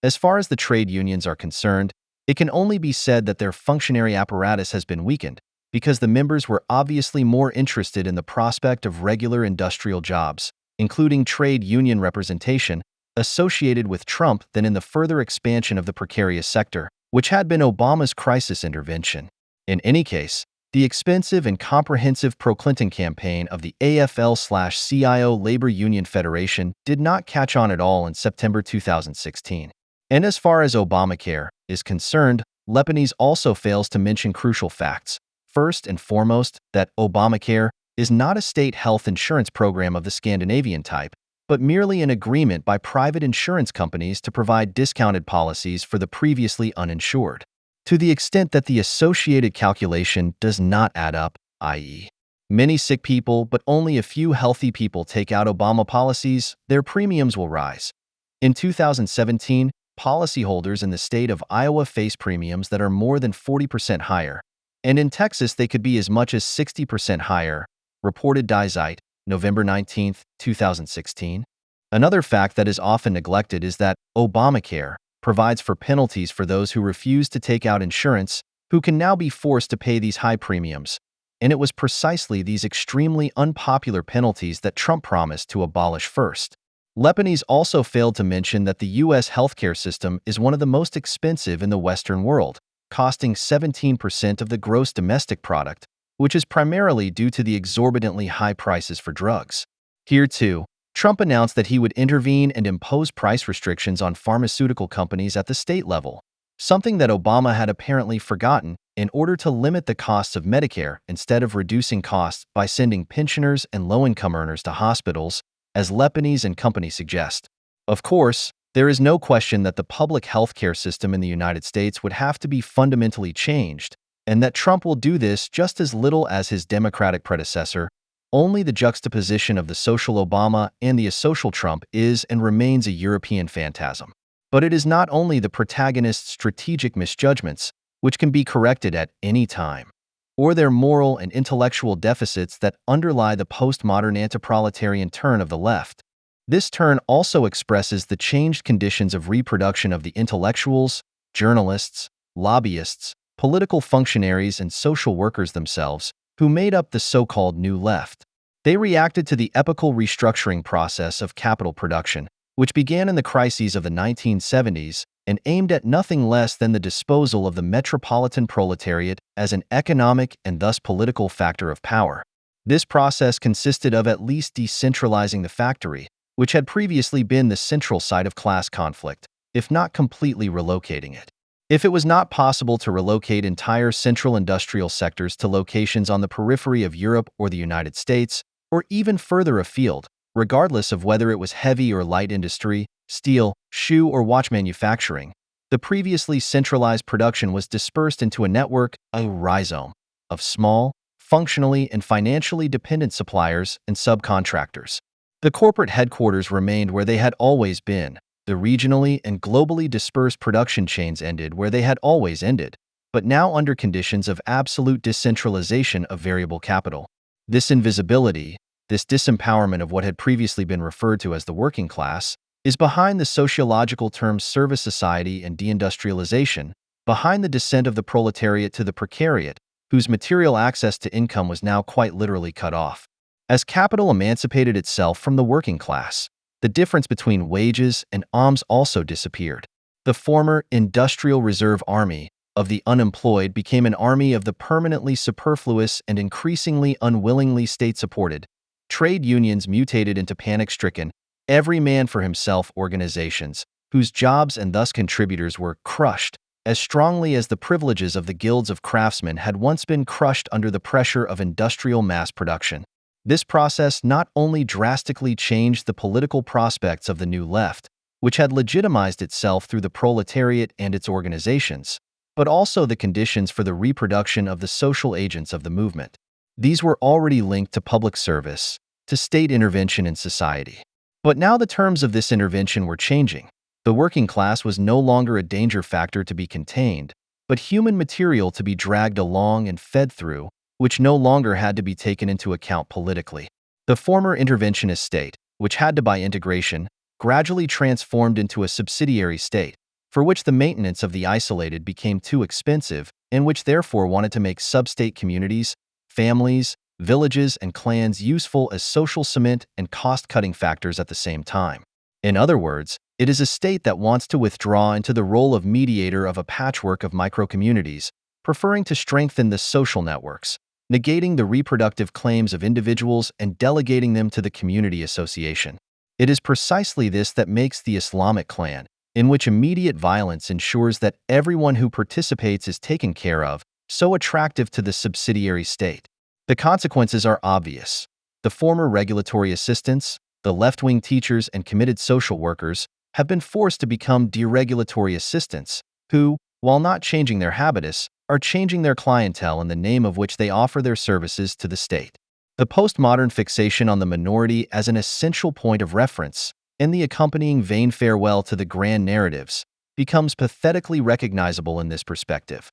As far as the trade unions are concerned, it can only be said that their functionary apparatus has been weakened because the members were obviously more interested in the prospect of regular industrial jobs, including trade union representation, associated with Trump than in the further expansion of the precarious sector, which had been Obama's crisis intervention. In any case, the expensive and comprehensive pro-Clinton campaign of the AFL/CIO Labor Union Federation did not catch on at all in September 2016. And as far as Obamacare is concerned, Lepenies also fails to mention crucial facts. First and foremost, that Obamacare is not a state health insurance program of the Scandinavian type, but merely an agreement by private insurance companies to provide discounted policies for the previously uninsured. To the extent that the associated calculation does not add up, i.e., many sick people but only a few healthy people take out Obama policies, their premiums will rise. In 2017, policyholders in the state of Iowa face premiums that are more than 40% higher, and in Texas they could be as much as 60% higher, reported Die Zeit, November 19, 2016. Another fact that is often neglected is that Obamacare provides for penalties for those who refuse to take out insurance, who can now be forced to pay these high premiums, and it was precisely these extremely unpopular penalties that Trump promised to abolish first. Lepenies also failed to mention that the U.S. healthcare system is one of the most expensive in the Western world, costing 17% of the gross domestic product, which is primarily due to the exorbitantly high prices for drugs. Here, too, Trump announced that he would intervene and impose price restrictions on pharmaceutical companies at the state level, something that Obama had apparently forgotten in order to limit the costs of Medicare instead of reducing costs by sending pensioners and low-income earners to hospitals, as Lepenies and company suggest. Of course, there is no question that the public healthcare system in the United States would have to be fundamentally changed, and that Trump will do this just as little as his Democratic predecessor. Only the juxtaposition of the social Obama and the asocial Trump is and remains a European phantasm. But it is not only the protagonist's strategic misjudgments, which can be corrected at any time, or their moral and intellectual deficits that underlie the postmodern anti-proletarian turn of the left. This turn also expresses the changed conditions of reproduction of the intellectuals, journalists, lobbyists, political functionaries and social workers themselves, who made up the so-called New Left. They reacted to the epochal restructuring process of capital production, which began in the crises of the 1970s and aimed at nothing less than the disposal of the metropolitan proletariat as an economic and thus political factor of power. This process consisted of at least decentralizing the factory, which had previously been the central site of class conflict, if not completely relocating it. If it was not possible to relocate entire central industrial sectors to locations on the periphery of Europe or the United States, or even further afield, regardless of whether it was heavy or light industry, steel, shoe, or watch manufacturing, the previously centralized production was dispersed into a network, a rhizome, of small, functionally and financially dependent suppliers and subcontractors. The corporate headquarters remained where they had always been. The regionally and globally dispersed production chains ended where they had always ended, but now under conditions of absolute decentralization of variable capital. This invisibility, this disempowerment of what had previously been referred to as the working class, is behind the sociological terms service society and deindustrialization, behind the descent of the proletariat to the precariat, whose material access to income was now quite literally cut off. As capital emancipated itself from the working class, the difference between wages and alms also disappeared. The former industrial reserve army of the unemployed became an army of the permanently superfluous and increasingly unwillingly state-supported. Trade unions mutated into panic-stricken, every-man-for-himself organizations, whose jobs and thus contributors were crushed as strongly as the privileges of the guilds of craftsmen had once been crushed under the pressure of industrial mass production. This process not only drastically changed the political prospects of the New Left, which had legitimized itself through the proletariat and its organizations, but also the conditions for the reproduction of the social agents of the movement. These were already linked to public service, to state intervention in society. But now the terms of this intervention were changing. The working class was no longer a danger factor to be contained, but human material to be dragged along and fed through, which no longer had to be taken into account politically. The former interventionist state, which had to by integration, gradually transformed into a subsidiary state, for which the maintenance of the isolated became too expensive, and which therefore wanted to make sub-state communities, families, villages, and clans useful as social cement and cost-cutting factors at the same time. In other words, it is a state that wants to withdraw into the role of mediator of a patchwork of micro-communities, preferring to strengthen the social networks, negating the reproductive claims of individuals and delegating them to the community association. It is precisely this that makes the Islamic clan, in which immediate violence ensures that everyone who participates is taken care of, so attractive to the subsidiary state. The consequences are obvious. The former regulatory assistants, the left-wing teachers and committed social workers, have been forced to become deregulatory assistants, who, while not changing their habitus, are changing their clientele in the name of which they offer their services to the state. The postmodern fixation on the minority as an essential point of reference, and the accompanying vain farewell to the grand narratives, becomes pathetically recognizable in this perspective.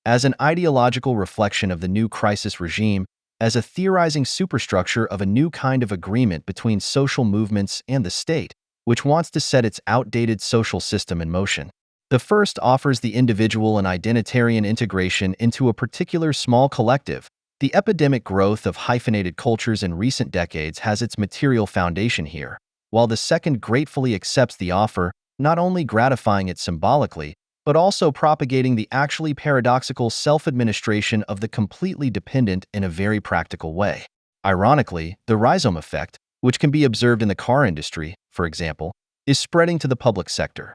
As an ideological reflection of the new crisis regime, as a theorizing superstructure of a new kind of agreement between social movements and the state, which wants to set its outdated social system in motion. The first offers the individual and identitarian integration into a particular small collective. The epidemic growth of hyphenated cultures in recent decades has its material foundation here, while the second gratefully accepts the offer, not only gratifying it symbolically, but also propagating the actually paradoxical self-administration of the completely dependent in a very practical way. Ironically, the rhizome effect, which can be observed in the car industry, for example, is spreading to the public sector.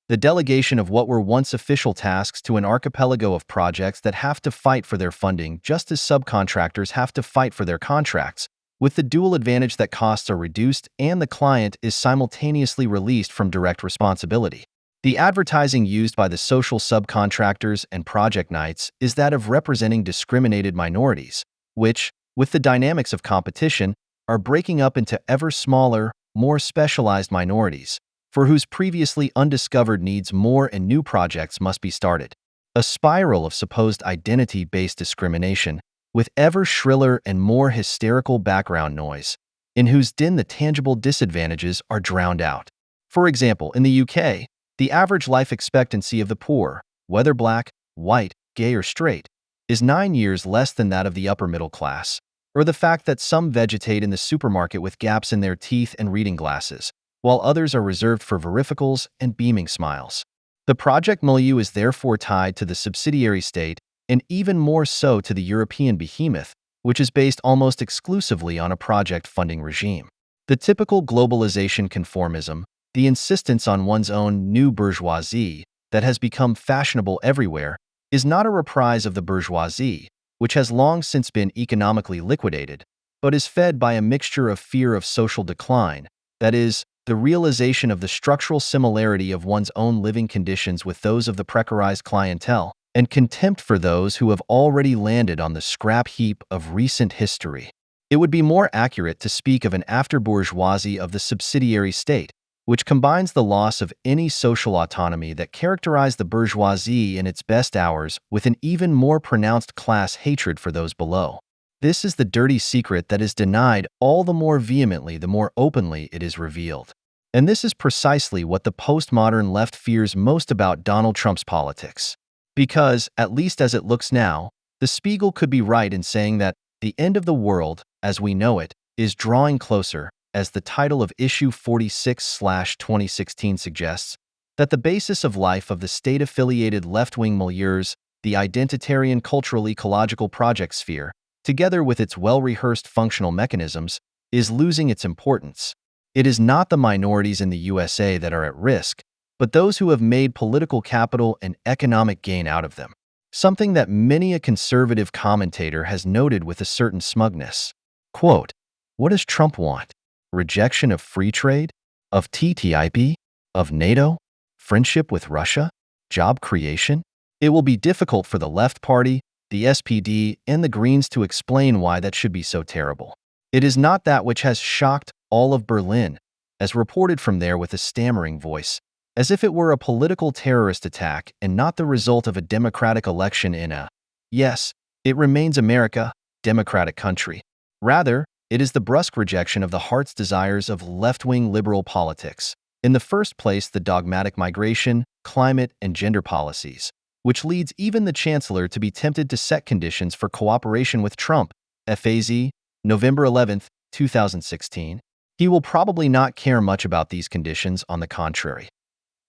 The delegation of what were once official tasks to an archipelago of projects that have to fight for their funding just as subcontractors have to fight for their contracts, with the dual advantage that costs are reduced and the client is simultaneously released from direct responsibility. The advertising used by the social subcontractors and project knights is that of representing discriminated minorities, which, with the dynamics of competition, are breaking up into ever smaller, more specialized minorities, for whose previously undiscovered needs more and new projects must be started. A spiral of supposed identity-based discrimination, with ever shriller and more hysterical background noise, in whose din the tangible disadvantages are drowned out. For example, in the UK, the average life expectancy of the poor, whether black, white, gay or straight, is 9 years less than that of the upper middle class, or the fact that some vegetate in the supermarket with gaps in their teeth and reading glasses, while others are reserved for verificals and beaming smiles. The project milieu is therefore tied to the subsidiary state, and even more so to the European behemoth, which is based almost exclusively on a project funding regime. The typical globalization conformism, the insistence on one's own new bourgeoisie that has become fashionable everywhere, is not a reprise of the bourgeoisie, which has long since been economically liquidated, but is fed by a mixture of fear of social decline, that is, the realization of the structural similarity of one's own living conditions with those of the precarized clientele, and contempt for those who have already landed on the scrap heap of recent history. It would be more accurate to speak of an after-bourgeoisie of the subsidiary state, which combines the loss of any social autonomy that characterized the bourgeoisie in its best hours with an even more pronounced class hatred for those below. This is the dirty secret that is denied all the more vehemently the more openly it is revealed. And this is precisely what the postmodern left fears most about Donald Trump's politics. Because, at least as it looks now, the Spiegel could be right in saying that the end of the world, as we know it, is drawing closer, as the title of issue 46/2016 suggests, that the basis of life of the state-affiliated left-wing milieus, the identitarian cultural ecological project sphere, together with its well-rehearsed functional mechanisms, is losing its importance. It is not the minorities in the USA that are at risk, but those who have made political capital and economic gain out of them. Something that many a conservative commentator has noted with a certain smugness. Quote, "What does Trump want? Rejection of free trade? Of TTIP? Of NATO? Friendship with Russia? Job creation?" It will be difficult for the Left Party, the SPD, and the Greens to explain why that should be so terrible. It is not that which has shocked all of Berlin, as reported from there with a stammering voice, as if it were a political terrorist attack and not the result of a democratic election in a, yes, it remains America, democratic country. Rather, it is the brusque rejection of the heart's desires of left-wing liberal politics. In the first place, the dogmatic migration, climate, and gender policies, which leads even the Chancellor to be tempted to set conditions for cooperation with Trump, FAZ, November 11, 2016. He will probably not care much about these conditions, on the contrary.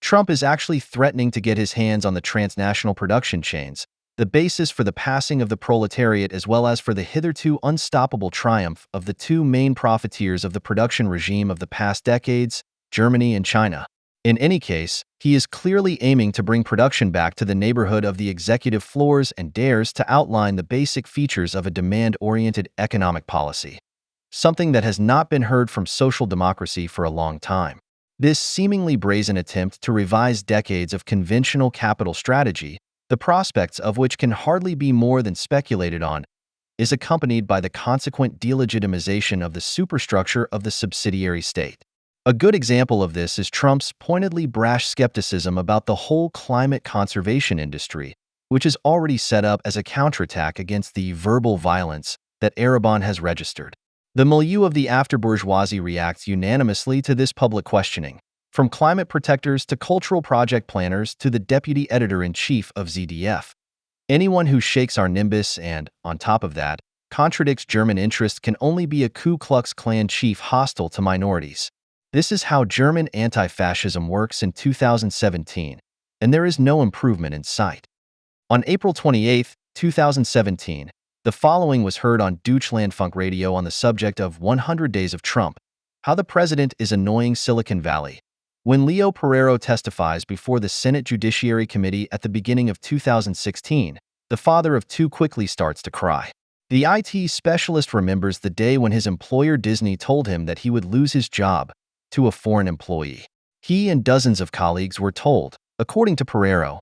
Trump is actually threatening to get his hands on the transnational production chains, the basis for the passing of the proletariat as well as for the hitherto unstoppable triumph of the two main profiteers of the production regime of the past decades, Germany and China. In any case, he is clearly aiming to bring production back to the neighborhood of the executive floors and dares to outline the basic features of a demand-oriented economic policy, something that has not been heard from social democracy for a long time. This seemingly brazen attempt to revise decades of conventional capital strategy, the prospects of which can hardly be more than speculated on, is accompanied by the consequent delegitimization of the superstructure of the subsidiary state. A good example of this is Trump's pointedly brash skepticism about the whole climate conservation industry, which is already set up as a counterattack against the verbal violence that Ereban has registered. The milieu of the after-bourgeoisie reacts unanimously to this public questioning, from climate protectors to cultural project planners to the deputy editor-in-chief of ZDF. Anyone who shakes our nimbus and, on top of that, contradicts German interests can only be a Ku Klux Klan chief hostile to minorities. This is how German anti-fascism works in 2017, and there is no improvement in sight. On April 28, 2017, the following was heard on Deutschlandfunk Radio on the subject of 100 Days of Trump, how the president is annoying Silicon Valley. When Leo Pereiro testifies before the Senate Judiciary Committee at the beginning of 2016, the father of two quickly starts to cry. The IT specialist remembers the day when his employer Disney told him that he would lose his job to a foreign employee. He and dozens of colleagues were told, according to Pereiro,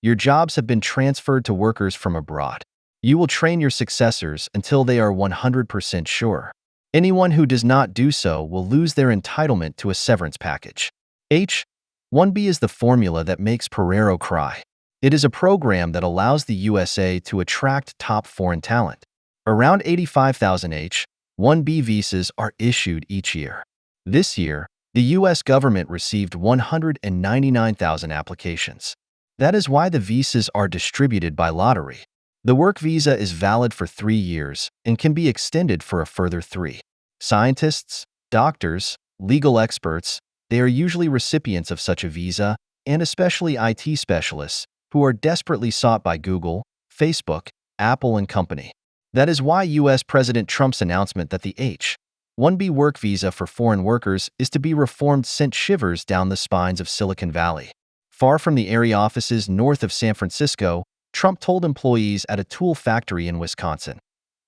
"Your jobs have been transferred to workers from abroad. You will train your successors until they are 100% sure. Anyone who does not do so will lose their entitlement to a severance package." H-1B is the formula that makes Pereiro cry. It is a program that allows the USA to attract top foreign talent. Around 85,000 H-1B visas are issued each year. This year, the U.S. government received 199,000 applications. That is why the visas are distributed by lottery. The work visa is valid for 3 years and can be extended for a further 3. Scientists, doctors, legal experts, they are usually recipients of such a visa, and especially IT specialists, who are desperately sought by Google, Facebook, Apple, and company. That is why U.S. President Trump's announcement that the H-1B work visa for foreign workers is to be reformed sent shivers down the spines of Silicon Valley. Far from the airy offices north of San Francisco, Trump told employees at a tool factory in Wisconsin,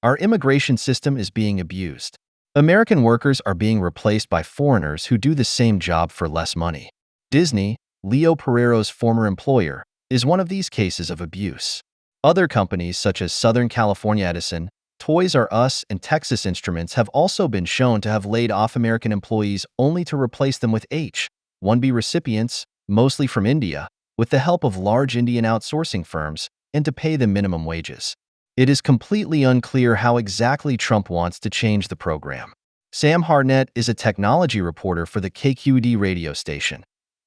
"Our immigration system is being abused. American workers are being replaced by foreigners who do the same job for less money." Disney, Leo Pereiro's former employer, is one of these cases of abuse. Other companies such as Southern California Edison, Toys R Us, and Texas Instruments have also been shown to have laid off American employees only to replace them with H-1B recipients, mostly from India, with the help of large Indian outsourcing firms, and to pay them minimum wages. It is completely unclear how exactly Trump wants to change the program. Sam Harnett is a technology reporter for the KQED radio station.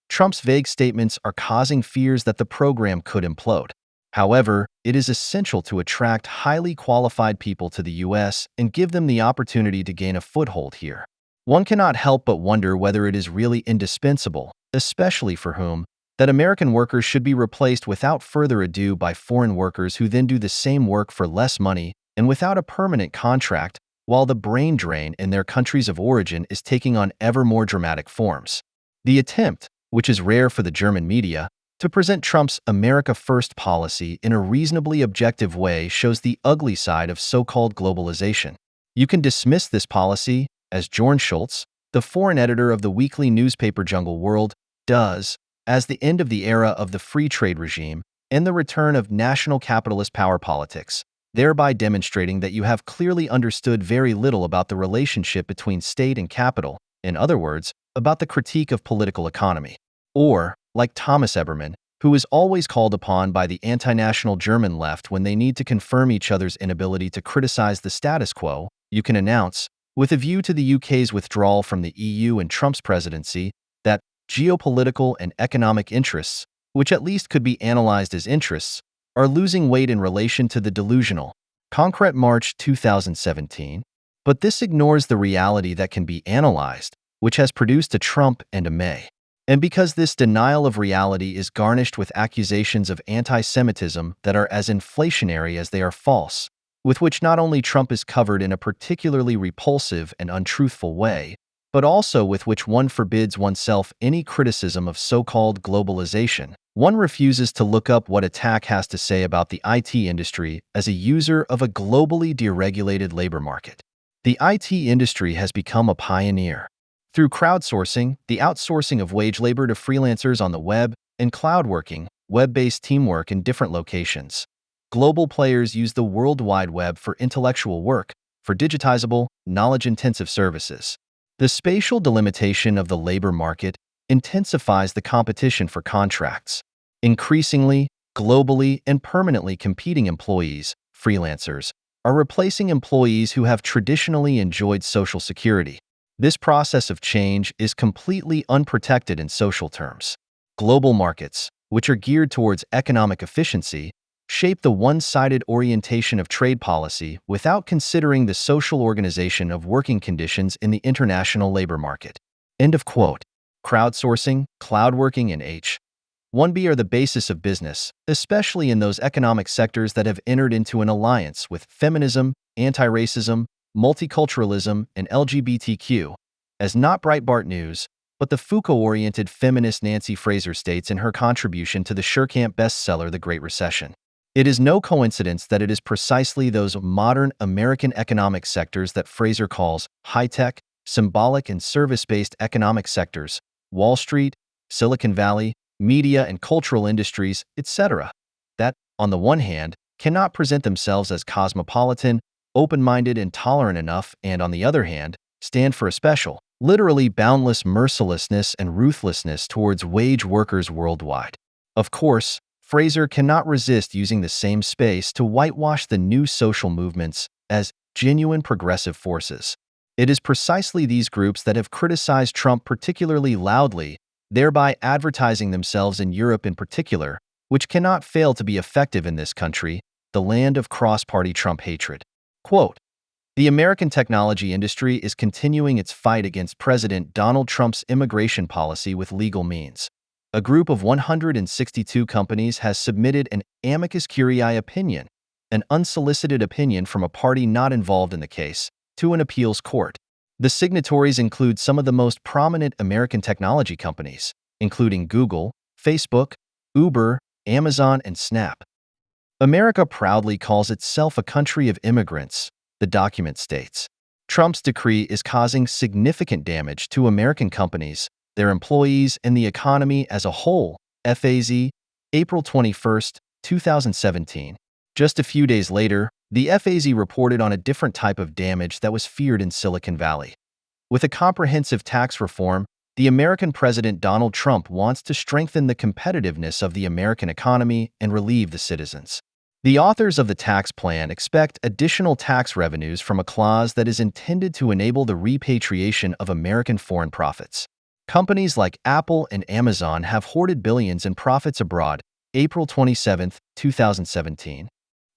Trump's vague statements are causing fears that the program could implode. However, it is essential to attract highly qualified people to the U.S. and give them the opportunity to gain a foothold here. One cannot help but wonder whether it is really indispensable, especially for whom, that American workers should be replaced without further ado by foreign workers who then do the same work for less money and without a permanent contract, while the brain drain in their countries of origin is taking on ever more dramatic forms. The attempt, which is rare for the German media, to present Trump's America First policy in a reasonably objective way shows the ugly side of so-called globalization. You can dismiss this policy, as Jorn Schultz, the foreign editor of the weekly newspaper Jungle World, does, as the end of the era of the free trade regime and the return of national capitalist power politics, thereby demonstrating that you have clearly understood very little about the relationship between state and capital, in other words, about the critique of political economy. Or, like Thomas Ebermann, who is always called upon by the anti-national German left when they need to confirm each other's inability to criticize the status quo, you can announce, with a view to the UK's withdrawal from the EU and Trump's presidency, that geopolitical and economic interests, which at least could be analyzed as interests, are losing weight in relation to the delusional, concrete March 2017. But this ignores the reality that can be analyzed, which has produced a Trump and a May. And because this denial of reality is garnished with accusations of anti-Semitism that are as inflationary as they are false, with which not only Trump is covered in a particularly repulsive and untruthful way, but also with which one forbids oneself any criticism of so-called globalization, one refuses to look up what Attack has to say about the IT industry as a user of a globally deregulated labor market. The IT industry has become a pioneer. Through crowdsourcing, the outsourcing of wage labor to freelancers on the web, and cloud working, web-based teamwork in different locations. Global players use the World Wide Web for intellectual work, for digitizable, knowledge-intensive services. The spatial delimitation of the labor market intensifies the competition for contracts. Increasingly, globally, and permanently competing employees, freelancers, are replacing employees who have traditionally enjoyed Social Security. This process of change is completely unprotected in social terms. Global markets, which are geared towards economic efficiency, shape the one-sided orientation of trade policy without considering the social organization of working conditions in the international labor market. End of quote. Crowdsourcing, cloud working, and H-1B are the basis of business, especially in those economic sectors that have entered into an alliance with feminism, anti-racism, multiculturalism, and LGBTQ, as not Breitbart News, but the Foucault-oriented feminist Nancy Fraser states in her contribution to the Suhrkamp bestseller The Great Recession. It is no coincidence that it is precisely those modern American economic sectors that Fraser calls high-tech, symbolic, and service-based economic sectors, Wall Street, Silicon Valley, media and cultural industries, etc., that, on the one hand, cannot present themselves as cosmopolitan, open-minded, and tolerant enough, and on the other hand, stand for a special, literally boundless mercilessness and ruthlessness towards wage workers worldwide. Of course, Fraser cannot resist using the same space to whitewash the new social movements as genuine progressive forces. It is precisely these groups that have criticized Trump particularly loudly, thereby advertising themselves in Europe in particular, which cannot fail to be effective in this country, the land of cross-party Trump hatred. Quote, "The American technology industry is continuing its fight against President Donald Trump's immigration policy with legal means. A group of 162 companies has submitted an amicus curiae opinion, an unsolicited opinion from a party not involved in the case, to an appeals court. The signatories include some of the most prominent American technology companies, including Google, Facebook, Uber, Amazon, and Snap. America proudly calls itself a country of immigrants," the document states. Trump's decree is causing significant damage to American companies, their employees, and the economy as a whole, FAZ, April 21, 2017. Just a few days later, the FAZ reported on a different type of damage that was feared in Silicon Valley. With a comprehensive tax reform, the American President Donald Trump wants to strengthen the competitiveness of the American economy and relieve the citizens. The authors of the tax plan expect additional tax revenues from a clause that is intended to enable the repatriation of American foreign profits. Companies like Apple and Amazon have hoarded billions in profits abroad, April 27, 2017.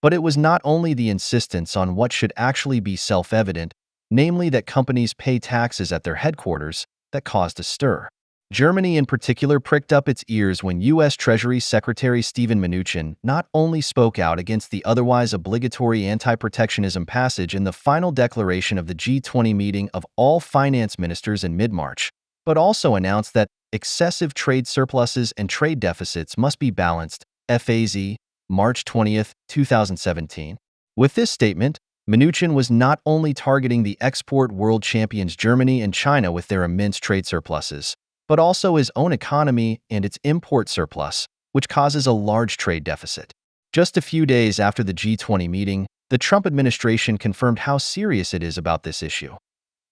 But it was not only the insistence on what should actually be self-evident, namely that companies pay taxes at their headquarters, that caused a stir. Germany in particular pricked up its ears when U.S. Treasury Secretary Steven Mnuchin not only spoke out against the otherwise obligatory anti-protectionism passage in the final declaration of the G20 meeting of all finance ministers in mid-March, but also announced that excessive trade surpluses and trade deficits must be balanced, FAZ, March 20, 2017. With this statement, Mnuchin was not only targeting the export world champions Germany and China with their immense trade surpluses, but also his own economy and its import surplus, which causes a large trade deficit. Just a few days after the G20 meeting, the Trump administration confirmed how serious it is about this issue.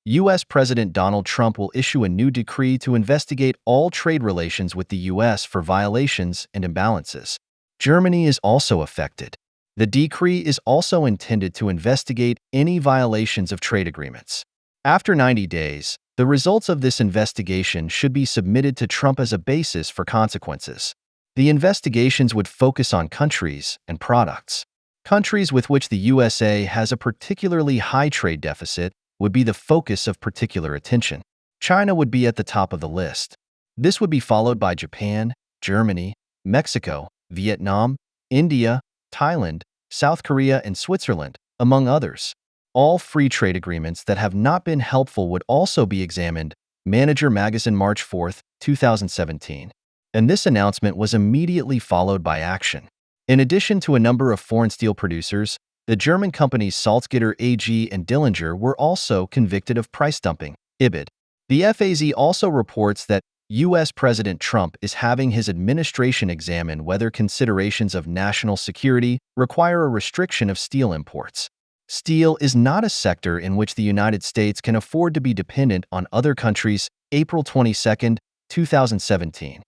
U.S. President Donald Trump will issue a new decree to investigate all trade relations with the U.S. for violations and imbalances. Germany is also affected. The decree is also intended to investigate any violations of trade agreements. After 90 days, the results of this investigation should be submitted to Trump as a basis for consequences. The investigations would focus on countries and products. Countries with which the USA has a particularly high trade deficit would be the focus of particular attention. China would be at the top of the list. This would be followed by Japan, Germany, Mexico, Vietnam, India, Thailand, South Korea, and Switzerland, among others. All free trade agreements that have not been helpful would also be examined, Manager Magazine March 4, 2017. And this announcement was immediately followed by action. In addition to a number of foreign steel producers, the German companies Salzgitter AG and Dillinger were also convicted of price dumping, IBID. The FAZ also reports that U.S. President Trump is having his administration examine whether considerations of national security require a restriction of steel imports. Steel is not a sector in which the United States can afford to be dependent on other countries, April 22, 2017.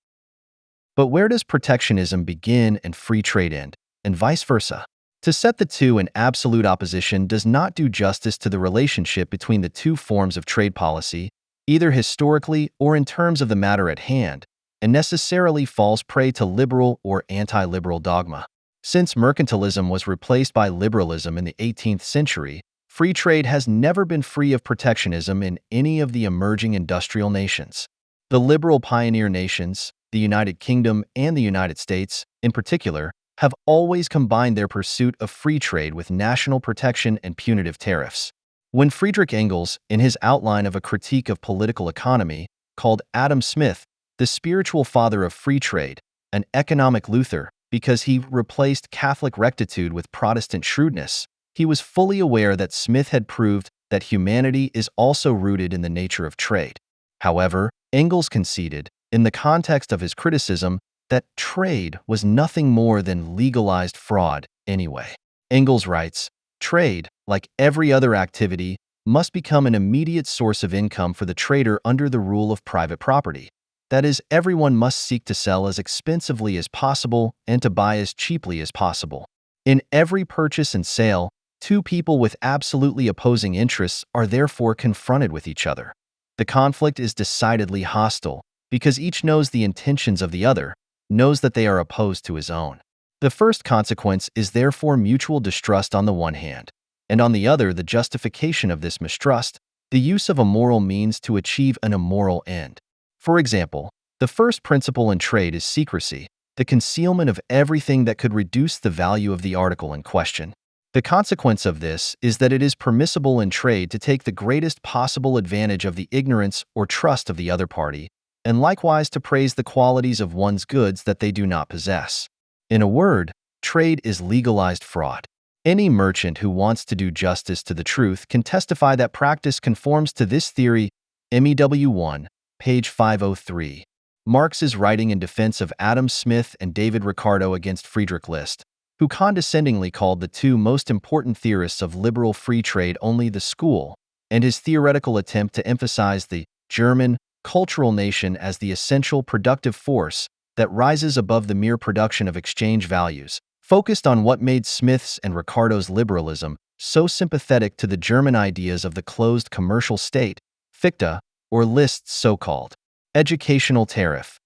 But where does protectionism begin and free trade end, and vice versa? To set the two in absolute opposition does not do justice to the relationship between the two forms of trade policy, either historically or in terms of the matter at hand, and necessarily falls prey to liberal or anti-liberal dogma. Since mercantilism was replaced by liberalism in the 18th century, free trade has never been free of protectionism in any of the emerging industrial nations. The liberal pioneer nations, the United Kingdom and the United States, in particular, have always combined their pursuit of free trade with national protection and punitive tariffs. When Friedrich Engels, in his outline of a critique of political economy, called Adam Smith the spiritual father of free trade, an economic Luther, because he replaced Catholic rectitude with Protestant shrewdness, he was fully aware that Smith had proved that humanity is also rooted in the nature of trade. However, Engels conceded, in the context of his criticism, that trade was nothing more than legalized fraud anyway. Engels writes, "Trade, like every other activity, must become an immediate source of income for the trader under the rule of private property. That is, everyone must seek to sell as expensively as possible and to buy as cheaply as possible. In every purchase and sale, two people with absolutely opposing interests are therefore confronted with each other. The conflict is decidedly hostile, because each knows the intentions of the other, knows that they are opposed to his own. The first consequence is therefore mutual distrust on the one hand, and on the other the justification of this mistrust, the use of a moral means to achieve an immoral end. For example, the first principle in trade is secrecy, the concealment of everything that could reduce the value of the article in question. The consequence of this is that it is permissible in trade to take the greatest possible advantage of the ignorance or trust of the other party, and likewise to praise the qualities of one's goods that they do not possess. In a word, trade is legalized fraud. Any merchant who wants to do justice to the truth can testify that practice conforms to this theory. MEW 1, page 503. Marx is writing in defense of Adam Smith and David Ricardo against Friedrich List, who condescendingly called the two most important theorists of liberal free trade only the school, and his theoretical attempt to emphasize the German cultural nation as the essential productive force that rises above the mere production of exchange values, focused on what made Smith's and Ricardo's liberalism so sympathetic to the German ideas of the closed commercial state, Fichte, or List's so-called educational tariff.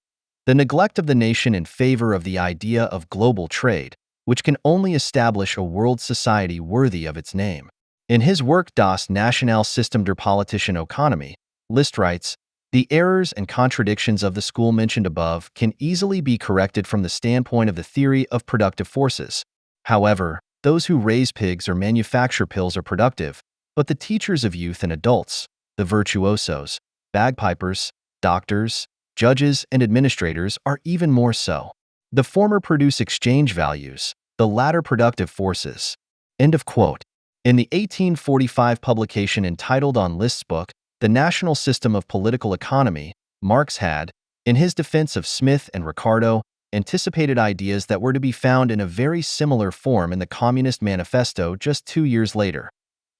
The neglect of the nation in favor of the idea of global trade, which can only establish a world society worthy of its name. In his work Das Nationalsystem der politischen Ökonomie, List writes, the errors and contradictions of the school mentioned above can easily be corrected from the standpoint of the theory of productive forces. However, those who raise pigs or manufacture pills are productive, but the teachers of youth and adults, the virtuosos, bagpipers, doctors, judges, and administrators are even more so. The former produce exchange values, the latter productive forces. End of quote. In the 1845 publication entitled On List's book, The National System of Political Economy, Marx had, in his defense of Smith and Ricardo, anticipated ideas that were to be found in a very similar form in the Communist Manifesto just 2 years later.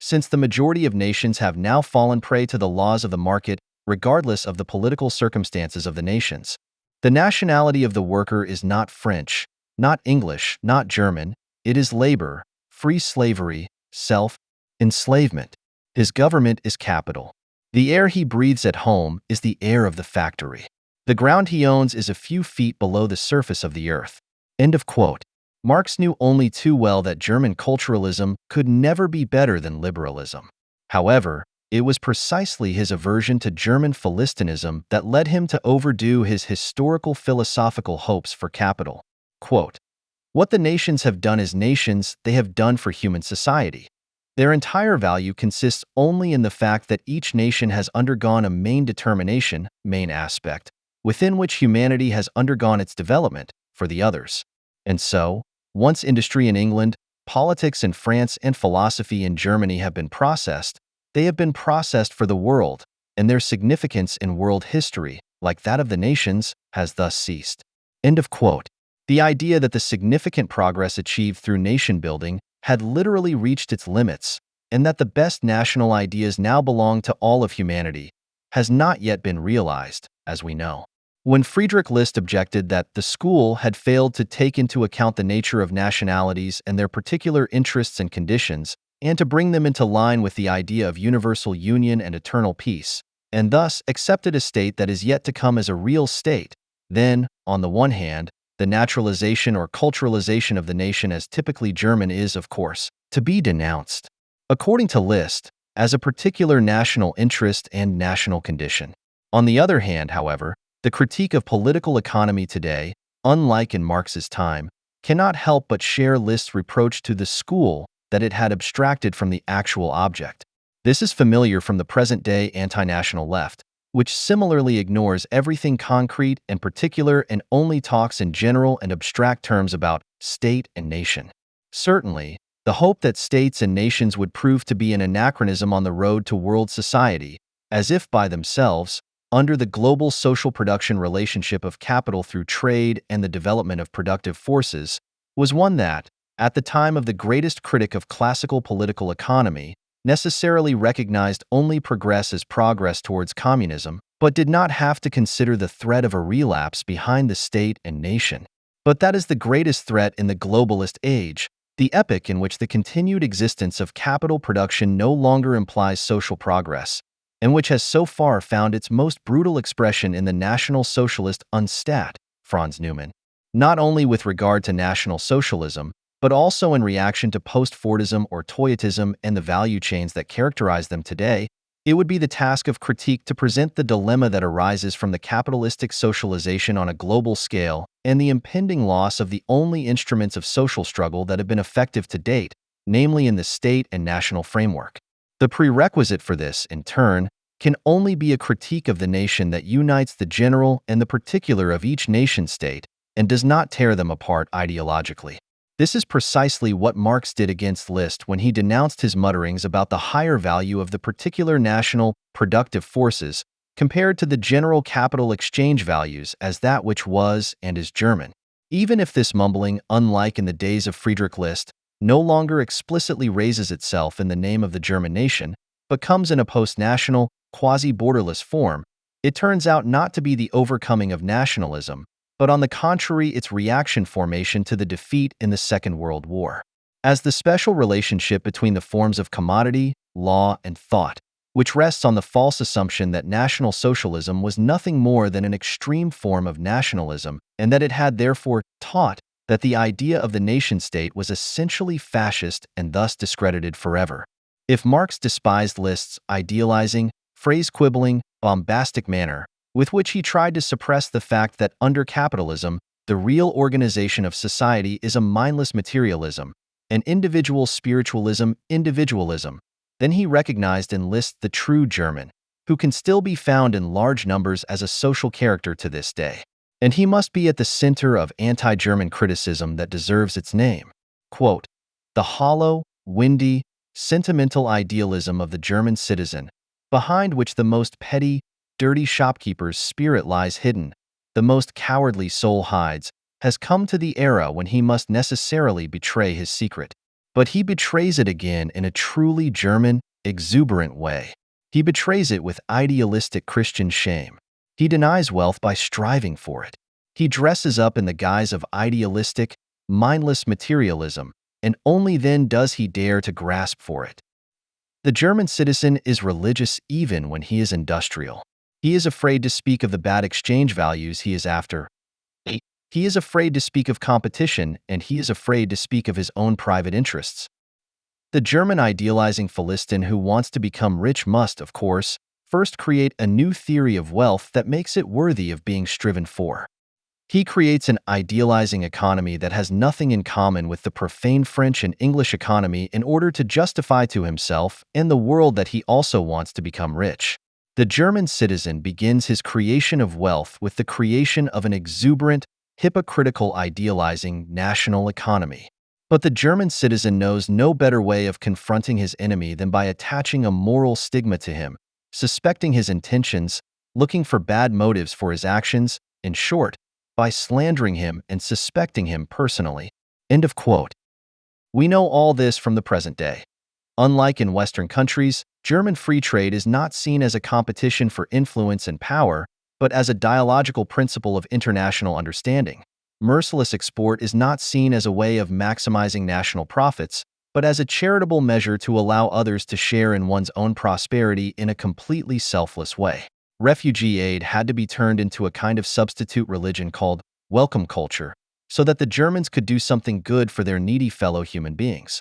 Since the majority of nations have now fallen prey to the laws of the market, regardless of the political circumstances of the nations, the nationality of the worker is not French, not English, not German, it is labor, free slavery, self-enslavement. His government is capital. The air he breathes at home is the air of the factory. The ground he owns is a few feet below the surface of the earth. End of quote. Marx knew only too well that German culturalism could never be better than liberalism. However, it was precisely his aversion to German Philistinism that led him to overdo his historical philosophical hopes for capital. Quote, what the nations have done as nations, they have done for human society. Their entire value consists only in the fact that each nation has undergone a main determination, main aspect, within which humanity has undergone its development for the others. And so, once industry in England, politics in France, and philosophy in Germany have been processed, they have been processed for the world, and their significance in world history, like that of the nations, has thus ceased. End of quote. The idea that the significant progress achieved through nation-building had literally reached its limits, and that the best national ideas now belong to all of humanity, has not yet been realized, as we know. When Friedrich List objected that the school had failed to take into account the nature of nationalities and their particular interests and conditions, and to bring them into line with the idea of universal union and eternal peace, and thus accepted a state that is yet to come as a real state, then, on the one hand, the naturalization or culturalization of the nation as typically German is, of course, to be denounced, according to List, as a particular national interest and national condition. On the other hand, however, the critique of political economy today, unlike in Marx's time, cannot help but share List's reproach to the school that it had abstracted from the actual object. This is familiar from the present-day anti-national left, which similarly ignores everything concrete and particular and only talks in general and abstract terms about state and nation. Certainly, the hope that states and nations would prove to be an anachronism on the road to world society, as if by themselves, under the global social production relationship of capital through trade and the development of productive forces, was one that, at the time of the greatest critic of classical political economy, necessarily recognized only progress as progress towards communism, but did not have to consider the threat of a relapse behind the state and nation. But that is the greatest threat in the globalist age, the epoch in which the continued existence of capital production no longer implies social progress, and which has so far found its most brutal expression in the National Socialist Unstat, Franz Neumann. not only with regard to National Socialism, but also in reaction to post-Fordism or Toyotism and the value chains that characterize them today. It would be the task of critique to present the dilemma that arises from the capitalistic socialization on a global scale and the impending loss of the only instruments of social struggle that have been effective to date, namely in the state and national framework. The prerequisite for this, in turn, can only be a critique of the nation that unites the general and the particular of each nation-state and does not tear them apart ideologically. This is precisely what Marx did against Liszt when he denounced his mutterings about the higher value of the particular national productive forces compared to the general capital exchange values as that which was and is German. Even if this mumbling, unlike in the days of Friedrich List, no longer explicitly raises itself in the name of the German nation, but comes in a post-national, quasi-borderless form, it turns out not to be the overcoming of nationalism, but on the contrary its reaction formation to the defeat in the Second World War. As the special relationship between the forms of commodity, law, and thought, which rests on the false assumption that National Socialism was nothing more than an extreme form of nationalism, and that it had therefore taught that the idea of the nation-state was essentially fascist and thus discredited forever. If Marx despised Liszt's idealizing, phrase-quibbling, bombastic manner, with which he tried to suppress the fact that under capitalism, the real organization of society is a mindless materialism, an individual spiritualism, then he recognized in Liszt the true German, who can still be found in large numbers as a social character to this day. And he must be at the center of anti-German criticism that deserves its name. Quote, "The hollow, windy, sentimental idealism of the German citizen, behind which the most petty, dirty shopkeeper's spirit lies hidden, the most cowardly soul hides, has come to the era when he must necessarily betray his secret. But he betrays it again in a truly German, exuberant way. He betrays it with idealistic Christian shame. He denies wealth by striving for it. He dresses up in the guise of idealistic, mindless materialism, and only then does he dare to grasp for it. The German citizen is religious even when he is industrial. He is afraid to speak of the bad exchange values he is after. He is afraid to speak of competition, and he is afraid to speak of his own private interests. The German idealizing Philistine who wants to become rich must, of course, first create a new theory of wealth that makes it worthy of being striven for. He creates an idealizing economy that has nothing in common with the profane French and English economy in order to justify to himself and the world that he also wants to become rich. The German citizen begins his creation of wealth with the creation of an exuberant, hypocritical idealizing national economy. But the German citizen knows no better way of confronting his enemy than by attaching a moral stigma to him, suspecting his intentions, looking for bad motives for his actions, in short, by slandering him and suspecting him personally." End of quote. We know all this from the present day. Unlike in Western countries, German free trade is not seen as a competition for influence and power, but as a dialogical principle of international understanding. Merciless export is not seen as a way of maximizing national profits, but as a charitable measure to allow others to share in one's own prosperity in a completely selfless way. Refugee aid had to be turned into a kind of substitute religion called welcome culture, so that the Germans could do something good for their needy fellow human beings.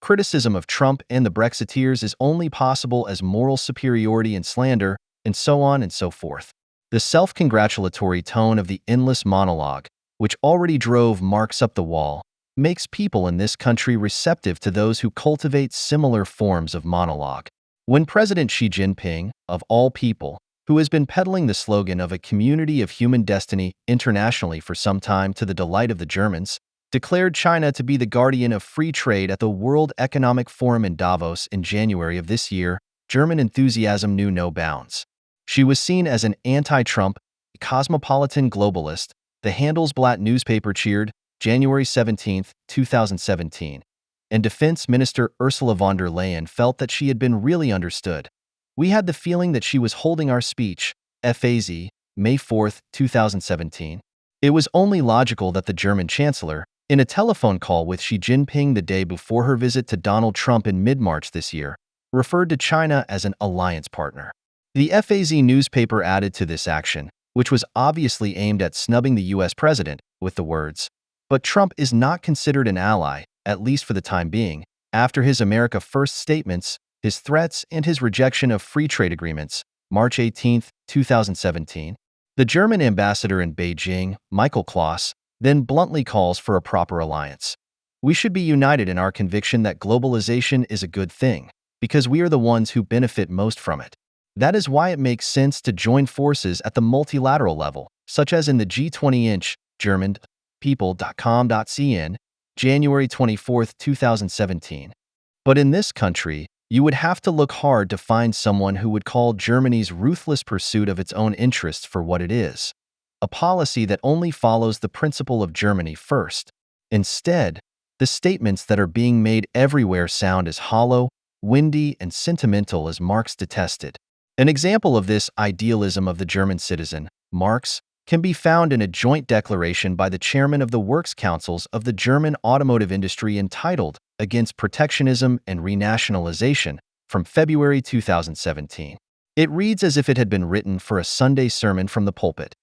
Criticism of Trump and the Brexiteers is only possible as moral superiority and slander, and so on and so forth. The self-congratulatory tone of the endless monologue, which already drove Marx up the wall, makes people in this country receptive to those who cultivate similar forms of monologue. When President Xi Jinping, of all people, who has been peddling the slogan of a community of human destiny internationally for some time to the delight of the Germans, declared China to be the guardian of free trade at the World Economic Forum in Davos in January of this year, German enthusiasm knew no bounds. She was seen as an anti-Trump, cosmopolitan globalist. The Handelsblatt newspaper cheered, January 17, 2017, and Defense Minister Ursula von der Leyen felt that she had been really understood. "We had the feeling that she was holding our speech," FAZ, May 4, 2017. It was only logical that the German Chancellor, in a telephone call with Xi Jinping the day before her visit to Donald Trump in mid-March this year, referred to China as an alliance partner. The FAZ newspaper added to this action, which was obviously aimed at snubbing the US president with the words, "But Trump is not considered an ally, at least for the time being," after his America First statements, his threats, and his rejection of free trade agreements, March 18, 2017. The German ambassador in Beijing, Michael Klaus, then bluntly calls for a proper alliance. "We should be united in our conviction that globalization is a good thing, because we are the ones who benefit most from it. That is why it makes sense to join forces at the multilateral level, such as in the G20-inch, German, people.com.cn, January 24, 2017. But in this country, you would have to look hard to find someone who would call Germany's ruthless pursuit of its own interests for what it is, a policy that only follows the principle of Germany first. Instead, the statements that are being made everywhere sound as hollow, windy, and sentimental as Marx detested. An example of this idealism of the German citizen, Marx, can be found in a joint declaration by the chairman of the Works Councils of the German automotive industry entitled Against Protectionism and Renationalization from February 2017. It reads as if it had been written for a Sunday sermon from the pulpit.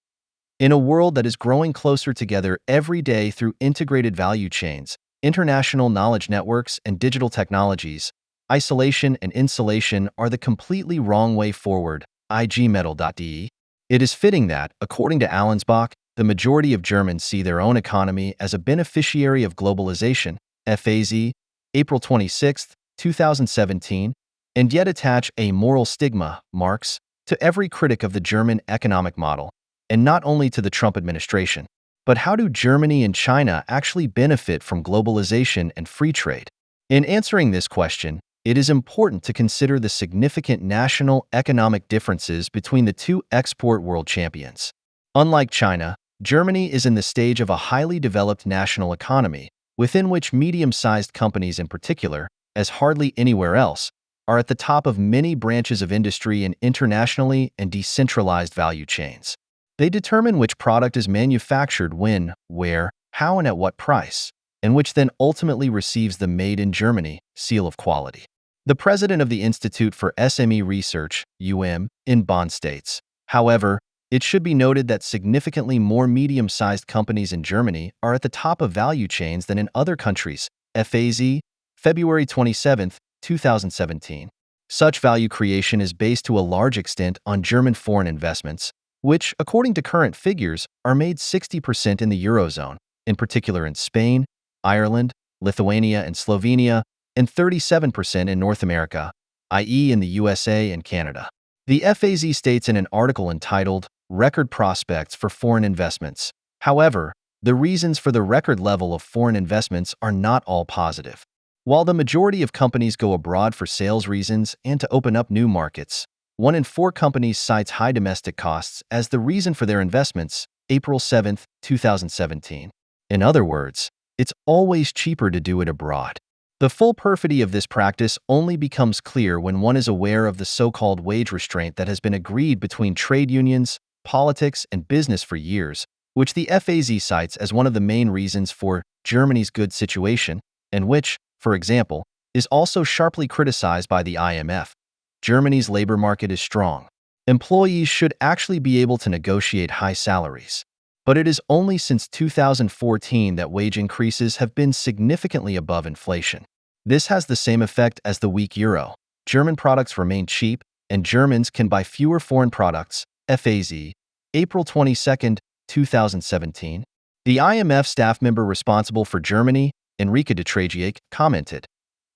"In a world that is growing closer together every day through integrated value chains, international knowledge networks, and digital technologies, isolation and insulation are the completely wrong way forward, igmetal.de. It is fitting that, according to Allensbach, the majority of Germans see their own economy as a beneficiary of globalization, FAZ, April 26, 2017, and yet attach a moral stigma, Marx, to every critic of the German economic model, and not only to the Trump administration. But how do Germany and China actually benefit from globalization and free trade? In answering this question, it is important to consider the significant national economic differences between the two export world champions. Unlike China, Germany is in the stage of a highly developed national economy, within which medium-sized companies in particular, as hardly anywhere else, are at the top of many branches of industry in internationally and decentralized value chains. They determine which product is manufactured when, where, how, and at what price, and which then ultimately receives the Made in Germany seal of quality. The president of the Institute for SME Research, in Bonn states, however, it should be noted that significantly more medium-sized companies in Germany are at the top of value chains than in other countries, FAZ, February 27, 2017. Such value creation is based to a large extent on German foreign investments, which, according to current figures, are made 60% in the Eurozone, in particular in Spain, Ireland, Lithuania, and Slovenia, and 37% in North America, i.e. in the USA and Canada. The FAZ states in an article entitled Record Prospects for Foreign Investments. However, the reasons for the record level of foreign investments are not all positive. While the majority of companies go abroad for sales reasons and to open up new markets, 1 in 4 companies cites high domestic costs as the reason for their investments, April 7, 2017. In other words, it's always cheaper to do it abroad. The full perfidy of this practice only becomes clear when one is aware of the so-called wage restraint that has been agreed between trade unions, politics, and business for years, which the FAZ cites as one of the main reasons for Germany's good situation, and which, for example, is also sharply criticized by the IMF. Germany's labor market is strong. Employees should actually be able to negotiate high salaries. But it is only since 2014 that wage increases have been significantly above inflation. This has the same effect as the weak euro. German products remain cheap, and Germans can buy fewer foreign products, FAZ, April 22, 2017. The IMF staff member responsible for Germany, Enrique de Tragiac, commented,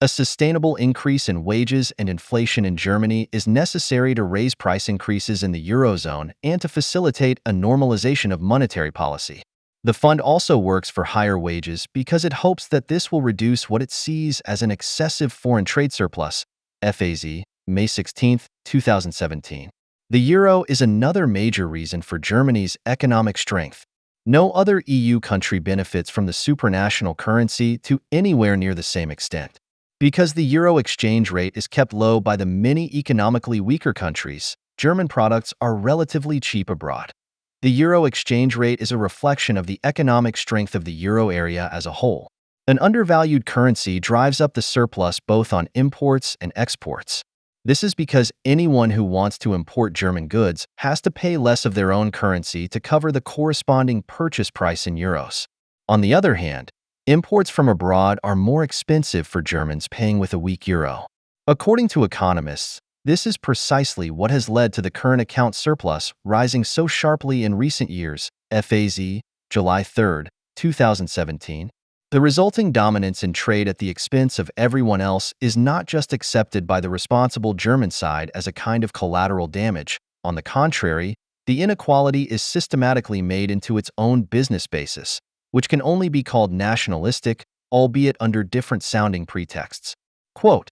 "A sustainable increase in wages and inflation in Germany is necessary to raise price increases in the Eurozone and to facilitate a normalization of monetary policy." The fund also works for higher wages because it hopes that this will reduce what it sees as an excessive foreign trade surplus, FAZ, May 16, 2017. The euro is another major reason for Germany's economic strength. No other EU country benefits from the supranational currency to anywhere near the same extent. Because the euro exchange rate is kept low by the many economically weaker countries, German products are relatively cheap abroad. The euro exchange rate is a reflection of the economic strength of the euro area as a whole. An undervalued currency drives up the surplus both on imports and exports. This is because anyone who wants to import German goods has to pay less of their own currency to cover the corresponding purchase price in euros. On the other hand, imports from abroad are more expensive for Germans paying with a weak euro. According to economists, this is precisely what has led to the current account surplus rising so sharply in recent years, FAZ, July 3, 2017. The resulting dominance in trade at the expense of everyone else is not just accepted by the responsible German side as a kind of collateral damage. On the contrary, the inequality is systematically made into its own business basis, which can only be called nationalistic, albeit under different sounding pretexts. Quote,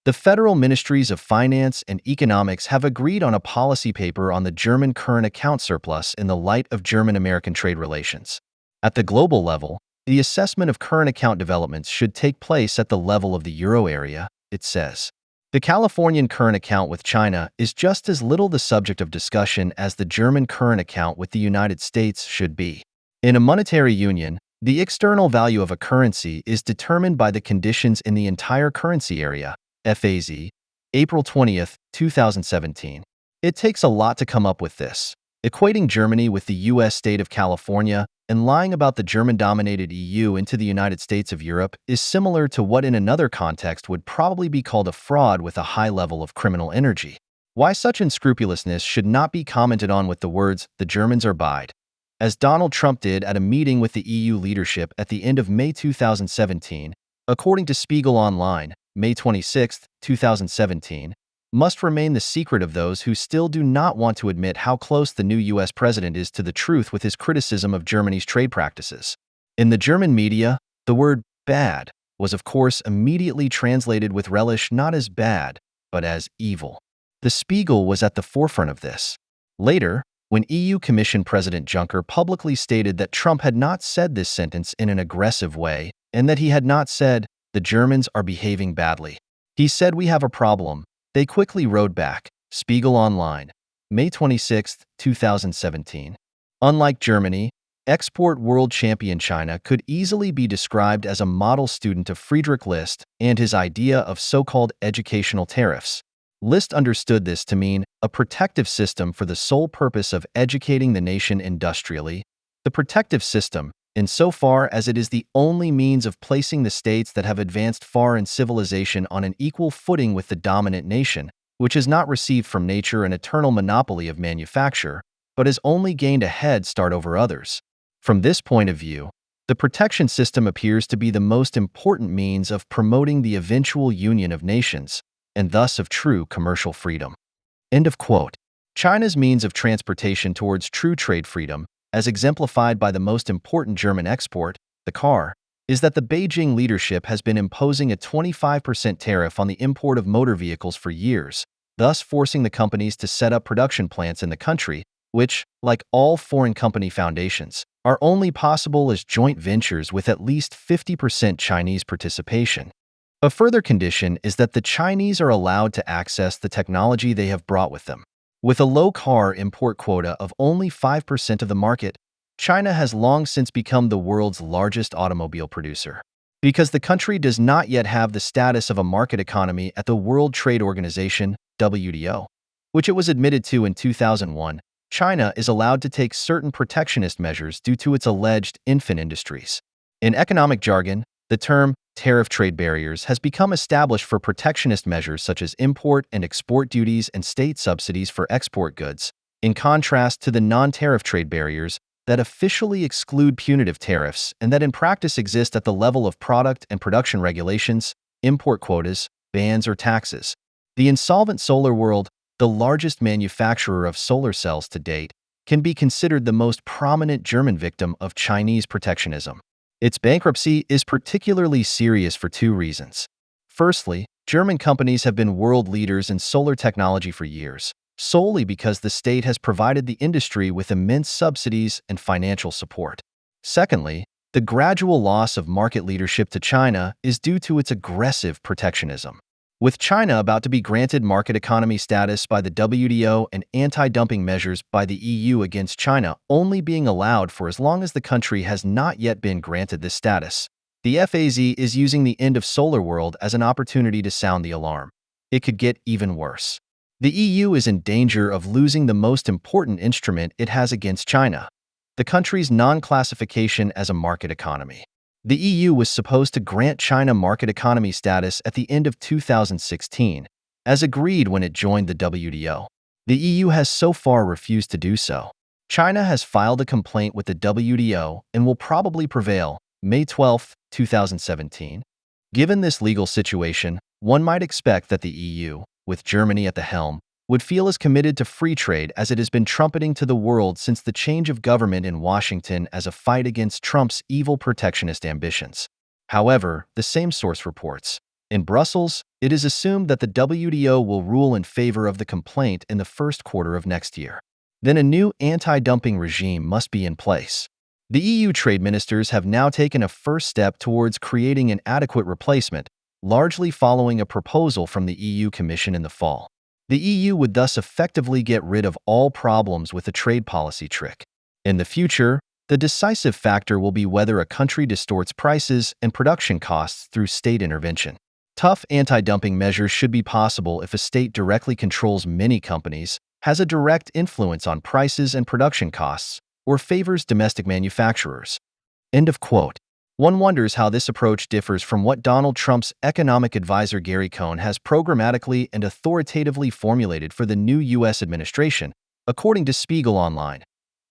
the federal ministries of finance and economics have agreed on a policy paper on the German current account surplus in the light of German-American trade relations. At the global level, the assessment of current account developments should take place at the level of the euro area, it says. The Californian current account with China is just as little the subject of discussion as the German current account with the United States should be. In a monetary union, the external value of a currency is determined by the conditions in the entire currency area, FAZ, April 20, 2017. It takes a lot to come up with this. Equating Germany with the U.S. state of California and lying about the German-dominated EU into the United States of Europe is similar to what in another context would probably be called a fraud with a high level of criminal energy. Why such unscrupulousness should not be commented on with the words, "the Germans are buyed," as Donald Trump did at a meeting with the EU leadership at the end of May 2017, according to Spiegel Online, May 26, 2017, must remain the secret of those who still do not want to admit how close the new U.S. president is to the truth with his criticism of Germany's trade practices. In the German media, the word bad was of course immediately translated with relish not as bad, but as evil. The Spiegel was at the forefront of this. Later, when EU Commission President Juncker publicly stated that Trump had not said this sentence in an aggressive way and that he had not said, "The Germans are behaving badly." He said, "We have a problem." They quickly rode back. Spiegel Online, May 26, 2017. Unlike Germany, export world champion China could easily be described as a model student of Friedrich List and his idea of so-called educational tariffs. List understood this to mean a protective system for the sole purpose of educating the nation industrially. The protective system, insofar as it is the only means of placing the states that have advanced far in civilization on an equal footing with the dominant nation, which has not received from nature an eternal monopoly of manufacture, but has only gained a head start over others. From this point of view, the protection system appears to be the most important means of promoting the eventual union of nations, and thus of true commercial freedom. End of quote. China's means of transportation towards true trade freedom, as exemplified by the most important German export, the car, is that the Beijing leadership has been imposing a 25% tariff on the import of motor vehicles for years, thus forcing the companies to set up production plants in the country, which, like all foreign company foundations, are only possible as joint ventures with at least 50% Chinese participation. A further condition is that the Chinese are allowed to access the technology they have brought with them. With a low car import quota of only 5% of the market, China has long since become the world's largest automobile producer. Because the country does not yet have the status of a market economy at the World Trade Organization, WTO, which it was admitted to in 2001, China is allowed to take certain protectionist measures due to its alleged infant industries. In economic jargon, the term tariff trade barriers has become established for protectionist measures such as import and export duties and state subsidies for export goods, in contrast to the non-tariff trade barriers that officially exclude punitive tariffs and that in practice exist at the level of product and production regulations, import quotas, bans, or taxes. The insolvent Solar World, the largest manufacturer of solar cells to date, can be considered the most prominent German victim of Chinese protectionism. Its bankruptcy is particularly serious for two reasons. Firstly, German companies have been world leaders in solar technology for years, solely because the state has provided the industry with immense subsidies and financial support. Secondly, the gradual loss of market leadership to China is due to its aggressive protectionism. With China about to be granted market economy status by the WTO and anti-dumping measures by the EU against China only being allowed for as long as the country has not yet been granted this status, the FAZ is using the end of Solar World as an opportunity to sound the alarm. it could get even worse. The EU is in danger of losing the most important instrument it has against China, the country's non-classification as a market economy. The EU was supposed to grant China market economy status at the end of 2016, as agreed when it joined the WTO. The EU has so far refused to do so. China has filed a complaint with the WTO and will probably prevail, May 12, 2017. Given this legal situation, one might expect that the EU, with Germany at the helm, would feel as committed to free trade as it has been trumpeting to the world since the change of government in Washington as a fight against Trump's evil protectionist ambitions. However, the same source reports, in Brussels, it is assumed that the WTO will rule in favor of the complaint in the first quarter of next year. Then a new anti-dumping regime must be in place. The EU trade ministers have now taken a first step towards creating an adequate replacement, largely following a proposal from the EU Commission in the fall. The EU would thus effectively get rid of all problems with the trade policy trick. In the future, the decisive factor will be whether a country distorts prices and production costs through state intervention. Tough anti-dumping measures should be possible if a state directly controls many companies, has a direct influence on prices and production costs, or favors domestic manufacturers. End of quote. One wonders how this approach differs from what Donald Trump's economic advisor Gary Cohn has programmatically and authoritatively formulated for the new U.S. administration, according to Spiegel Online.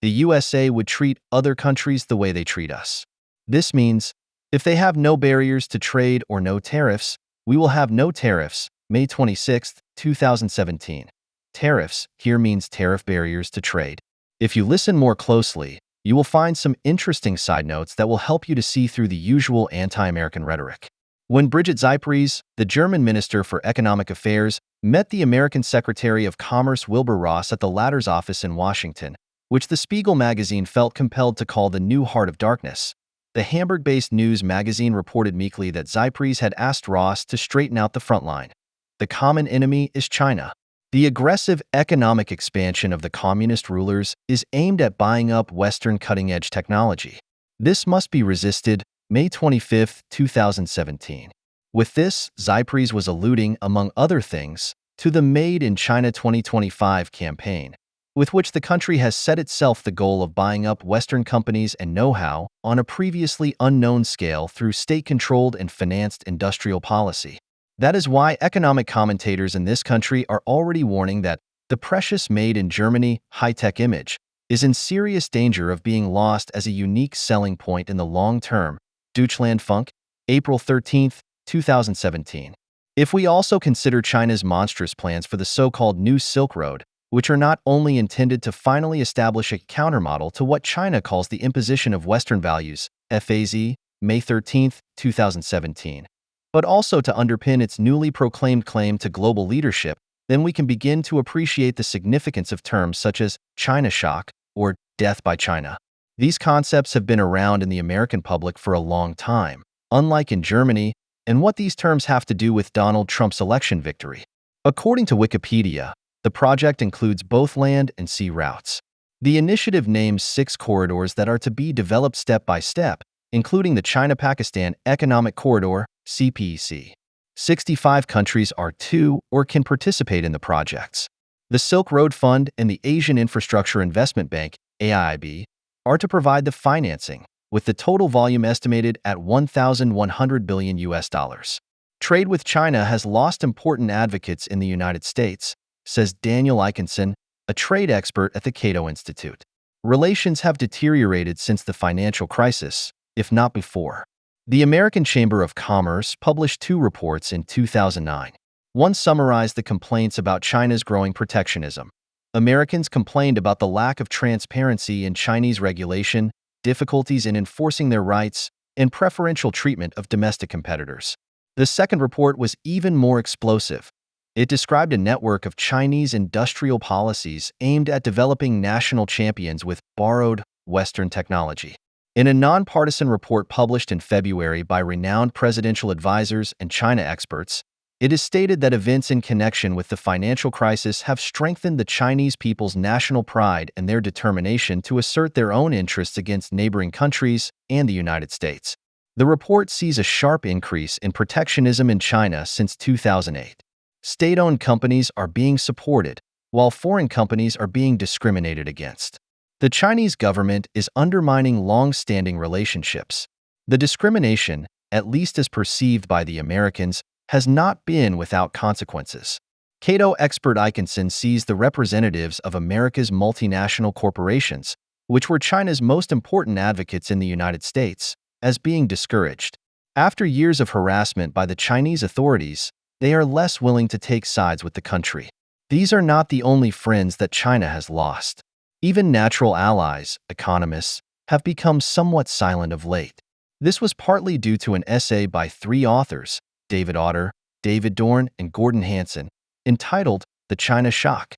The USA would treat other countries the way they treat us. This means, if they have no barriers to trade or no tariffs, we will have no tariffs, May 26, 2017. Tariffs here means tariff barriers to trade. If you listen more closely, you will find some interesting side notes that will help you to see through the usual anti-American rhetoric. When Brigitte Zypries, the German Minister for Economic Affairs, met the American Secretary of Commerce Wilbur Ross at the latter's office in Washington, which the Spiegel magazine felt compelled to call the new heart of darkness, the Hamburg-based news magazine reported meekly that Zypries had asked Ross to straighten out the front line. The common enemy is China. The aggressive economic expansion of the communist rulers is aimed at buying up Western cutting-edge technology. This must be resisted, May 25, 2017. With this, Zypries was alluding, among other things, to the Made in China 2025 campaign, with which the country has set itself the goal of buying up Western companies and know-how on a previously unknown scale through state-controlled and financed industrial policy. That is why economic commentators in this country are already warning that the precious Made in Germany high-tech image is in serious danger of being lost as a unique selling point in the long term. Deutschlandfunk, April 13, 2017. If we also consider China's monstrous plans for the so-called New Silk Road, which are not only intended to finally establish a countermodel to what China calls the imposition of Western values, FAZ, May 13, 2017, but also to underpin its newly proclaimed claim to global leadership, then we can begin to appreciate the significance of terms such as China shock or death by China. These concepts have been around in the American public for a long time, unlike in Germany, and what these terms have to do with Donald Trump's election victory. According to Wikipedia, the project includes both land and sea routes. The initiative names 6 corridors that are to be developed step by step, including the China-Pakistan Economic Corridor, CPEC. 65 countries are to or can participate in the projects. The Silk Road Fund and the Asian Infrastructure Investment Bank, AIIB, are to provide the financing, with the total volume estimated at $1,100 billion. Trade with China has lost important advocates in the United States, says Daniel Eikenson, a trade expert at the Cato Institute. Relations have deteriorated since the financial crisis, if not before. The American Chamber of Commerce published 2 reports in 2009. One summarized the complaints about China's growing protectionism. Americans complained about the lack of transparency in Chinese regulation, difficulties in enforcing their rights, and preferential treatment of domestic competitors. The second report was even more explosive. It described a network of Chinese industrial policies aimed at developing national champions with borrowed Western technology. In a nonpartisan report published in February by renowned presidential advisors and China experts, it is stated that events in connection with the financial crisis have strengthened the Chinese people's national pride and their determination to assert their own interests against neighboring countries and the United States. The report sees a sharp increase in protectionism in China since 2008. State-owned companies are being supported, while foreign companies are being discriminated against. The Chinese government is undermining long-standing relationships. The discrimination, at least as perceived by the Americans, has not been without consequences. Cato expert Eikenson sees the representatives of America's multinational corporations, which were China's most important advocates in the United States, as being discouraged. After years of harassment by the Chinese authorities, they are less willing to take sides with the country. These are not the only friends that China has lost. Even natural allies, economists, have become somewhat silent of late. This was partly due to an essay by three authors, David Otter, David Dorn, and Gordon Hanson, entitled The China Shock.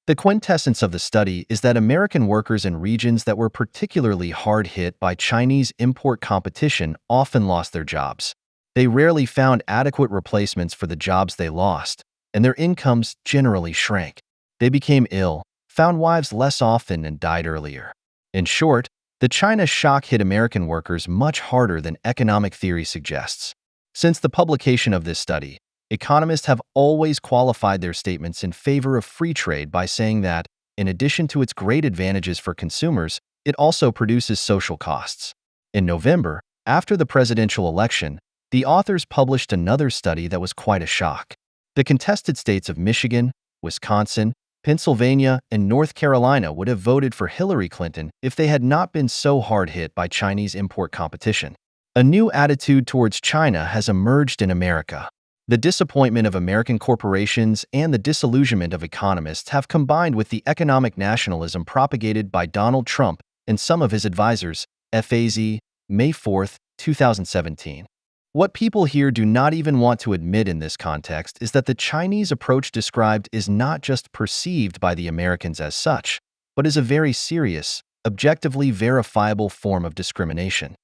The quintessence of the study is that American workers in regions that were particularly hard hit by Chinese import competition often lost their jobs. They rarely found adequate replacements for the jobs they lost, and their incomes generally shrank. They became ill, found wives less often, and died earlier. In short, the China shock hit American workers much harder than economic theory suggests. Since the publication of this study, economists have always qualified their statements in favor of free trade by saying that, in addition to its great advantages for consumers, it also produces social costs. In November, after the presidential election, the authors published another study that was quite a shock. The contested states of Michigan, Wisconsin, Pennsylvania, and North Carolina would have voted for Hillary Clinton if they had not been so hard hit by Chinese import competition. A new attitude towards China has emerged in America. The disappointment of American corporations and the disillusionment of economists have combined with the economic nationalism propagated by Donald Trump and some of his advisors, FAZ, May 4, 2017. What people here do not even want to admit in this context is that the Chinese approach described is not just perceived by the Americans as such, but is a very serious, objectively verifiable form of discrimination.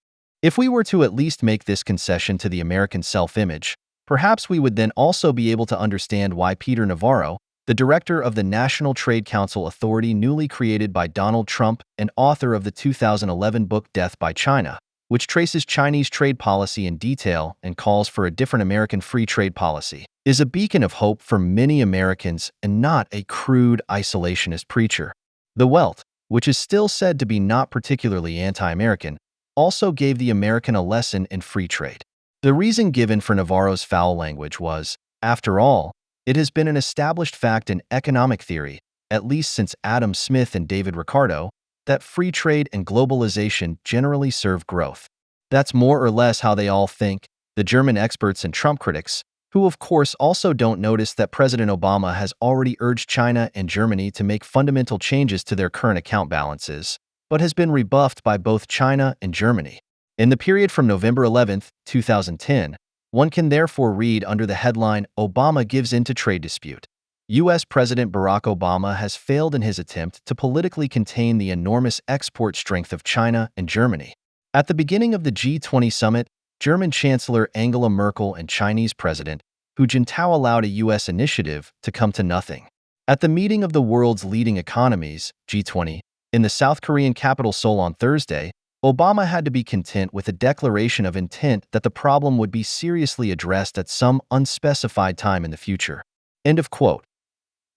If we were to at least make this concession to the American self-image, perhaps we would then also be able to understand why Peter Navarro, the director of the National Trade Council Authority newly created by Donald Trump and author of the 2011 book Death by China, which traces Chinese trade policy in detail and calls for a different American free trade policy, is a beacon of hope for many Americans and not a crude isolationist preacher. The Welt, which is still said to be not particularly anti-American, also gave the American a lesson in free trade. The reason given for Navarro's foul language was, after all, it has been an established fact in economic theory, at least since Adam Smith and David Ricardo, that free trade and globalization generally serve growth. That's more or less how they all think, the German experts and Trump critics, who of course also don't notice that President Obama has already urged China and Germany to make fundamental changes to their current account balances, but has been rebuffed by both China and Germany. In the period from November 11, 2010, one can therefore read under the headline, Obama gives in to trade dispute. U.S. President Barack Obama has failed in his attempt to politically contain the enormous export strength of China and Germany. At the beginning of the G20 summit, German Chancellor Angela Merkel and Chinese President Hu Jintao allowed a U.S. initiative to come to nothing. At the meeting of the world's leading economies, G20, in the South Korean capital Seoul on Thursday, Obama had to be content with a declaration of intent that the problem would be seriously addressed at some unspecified time in the future. End of quote.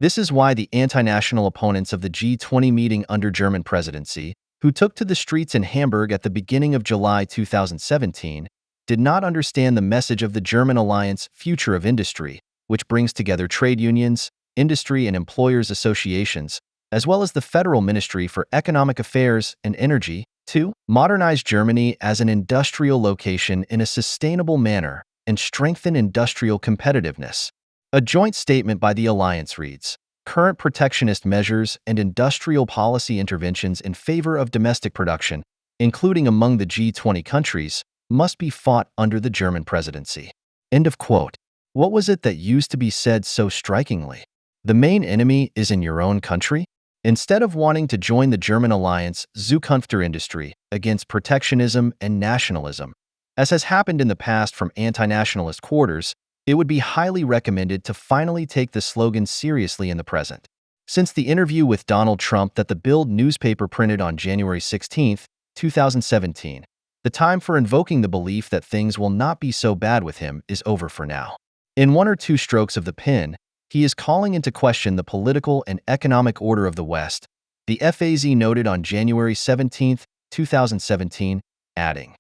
This is why the anti-national opponents of the G20 meeting under German presidency, who took to the streets in Hamburg at the beginning of July 2017, did not understand the message of the German alliance Future of Industry, which brings together trade unions, industry and employers associations, as well as the Federal Ministry for Economic Affairs and Energy, to modernize Germany as an industrial location in a sustainable manner and strengthen industrial competitiveness. A joint statement by the alliance reads, current protectionist measures and industrial policy interventions in favor of domestic production, including among the G20 countries, must be fought under the German presidency. End of quote. What was it that used to be said so strikingly? The main enemy is in your own country? Instead of wanting to join the German alliance Zukunft der Industrie against protectionism and nationalism, as has happened in the past from anti-nationalist quarters, it would be highly recommended to finally take the slogan seriously in the present. Since the interview with Donald Trump that the Bild newspaper printed on January 16, 2017, the time for invoking the belief that things will not be so bad with him is over for now. In one or two strokes of the pen, he is calling into question the political and economic order of the West, the FAZ noted on January 17, 2017, adding,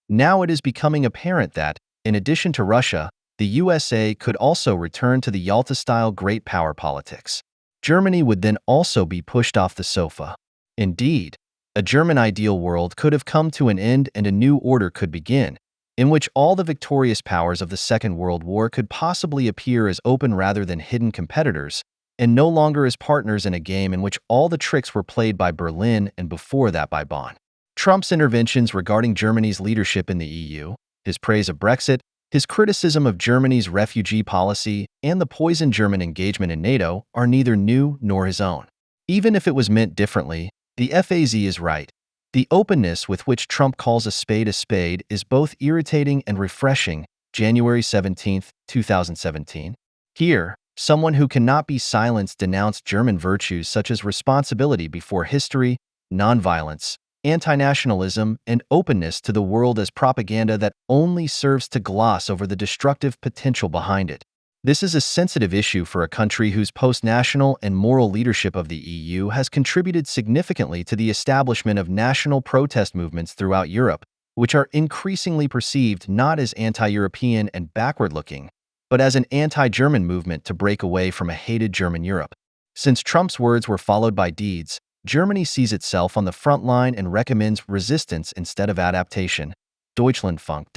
"Now it is becoming apparent that, in addition to Russia, the USA could also return to the Yalta-style great power politics. Germany would then also be pushed off the sofa. Indeed, a German ideal world could have come to an end and a new order could begin, in which all the victorious powers of the Second World War could possibly appear as open rather than hidden competitors, and no longer as partners in a game in which all the tricks were played by Berlin and before that by Bonn." Trump's interventions regarding Germany's leadership in the EU, his praise of Brexit, his criticism of Germany's refugee policy, and the poisoned German engagement in NATO are neither new nor his own. Even if it was meant differently, the FAZ is right. The openness with which Trump calls a spade is both irritating and refreshing. January 17, 2017. Here, someone who cannot be silenced denounced German virtues such as responsibility before history, nonviolence, anti-nationalism, and openness to the world as propaganda that only serves to gloss over the destructive potential behind it. This is a sensitive issue for a country whose post-national and moral leadership of the EU has contributed significantly to the establishment of national protest movements throughout Europe, which are increasingly perceived not as anti-European and backward-looking, but as an anti-German movement to break away from a hated German Europe. Since Trump's words were followed by deeds, Germany sees itself on the front line and recommends resistance instead of adaptation. Deutschlandfunk.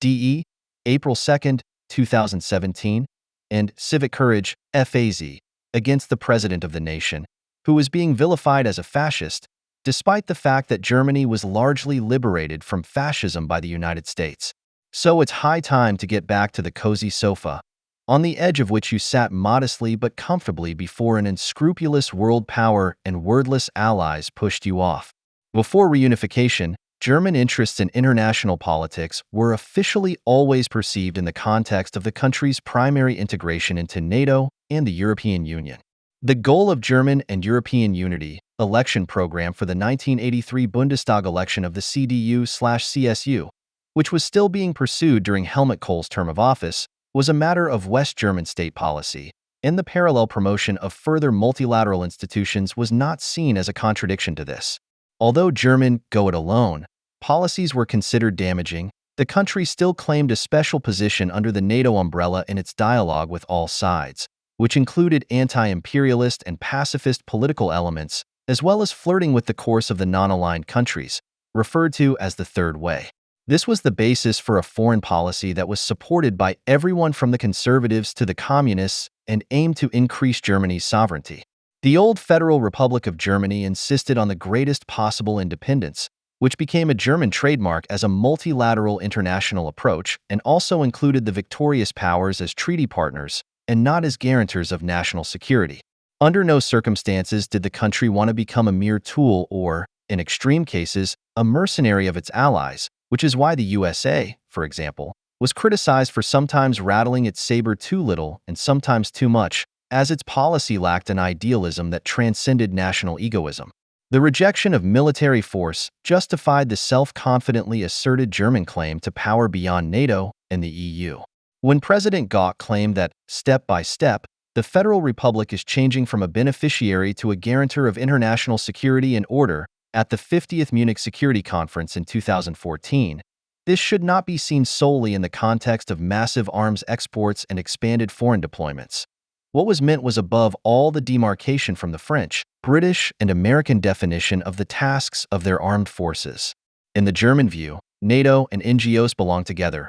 De. April 2, 2017. And Civic Courage, FAZ, against the president of the nation, who was being vilified as a fascist, despite the fact that Germany was largely liberated from fascism by the United States. So it's high time to get back to the cozy sofa, on the edge of which you sat modestly but comfortably before an unscrupulous world power and wordless allies pushed you off. Before reunification, German interests in international politics were officially always perceived in the context of the country's primary integration into NATO and the European Union. The goal of German and European unity election program for the 1983 Bundestag election of the CDU/CSU, which was still being pursued during Helmut Kohl's term of office, was a matter of West German state policy, and the parallel promotion of further multilateral institutions was not seen as a contradiction to this. Although German go-it-alone policies were considered damaging, the country still claimed a special position under the NATO umbrella in its dialogue with all sides, which included anti-imperialist and pacifist political elements, as well as flirting with the course of the non-aligned countries, referred to as the Third Way. This was the basis for a foreign policy that was supported by everyone from the conservatives to the communists and aimed to increase Germany's sovereignty. The old Federal Republic of Germany insisted on the greatest possible independence, which became a German trademark as a multilateral international approach and also included the victorious powers as treaty partners and not as guarantors of national security. Under no circumstances did the country want to become a mere tool or, in extreme cases, a mercenary of its allies, which is why the USA, for example, was criticized for sometimes rattling its saber too little and sometimes too much, as its policy lacked an idealism that transcended national egoism. The rejection of military force justified the self-confidently asserted German claim to power beyond NATO and the EU. When President Gauck claimed that, step by step, the Federal Republic is changing from a beneficiary to a guarantor of international security and order at the 50th Munich Security Conference in 2014, this should not be seen solely in the context of massive arms exports and expanded foreign deployments. What was meant was above all the demarcation from the French, British, and American definition of the tasks of their armed forces. In the German view, NATO and NGOs belong together,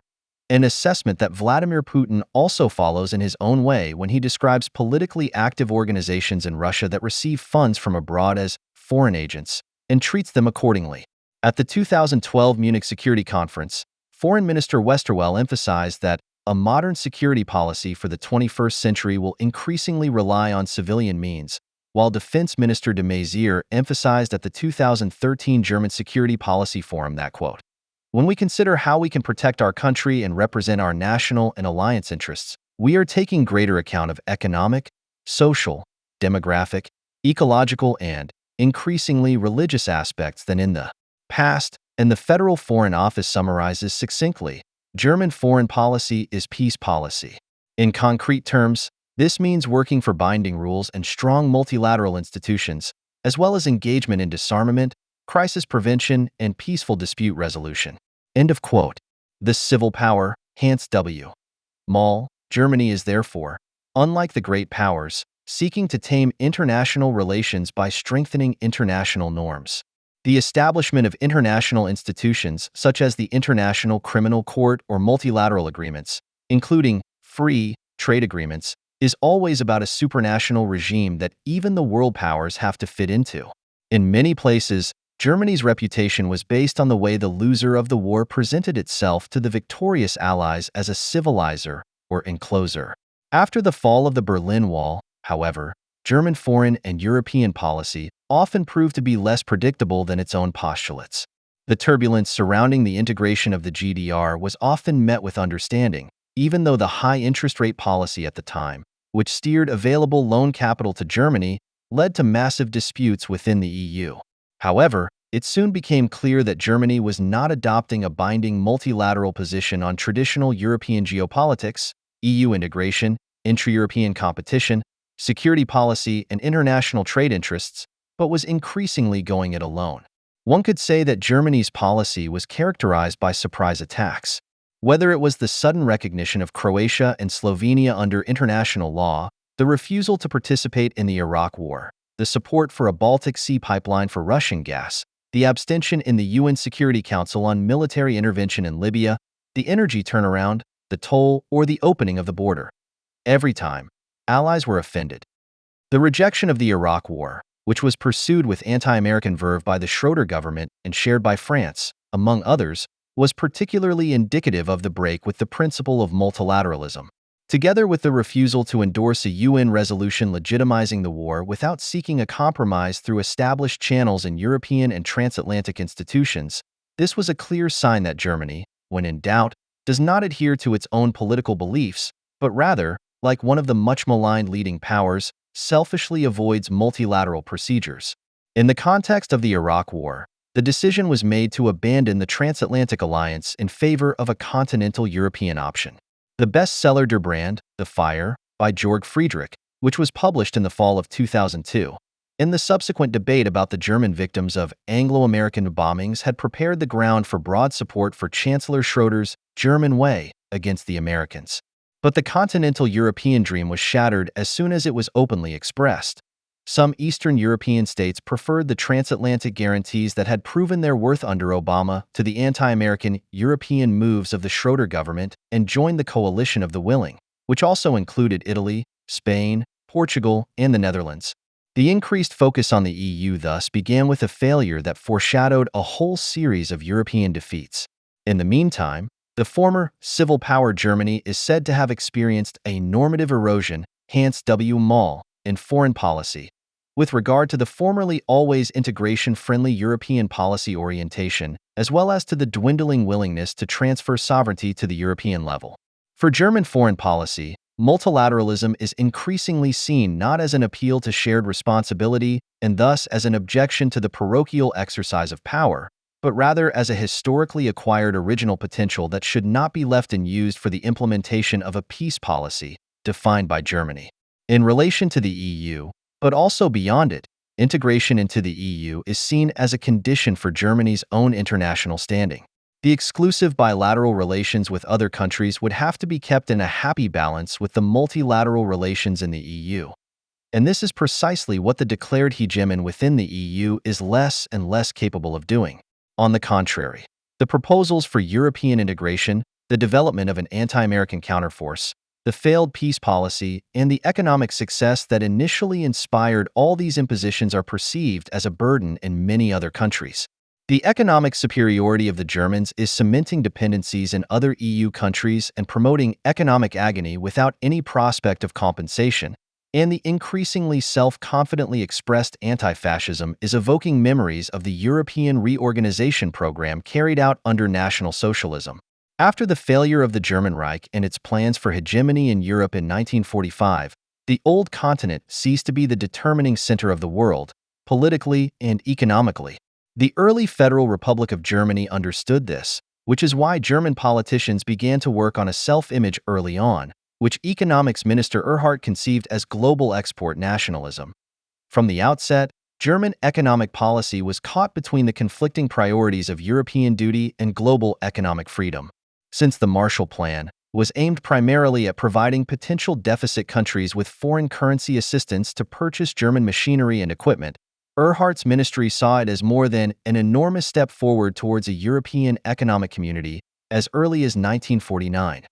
an assessment that Vladimir Putin also follows in his own way when he describes politically active organizations in Russia that receive funds from abroad as foreign agents and treats them accordingly. At the 2012 Munich Security Conference, Foreign Minister Westerwelle emphasized that a modern security policy for the 21st century will increasingly rely on civilian means, while Defense Minister de Maizière emphasized at the 2013 German Security Policy Forum that, quote, "When we consider how we can protect our country and represent our national and alliance interests, we are taking greater account of economic, social, demographic, ecological, and, increasingly, religious aspects than in the past," and the Federal Foreign Office summarizes succinctly, "German foreign policy is peace policy." In concrete terms, this means working for binding rules and strong multilateral institutions, as well as engagement in disarmament, crisis prevention, and peaceful dispute resolution. End of quote. The civil power, Hans W. Moll, Germany is therefore, unlike the great powers, seeking to tame international relations by strengthening international norms. The establishment of international institutions such as the International Criminal Court or multilateral agreements, including free trade agreements, is always about a supranational regime that even the world powers have to fit into. In many places, Germany's reputation was based on the way the loser of the war presented itself to the victorious allies as a civilizer or encloser. After the fall of the Berlin Wall, however, German foreign and European policy often proved to be less predictable than its own postulates. The turbulence surrounding the integration of the GDR was often met with understanding, even though the high interest rate policy at the time, which steered available loan capital to Germany, led to massive disputes within the EU. However, it soon became clear that Germany was not adopting a binding multilateral position on traditional European geopolitics, EU integration, intra-European competition, security policy, and international trade interests, but was increasingly going it alone. One could say that Germany's policy was characterized by surprise attacks. Whether it was the sudden recognition of Croatia and Slovenia under international law, the refusal to participate in the Iraq War, the support for a Baltic Sea pipeline for Russian gas, the abstention in the UN Security Council on military intervention in Libya, the energy turnaround, the toll, or the opening of the border. Every time, allies were offended. The rejection of the Iraq War, which was pursued with anti-American verve by the Schroeder government and shared by France, among others, was particularly indicative of the break with the principle of multilateralism. Together with the refusal to endorse a UN resolution legitimizing the war without seeking a compromise through established channels in European and transatlantic institutions, this was a clear sign that Germany, when in doubt, does not adhere to its own political beliefs, but rather, like one of the much maligned leading powers, selfishly avoids multilateral procedures. In the context of the Iraq War, the decision was made to abandon the transatlantic alliance in favor of a continental European option. The bestseller Der Brand, The Fire, by Georg Friedrich, which was published in the fall of 2002, in the subsequent debate about the German victims of Anglo-American bombings had prepared the ground for broad support for Chancellor Schroeder's German way against the Americans. But the continental European dream was shattered as soon as it was openly expressed. Some Eastern European states preferred the transatlantic guarantees that had proven their worth under Obama to the anti-American European moves of the Schroeder government and joined the coalition of the willing, which also included Italy, Spain, Portugal, and the Netherlands. The increased focus on the EU thus began with a failure that foreshadowed a whole series of European defeats. In the meantime, the former civil power Germany is said to have experienced a normative erosion, Hans W. Moll, in foreign policy, with regard to the formerly always integration-friendly European policy orientation, as well as to the dwindling willingness to transfer sovereignty to the European level. For German foreign policy, multilateralism is increasingly seen not as an appeal to shared responsibility and thus as an objection to the parochial exercise of power, but rather as a historically acquired original potential that should not be left unused for the implementation of a peace policy defined by Germany. In relation to the EU, but also beyond it, integration into the EU is seen as a condition for Germany's own international standing. The exclusive bilateral relations with other countries would have to be kept in a happy balance with the multilateral relations in the EU. And this is precisely what the declared hegemon within the EU is less and less capable of doing. On the contrary, the proposals for European integration, the development of an anti-American counterforce, the failed peace policy, and the economic success that initially inspired all these impositions are perceived as a burden in many other countries. The economic superiority of the Germans is cementing dependencies in other EU countries and promoting economic agony without any prospect of compensation, and the increasingly self-confidently expressed anti-fascism is evoking memories of the European reorganization program carried out under National Socialism. After the failure of the German Reich and its plans for hegemony in Europe in 1945, the old continent ceased to be the determining center of the world, politically and economically. The early Federal Republic of Germany understood this, which is why German politicians began to work on a self-image early on, which Economics Minister Erhard conceived as global export nationalism. From the outset, German economic policy was caught between the conflicting priorities of European duty and global economic freedom. Since the Marshall Plan was aimed primarily at providing potential deficit countries with foreign currency assistance to purchase German machinery and equipment, Erhard's ministry saw it as more than an enormous step forward towards a European economic community as early as 1949.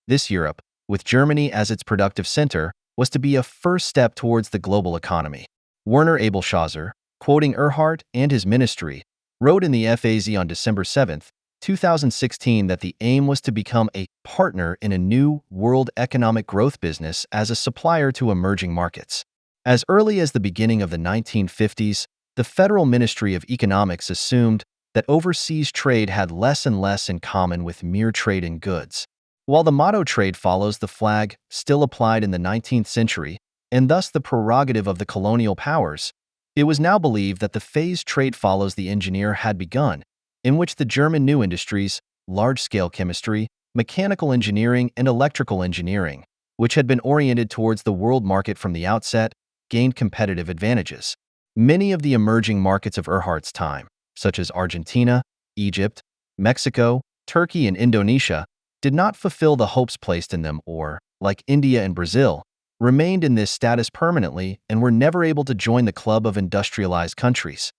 This Europe, with Germany as its productive center, was to be a first step towards the global economy. Werner Abelschauser, quoting Erhard and his ministry, wrote in the FAZ on December 7, 2016 that the aim was to become a partner in a new world economic growth business as a supplier to emerging markets. As early as the beginning of the 1950s, the Federal Ministry of Economics assumed that overseas trade had less and less in common with mere trade in goods. While the motto "trade follows the flag" still applied in the 19th century, and thus the prerogative of the colonial powers, it was now believed that the phase "trade follows the engineer" had begun, in which the German new industries, large-scale chemistry, mechanical engineering, and electrical engineering, which had been oriented towards the world market from the outset, gained competitive advantages. Many of the emerging markets of Erhard's time, such as Argentina, Egypt, Mexico, Turkey, and Indonesia, did not fulfill the hopes placed in them or, like India and Brazil, remained in this status permanently and were never able to join the club of industrialized countries.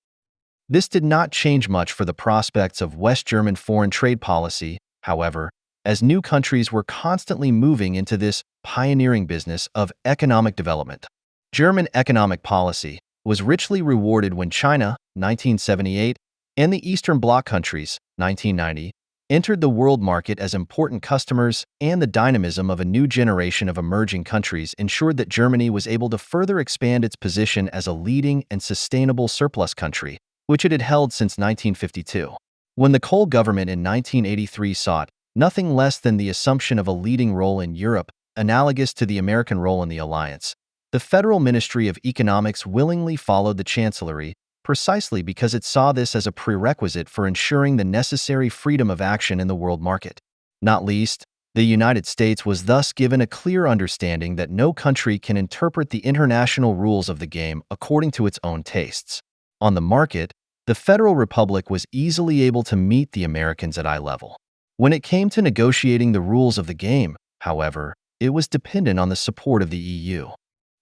This did not change much for the prospects of West German foreign trade policy, however, as new countries were constantly moving into this pioneering business of economic development. German economic policy was richly rewarded when China, 1978, and the Eastern Bloc countries, 1990, entered the world market as important customers, and the dynamism of a new generation of emerging countries ensured that Germany was able to further expand its position as a leading and sustainable surplus country, which it had held since 1952. When the Kohl government in 1983 sought nothing less than the assumption of a leading role in Europe, analogous to the American role in the alliance, the Federal Ministry of Economics willingly followed the Chancellery, precisely because it saw this as a prerequisite for ensuring the necessary freedom of action in the world market. Not least, the United States was thus given a clear understanding that no country can interpret the international rules of the game according to its own tastes. On the market, the Federal Republic was easily able to meet the Americans at eye level. When it came to negotiating the rules of the game, however, it was dependent on the support of the EU.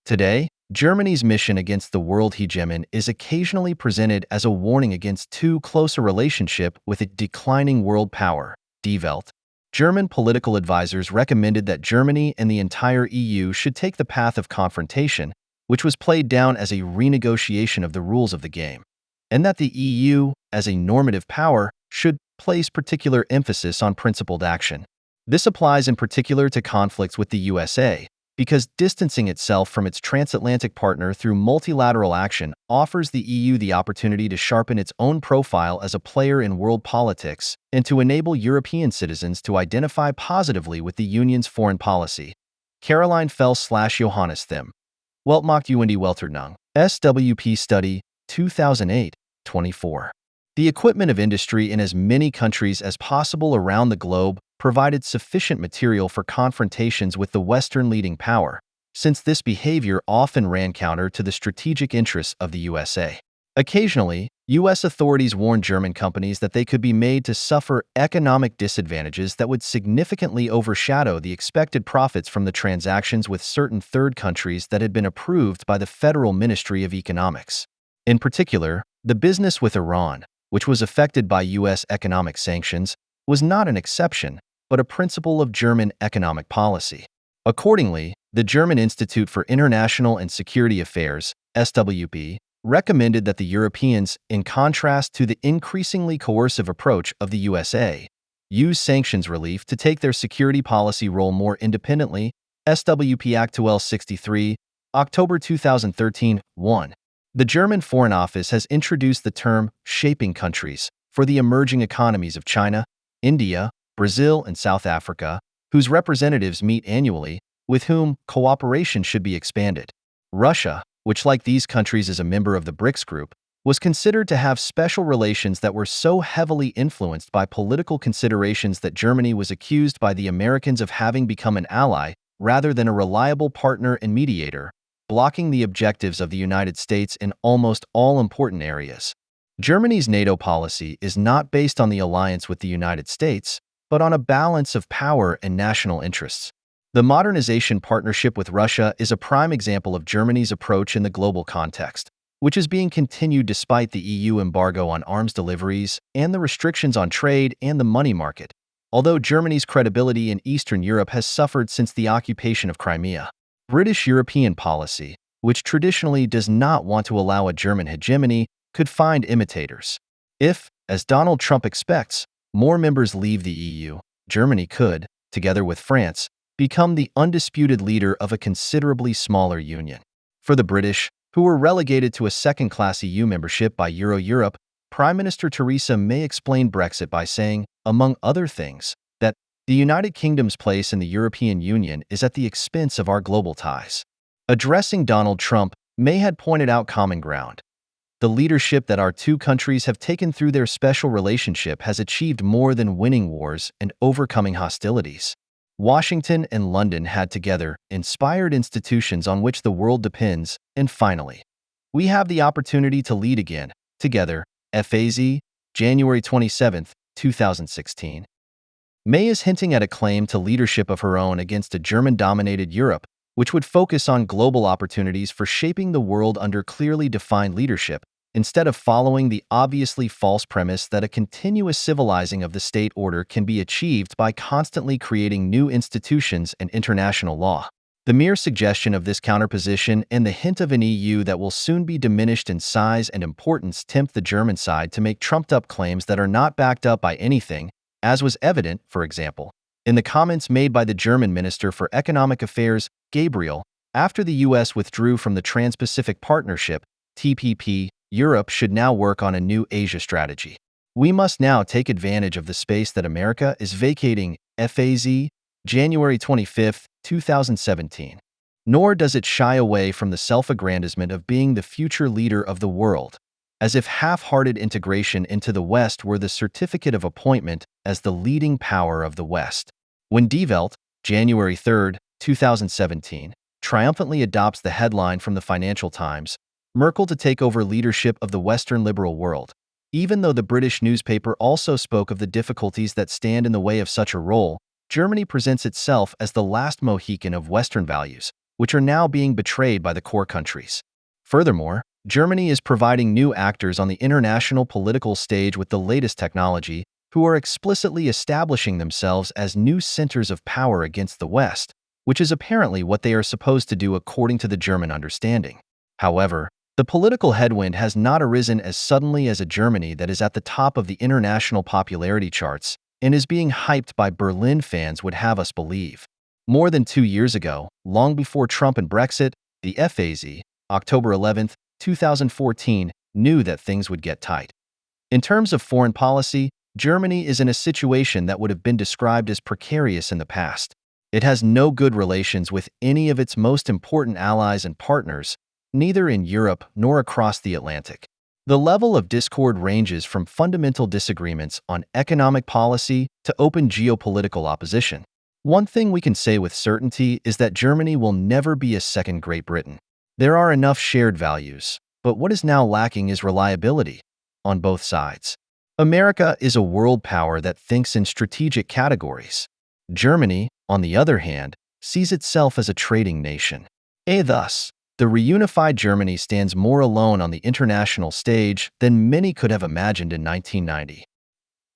Today, Germany's mission against the world hegemon is occasionally presented as a warning against too close a relationship with a declining world power, Die Welt. German political advisors recommended that Germany and the entire EU should take the path of confrontation, which was played down as a renegotiation of the rules of the game, and that the EU, as a normative power, should place particular emphasis on principled action. This applies in particular to conflicts with the USA, because distancing itself from its transatlantic partner through multilateral action offers the EU the opportunity to sharpen its own profile as a player in world politics and to enable European citizens to identify positively with the Union's foreign policy. Caroline Fels/Johannes Thim. Weltmacht und die Weltordnung. SWP Study, 2008, 24. The equipment of industry in as many countries as possible around the globe provided sufficient material for confrontations with the Western leading power, since this behavior often ran counter to the strategic interests of the USA. Occasionally, U.S. authorities warned German companies that they could be made to suffer economic disadvantages that would significantly overshadow the expected profits from the transactions with certain third countries that had been approved by the Federal Ministry of Economics. In particular, the business with Iran, which was affected by U.S. economic sanctions, was not an exception, but a principle of German economic policy. Accordingly, the German Institute for International and Security Affairs, SWP, recommended that the Europeans, in contrast to the increasingly coercive approach of the USA, use sanctions relief to take their security policy role more independently. SWP Actuel 63, October 2013, 1. The German Foreign Office has introduced the term shaping countries for the emerging economies of China, India, Brazil, and South Africa, whose representatives meet annually, with whom cooperation should be expanded. Russia, which like these countries is a member of the BRICS group, was considered to have special relations that were so heavily influenced by political considerations that Germany was accused by the Americans of having become an ally rather than a reliable partner and mediator, blocking the objectives of the United States in almost all important areas. Germany's NATO policy is not based on the alliance with the United States, but on a balance of power and national interests. The modernization partnership with Russia is a prime example of Germany's approach in the global context, which is being continued despite the EU embargo on arms deliveries and the restrictions on trade and the money market, although Germany's credibility in Eastern Europe has suffered since the occupation of Crimea. British European policy, which traditionally does not want to allow a German hegemony, could find imitators. If, as Donald Trump expects, more members leave the EU, Germany could, together with France, become the undisputed leader of a considerably smaller union. For the British, who were relegated to a second-class EU membership by Europe, Prime Minister Theresa May explained Brexit by saying, among other things, that the United Kingdom's place in the European Union is at the expense of our global ties. Addressing Donald Trump, May had pointed out common ground. The leadership that our two countries have taken through their special relationship has achieved more than winning wars and overcoming hostilities. Washington and London had together inspired institutions on which the world depends, and finally, we have the opportunity to lead again, together, FAZ, January 27, 2016. May is hinting at a claim to leadership of her own against a German-dominated Europe, which would focus on global opportunities for shaping the world under clearly defined leadership, instead of following the obviously false premise that a continuous civilizing of the state order can be achieved by constantly creating new institutions and international law. The mere suggestion of this counterposition and the hint of an EU that will soon be diminished in size and importance tempt the German side to make trumped-up claims that are not backed up by anything, as was evident, for example, in the comments made by the German Minister for Economic Affairs, Gabriel, after the U.S. withdrew from the Trans-Pacific Partnership, TPP. Europe should now work on a new Asia strategy. We must now take advantage of the space that America is vacating, FAZ, January 25, 2017. Nor does it shy away from the self-aggrandizement of being the future leader of the world, as if half-hearted integration into the West were the certificate of appointment as the leading power of the West. When Die Welt, January 3, 2017, triumphantly adopts the headline from the Financial Times, Merkel to take over leadership of the Western liberal world, even though the British newspaper also spoke of the difficulties that stand in the way of such a role, Germany presents itself as the last Mohican of Western values, which are now being betrayed by the core countries. Furthermore, Germany is providing new actors on the international political stage with the latest technology, who are explicitly establishing themselves as new centers of power against the West, which is apparently what they are supposed to do according to the German understanding. However, the political headwind has not arisen as suddenly as a Germany that is at the top of the international popularity charts and is being hyped by Berlin fans would have us believe. More than 2 years ago, long before Trump and Brexit, the FAZ, October 11, 2014, knew that things would get tight. In terms of foreign policy, Germany is in a situation that would have been described as precarious in the past. It has no good relations with any of its most important allies and partners, neither in Europe nor across the Atlantic. The level of discord ranges from fundamental disagreements on economic policy to open geopolitical opposition. One thing we can say with certainty is that Germany will never be a second Great Britain. There are enough shared values, but what is now lacking is reliability on both sides. America is a world power that thinks in strategic categories. Germany, on the other hand, sees itself as a trading nation. Thus, the reunified Germany stands more alone on the international stage than many could have imagined in 1990.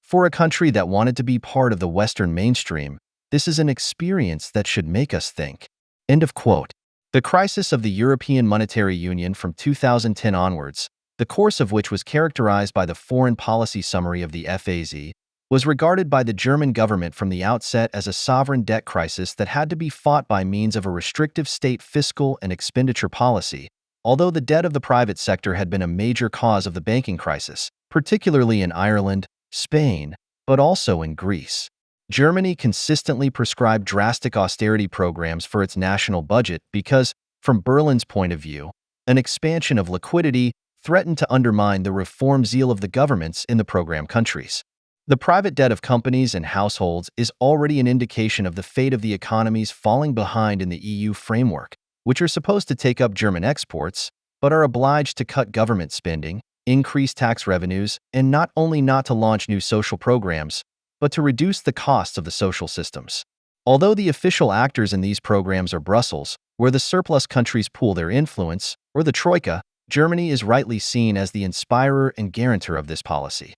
For a country that wanted to be part of the Western mainstream, this is an experience that should make us think. End of quote. The crisis of the European Monetary Union from 2010 onwards, the course of which was characterized by the foreign policy summary of the FAZ, was regarded by the German government from the outset as a sovereign debt crisis that had to be fought by means of a restrictive state fiscal and expenditure policy, although the debt of the private sector had been a major cause of the banking crisis, particularly in Ireland, Spain, but also in Greece. Germany consistently prescribed drastic austerity programs for its national budget because, from Berlin's point of view, an expansion of liquidity threatened to undermine the reform zeal of the governments in the program countries. The private debt of companies and households is already an indication of the fate of the economies falling behind in the EU framework, which are supposed to take up German exports, but are obliged to cut government spending, increase tax revenues, and not only not to launch new social programs, but to reduce the costs of the social systems. Although the official actors in these programs are Brussels, where the surplus countries pool their influence, or the Troika, Germany is rightly seen as the inspirer and guarantor of this policy.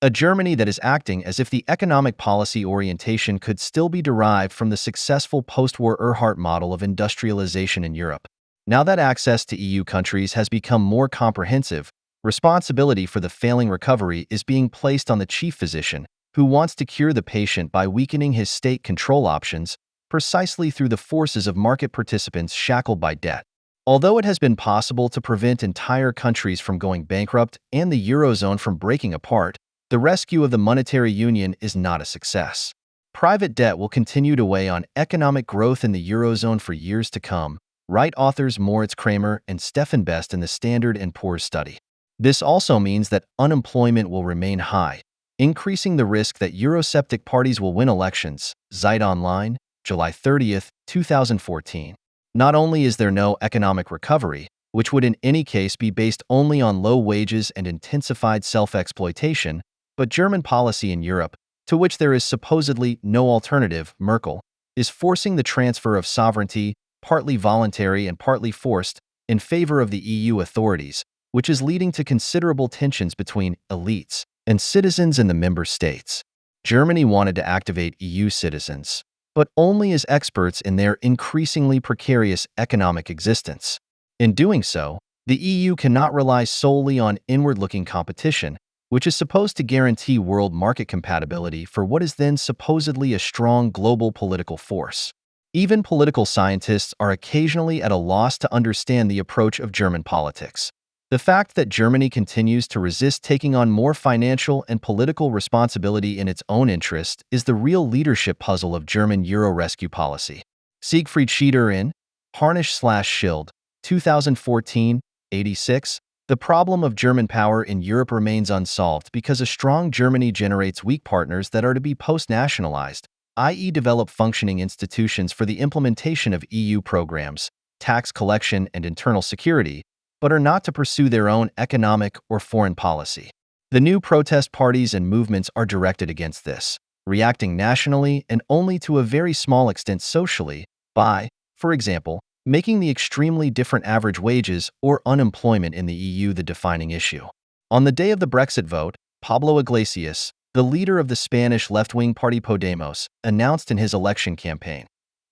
A Germany that is acting as if the economic policy orientation could still be derived from the successful post-war Erhard model of industrialization in Europe. Now that access to EU countries has become more comprehensive, responsibility for the failing recovery is being placed on the chief physician, who wants to cure the patient by weakening his state control options precisely through the forces of market participants shackled by debt. Although it has been possible to prevent entire countries from going bankrupt and the Eurozone from breaking apart, the rescue of the monetary union is not a success. Private debt will continue to weigh on economic growth in the Eurozone for years to come, write authors Moritz Kramer and Stefan Best in the Standard & Poor's study. This also means that unemployment will remain high, increasing the risk that Eurosceptic parties will win elections. Zeit Online, July 30, 2014. Not only is there no economic recovery, which would in any case be based only on low wages and intensified self-exploitation, but German policy in Europe, to which there is supposedly no alternative, Merkel, is forcing the transfer of sovereignty, partly voluntary and partly forced, in favor of the EU authorities, which is leading to considerable tensions between elites and citizens in the member states. Germany wanted to activate EU citizens, but only as experts in their increasingly precarious economic existence. In doing so, the EU cannot rely solely on inward-looking competition, which is supposed to guarantee world market compatibility for what is then supposedly a strong global political force. Even political scientists are occasionally at a loss to understand the approach of German politics. The fact that Germany continues to resist taking on more financial and political responsibility in its own interest is the real leadership puzzle of German Euro rescue policy. Siegfried Schieder in Harnisch/Schild, 2014, 86. The problem of German power in Europe remains unsolved because a strong Germany generates weak partners that are to be post-nationalized, i.e. develop functioning institutions for the implementation of EU programs, tax collection and internal security, but are not to pursue their own economic or foreign policy. The new protest parties and movements are directed against this, reacting nationally and only to a very small extent socially by, for example, making the extremely different average wages or unemployment in the EU the defining issue. On the day of the Brexit vote, Pablo Iglesias, the leader of the Spanish left-wing party Podemos, announced in his election campaign,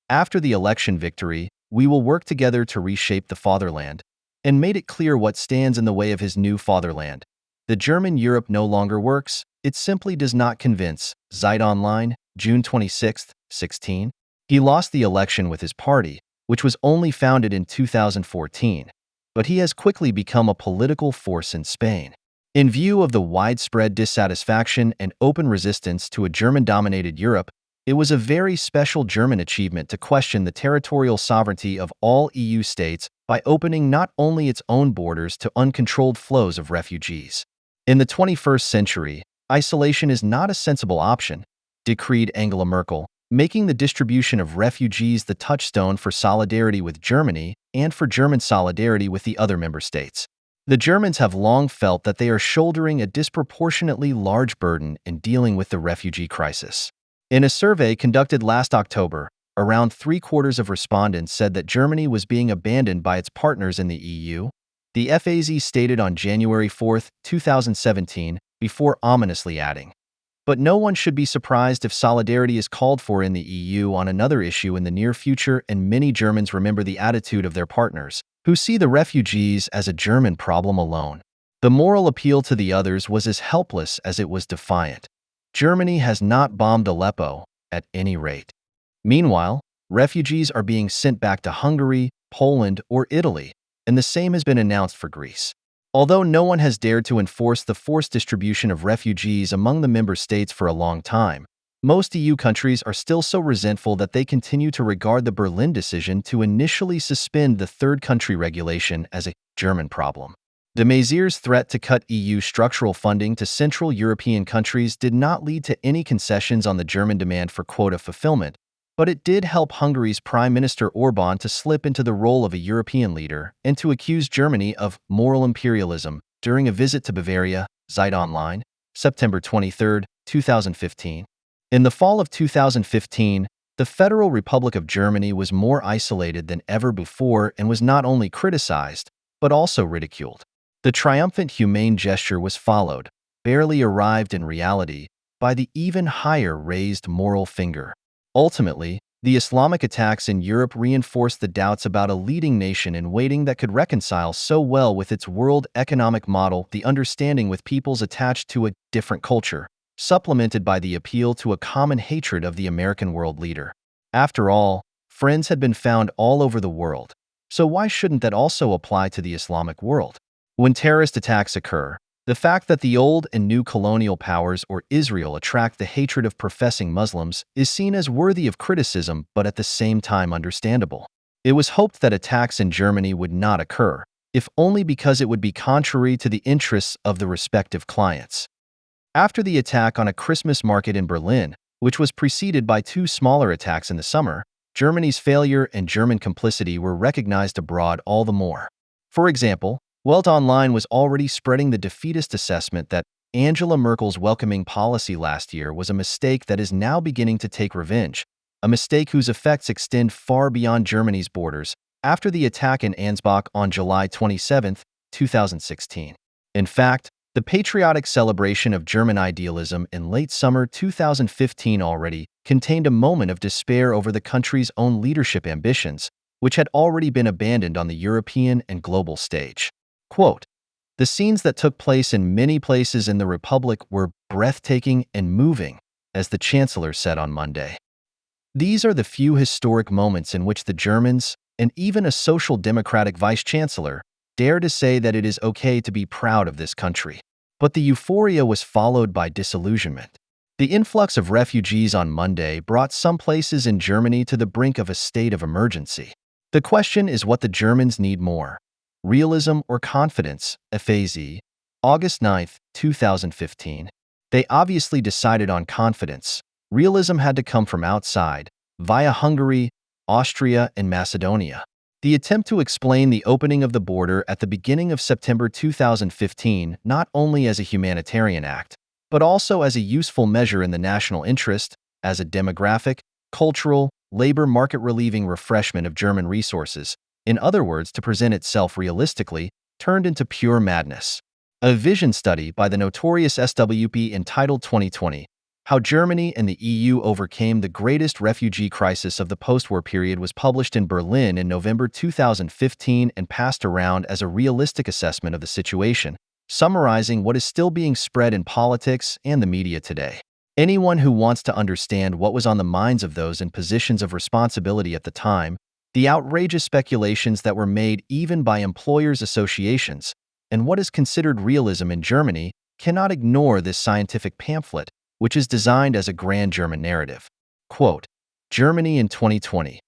"After the election victory, we will work together to reshape the fatherland," and made it clear what stands in the way of his new fatherland. The German Europe no longer works, it simply does not convince. Zeit Online, June 26, 16. He lost the election with his party, which was only founded in 2014, but he has quickly become a political force in Spain. In view of the widespread dissatisfaction and open resistance to a German-dominated Europe, it was a very special German achievement to question the territorial sovereignty of all EU states by opening not only its own borders to uncontrolled flows of refugees. In the 21st century, isolation is not a sensible option, decreed Angela Merkel, making the distribution of refugees the touchstone for solidarity with Germany and for German solidarity with the other member states. The Germans have long felt that they are shouldering a disproportionately large burden in dealing with the refugee crisis. In a survey conducted last October, around three-quarters of respondents said that Germany was being abandoned by its partners in the EU, the FAZ stated on January 4, 2017, before ominously adding, "But no one should be surprised if solidarity is called for in the EU on another issue in the near future," and many Germans remember the attitude of their partners, who see the refugees as a German problem alone. The moral appeal to the others was as helpless as it was defiant. Germany has not bombed Aleppo, at any rate. Meanwhile, refugees are being sent back to Hungary, Poland, or Italy, and the same has been announced for Greece. Although no one has dared to enforce the forced distribution of refugees among the member states for a long time, most EU countries are still so resentful that they continue to regard the Berlin decision to initially suspend the third country regulation as a German problem. De Maizier's threat to cut EU structural funding to Central European countries did not lead to any concessions on the German demand for quota fulfillment, but it did help Hungary's Prime Minister Orbán to slip into the role of a European leader and to accuse Germany of moral imperialism during a visit to Bavaria, Zeit Online, September 23, 2015. In the fall of 2015, the Federal Republic of Germany was more isolated than ever before and was not only criticized, but also ridiculed. The triumphant humane gesture was followed, barely arrived in reality, by the even higher raised moral finger. Ultimately, the Islamic attacks in Europe reinforced the doubts about a leading nation in waiting that could reconcile so well with its world economic model, the understanding with peoples attached to a different culture, supplemented by the appeal to a common hatred of the American world leader. After all, friends had been found all over the world, so why shouldn't that also apply to the Islamic world? When terrorist attacks occur, the fact that the old and new colonial powers or Israel attract the hatred of professing Muslims is seen as worthy of criticism but at the same time understandable. It was hoped that attacks in Germany would not occur, if only because it would be contrary to the interests of the respective clients. After the attack on a Christmas market in Berlin, which was preceded by two smaller attacks in the summer, Germany's failure and German complicity were recognized abroad all the more. For example, Welt Online was already spreading the defeatist assessment that Angela Merkel's welcoming policy last year was a mistake that is now beginning to take revenge, a mistake whose effects extend far beyond Germany's borders after the attack in Ansbach on July 27, 2016. In fact, the patriotic celebration of German idealism in late summer 2015 already contained a moment of despair over the country's own leadership ambitions, which had already been abandoned on the European and global stage. Quote, "The scenes that took place in many places in the Republic were breathtaking and moving," as the Chancellor said on Monday. These are the few historic moments in which the Germans, and even a social democratic vice-chancellor, dare to say that it is okay to be proud of this country. But the euphoria was followed by disillusionment. The influx of refugees on Monday brought some places in Germany to the brink of a state of emergency. The question is what the Germans need more: realism or confidence, FAZ, August 9, 2015. They obviously decided on confidence. Realism had to come from outside, via Hungary, Austria, and Macedonia. The attempt to explain the opening of the border at the beginning of September 2015 not only as a humanitarian act, but also as a useful measure in the national interest, as a demographic, cultural, labor market relieving refreshment of German resources, in other words, to present itself realistically, turned into pure madness. A vision study by the notorious SWP entitled 2020, How Germany and the EU Overcame the Greatest Refugee Crisis of the Postwar Period was published in Berlin in November 2015 and passed around as a realistic assessment of the situation, summarizing what is still being spread in politics and the media today. Anyone who wants to understand what was on the minds of those in positions of responsibility at the time, the outrageous speculations that were made even by employers' associations, and what is considered realism in Germany, cannot ignore this scientific pamphlet, which is designed as a grand German narrative. Quote, Germany in 2020.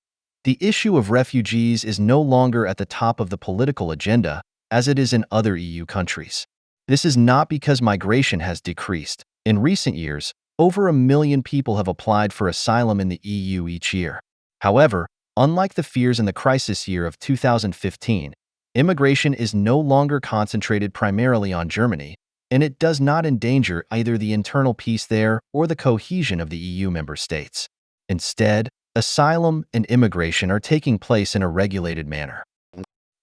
The issue of refugees is no longer at the top of the political agenda, as it is in other EU countries. This is not because migration has decreased. In recent years, over 1 million people have applied for asylum in the EU each year. However, unlike the fears in the crisis year of 2015, immigration is no longer concentrated primarily on Germany, and it does not endanger either the internal peace there or the cohesion of the EU member states. Instead, asylum and immigration are taking place in a regulated manner.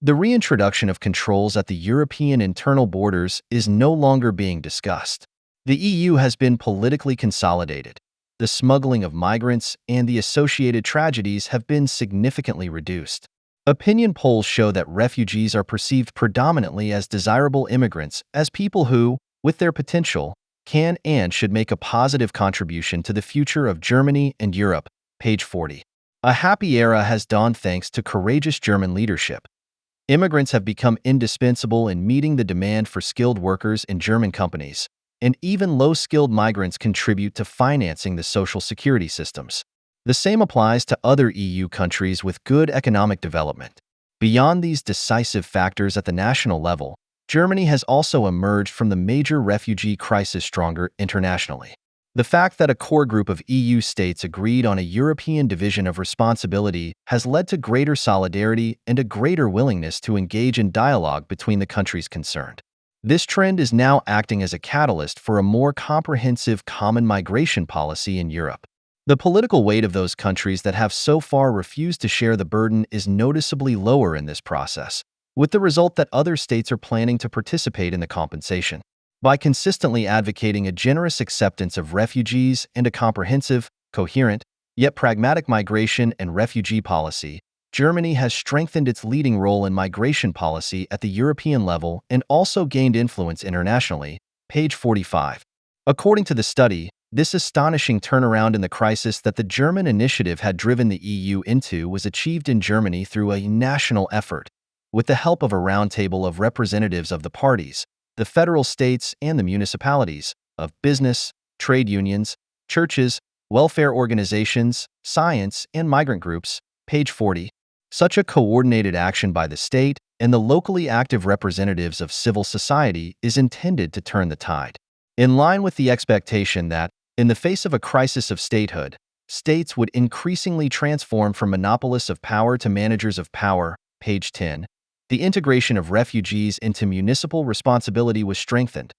The reintroduction of controls at the European internal borders is no longer being discussed. The EU has been politically consolidated. The smuggling of migrants and the associated tragedies have been significantly reduced. Opinion polls show that refugees are perceived predominantly as desirable immigrants, as people who, with their potential, can and should make a positive contribution to the future of Germany and Europe. Page 40. A happy era has dawned thanks to courageous German leadership. Immigrants have become indispensable in meeting the demand for skilled workers in German companies, and even low-skilled migrants contribute to financing the social security systems. The same applies to other EU countries with good economic development. Beyond these decisive factors at the national level, Germany has also emerged from the major refugee crisis stronger internationally. The fact that a core group of EU states agreed on a European division of responsibility has led to greater solidarity and a greater willingness to engage in dialogue between the countries concerned. This trend is now acting as a catalyst for a more comprehensive common migration policy in Europe. The political weight of those countries that have so far refused to share the burden is noticeably lower in this process, with the result that other states are planning to participate in the compensation. By consistently advocating a generous acceptance of refugees and a comprehensive, coherent, yet pragmatic migration and refugee policy, Germany has strengthened its leading role in migration policy at the European level and also gained influence internationally. Page 45. According to the study, this astonishing turnaround in the crisis that the German initiative had driven the EU into was achieved in Germany through a national effort, with the help of a roundtable of representatives of the parties, the federal states and the municipalities, of business, trade unions, churches, welfare organizations, science, and migrant groups. Page 40. Such a coordinated action by the state and the locally active representatives of civil society is intended to turn the tide. In line with the expectation that, in the face of a crisis of statehood, states would increasingly transform from monopolists of power to managers of power. Page 10. The integration of refugees into municipal responsibility was strengthened.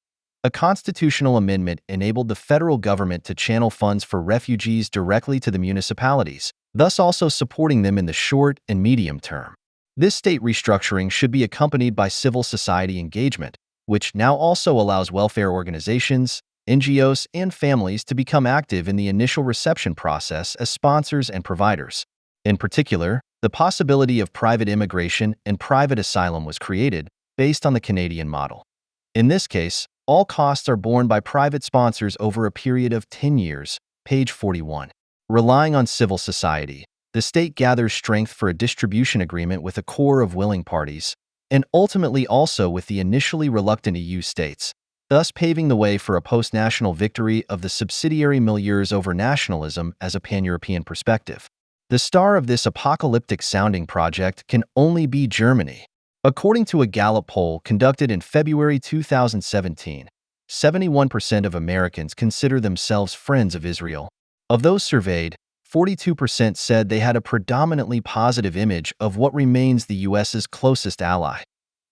A constitutional amendment enabled the federal government to channel funds for refugees directly to the municipalities, thus also supporting them in the short and medium term. This state restructuring should be accompanied by civil society engagement, which now also allows welfare organizations, NGOs, and families to become active in the initial reception process as sponsors and providers. In particular, the possibility of private immigration and private asylum was created based on the Canadian model. In this case, all costs are borne by private sponsors over a period of 10 years. Page 41. Relying on civil society, the state gathers strength for a distribution agreement with a core of willing parties, and ultimately also with the initially reluctant EU states, thus paving the way for a post-national victory of the subsidiary milieus over nationalism as a pan-European perspective. The star of this apocalyptic-sounding project can only be Germany. According to a Gallup poll conducted in February 2017, 71% of Americans consider themselves friends of Israel. Of those surveyed, 42% said they had a predominantly positive image of what remains the U.S.'s closest ally.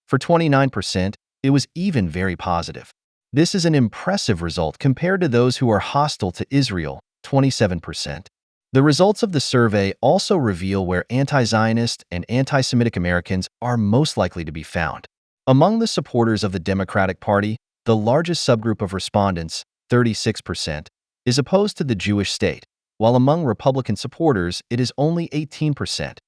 For 29%, it was even very positive. This is an impressive result compared to those who are hostile to Israel, 27%. The results of the survey also reveal where anti-Zionist and anti-Semitic Americans are most likely to be found. Among the supporters of the Democratic Party, the largest subgroup of respondents, 36%, is opposed to the Jewish state, while among Republican supporters it is only 18%,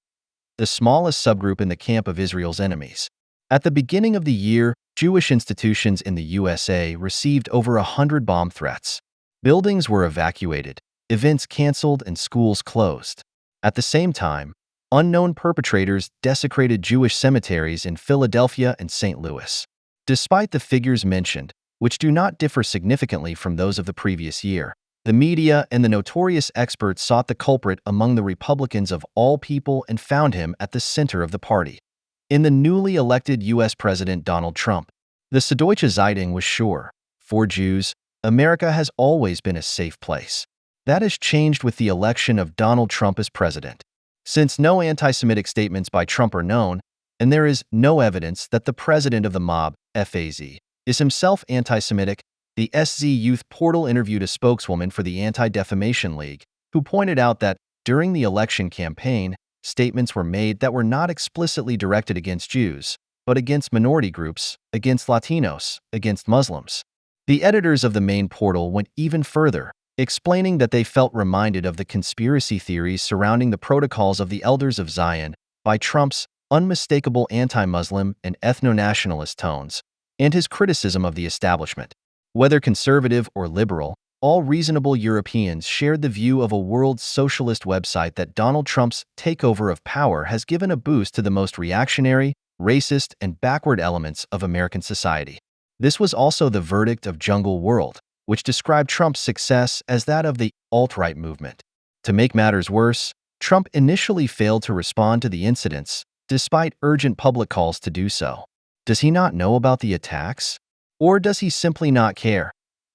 the smallest subgroup in the camp of Israel's enemies. At the beginning of the year, Jewish institutions in the USA received over 100 bomb threats. Buildings were evacuated, events canceled, and schools closed. At the same time, unknown perpetrators desecrated Jewish cemeteries in Philadelphia and St. Louis. Despite the figures mentioned, which do not differ significantly from those of the previous year, the media and the notorious experts sought the culprit among the Republicans of all people and found him at the center of the party. In the newly elected U.S. President Donald Trump, the Süddeutsche Zeitung was sure, for Jews, America has always been a safe place. That has changed with the election of Donald Trump as president. Since no anti-Semitic statements by Trump are known, and there is no evidence that the president of the mob, FAZ, is himself anti-Semitic, the SZ Youth Portal interviewed a spokeswoman for the Anti-Defamation League, who pointed out that, during the election campaign, statements were made that were not explicitly directed against Jews, but against minority groups, against Latinos, against Muslims. The editors of the main portal went even further, explaining that they felt reminded of the conspiracy theories surrounding the protocols of the Elders of Zion by Trump's unmistakable anti-Muslim and ethno-nationalist tones, and his criticism of the establishment. Whether conservative or liberal, all reasonable Europeans shared the view of a world socialist website that Donald Trump's takeover of power has given a boost to the most reactionary, racist, and backward elements of American society. This was also the verdict of Jungle World, which described Trump's success as that of the alt-right movement. To make matters worse, Trump initially failed to respond to the incidents, despite urgent public calls to do so. Does he not know about the attacks? Or does he simply not care?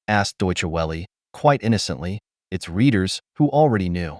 Asked Deutsche Welle, quite innocently, its readers who already knew.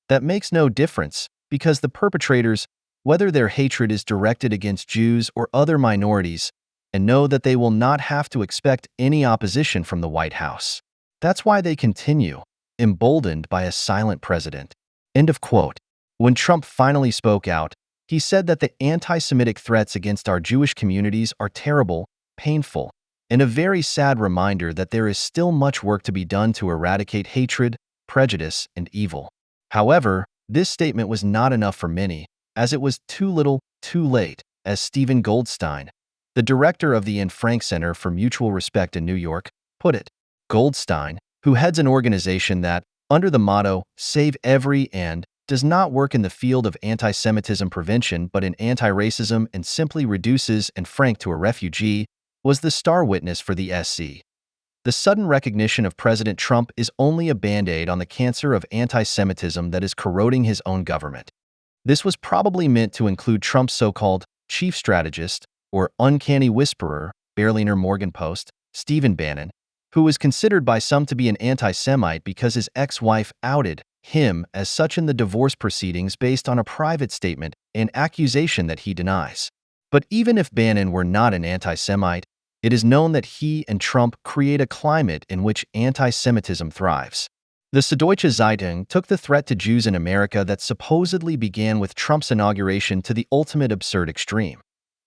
That makes no difference, because the perpetrators, whether their hatred is directed against Jews or other minorities, and know that they will not have to expect any opposition from the White House. That's why they continue, emboldened by a silent president. End of quote. When Trump finally spoke out, he said that the anti-Semitic threats against our Jewish communities are terrible, painful, and a very sad reminder that there is still much work to be done to eradicate hatred, prejudice, and evil. However, this statement was not enough for many, as it was too little, too late, as Stephen Goldstein, the director of the Anne Frank Center for Mutual Respect in New York, put it. Goldstein, who heads an organization that, under the motto, Save Every and, does not work in the field of anti-Semitism prevention but in anti-racism and simply reduces Anne Frank to a refugee, was the star witness for the SC. The sudden recognition of President Trump is only a band-aid on the cancer of anti-Semitism that is corroding his own government. This was probably meant to include Trump's so-called chief strategist, or uncanny whisperer, Berliner Morgenpost, Stephen Bannon, who is considered by some to be an anti-Semite because his ex-wife outed him as such in the divorce proceedings based on a private statement, an accusation that he denies. But even if Bannon were not an anti-Semite, it is known that he and Trump create a climate in which anti-Semitism thrives. The Süddeutsche Zeitung took the threat to Jews in America that supposedly began with Trump's inauguration to the ultimate absurd extreme.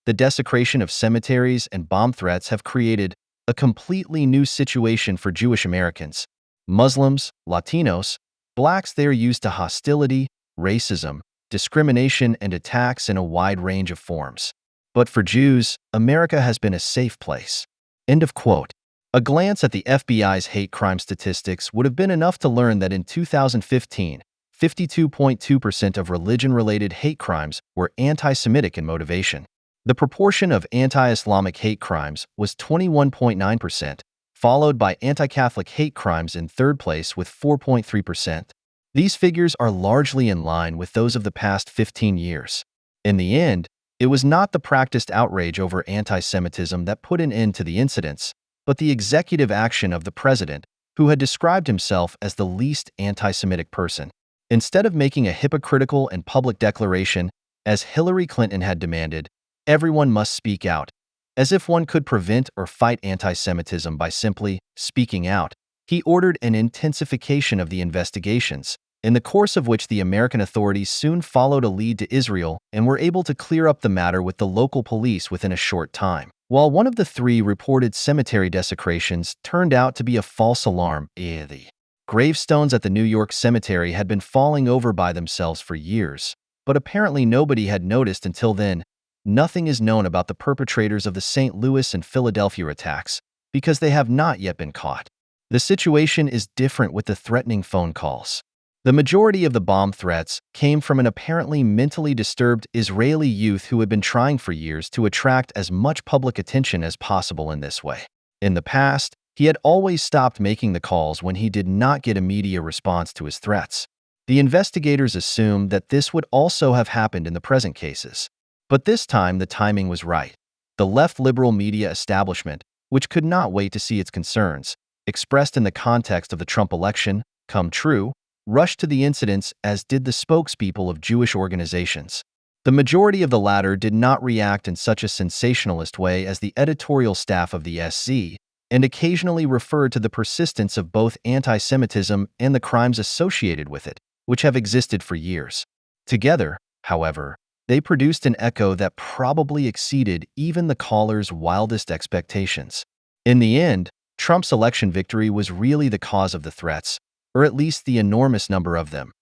The desecration of cemeteries and bomb threats have created a completely new situation for Jewish Americans. Muslims, Latinos, blacks, they are used to hostility, racism, discrimination, and attacks in a wide range of forms. But for Jews, America has been a safe place. End of quote. A glance at the FBI's hate crime statistics would have been enough to learn that in 2015, 52.2% of religion-related hate crimes were anti-Semitic in motivation. The proportion of anti-Islamic hate crimes was 21.9%, followed by anti-Catholic hate crimes in third place with 4.3%. These figures are largely in line with those of the past 15 years. In the end, it was not the practiced outrage over anti-Semitism that put an end to the incidents, but the executive action of the president, who had described himself as the least anti-Semitic person. Instead of making a hypocritical and public declaration, as Hillary Clinton had demanded, everyone must speak out, as if one could prevent or fight anti-Semitism by simply speaking out, he ordered an intensification of the investigations, in the course of which the American authorities soon followed a lead to Israel and were able to clear up the matter with the local police within a short time. While one of the 3 reported cemetery desecrations turned out to be a false alarm, the gravestones at the New York cemetery had been falling over by themselves for years, but apparently nobody had noticed until then. Nothing is known about the perpetrators of the St. Louis and Philadelphia attacks because they have not yet been caught. The situation is different with the threatening phone calls. The majority of the bomb threats came from an apparently mentally disturbed Israeli youth who had been trying for years to attract as much public attention as possible in this way. In the past, he had always stopped making the calls when he did not get a media response to his threats. The investigators assumed that this would also have happened in the present cases. But this time, the timing was right. The left liberal media establishment, which could not wait to see its concerns, expressed in the context of the Trump election, come true, rushed to the incidents as did the spokespeople of Jewish organizations. The majority of the latter did not react in such a sensationalist way as the editorial staff of the SC, and occasionally referred to the persistence of both anti-Semitism and the crimes associated with it, which have existed for years. Together, however, they produced an echo that probably exceeded even the caller's wildest expectations. In the end, Trump's election victory was really the cause of the threats, or at least the enormous number of them.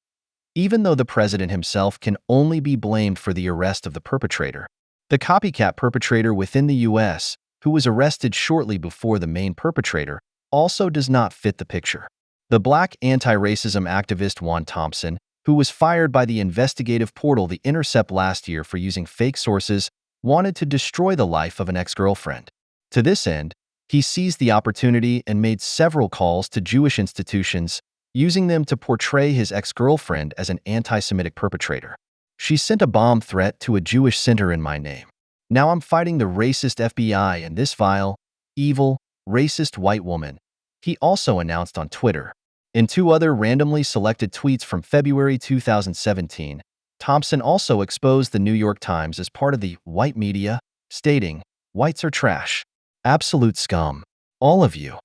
Even though the president himself can only be blamed for the arrest of the perpetrator, the copycat perpetrator within the U.S., who was arrested shortly before the main perpetrator, also does not fit the picture. The black anti-racism activist Juan Thompson, who was fired by the investigative portal The Intercept last year for using fake sources, wanted to destroy the life of an ex-girlfriend. To this end, he seized the opportunity and made several calls to Jewish institutions, using them to portray his ex-girlfriend as an anti-Semitic perpetrator. She sent a bomb threat to a Jewish center in my name. Now I'm fighting the racist FBI and this vile, evil, racist white woman, he also announced on Twitter. In two other randomly selected tweets from February 2017, Thompson also exposed the New York Times as part of the white media, stating, "Whites are trash. Absolute scum. All of you."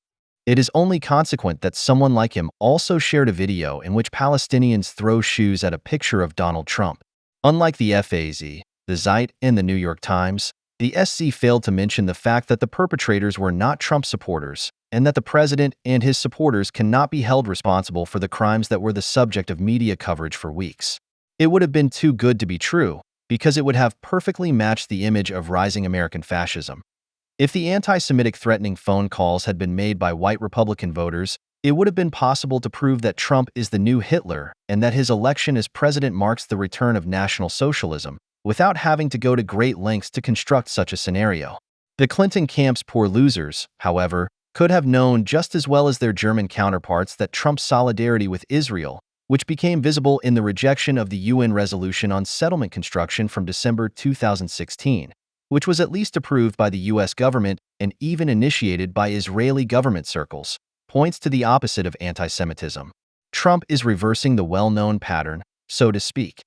It is only consequent that someone like him also shared a video in which Palestinians throw shoes at a picture of Donald Trump. Unlike the FAZ, the Zeit, and the New York Times, the SC failed to mention the fact that the perpetrators were not Trump supporters, and that the president and his supporters cannot be held responsible for the crimes that were the subject of media coverage for weeks. It would have been too good to be true, because it would have perfectly matched the image of rising American fascism. If the anti-Semitic threatening phone calls had been made by white Republican voters, it would have been possible to prove that Trump is the new Hitler and that his election as president marks the return of National Socialism, without having to go to great lengths to construct such a scenario. The Clinton camp's poor losers, however, could have known just as well as their German counterparts that Trump's solidarity with Israel, which became visible in the rejection of the UN resolution on settlement construction from December 2016, which was at least approved by the US government and even initiated by Israeli government circles, points to the opposite of anti-Semitism. Trump is reversing the well-known pattern, so to speak.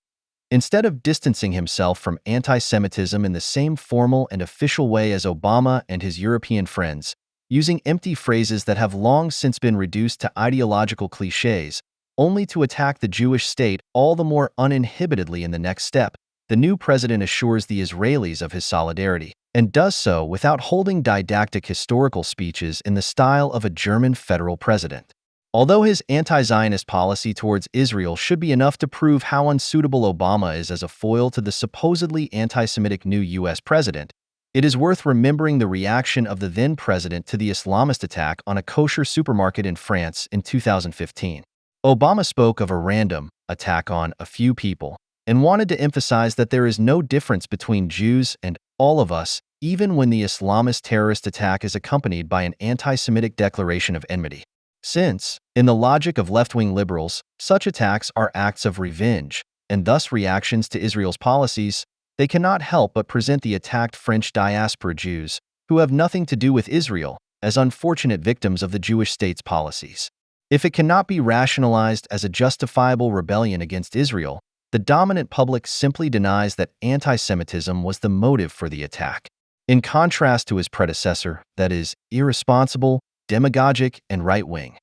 Instead of distancing himself from anti-Semitism in the same formal and official way as Obama and his European friends, using empty phrases that have long since been reduced to ideological cliches, only to attack the Jewish state all the more uninhibitedly in the next step, the new president assures the Israelis of his solidarity, and does so without holding didactic historical speeches in the style of a German federal president. Although his anti-Zionist policy towards Israel should be enough to prove how unsuitable Obama is as a foil to the supposedly anti-Semitic new U.S. president, it is worth remembering the reaction of the then president to the Islamist attack on a kosher supermarket in France in 2015. Obama spoke of a random attack on a few people and wanted to emphasize that there is no difference between Jews and all of us, even when the Islamist terrorist attack is accompanied by an anti-Semitic declaration of enmity. Since, in the logic of left-wing liberals, such attacks are acts of revenge, and thus reactions to Israel's policies, they cannot help but present the attacked French diaspora Jews, who have nothing to do with Israel, as unfortunate victims of the Jewish state's policies. If it cannot be rationalized as a justifiable rebellion against Israel, the dominant public simply denies that anti-Semitism was the motive for the attack. In contrast to his predecessor, that is, irresponsible, demagogic, and right-wing,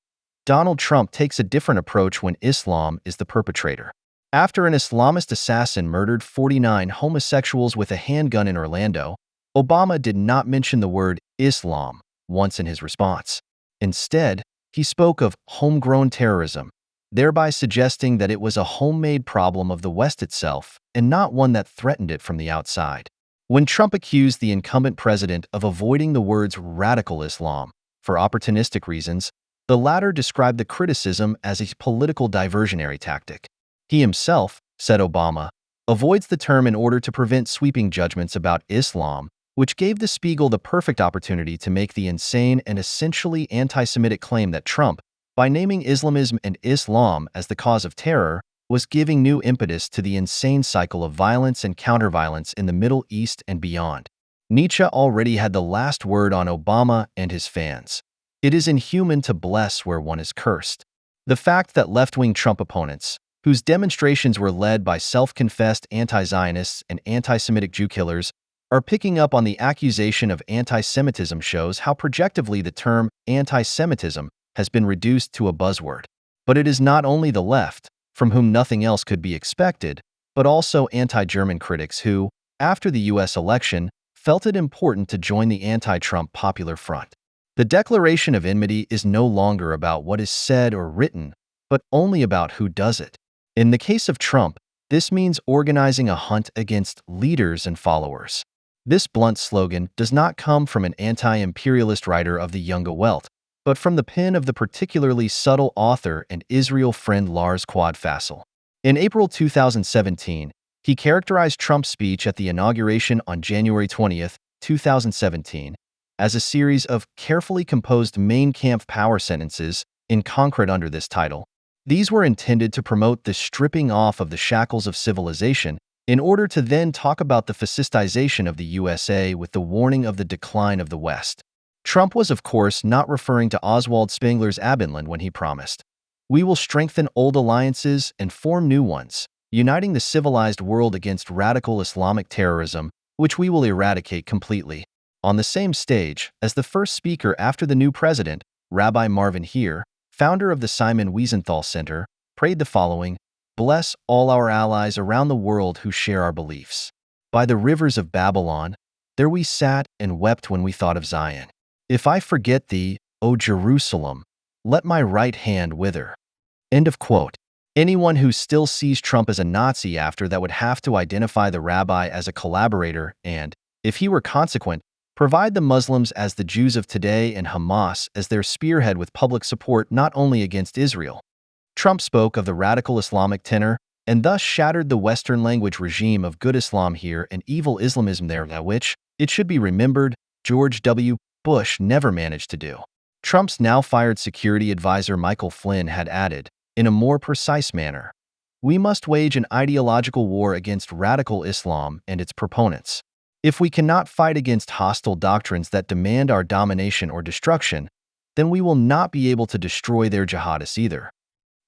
Donald Trump takes a different approach when Islam is the perpetrator. After an Islamist assassin murdered 49 homosexuals with a handgun in Orlando, Obama did not mention the word Islam once in his response. Instead, he spoke of homegrown terrorism, thereby suggesting that it was a homemade problem of the West itself and not one that threatened it from the outside. When Trump accused the incumbent president of avoiding the words radical Islam for opportunistic reasons, the latter described the criticism as a political diversionary tactic. He himself, said Obama, avoids the term in order to prevent sweeping judgments about Islam, which gave the Spiegel the perfect opportunity to make the insane and essentially anti-Semitic claim that Trump, by naming Islamism and Islam as the cause of terror, was giving new impetus to the insane cycle of violence and counterviolence in the Middle East and beyond. Nietzsche already had the last word on Obama and his fans. It is inhuman to bless where one is cursed. The fact that left-wing Trump opponents, whose demonstrations were led by self-confessed anti-Zionists and anti-Semitic Jew killers, are picking up on the accusation of anti-Semitism shows how projectively the term anti-Semitism has been reduced to a buzzword. But it is not only the left, from whom nothing else could be expected, but also anti-German critics who, after the U.S. election, felt it important to join the anti-Trump popular front. The declaration of enmity is no longer about what is said or written, but only about who does it. In the case of Trump, this means organizing a hunt against leaders and followers. This blunt slogan does not come from an anti-imperialist writer of the Junge Welt, but from the pen of the particularly subtle author and Israel friend Lars Quadfassel. In April 2017, he characterized Trump's speech at the inauguration on January 20, 2017, as a series of carefully composed Mein Kampf power sentences in concrete under this title. These were intended to promote the stripping off of the shackles of civilization in order to then talk about the fascistization of the USA with the warning of the decline of the West. Trump was, of course, not referring to Oswald Spengler's Abendland when he promised, "We will strengthen old alliances and form new ones, uniting the civilized world against radical Islamic terrorism, which we will eradicate completely." On the same stage, as the first speaker after the new president, Rabbi Marvin Heer, founder of the Simon Wiesenthal Center, prayed the following: "Bless all our allies around the world who share our beliefs. By the rivers of Babylon, there we sat and wept when we thought of Zion. If I forget thee, O Jerusalem, let my right hand wither." End of quote. Anyone who still sees Trump as a Nazi after that would have to identify the rabbi as a collaborator and, if he were consequent, provide the Muslims as the Jews of today and Hamas as their spearhead with public support not only against Israel. Trump spoke of the radical Islamic tenor and thus shattered the Western language regime of good Islam here and evil Islamism there, which, it should be remembered, George W. Bush never managed to do. Trump's now-fired security advisor Michael Flynn had added, in a more precise manner, "We must wage an ideological war against radical Islam and its proponents. If we cannot fight against hostile doctrines that demand our domination or destruction, then we will not be able to destroy their jihadists either."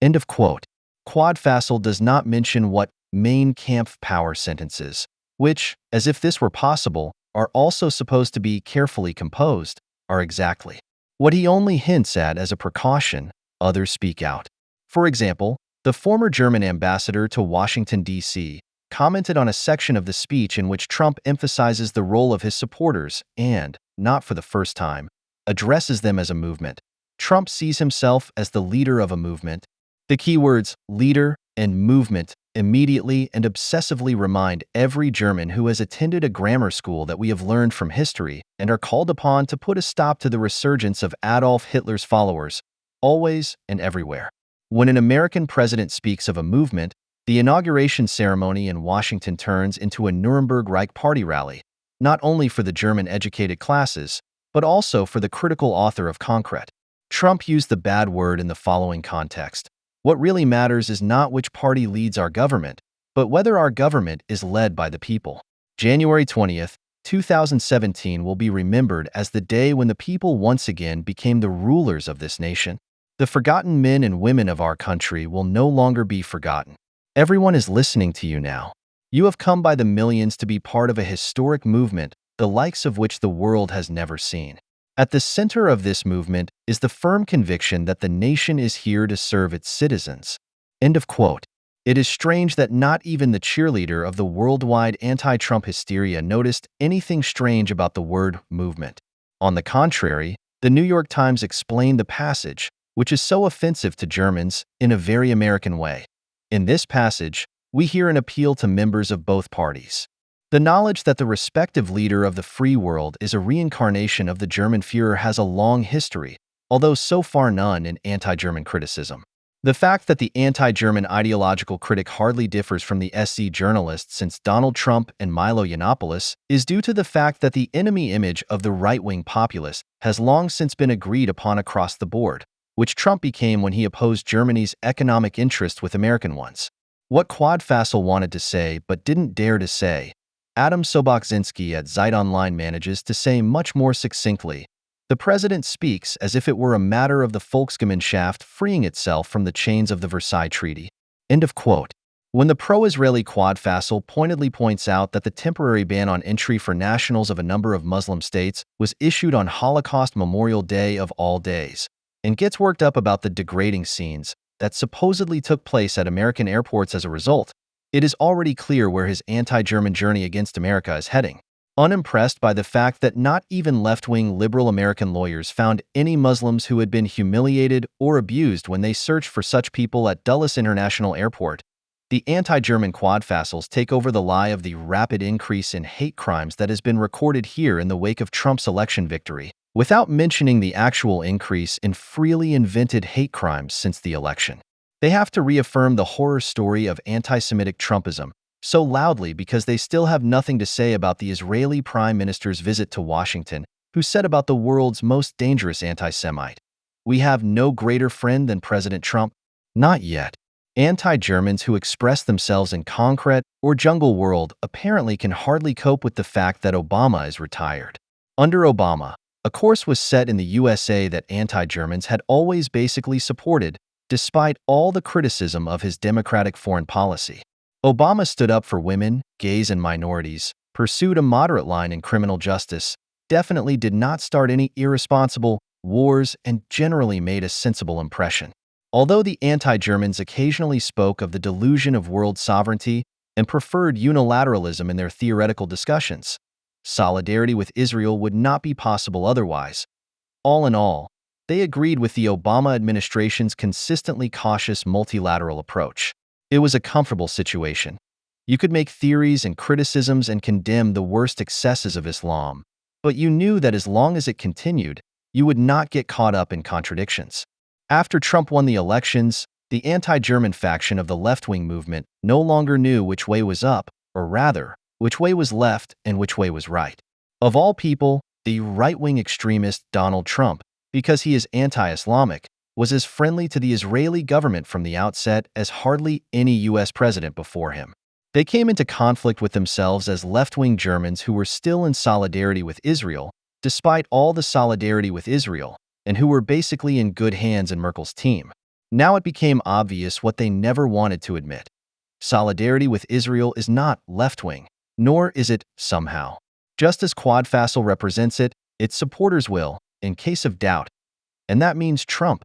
End of quote. Quadfasel does not mention what Mein Kampf power sentences, which, as if this were possible, are also supposed to be carefully composed, are exactly. What he only hints at as a precaution, others speak out. For example, the former German ambassador to Washington, D.C., commented on a section of the speech in which Trump emphasizes the role of his supporters and, not for the first time, addresses them as a movement. Trump sees himself as the leader of a movement. The keywords leader and movement immediately and obsessively remind every German who has attended a grammar school that we have learned from history and are called upon to put a stop to the resurgence of Adolf Hitler's followers, always and everywhere. When an American president speaks of a movement, the inauguration ceremony in Washington turns into a Nuremberg Reich party rally, not only for the German-educated classes, but also for the critical author of Concrete. Trump used the bad word in the following context. What really matters is not which party leads our government, but whether our government is led by the people. January 20th, 2017 will be remembered as the day when the people once again became the rulers of this nation. The forgotten men and women of our country will no longer be forgotten. Everyone is listening to you now. You have come by the millions to be part of a historic movement, the likes of which the world has never seen. At the center of this movement is the firm conviction that the nation is here to serve its citizens. End of quote. It is strange that not even the cheerleader of the worldwide anti-Trump hysteria noticed anything strange about the word movement. On the contrary, the New York Times explained the passage, which is so offensive to Germans, in a very American way. In this passage, we hear an appeal to members of both parties. The knowledge that the respective leader of the free world is a reincarnation of the German Führer has a long history, although so far none in anti-German criticism. The fact that the anti-German ideological critic hardly differs from the SC journalist since Donald Trump and Milo Yiannopoulos is due to the fact that the enemy image of the right-wing populist has long since been agreed upon across the board, which Trump became when he opposed Germany's economic interest with American ones. What Quadfasel wanted to say but didn't dare to say, Adam Sobokzinski at Zeit Online manages to say much more succinctly. The president speaks as if it were a matter of the Volksgemeinschaft freeing itself from the chains of the Versailles Treaty. End of quote. When the pro-Israeli Quadfasel pointedly points out that the temporary ban on entry for nationals of a number of Muslim states was issued on Holocaust Memorial Day of all days, and gets worked up about the degrading scenes that supposedly took place at American airports as a result, it is already clear where his anti-German journey against America is heading. Unimpressed by the fact that not even left-wing liberal American lawyers found any Muslims who had been humiliated or abused when they searched for such people at Dulles International Airport, the anti-German Quadfasels take over the lie of the rapid increase in hate crimes that has been recorded here in the wake of Trump's election victory, without mentioning the actual increase in freely invented hate crimes since the election. They have to reaffirm the horror story of anti-Semitic Trumpism so loudly because they still have nothing to say about the Israeli Prime Minister's visit to Washington, who said about the world's most dangerous anti-Semite, "We have no greater friend than President Trump." Not yet. Anti-Germans who express themselves in concrete or jungle world apparently can hardly cope with the fact that Obama is retired. Under Obama, a course was set in the USA that anti-Germans had always basically supported, despite all the criticism of his democratic foreign policy. Obama stood up for women, gays, and minorities, pursued a moderate line in criminal justice, definitely did not start any irresponsible wars, and generally made a sensible impression. Although the anti-Germans occasionally spoke of the delusion of world sovereignty and preferred unilateralism in their theoretical discussions, solidarity with Israel would not be possible otherwise. All in all, they agreed with the Obama administration's consistently cautious multilateral approach. It was a comfortable situation. You could make theories and criticisms and condemn the worst excesses of Islam, but you knew that as long as it continued, you would not get caught up in contradictions. After Trump won the elections, the anti-German faction of the left-wing movement no longer knew which way was up, or rather, which way was left and which way was right. Of all people, the right-wing extremist Donald Trump, because he is anti-Islamic, was as friendly to the Israeli government from the outset as hardly any U.S. president before him. They came into conflict with themselves as left-wing Germans who were still in solidarity with Israel, despite all the solidarity with Israel, and who were basically in good hands in Merkel's team. Now it became obvious what they never wanted to admit. Solidarity with Israel is not left-wing, nor is it somehow. Just as Quad Facile represents it, its supporters will, in case of doubt, and that means Trump,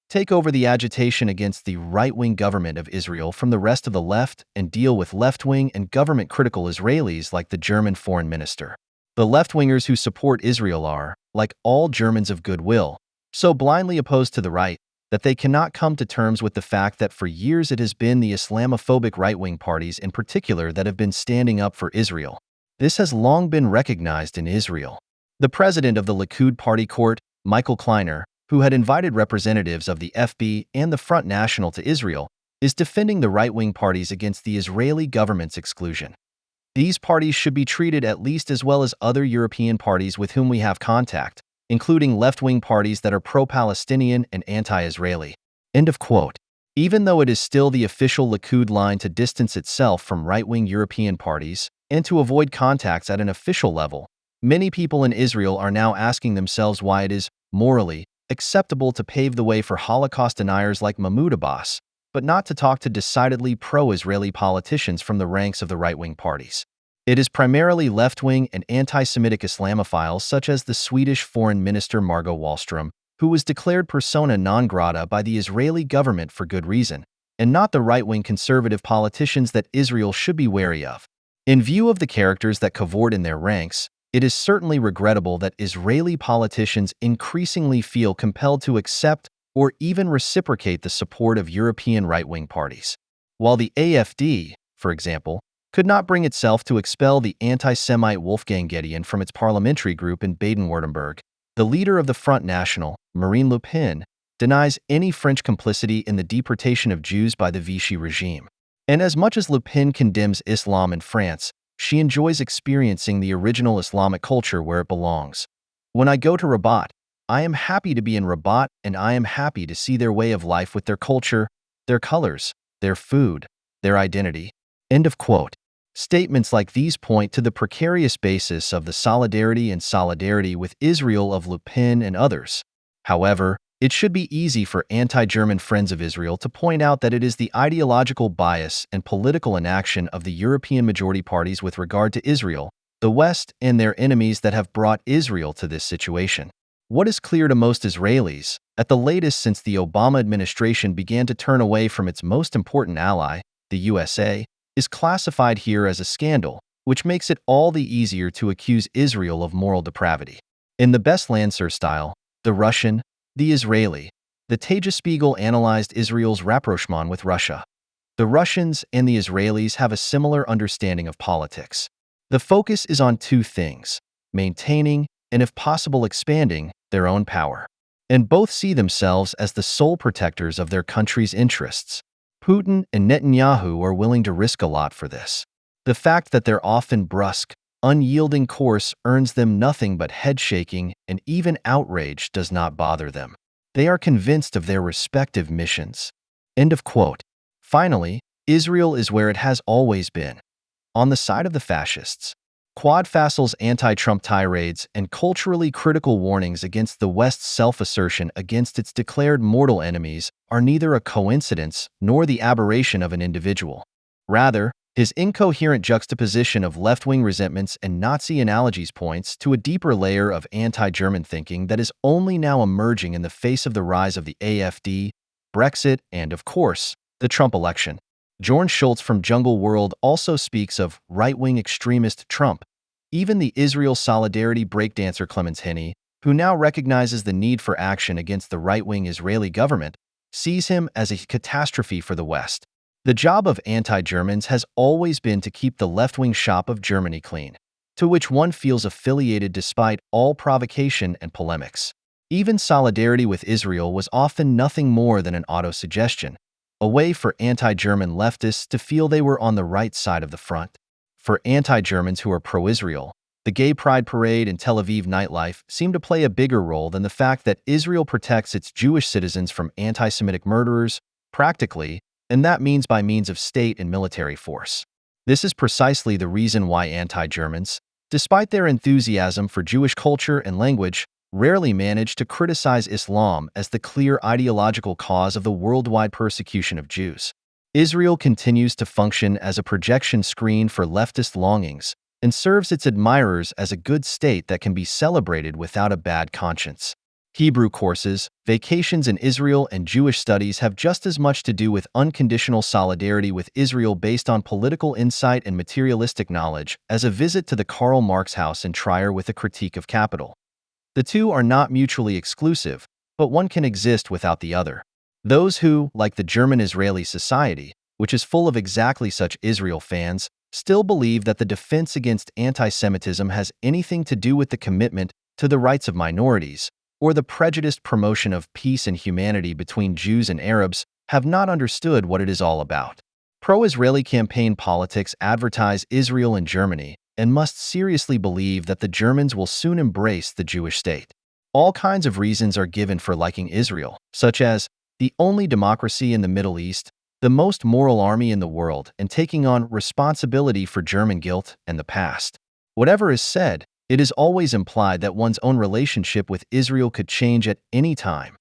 take over the agitation against the right-wing government of Israel from the rest of the left and deal with left-wing and government-critical Israelis like the German foreign minister. The left-wingers who support Israel are, like all Germans of goodwill, so blindly opposed to the right that they cannot come to terms with the fact that for years it has been the Islamophobic right-wing parties in particular that have been standing up for Israel. This has long been recognized in Israel. The president of the Likud party court, Michael Kleiner, who had invited representatives of the FB and the Front National to Israel, is defending the right-wing parties against the Israeli government's exclusion. These parties should be treated at least as well as other European parties with whom we have contact, including left-wing parties that are pro-Palestinian and anti-Israeli. End of quote. Even though it is still the official Likud line to distance itself from right-wing European parties and to avoid contacts at an official level, many people in Israel are now asking themselves why it is, morally, acceptable to pave the way for Holocaust deniers like Mahmoud Abbas, but not to talk to decidedly pro-Israeli politicians from the ranks of the right-wing parties. It is primarily left-wing and anti-Semitic Islamophiles such as the Swedish Foreign Minister Margot Wallström, who was declared persona non grata by the Israeli government for good reason, and not the right-wing conservative politicians that Israel should be wary of. In view of the characters that cavort in their ranks, it is certainly regrettable that Israeli politicians increasingly feel compelled to accept or even reciprocate the support of European right-wing parties. While the AfD, for example, could not bring itself to expel the anti-Semite Wolfgang Gedeon from its parliamentary group in Baden-Württemberg, the leader of the Front National, Marine Le Pen, denies any French complicity in the deportation of Jews by the Vichy regime. And as much as Le Pen condemns Islam in France, she enjoys experiencing the original Islamic culture where it belongs. When I go to Rabat, I am happy to be in Rabat and I am happy to see their way of life with their culture, their colors, their food, their identity. End of quote. Statements like these point to the precarious basis of the solidarity with Israel of Le Pen and others. However, it should be easy for anti-German friends of Israel to point out that it is the ideological bias and political inaction of the European majority parties with regard to Israel, the West, and their enemies that have brought Israel to this situation. What is clear to most Israelis, at the latest since the Obama administration began to turn away from its most important ally, the USA, is classified here as a scandal, which makes it all the easier to accuse Israel of moral depravity. In the best Lancer style, the Russian, the Israeli, the Tagesspiegel analyzed Israel's rapprochement with Russia. The Russians and the Israelis have a similar understanding of politics. The focus is on two things: maintaining, and if possible expanding, their own power. And both see themselves as the sole protectors of their country's interests. Putin and Netanyahu are willing to risk a lot for this. The fact that their often brusque, unyielding course earns them nothing but head-shaking and even outrage does not bother them. They are convinced of their respective missions. End of quote. Finally, Israel is where it has always been, on the side of the fascists. Quad Fassil's anti-Trump tirades and culturally critical warnings against the West's self-assertion against its declared mortal enemies are neither a coincidence nor the aberration of an individual. Rather, his incoherent juxtaposition of left-wing resentments and Nazi analogies points to a deeper layer of anti-German thinking that is only now emerging in the face of the rise of the AfD, Brexit, and, of course, the Trump election. Jorn Schultz from Jungle World also speaks of right-wing extremist Trump. Even the Israel solidarity breakdancer Clemens Henney, who now recognizes the need for action against the right-wing Israeli government, sees him as a catastrophe for the West. The job of anti-Germans has always been to keep the left-wing shop of Germany clean, to which one feels affiliated despite all provocation and polemics. Even solidarity with Israel was often nothing more than an autosuggestion, a way for anti-German leftists to feel they were on the right side of the front. For anti-Germans who are pro-Israel, the Gay Pride Parade and Tel Aviv nightlife seem to play a bigger role than the fact that Israel protects its Jewish citizens from anti-Semitic murderers, practically, and that means by means of state and military force. This is precisely the reason why anti-Germans, despite their enthusiasm for Jewish culture and language, rarely manage to criticize Islam as the clear ideological cause of the worldwide persecution of Jews. Israel continues to function as a projection screen for leftist longings and serves its admirers as a good state that can be celebrated without a bad conscience. Hebrew courses, vacations in Israel, and Jewish studies have just as much to do with unconditional solidarity with Israel based on political insight and materialistic knowledge as a visit to the Karl Marx house in Trier with a critique of capital. The two are not mutually exclusive, but one can exist without the other. Those who, like the German-Israeli society, which is full of exactly such Israel fans, still believe that the defense against anti-Semitism has anything to do with the commitment to the rights of minorities, or the prejudiced promotion of peace and humanity between Jews and Arabs, have not understood what it is all about. Pro-Israeli campaign politics advertise Israel and Germany, and must seriously believe that the Germans will soon embrace the Jewish state. All kinds of reasons are given for liking Israel, such as the only democracy in the Middle East, the most moral army in the world, and taking on responsibility for German guilt and the past. Whatever is said, it is always implied that one's own relationship with Israel could change at any time,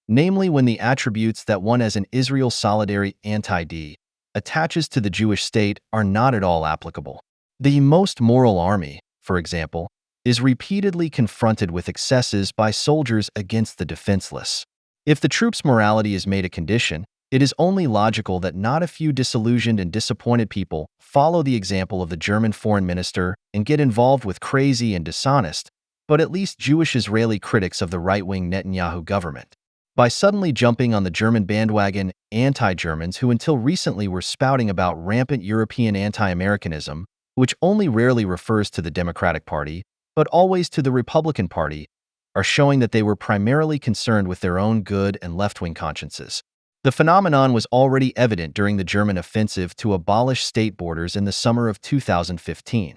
namely when the attributes that one as an Israel solidary anti-D attaches to the Jewish state are not at all applicable. The most moral army, for example, is repeatedly confronted with excesses by soldiers against the defenseless. If the troops' morality is made a condition, it is only logical that not a few disillusioned and disappointed people follow the example of the German foreign minister and get involved with crazy and dishonest, but at least Jewish-Israeli critics of the right-wing Netanyahu government. By suddenly jumping on the German bandwagon, anti-Germans who until recently were spouting about rampant European anti-Americanism, which only rarely refers to the Democratic Party, but always to the Republican Party, are showing that they were primarily concerned with their own good and left-wing consciences. The phenomenon was already evident during the German offensive to abolish state borders in the summer of 2015.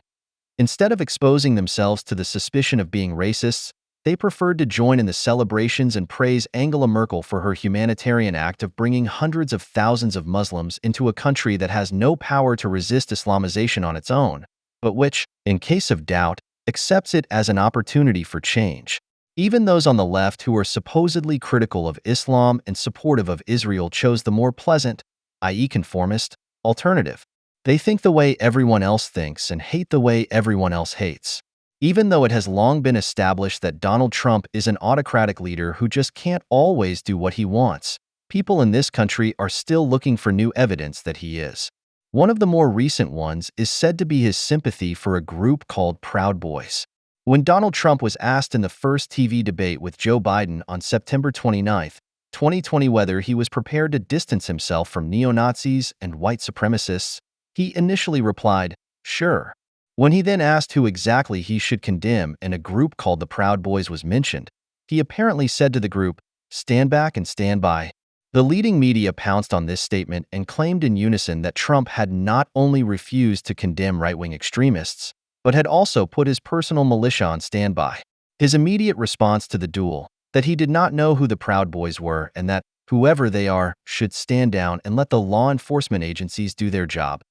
Instead of exposing themselves to the suspicion of being racists, they preferred to join in the celebrations and praise Angela Merkel for her humanitarian act of bringing hundreds of thousands of Muslims into a country that has no power to resist Islamization on its own, but which, in case of doubt, accepts it as an opportunity for change. Even those on the left who are supposedly critical of Islam and supportive of Israel chose the more pleasant, i.e. conformist, alternative. They think the way everyone else thinks and hate the way everyone else hates. Even though it has long been established that Donald Trump is an autocratic leader who just can't always do what he wants, people in this country are still looking for new evidence that he is. One of the more recent ones is said to be his sympathy for a group called Proud Boys. When Donald Trump was asked in the first TV debate with Joe Biden on September 29, 2020 whether he was prepared to distance himself from neo-Nazis and white supremacists, he initially replied, "Sure." When he then asked who exactly he should condemn and a group called the Proud Boys was mentioned, he apparently said to the group, "Stand back and stand by." The leading media pounced on this statement and claimed in unison that Trump had not only refused to condemn right-wing extremists, but had also put his personal militia on standby. His immediate response to the duel, that he did not know who the Proud Boys were and that, whoever they are, should stand down and let the law enforcement agencies do their job.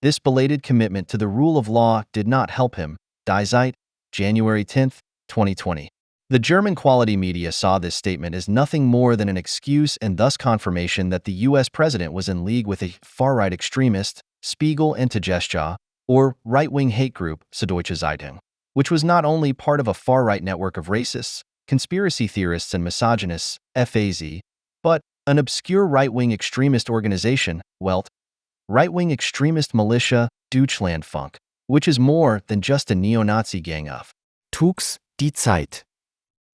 This belated commitment to the rule of law did not help him. Die Zeit, January 10, 2020. The German quality media saw this statement as nothing more than an excuse and thus confirmation that the U.S. president was in league with a far-right extremist, Spiegel Anti-Americanism, or right-wing hate group, Süddeutsche Zeitung, which was not only part of a far-right network of racists, conspiracy theorists and misogynists, FAZ, but an obscure right-wing extremist organization, Welt, right-wing extremist militia, Deutschlandfunk, which is more than just a neo-Nazi gang of Tugs die Zeit.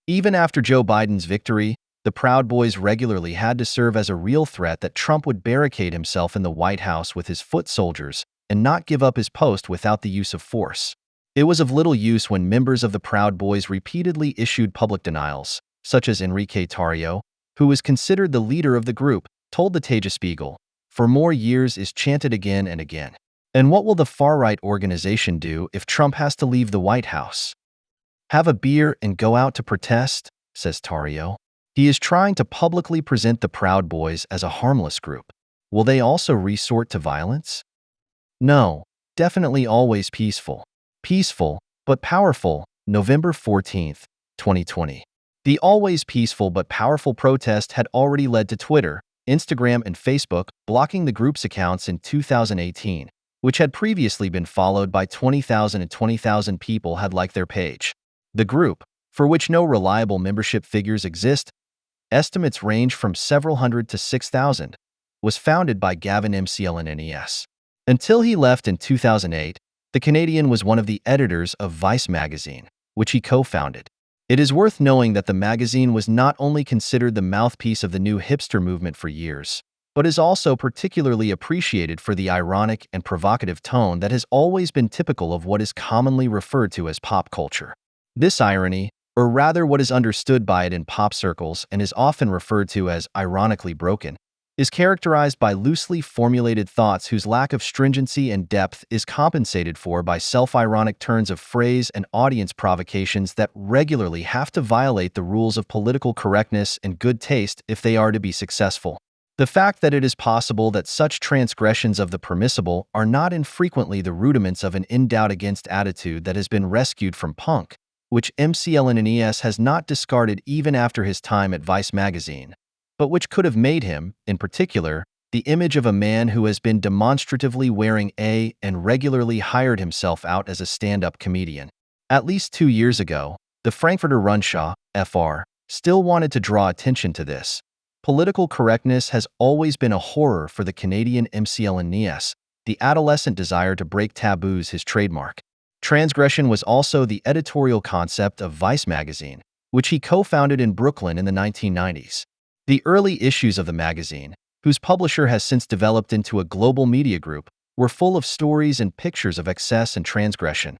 Even after Joe Biden's victory, the Proud Boys regularly had to serve as a real threat that Trump would barricade himself in the White House with his foot soldiers and not give up his post without the use of force. It was of little use when members of the Proud Boys repeatedly issued public denials, such as Enrique Tarrio, who was considered the leader of the group, told the Tagesspiegel, "For more years is chanted again and again." And what will the far-right organization do if Trump has to leave the White House? Have a beer and go out to protest, says Tarrio. He is trying to publicly present the Proud Boys as a harmless group. Will they also resort to violence? No, definitely always peaceful. Peaceful, but powerful, November 14, 2020. The always peaceful but powerful protest had already led to Twitter, Instagram, and Facebook blocking the group's accounts in 2018, which had previously been followed by 20,000 and 20,000 people had liked their page. The group, for which no reliable membership figures exist, estimates range from several hundred to 6,000, was founded by Gavin McLaughlin. Until he left in 2008, the Canadian was one of the editors of Vice magazine, which he co-founded. It is worth knowing that the magazine was not only considered the mouthpiece of the new hipster movement for years, but is also particularly appreciated for the ironic and provocative tone that has always been typical of what is commonly referred to as pop culture. This irony, or rather what is understood by it in pop circles and is often referred to as ironically broken, is characterized by loosely formulated thoughts whose lack of stringency and depth is compensated for by self-ironic turns of phrase and audience provocations that regularly have to violate the rules of political correctness and good taste if they are to be successful. The fact that it is possible that such transgressions of the permissible are not infrequently the rudiments of an in-doubt against attitude that has been rescued from punk, which McLaughlin has not discarded even after his time at Vice magazine, but which could have made him, in particular, the image of a man who has been demonstratively wearing and regularly hired himself out as a stand-up comedian. At least 2 years ago, the Frankfurter Rundschau, FR, still wanted to draw attention to this. Political correctness has always been a horror for the Canadian McLaughlin, the adolescent desire to break taboos his trademark. Transgression was also the editorial concept of Vice magazine, which he co-founded in Brooklyn in the 1990s. The early issues of the magazine, whose publisher has since developed into a global media group, were full of stories and pictures of excess and transgression,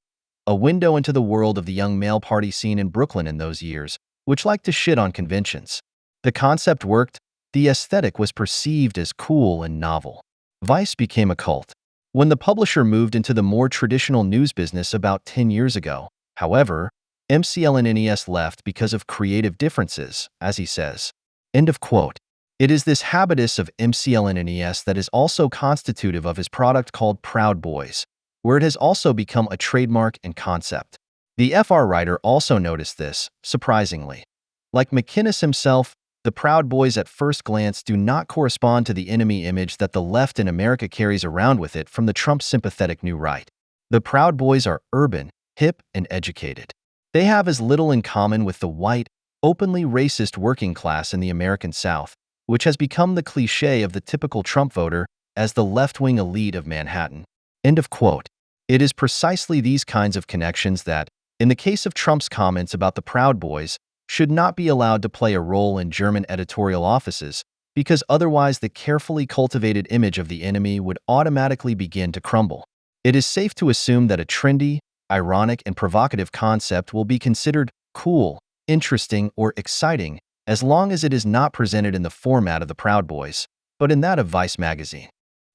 a window into the world of the young male party scene in Brooklyn in those years, which liked to shit on conventions. The concept worked, the aesthetic was perceived as cool and novel. Vice became a cult. When the publisher moved into the more traditional news business about 10 years ago, however, McLaughlin left because of creative differences, as he says. End of quote. It is this habitus of McLaughlin that is also constitutive of his product called Proud Boys, where it has also become a trademark and concept. The FR writer also noticed this, surprisingly. Like McInnes himself, the Proud Boys at first glance do not correspond to the enemy image that the left in America carries around with it from the Trump-sympathetic new right. The Proud Boys are urban, hip, and educated. They have as little in common with the white, openly racist working class in the American South, which has become the cliché of the typical Trump voter, as the left-wing elite of Manhattan. End of quote. It is precisely these kinds of connections that, in the case of Trump's comments about the Proud Boys, should not be allowed to play a role in German editorial offices, because otherwise the carefully cultivated image of the enemy would automatically begin to crumble. It is safe to assume that a trendy, ironic, and provocative concept will be considered cool, interesting, or exciting as long as it is not presented in the format of the Proud Boys, but in that of Vice magazine.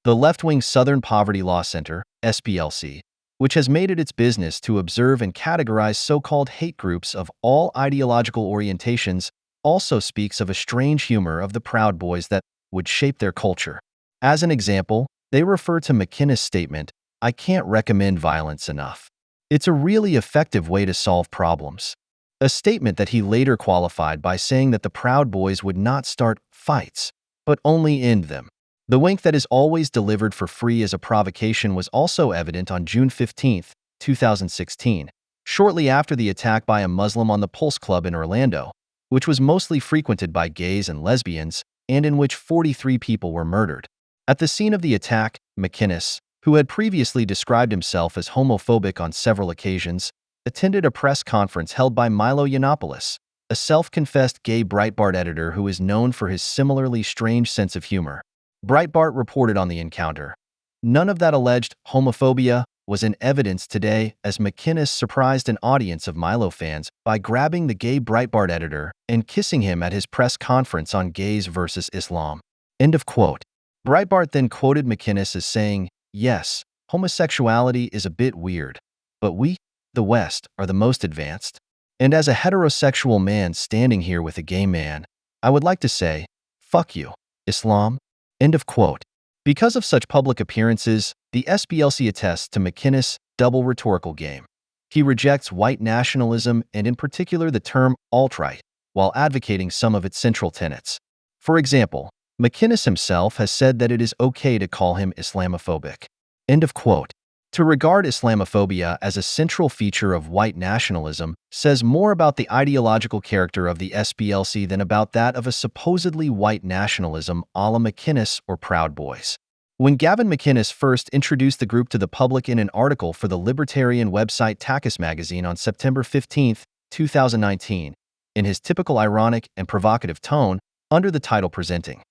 The left-wing Southern Poverty Law Center, SPLC, which has made it its business to observe and categorize so-called hate groups of all ideological orientations, also speaks of a strange humor of the Proud Boys that would shape their culture. As an example, they refer to McInnes' statement, "I can't recommend violence enough. It's a really effective way to solve problems." A statement that he later qualified by saying that the Proud Boys would not start fights, but only end them. The wink that is always delivered for free as a provocation was also evident on June 15, 2016, shortly after the attack by a Muslim on the Pulse Club in Orlando, which was mostly frequented by gays and lesbians, and in which 43 people were murdered. At the scene of the attack, McInnes, who had previously described himself as homophobic on several occasions, attended a press conference held by Milo Yiannopoulos, a self-confessed gay Breitbart editor who is known for his similarly strange sense of humor. Breitbart reported on the encounter. None of that alleged homophobia was in evidence today as McInnes surprised an audience of Milo fans by grabbing the gay Breitbart editor and kissing him at his press conference on gays versus Islam. End of quote. Breitbart then quoted McInnes as saying, "Yes, homosexuality is a bit weird, but we, the West, are the most advanced. And as a heterosexual man standing here with a gay man, I would like to say, fuck you, Islam." End of quote. Because of such public appearances, the SPLC attests to McInnes' double rhetorical game. He rejects white nationalism and in particular the term alt-right, while advocating some of its central tenets. For example, McInnes himself has said that it is okay to call him Islamophobic. End of quote. To regard Islamophobia as a central feature of white nationalism says more about the ideological character of the SPLC than about that of a supposedly white nationalism a la McInnes or Proud Boys. When Gavin McInnes first introduced the group to the public in an article for the libertarian website Takis magazine on September 15, 2019, in his typical ironic and provocative tone, under the title presenting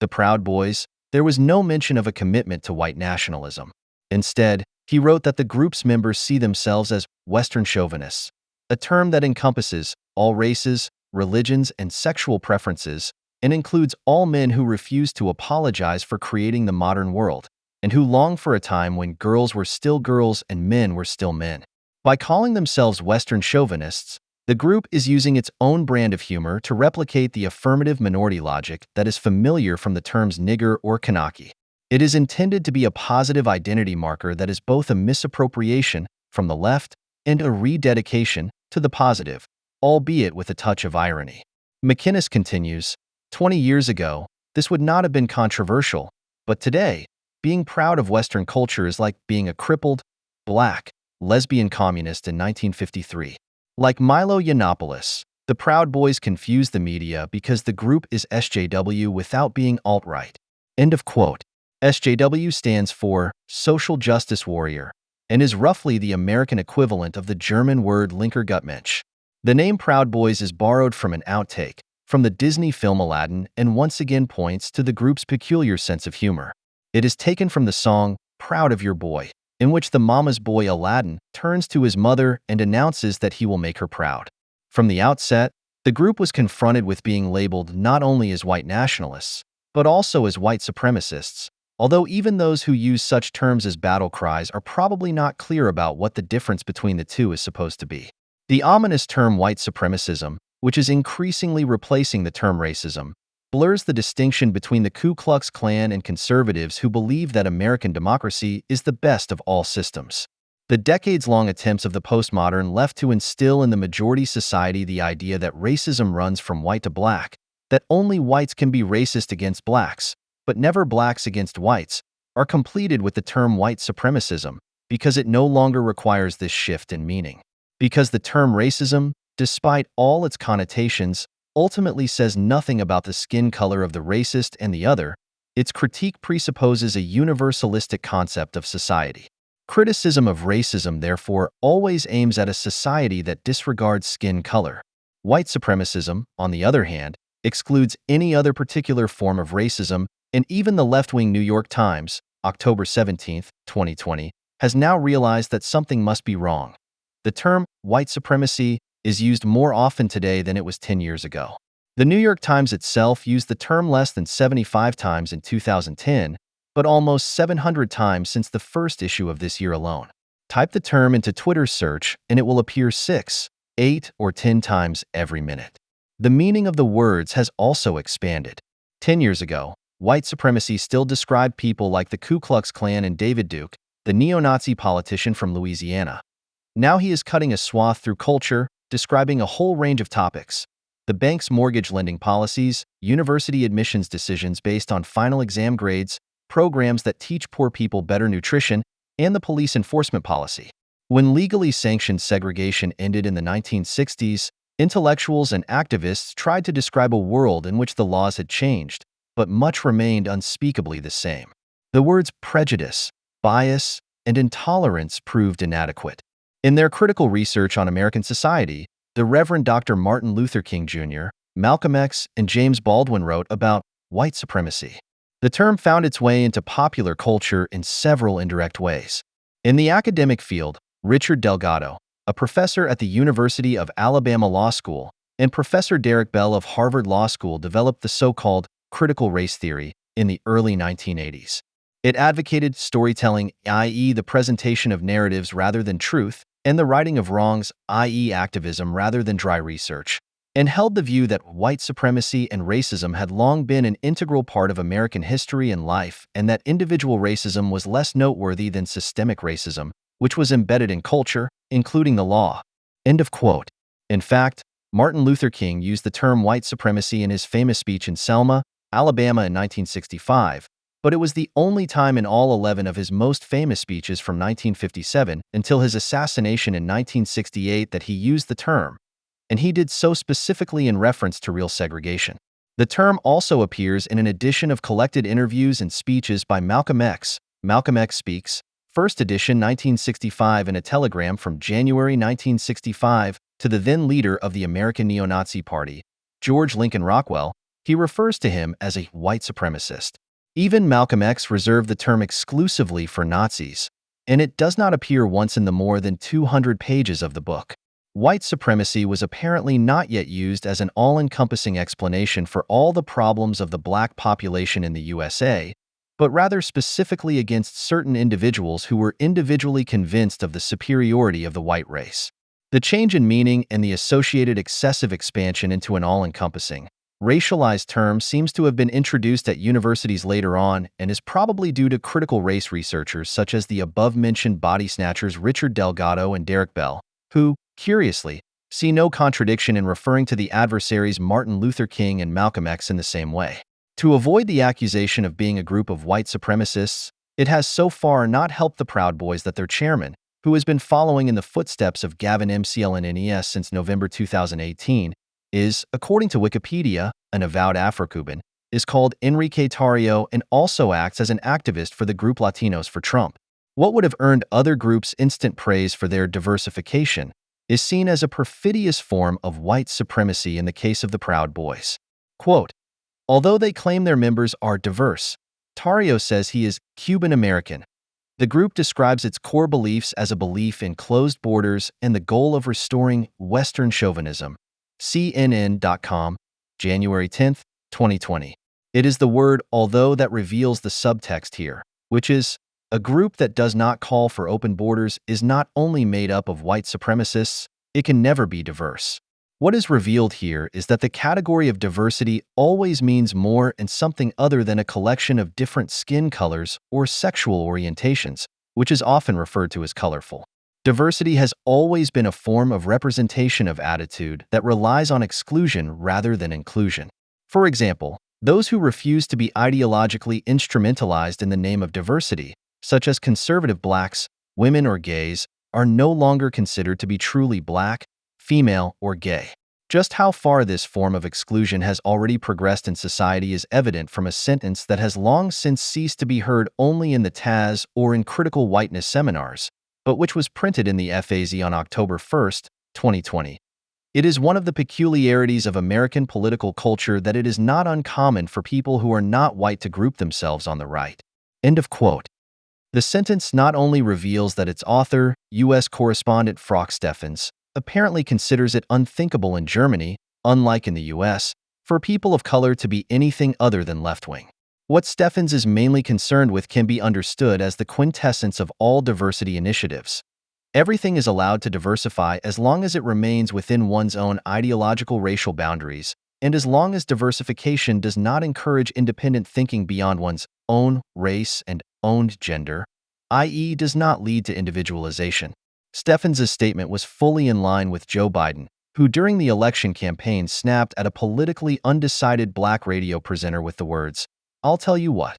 The Proud Boys, there was no mention of a commitment to white nationalism. Instead, he wrote that the group's members see themselves as Western chauvinists, a term that encompasses all races, religions, and sexual preferences, and includes all men who refuse to apologize for creating the modern world, and who long for a time when girls were still girls and men were still men. By calling themselves Western chauvinists, the group is using its own brand of humor to replicate the affirmative minority logic that is familiar from the terms nigger or Kanaki. It is intended to be a positive identity marker that is both a misappropriation from the left and a rededication to the positive, albeit with a touch of irony. McInnes continues, 20 years ago, this would not have been controversial, but today, being proud of Western culture is like being a crippled, black, lesbian communist in 1953. Like Milo Yiannopoulos, the Proud Boys confuse the media because the group is SJW without being alt-right. End of quote. SJW stands for Social Justice Warrior and is roughly the American equivalent of the German word linker Gutmensch. The name Proud Boys is borrowed from an outtake from the Disney film Aladdin and once again points to the group's peculiar sense of humor. It is taken from the song Proud of Your Boy, in which the mama's boy Aladdin turns to his mother and announces that he will make her proud. From the outset, the group was confronted with being labeled not only as white nationalists, but also as white supremacists, although even those who use such terms as battle cries are probably not clear about what the difference between the two is supposed to be. The ominous term white supremacism, which is increasingly replacing the term racism, blurs the distinction between the Ku Klux Klan and conservatives who believe that American democracy is the best of all systems. The decades-long attempts of the postmodern left to instill in the majority society the idea that racism runs from white to black, that only whites can be racist against blacks, but never blacks against whites, are completed with the term white supremacism because it no longer requires this shift in meaning. Because the term racism, despite all its connotations, ultimately says nothing about the skin color of the racist and the other, its critique presupposes a universalistic concept of society. Criticism of racism, therefore, always aims at a society that disregards skin color. White supremacism, on the other hand, excludes any other particular form of racism, and even the left-wing New York Times, October 17, 2020, has now realized that something must be wrong. The term white supremacy is used more often today than it was 10 years ago. The New York Times itself used the term less than 75 times in 2010, but almost 700 times since the first issue of this year alone. Type the term into Twitter's search and it will appear 6, 8, or 10 times every minute. the meaning of the words has also expanded. 10 years ago, white supremacy still described people like the Ku Klux Klan and David Duke, the neo-Nazi politician from Louisiana. Now he is cutting a swath through culture, describing a whole range of topics. The bank's mortgage lending policies, university admissions decisions based on final exam grades, programs that teach poor people better nutrition, and the police enforcement policy. When legally sanctioned segregation ended in the 1960s, intellectuals and activists tried to describe a world in which the laws had changed, but much remained unspeakably the same. The words prejudice, bias, and intolerance proved inadequate. In their critical research on American society, the Reverend Dr. Martin Luther King Jr., Malcolm X, and James Baldwin wrote about white supremacy. The term found its way into popular culture in several indirect ways. In the academic field, Richard Delgado, a professor at the University of Alabama Law School, and Professor Derek Bell of Harvard Law School developed the so-called critical race theory in the early 1980s. It advocated storytelling, i.e., the presentation of narratives rather than truth, and the righting of wrongs, i.e., activism rather than dry research, and held the view that white supremacy and racism had long been an integral part of American history and life, and that individual racism was less noteworthy than systemic racism, which was embedded in culture, including the law. End of quote. In fact, Martin Luther King used the term white supremacy in his famous speech in Selma, Alabama in 1965, but it was the only time in all 11 of his most famous speeches from 1957 until his assassination in 1968 that he used the term, and he did so specifically in reference to real segregation. The term also appears in an edition of collected interviews and speeches by Malcolm X, Malcolm X Speaks, first edition 1965, in a telegram from January 1965 to the then leader of the American Neo-Nazi Party, George Lincoln Rockwell. He refers to him as a white supremacist. Even Malcolm X reserved the term exclusively for Nazis, and it does not appear once in the more than 200 pages of the book. White supremacy was apparently not yet used as an all-encompassing explanation for all the problems of the black population in the USA, but rather specifically against certain individuals who were individually convinced of the superiority of the white race. The change in meaning and the associated excessive expansion into an all-encompassing, racialized term seems to have been introduced at universities later on and is probably due to critical race researchers such as the above-mentioned body snatchers Richard Delgado and Derek Bell, who, curiously, see no contradiction in referring to the adversaries Martin Luther King and Malcolm X in the same way. To avoid the accusation of being a group of white supremacists, it has so far not helped the Proud Boys that their chairman, who has been following in the footsteps of Gavin McLnes since November 2018, is, according to Wikipedia, an avowed Afro-Cuban, is called Enrique Tarrio and also acts as an activist for the group Latinos for Trump. What would have earned other groups instant praise for their diversification is seen as a perfidious form of white supremacy in the case of the Proud Boys. Quote, although they claim their members are diverse, Tarrio says he is Cuban-American. The group describes its core beliefs as a belief in closed borders and the goal of restoring Western chauvinism. CNN.com, January 10, 2020. It is the word although that reveals the subtext here, which is, a group that does not call for open borders is not only made up of white supremacists, it can never be diverse. What is revealed here is that the category of diversity always means more and something other than a collection of different skin colors or sexual orientations, which is often referred to as colorful. Diversity has always been a form of representation of attitude that relies on exclusion rather than inclusion. For example, those who refuse to be ideologically instrumentalized in the name of diversity, such as conservative blacks, women, or gays, are no longer considered to be truly black, female, or gay. Just how far this form of exclusion has already progressed in society is evident from a sentence that has long since ceased to be heard only in the Taz or in critical whiteness seminars, but which was printed in the FAZ on October 1, 2020. It is one of the peculiarities of American political culture that it is not uncommon for people who are not white to group themselves on the right. End of quote. The sentence not only reveals that its author, U.S. correspondent Frock Steffens, apparently considers it unthinkable in Germany, unlike in the U.S., for people of color to be anything other than left-wing. What Steffens is mainly concerned with can be understood as the quintessence of all diversity initiatives. Everything is allowed to diversify as long as it remains within one's own ideological racial boundaries, and as long as diversification does not encourage independent thinking beyond one's own race and owned gender, i.e., does not lead to individualization. Steffens' statement was fully in line with Joe Biden, who during the election campaign snapped at a politically undecided black radio presenter with the words, "I'll tell you what.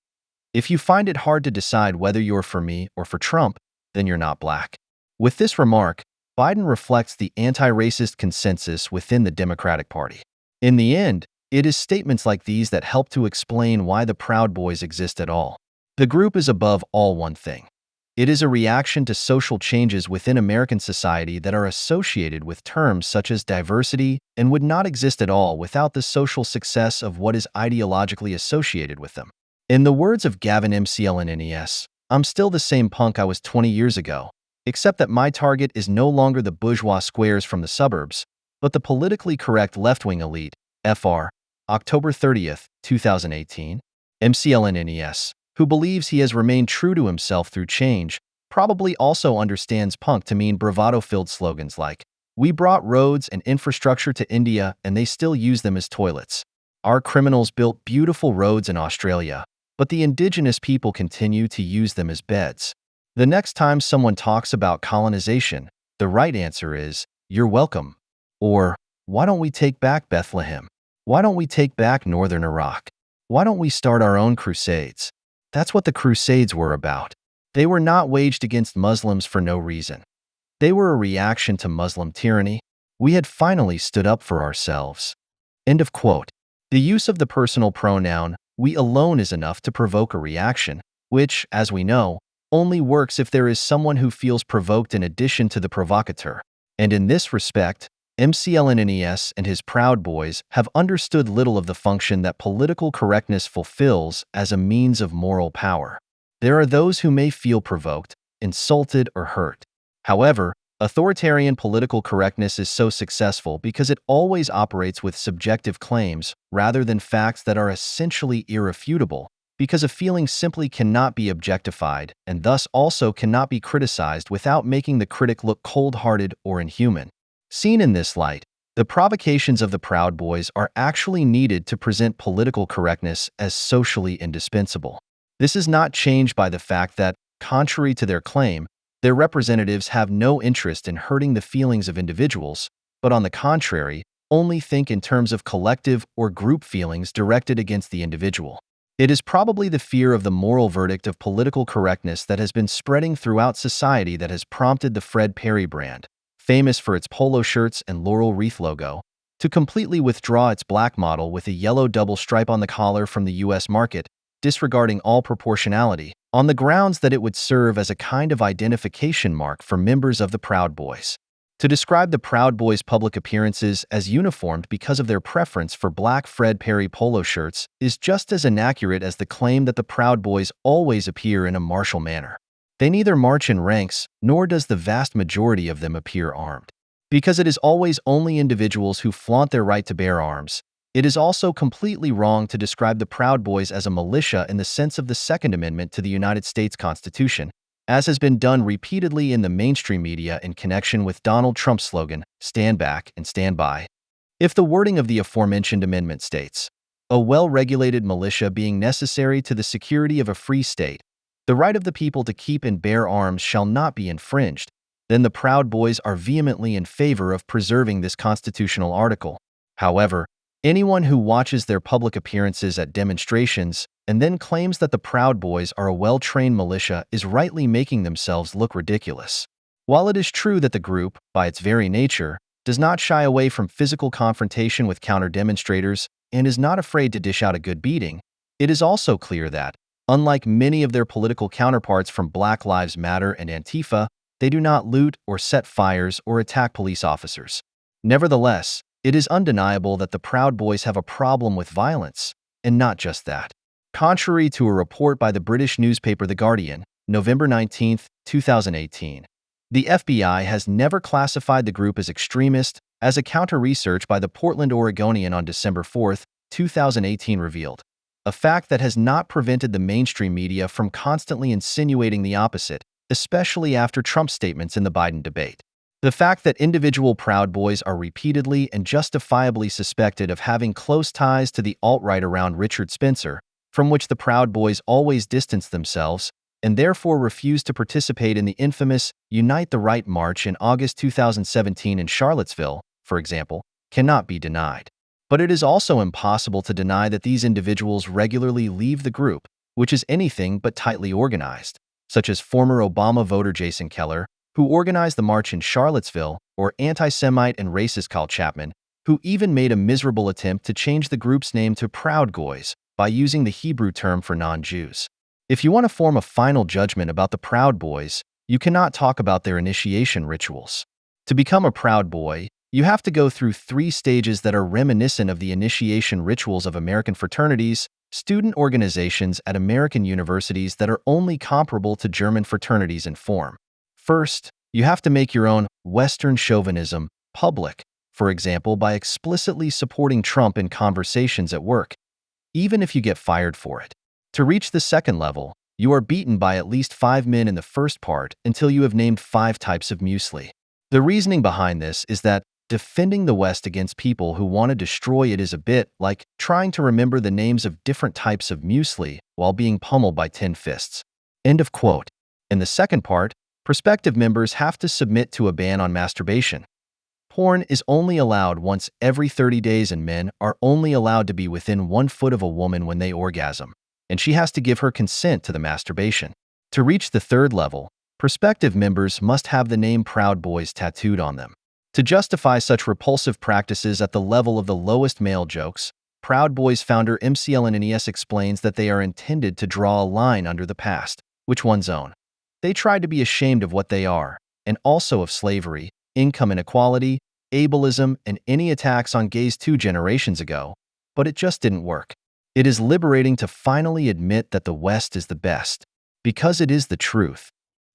If you find it hard to decide whether you're for me or for Trump, then you're not black." With this remark, Biden reflects the anti-racist consensus within the Democratic Party. In the end, it is statements like these that help to explain why the Proud Boys exist at all. The group is above all one thing. It is a reaction to social changes within American society that are associated with terms such as diversity and would not exist at all without the social success of what is ideologically associated with them. In the words of Gavin McLnes, "I'm still the same punk I was 20 years ago, except that my target is no longer the bourgeois squares from the suburbs, but the politically correct left-wing elite." Fr. October 30th, 2018. McLnes, who believes he has remained true to himself through change, probably also understands punk to mean bravado-filled slogans like, "We brought roads and infrastructure to India and they still use them as toilets. Our criminals built beautiful roads in Australia, but the indigenous people continue to use them as beds." The next time someone talks about colonization, the right answer is, "You're welcome." Or, "Why don't we take back Bethlehem? Why don't we take back northern Iraq? Why don't we start our own crusades?" That's what the Crusades were about. They were not waged against Muslims for no reason. They were a reaction to Muslim tyranny. We had finally stood up for ourselves. End of quote. The use of the personal pronoun "we" alone is enough to provoke a reaction, which, as we know, only works if there is someone who feels provoked in addition to the provocateur. And in this respect, McLnes and his Proud Boys have understood little of the function that political correctness fulfills as a means of moral power. There are those who may feel provoked, insulted, or hurt. However, authoritarian political correctness is so successful because it always operates with subjective claims rather than facts that are essentially irrefutable, because a feeling simply cannot be objectified and thus also cannot be criticized without making the critic look cold-hearted or inhuman. Seen in this light, the provocations of the Proud Boys are actually needed to present political correctness as socially indispensable. This is not changed by the fact that, contrary to their claim, their representatives have no interest in hurting the feelings of individuals, but on the contrary, only think in terms of collective or group feelings directed against the individual. It is probably the fear of the moral verdict of political correctness that has been spreading throughout society that has prompted the Fred Perry brand, famous for its polo shirts and laurel wreath logo, to completely withdraw its black model with a yellow double stripe on the collar from the U.S. market, disregarding all proportionality, on the grounds that it would serve as a kind of identification mark for members of the Proud Boys. To describe the Proud Boys' public appearances as uniformed because of their preference for black Fred Perry polo shirts is just as inaccurate as the claim that the Proud Boys always appear in a martial manner. They neither march in ranks, nor does the vast majority of them appear armed. Because it is always only individuals who flaunt their right to bear arms, it is also completely wrong to describe the Proud Boys as a militia in the sense of the Second Amendment to the United States Constitution, as has been done repeatedly in the mainstream media in connection with Donald Trump's slogan, "Stand back and stand by." If the wording of the aforementioned amendment states, "a well-regulated militia being necessary to the security of a free state, the right of the people to keep and bear arms shall not be infringed," then the Proud Boys are vehemently in favor of preserving this constitutional article. However, anyone who watches their public appearances at demonstrations and then claims that the Proud Boys are a well-trained militia is rightly making themselves look ridiculous. While it is true that the group, by its very nature, does not shy away from physical confrontation with counter-demonstrators and is not afraid to dish out a good beating, it is also clear that, unlike many of their political counterparts from Black Lives Matter and Antifa, they do not loot or set fires or attack police officers. Nevertheless, it is undeniable that the Proud Boys have a problem with violence, and not just that. Contrary to a report by the British newspaper The Guardian, November 19, 2018, the FBI has never classified the group as extremist, as a counter-research by the Portland Oregonian on December 4, 2018 revealed. A fact that has not prevented the mainstream media from constantly insinuating the opposite, especially after Trump's statements in the Biden debate. The fact that individual Proud Boys are repeatedly and justifiably suspected of having close ties to the alt-right around Richard Spencer, from which the Proud Boys always distanced themselves, and therefore refused to participate in the infamous Unite the Right March in August 2017 in Charlottesville, for example, cannot be denied. But it is also impossible to deny that these individuals regularly leave the group, which is anything but tightly organized, such as former Obama voter Jason Keller, who organized the march in Charlottesville, or anti-Semite and racist Kyle Chapman, who even made a miserable attempt to change the group's name to Proud Boys by using the Hebrew term for non-Jews. If you want to form a final judgment about the Proud Boys, you cannot talk about their initiation rituals. To become a Proud Boy, you have to go through 3 stages that are reminiscent of the initiation rituals of American fraternities, student organizations at American universities that are only comparable to German fraternities in form. First, you have to make your own Western chauvinism public, for example, by explicitly supporting Trump in conversations at work, even if you get fired for it. To reach the second level, you are beaten by at least 5 men in the first part until you have named 5 types of muesli. The reasoning behind this is that defending the West against people who want to destroy it is a bit like trying to remember the names of different types of muesli while being pummeled by 10 fists. End of quote. In the second part, prospective members have to submit to a ban on masturbation. Porn is only allowed once every 30 days and men are only allowed to be within 1 foot of a woman when they orgasm, and she has to give her consent to the masturbation. To reach the third level, prospective members must have the name Proud Boys tattooed on them. To justify such repulsive practices at the level of the lowest male jokes, Proud Boys founder MCLNNES explains that they are intended to draw a line under the past, which one's own. They tried to be ashamed of what they are, and also of slavery, income inequality, ableism, and any attacks on gays 2 generations ago, but it just didn't work. It is liberating to finally admit that the West is the best, because it is the truth.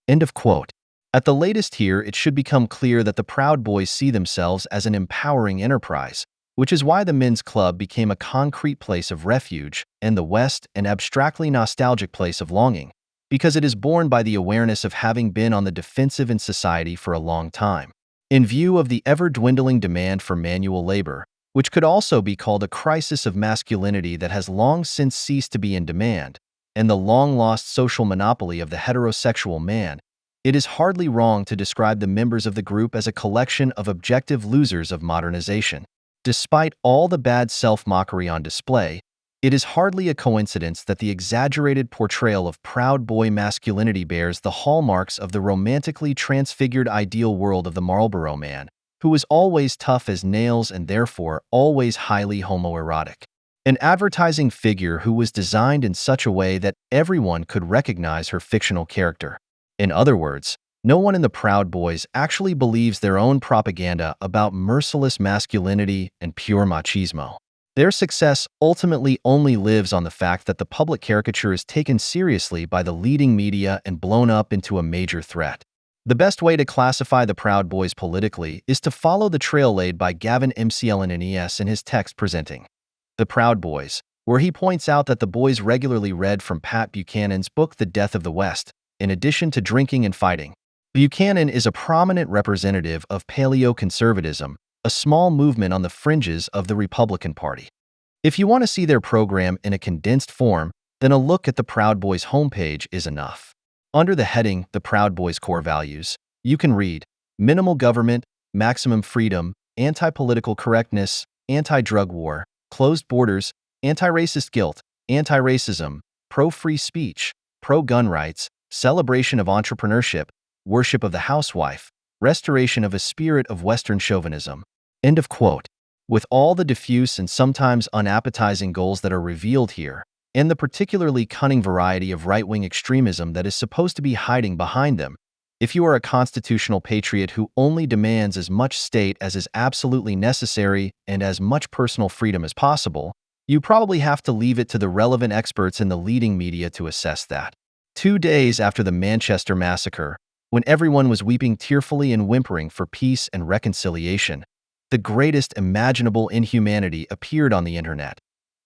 End of quote. At the latest here, it should become clear that the Proud Boys see themselves as an empowering enterprise, which is why the men's club became a concrete place of refuge, and the West an abstractly nostalgic place of longing, because it is born by the awareness of having been on the defensive in society for a long time. In view of the ever-dwindling demand for manual labor, which could also be called a crisis of masculinity that has long since ceased to be in demand, and the long-lost social monopoly of the heterosexual man, it is hardly wrong to describe the members of the group as a collection of objective losers of modernization. Despite all the bad self-mockery on display, it is hardly a coincidence that the exaggerated portrayal of Proud Boy masculinity bears the hallmarks of the romantically transfigured ideal world of the Marlboro Man, who was always tough as nails and therefore always highly homoerotic. An advertising figure who was designed in such a way that everyone could recognize her fictional character. In other words, no one in the Proud Boys actually believes their own propaganda about merciless masculinity and pure machismo. Their success ultimately only lives on the fact that the public caricature is taken seriously by the leading media and blown up into a major threat. The best way to classify the Proud Boys politically is to follow the trail laid by Gavin MCLNNES in his text presenting The Proud Boys, where he points out that the boys regularly read from Pat Buchanan's book The Death of the West, in addition to drinking and fighting. Buchanan is a prominent representative of paleoconservatism, a small movement on the fringes of the Republican Party. If you want to see their program in a condensed form, then a look at the Proud Boys homepage is enough. Under the heading, The Proud Boys Core Values, you can read minimal government, maximum freedom, anti-political correctness, anti-drug war, closed borders, anti-racist guilt, anti-racism, pro-free speech, pro-gun rights, celebration of entrepreneurship, worship of the housewife, restoration of a spirit of Western chauvinism. End of quote. With all the diffuse and sometimes unappetizing goals that are revealed here, and the particularly cunning variety of right-wing extremism that is supposed to be hiding behind them, if you are a constitutional patriot who only demands as much state as is absolutely necessary and as much personal freedom as possible, you probably have to leave it to the relevant experts in the leading media to assess that. 2 days after the Manchester massacre, when everyone was weeping tearfully and whimpering for peace and reconciliation, the greatest imaginable inhumanity appeared on the internet.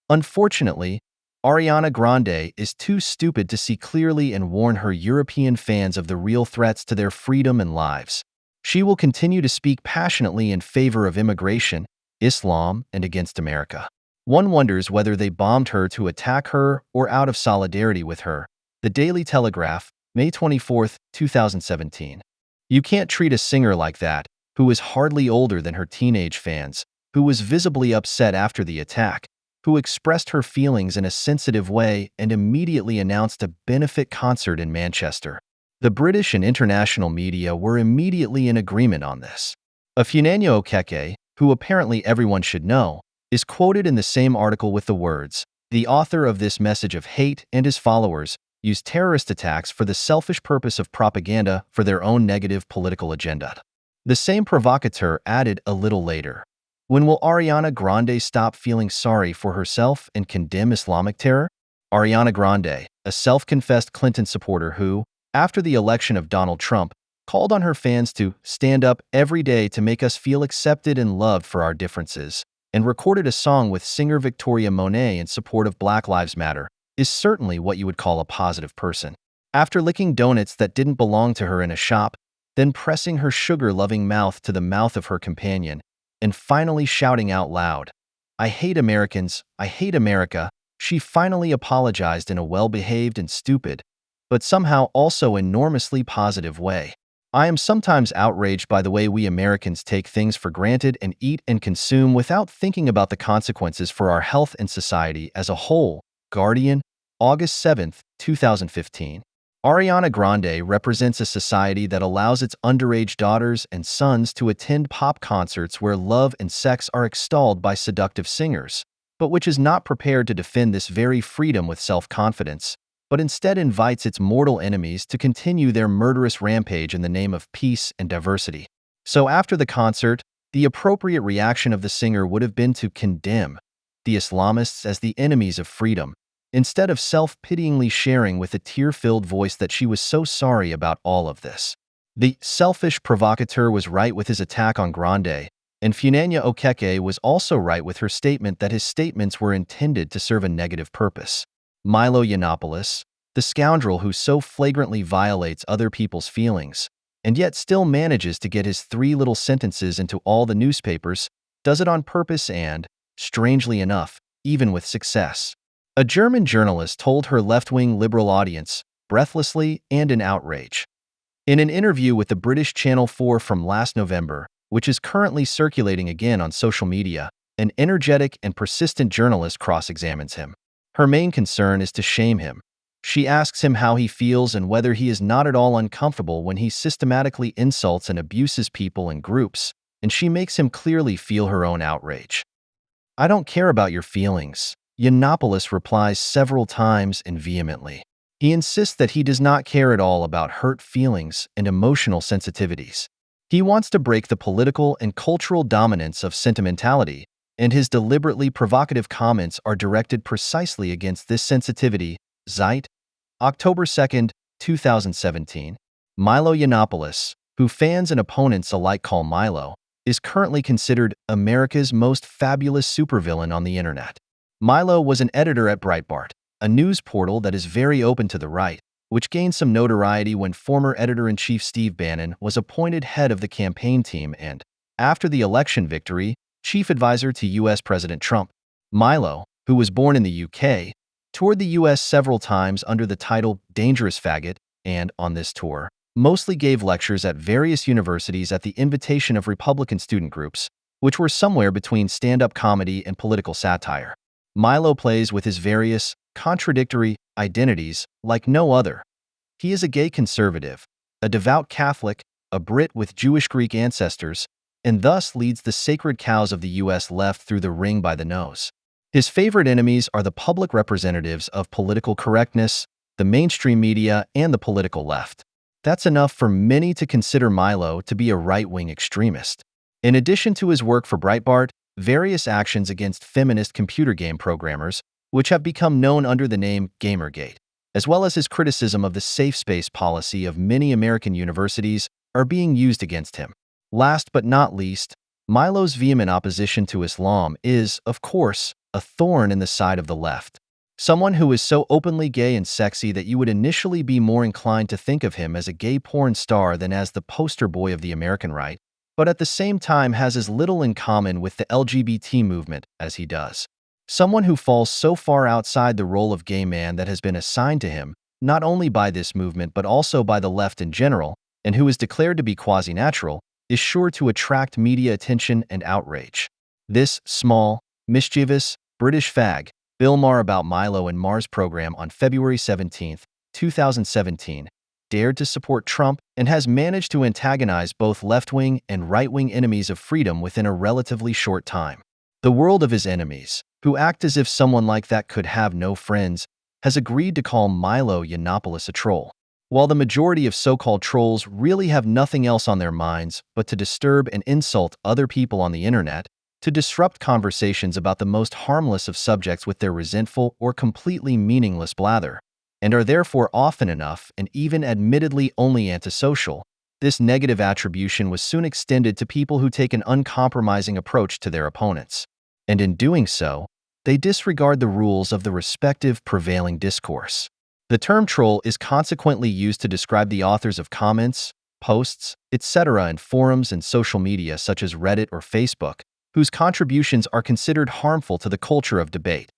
Unfortunately, Ariana Grande is too stupid to see clearly and warn her European fans of the real threats to their freedom and lives. She will continue to speak passionately in favor of immigration, Islam, and against America. One wonders whether they bombed her to attack her or out of solidarity with her. The Daily Telegraph, May 24, 2017. You can't treat a singer like that, who is hardly older than her teenage fans, who was visibly upset after the attack, who expressed her feelings in a sensitive way and immediately announced a benefit concert in Manchester. The British and international media were immediately in agreement on this. Ifunanya Okeke, who apparently everyone should know, is quoted in the same article with the words, "The author of this message of hate and his followers used terrorist attacks for the selfish purpose of propaganda for their own negative political agenda." The same provocateur added a little later, "When will Ariana Grande stop feeling sorry for herself and condemn Islamic terror?" Ariana Grande, a self-confessed Clinton supporter who, after the election of Donald Trump, called on her fans to stand up every day to make us feel accepted and loved for our differences, and recorded a song with singer Victoria Monet in support of Black Lives Matter, is certainly what you would call a positive person. After licking donuts that didn't belong to her in a shop, then pressing her sugar-loving mouth to the mouth of her companion, and finally shouting out loud, "I hate Americans, I hate America," she finally apologized in a well-behaved and stupid, but somehow also enormously positive way. "I am sometimes outraged by the way we Americans take things for granted and eat and consume without thinking about the consequences for our health and society as a whole." Guardian, August 7, 2015. Ariana Grande represents a society that allows its underage daughters and sons to attend pop concerts where love and sex are extolled by seductive singers, but which is not prepared to defend this very freedom with self-confidence, but instead invites its mortal enemies to continue their murderous rampage in the name of peace and diversity. So after the concert, the appropriate reaction of the singer would have been to condemn the Islamists as the enemies of freedom, instead of self-pityingly sharing with a tear-filled voice that she was so sorry about all of this. The selfish provocateur was right with his attack on Grande, and Ifunanya Okeke was also right with her statement that his statements were intended to serve a negative purpose. Milo Yiannopoulos, the scoundrel who so flagrantly violates other people's feelings, and yet still manages to get his three little sentences into all the newspapers, does it on purpose and, strangely enough, even with success. A German journalist told her left-wing liberal audience, breathlessly and in outrage. In an interview with the British Channel 4 from last November, which is currently circulating again on social media, an energetic and persistent journalist cross-examines him. Her main concern is to shame him. She asks him how he feels and whether he is not at all uncomfortable when he systematically insults and abuses people and groups, and she makes him clearly feel her own outrage. "I don't care about your feelings," Yiannopoulos replies several times and vehemently. He insists that he does not care at all about hurt feelings and emotional sensitivities. He wants to break the political and cultural dominance of sentimentality, and his deliberately provocative comments are directed precisely against this sensitivity. Zeit, October 2, 2017. Milo Yiannopoulos, who fans and opponents alike call Milo, is currently considered America's most fabulous supervillain on the internet. Milo was an editor at Breitbart, a news portal that is very open to the right, which gained some notoriety when former editor-in-chief Steve Bannon was appointed head of the campaign team and, after the election victory, chief advisor to U.S. President Trump. Milo, who was born in the UK, toured the U.S. several times under the title Dangerous Faggot and, on this tour, mostly gave lectures at various universities at the invitation of Republican student groups, which were somewhere between stand-up comedy and political satire. Milo plays with his various, contradictory identities like no other. He is a gay conservative, a devout Catholic, a Brit with Jewish Greek ancestors, and thus leads the sacred cows of the U.S. left through the ring by the nose. His favorite enemies are the public representatives of political correctness, the mainstream media, and the political left. That's enough for many to consider Milo to be a right-wing extremist. In addition to his work for Breitbart, various actions against feminist computer game programmers, which have become known under the name Gamergate, as well as his criticism of the safe space policy of many American universities, are being used against him. Last but not least, Milo's vehement opposition to Islam is, of course, a thorn in the side of the left. Someone who is so openly gay and sexy that you would initially be more inclined to think of him as a gay porn star than as the poster boy of the American right, but at the same time has as little in common with the LGBT movement as he does. Someone who falls so far outside the role of gay man that has been assigned to him, not only by this movement but also by the left in general, and who is declared to be quasi-natural, is sure to attract media attention and outrage. This small, mischievous, British fag, Bill Maher about Milo and Maher's program on February 17, 2017, dared to support Trump and has managed to antagonize both left-wing and right-wing enemies of freedom within a relatively short time. The world of his enemies, who act as if someone like that could have no friends, has agreed to call Milo Yiannopoulos a troll. While the majority of so-called trolls really have nothing else on their minds but to disturb and insult other people on the internet, to disrupt conversations about the most harmless of subjects with their resentful or completely meaningless blather, and are therefore often enough and even admittedly only antisocial, this negative attribution was soon extended to people who take an uncompromising approach to their opponents. And in doing so, they disregard the rules of the respective prevailing discourse. The term troll is consequently used to describe the authors of comments, posts, etc. in forums and social media such as Reddit or Facebook, whose contributions are considered harmful to the culture of debate.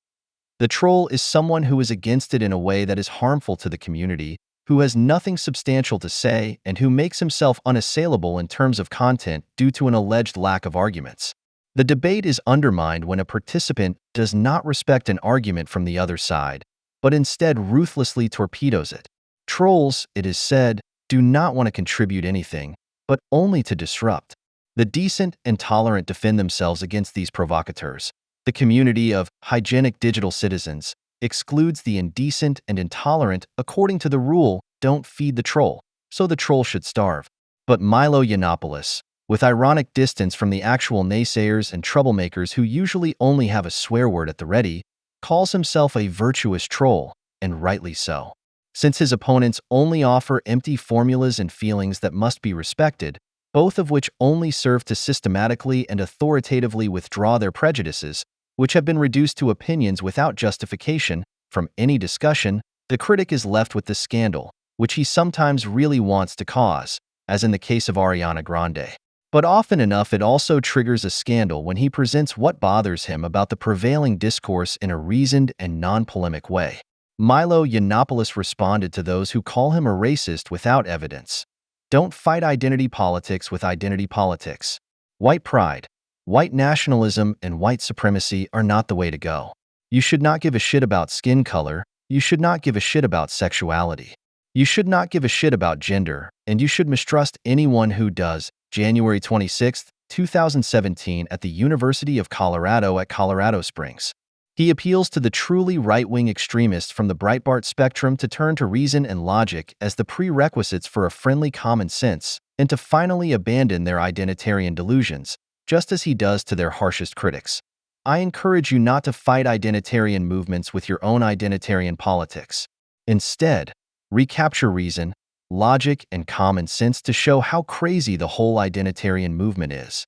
The troll is someone who is against it in a way that is harmful to the community, who has nothing substantial to say, and who makes himself unassailable in terms of content due to an alleged lack of arguments. The debate is undermined when a participant does not respect an argument from the other side, but instead ruthlessly torpedoes it. Trolls, it is said, do not want to contribute anything, but only to disrupt. The decent and tolerant defend themselves against these provocateurs. The community of hygienic digital citizens excludes the indecent and intolerant according to the rule, don't feed the troll, so the troll should starve. But Milo Yiannopoulos, with ironic distance from the actual naysayers and troublemakers who usually only have a swear word at the ready, calls himself a virtuous troll, and rightly so. Since his opponents only offer empty formulas and feelings that must be respected, both of which only serve to systematically and authoritatively withdraw their prejudices, which have been reduced to opinions without justification, from any discussion, the critic is left with the scandal, which he sometimes really wants to cause, as in the case of Ariana Grande. But often enough it also triggers a scandal when he presents what bothers him about the prevailing discourse in a reasoned and non-polemic way. Milo Yiannopoulos responded to those who call him a racist without evidence. Don't fight identity politics with identity politics. White pride, white nationalism, and white supremacy are not the way to go. You should not give a shit about skin color, you should not give a shit about sexuality. You should not give a shit about gender, and you should mistrust anyone who does. January 26, 2017 at the University of Colorado at Colorado Springs. He appeals to the truly right-wing extremists from the Breitbart spectrum to turn to reason and logic as the prerequisites for a friendly common sense and to finally abandon their identitarian delusions, just as he does to their harshest critics. I encourage you not to fight identitarian movements with your own identitarian politics. Instead, recapture reason, logic, and common sense to show how crazy the whole identitarian movement is.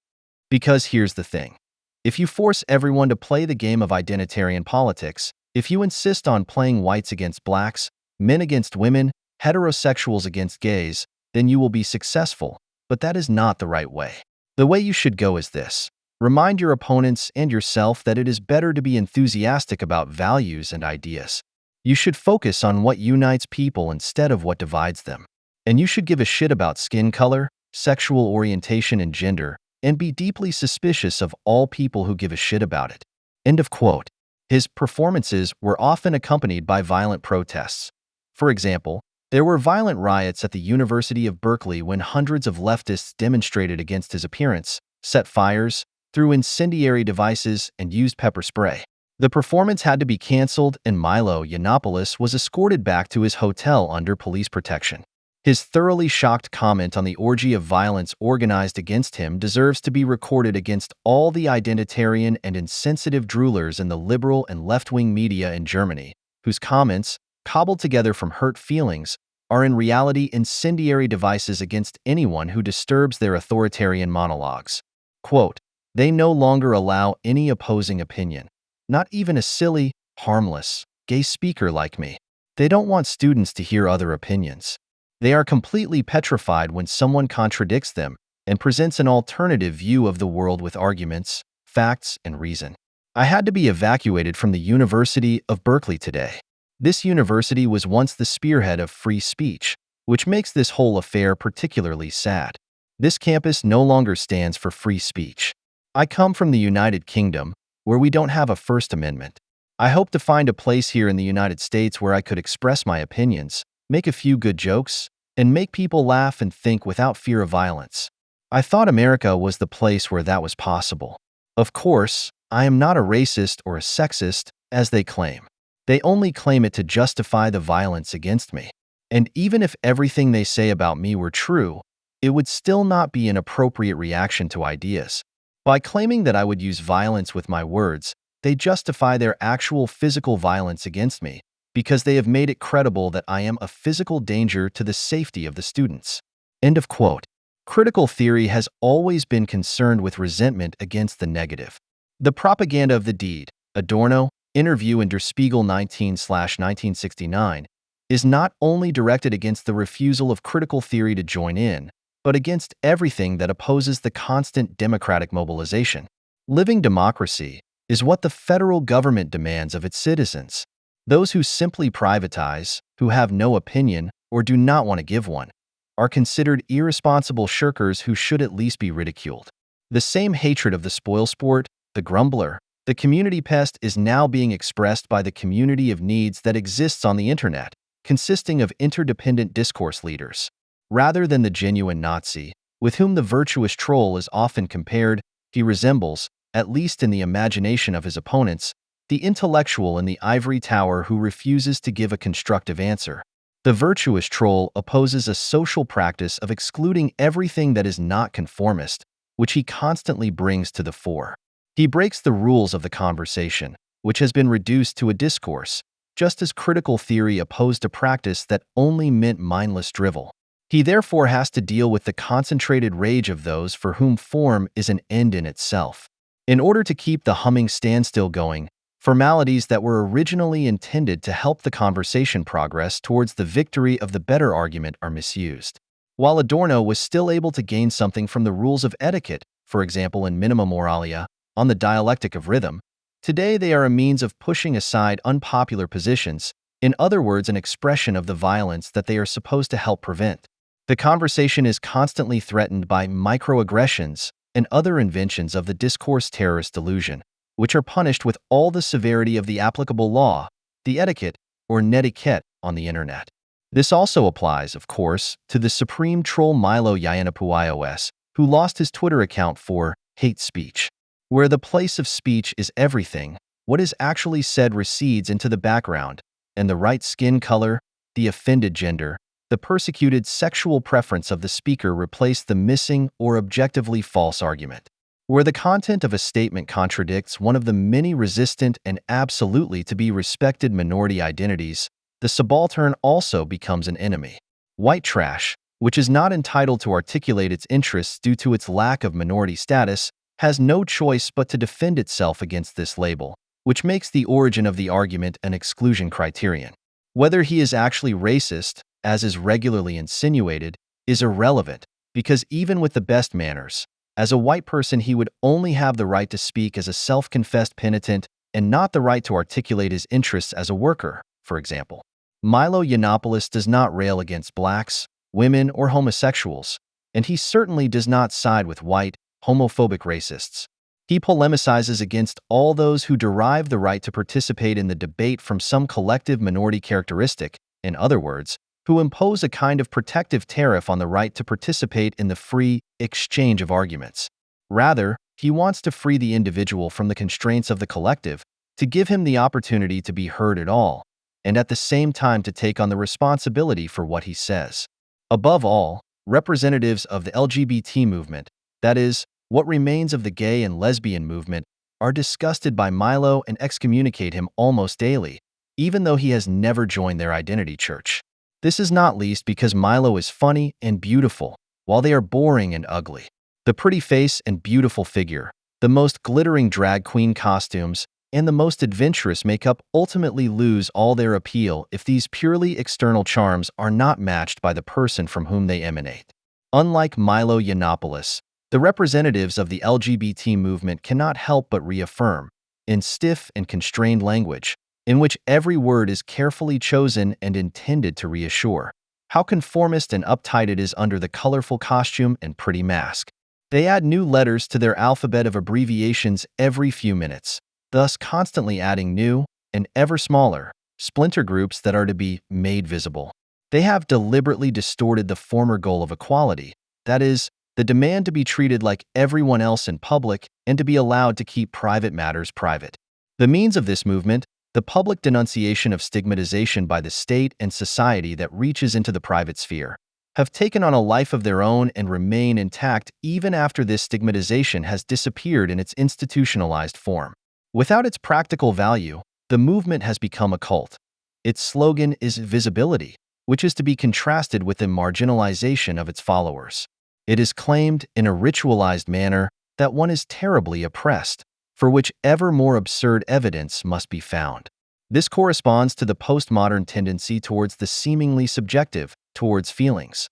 Because here's the thing. If you force everyone to play the game of identitarian politics, if you insist on playing whites against blacks, men against women, heterosexuals against gays, then you will be successful, but that is not the right way. The way you should go is this. Remind your opponents and yourself that it is better to be enthusiastic about values and ideas. You should focus on what unites people instead of what divides them. And you should give a shit about skin color, sexual orientation, and gender, and be deeply suspicious of all people who give a shit about it. End of quote. His performances were often accompanied by violent protests. For example, there were violent riots at the University of Berkeley when hundreds of leftists demonstrated against his appearance, set fires, threw incendiary devices, and used pepper spray. The performance had to be canceled, and Milo Yiannopoulos was escorted back to his hotel under police protection. His thoroughly shocked comment on the orgy of violence organized against him deserves to be recorded against all the identitarian and insensitive droolers in the liberal and left-wing media in Germany, whose comments, cobbled together from hurt feelings, are in reality incendiary devices against anyone who disturbs their authoritarian monologues. Quote, they no longer allow any opposing opinion. Not even a silly, harmless, gay speaker like me. They don't want students to hear other opinions. They are completely petrified when someone contradicts them and presents an alternative view of the world with arguments, facts, and reason. I had to be evacuated from the University of Berkeley today. This university was once the spearhead of free speech, which makes this whole affair particularly sad. This campus no longer stands for free speech. I come from the United Kingdom, where we don't have a First Amendment. I hope to find a place here in the United States where I could express my opinions, make a few good jokes, and make people laugh and think without fear of violence. I thought America was the place where that was possible. Of course, I am not a racist or a sexist, as they claim. They only claim it to justify the violence against me. And even if everything they say about me were true, it would still not be an appropriate reaction to ideas. By claiming that I would use violence with my words, they justify their actual physical violence against me because they have made it credible that I am a physical danger to the safety of the students. End of quote. Critical theory has always been concerned with resentment against the negative. The propaganda of the deed, Adorno, interview in Der Spiegel 19/1969, is not only directed against the refusal of critical theory to join in, but against everything that opposes the constant democratic mobilization. Living democracy is what the federal government demands of its citizens. Those who simply privatize, who have no opinion, or do not want to give one, are considered irresponsible shirkers who should at least be ridiculed. The same hatred of the spoilsport, the grumbler, the community pest is now being expressed by the community of needs that exists on the internet, consisting of interdependent discourse leaders. Rather than the genuine Nazi, with whom the virtuous troll is often compared, he resembles, at least in the imagination of his opponents, the intellectual in the ivory tower who refuses to give a constructive answer. The virtuous troll opposes a social practice of excluding everything that is not conformist, which he constantly brings to the fore. He breaks the rules of the conversation, which has been reduced to a discourse, just as critical theory opposed a practice that only meant mindless drivel. He therefore has to deal with the concentrated rage of those for whom form is an end in itself. In order to keep the humming standstill going, formalities that were originally intended to help the conversation progress towards the victory of the better argument are misused. While Adorno was still able to gain something from the rules of etiquette, for example in Minima Moralia, on the dialectic of rhythm, today they are a means of pushing aside unpopular positions, in other words, an expression of the violence that they are supposed to help prevent. The conversation is constantly threatened by microaggressions and other inventions of the discourse terrorist delusion, which are punished with all the severity of the applicable law, the etiquette, or netiquette on the internet. This also applies, of course, to the supreme troll Milo Yiannopoulos, who lost his Twitter account for hate speech. Where the place of speech is everything, what is actually said recedes into the background, and the right skin color, the offended gender, the persecuted sexual preference of the speaker replace the missing or objectively false argument. Where the content of a statement contradicts one of the many resistant and absolutely to be respected minority identities, the subaltern also becomes an enemy. White trash, which is not entitled to articulate its interests due to its lack of minority status, has no choice but to defend itself against this label, which makes the origin of the argument an exclusion criterion. Whether he is actually racist, as is regularly insinuated, is irrelevant, because even with the best manners, as a white person he would only have the right to speak as a self-confessed penitent and not the right to articulate his interests as a worker, for example. Milo Yiannopoulos does not rail against blacks, women, or homosexuals, and he certainly does not side with white, homophobic racists. He polemicizes against all those who derive the right to participate in the debate from some collective minority characteristic, in other words, who impose a kind of protective tariff on the right to participate in the free exchange of arguments. Rather, he wants to free the individual from the constraints of the collective, to give him the opportunity to be heard at all, and at the same time to take on the responsibility for what he says. Above all, representatives of the LGBT movement, that is, what remains of the gay and lesbian movement, are disgusted by Milo and excommunicate him almost daily, even though he has never joined their identity church. This is not least because Milo is funny and beautiful, while they are boring and ugly. The pretty face and beautiful figure, the most glittering drag queen costumes, and the most adventurous makeup ultimately lose all their appeal if these purely external charms are not matched by the person from whom they emanate. Unlike Milo Yiannopoulos, the representatives of the LGBT movement cannot help but reaffirm, in stiff and constrained language, in which every word is carefully chosen and intended to reassure, how conformist and uptight it is under the colorful costume and pretty mask. They add new letters to their alphabet of abbreviations every few minutes, thus constantly adding new, and ever smaller, splinter groups that are to be made visible. They have deliberately distorted the former goal of equality, that is, the demand to be treated like everyone else in public and to be allowed to keep private matters private. The means of this movement, the public denunciation of stigmatization by the state and society that reaches into the private sphere, have taken on a life of their own and remain intact even after this stigmatization has disappeared in its institutionalized form. Without its practical value, the movement has become a cult. Its slogan is visibility, which is to be contrasted with the marginalization of its followers. It is claimed in a ritualized manner that one is terribly oppressed, for which ever more absurd evidence must be found. This corresponds to the postmodern tendency towards the seemingly subjective, towards feelings.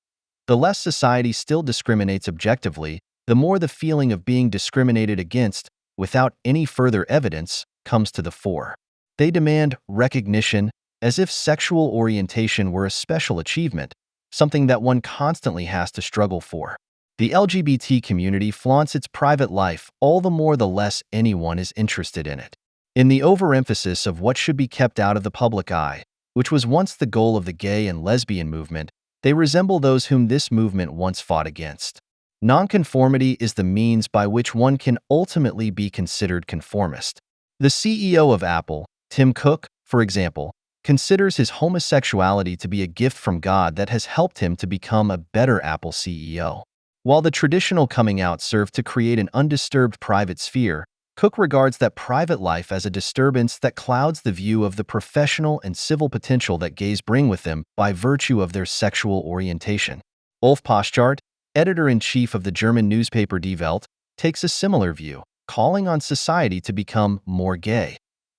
The less society still discriminates objectively, the more the feeling of being discriminated against, without any further evidence, comes to the fore. They demand recognition, as if sexual orientation were a special achievement, something that one constantly has to struggle for. The LGBT community flaunts its private life all the more the less anyone is interested in it. In the overemphasis of what should be kept out of the public eye, which was once the goal of the gay and lesbian movement, they resemble those whom this movement once fought against. Nonconformity is the means by which one can ultimately be considered conformist. The CEO of Apple, Tim Cook, for example, considers his homosexuality to be a gift from God that has helped him to become a better Apple CEO. While the traditional coming out served to create an undisturbed private sphere, Cook regards that private life as a disturbance that clouds the view of the professional and civil potential that gays bring with them by virtue of their sexual orientation. Ulf Poschardt, editor-in-chief of the German newspaper Die Welt, takes a similar view, calling on society to become more gay,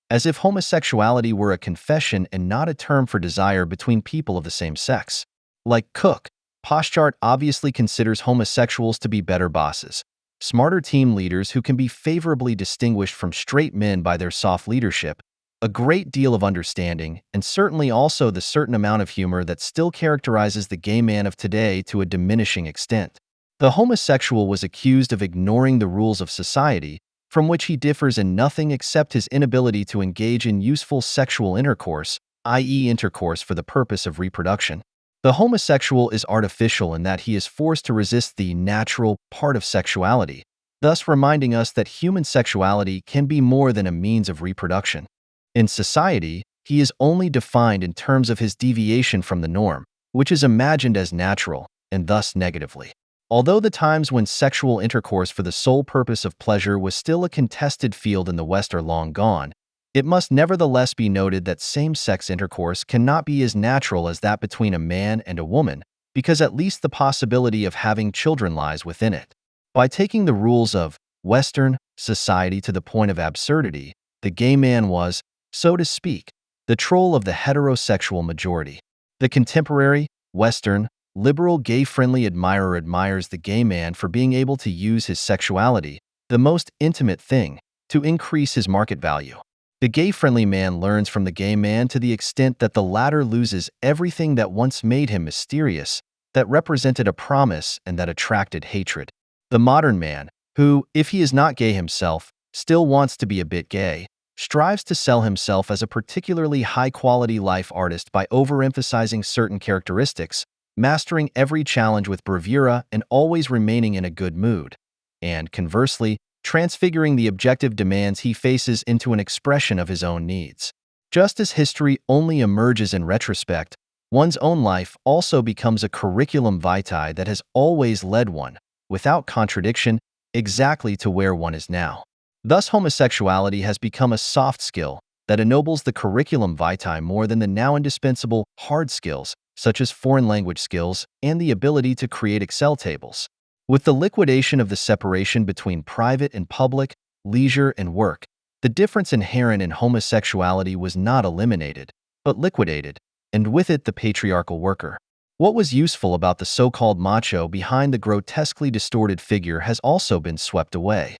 as if homosexuality were a confession and not a term for desire between people of the same sex. Like Cook, Poschardt obviously considers homosexuals to be better bosses, smarter team leaders who can be favorably distinguished from straight men by their soft leadership, a great deal of understanding, and certainly also the certain amount of humor that still characterizes the gay man of today to a diminishing extent. The homosexual was accused of ignoring the rules of society, from which he differs in nothing except his inability to engage in useful sexual intercourse, i.e. intercourse for the purpose of reproduction. The homosexual is artificial in that he is forced to resist the natural part of sexuality, thus reminding us that human sexuality can be more than a means of reproduction. In society, he is only defined in terms of his deviation from the norm, which is imagined as natural, and thus negatively. Although the times when sexual intercourse for the sole purpose of pleasure was still a contested field in the West are long gone, it must nevertheless be noted that same-sex intercourse cannot be as natural as that between a man and a woman, because at least the possibility of having children lies within it. By taking the rules of Western society to the point of absurdity, the gay man was, so to speak, the troll of the heterosexual majority. The contemporary, Western, liberal gay-friendly admirer admires the gay man for being able to use his sexuality, the most intimate thing, to increase his market value. The gay-friendly man learns from the gay man to the extent that the latter loses everything that once made him mysterious, that represented a promise and that attracted hatred. The modern man, who, if he is not gay himself, still wants to be a bit gay, strives to sell himself as a particularly high-quality life artist by overemphasizing certain characteristics, mastering every challenge with bravura and always remaining in a good mood, and, conversely, transfiguring the objective demands he faces into an expression of his own needs. Just as history only emerges in retrospect, one's own life also becomes a curriculum vitae that has always led one, without contradiction, exactly to where one is now. Thus, homosexuality has become a soft skill that ennobles the curriculum vitae more than the now indispensable hard skills, such as foreign language skills and the ability to create Excel tables. With the liquidation of the separation between private and public, leisure and work, The difference inherent in homosexuality was not eliminated, but liquidated, and with it the patriarchal worker. What was useful about the so-called macho behind the grotesquely distorted figure has also been swept away.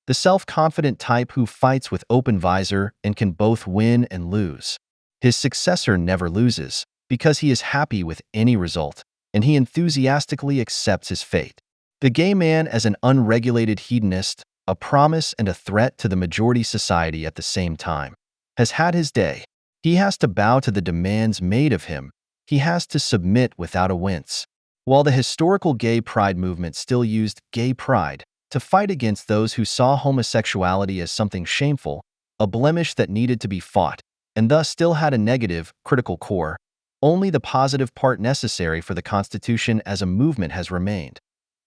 The self-confident type who fights with open visor and can both win and lose. His successor never loses, because he is happy with any result, and he enthusiastically accepts his fate. The gay man as an unregulated hedonist, a promise and a threat to the majority society at the same time, has had his day. He has to bow to the demands made of him. He has to submit without a wince. While the historical gay pride movement still used gay pride to fight against those who saw homosexuality as something shameful, a blemish that needed to be fought, and thus still had a negative, critical core, only the positive part necessary for the Constitution as a movement has remained.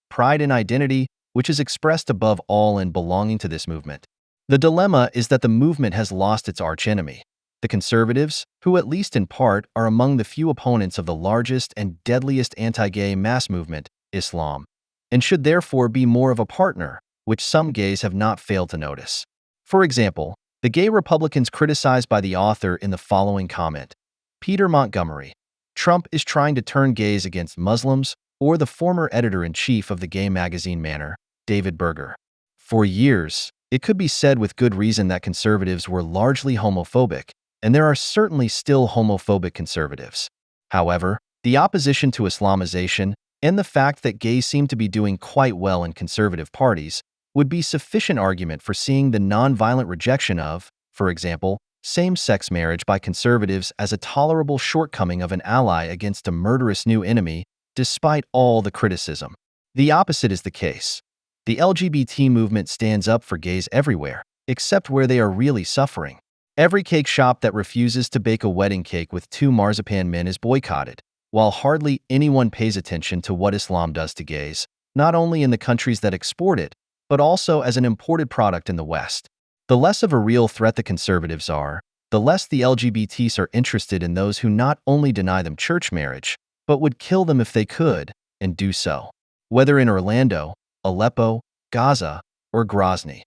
Pride in identity, which is expressed above all in belonging to this movement. The dilemma is that the movement has lost its archenemy. The conservatives, who at least in part are among the few opponents of the largest and deadliest anti-gay mass movement, Islam, and should therefore be more of a partner, which some gays have not failed to notice. For example, the gay Republicans criticized by the author in the following comment: Peter Montgomery, Trump is trying to turn gays against Muslims, or the former editor-in-chief of the gay magazine Manner, David Berger. For years, it could be said with good reason that conservatives were largely homophobic, and there are certainly still homophobic conservatives. However, the opposition to Islamization and the fact that gays seem to be doing quite well in conservative parties would be sufficient argument for seeing the nonviolent rejection of, for example, same-sex marriage by conservatives as a tolerable shortcoming of an ally against a murderous new enemy, despite all the criticism. The opposite is the case. The LGBT movement stands up for gays everywhere, except where they are really suffering. Every cake shop that refuses to bake a wedding cake with 2 marzipan men is boycotted, while hardly anyone pays attention to what Islam does to gays, not only in the countries that export it, but also as an imported product in the West. The less of a real threat the conservatives are, the less the LGBTs are interested in those who not only deny them church marriage, but would kill them if they could, and do so. Whether in Orlando, Aleppo, Gaza, or Grozny.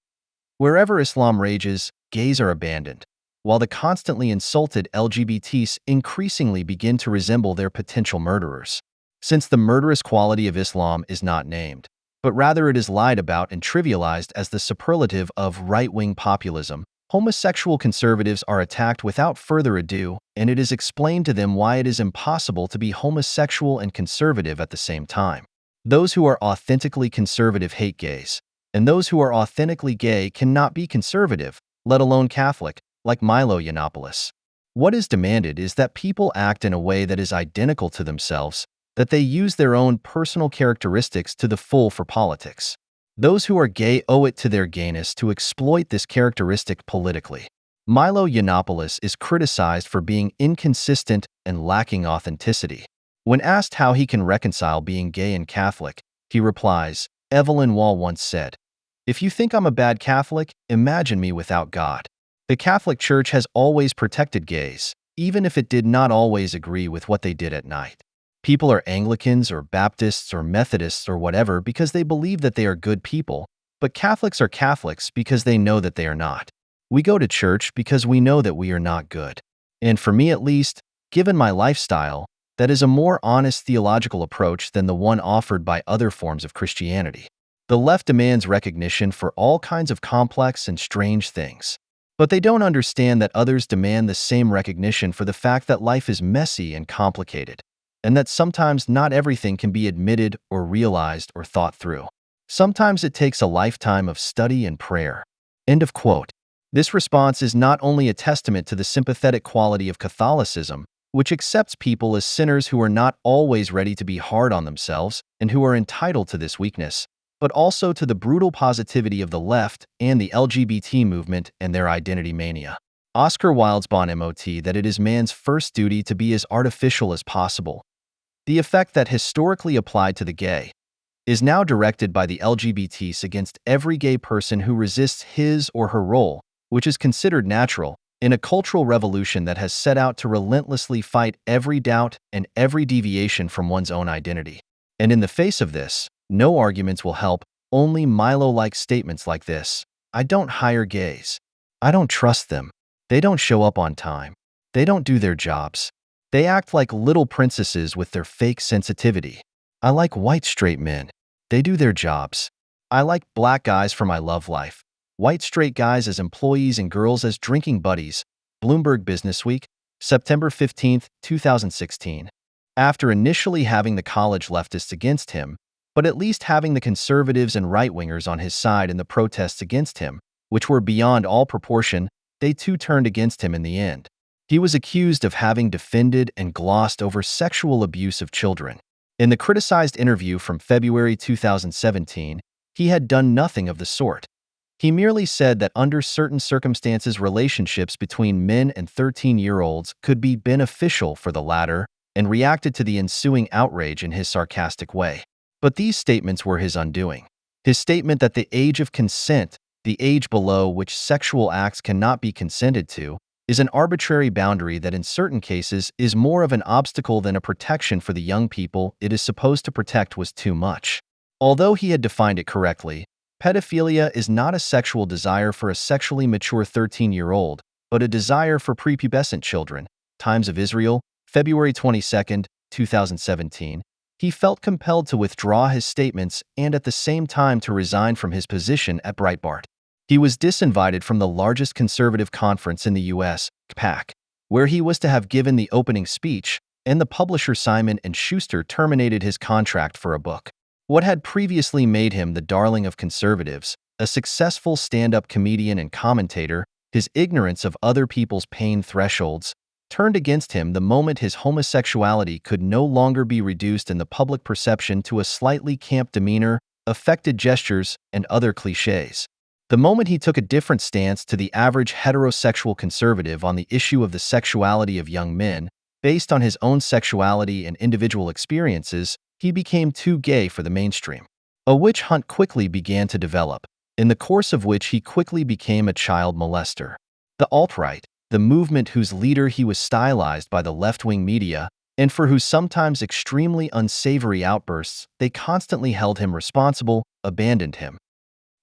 Wherever Islam rages, gays are abandoned, while the constantly insulted LGBTs increasingly begin to resemble their potential murderers. Since the murderous quality of Islam is not named, but rather it is lied about and trivialized as the superlative of right-wing populism, homosexual conservatives are attacked without further ado, and it is explained to them why it is impossible to be homosexual and conservative at the same time. Those who are authentically conservative hate gays, and those who are authentically gay cannot be conservative, let alone Catholic, like Milo Yiannopoulos. What is demanded is that people act in a way that is identical to themselves, that they use their own personal characteristics to the full for politics. Those who are gay owe it to their gayness to exploit this characteristic politically. Milo Yiannopoulos is criticized for being inconsistent and lacking authenticity. When asked how he can reconcile being gay and Catholic, he replies, Evelyn Waugh once said, "If you think I'm a bad Catholic, imagine me without God." The Catholic Church has always protected gays, even if it did not always agree with what they did at night. People are Anglicans or Baptists or Methodists or whatever because they believe that they are good people, but Catholics are Catholics because they know that they are not. We go to church because we know that we are not good. And for me at least, given my lifestyle, that is a more honest theological approach than the one offered by other forms of Christianity. The left demands recognition for all kinds of complex and strange things. But they don't understand that others demand the same recognition for the fact that life is messy and complicated, and that sometimes not everything can be admitted or realized or thought through. Sometimes it takes a lifetime of study and prayer. End of quote. This response is not only a testament to the sympathetic quality of Catholicism, which accepts people as sinners who are not always ready to be hard on themselves and who are entitled to this weakness, but also to the brutal positivity of the left and the LGBT movement and their identity mania. Oscar Wilde's motto that it is man's first duty to be as artificial as possible. The effect that historically applied to the gay is now directed by the LGBTs against every gay person who resists his or her role, which is considered natural, in a cultural revolution that has set out to relentlessly fight every doubt and every deviation from one's own identity. And in the face of this, no arguments will help, only Milo-like statements like this: I don't hire gays. I don't trust them. They don't show up on time. They don't do their jobs. They act like little princesses with their fake sensitivity. I like white straight men. They do their jobs. I like black guys for my love life. White straight guys as employees and girls as drinking buddies. Bloomberg Businessweek, September 15, 2016. After initially having the college leftists against him, but at least having the conservatives and right-wingers on his side in the protests against him, which were beyond all proportion, they too turned against him in the end. He was accused of having defended and glossed over sexual abuse of children. In the criticized interview from February 2017, he had done nothing of the sort. He merely said that under certain circumstances relationships between men and 13-year-olds could be beneficial for the latter, and reacted to the ensuing outrage in his sarcastic way. But these statements were his undoing. His statement that the age of consent, the age below which sexual acts cannot be consented to, is an arbitrary boundary that in certain cases is more of an obstacle than a protection for the young people it is supposed to protect was too much. Although he had defined it correctly, pedophilia is not a sexual desire for a sexually mature 13-year-old, but a desire for prepubescent children. Times of Israel, February 22, 2017. He felt compelled to withdraw his statements and at the same time to resign from his position at Breitbart. He was disinvited from the largest conservative conference in the U.S., CPAC, where he was to have given the opening speech, and the publisher Simon & Schuster terminated his contract for a book. What had previously made him the darling of conservatives, a successful stand-up comedian and commentator, his ignorance of other people's pain thresholds, turned against him the moment his homosexuality could no longer be reduced in the public perception to a slightly camp demeanor, affected gestures, and other cliches. The moment he took a different stance to the average heterosexual conservative on the issue of the sexuality of young men, based on his own sexuality and individual experiences, he became too gay for the mainstream. A witch hunt quickly began to develop, in the course of which he quickly became a child molester. The alt-right, the movement whose leader he was stylized by the left-wing media, and for whose sometimes extremely unsavory outbursts they constantly held him responsible, abandoned him.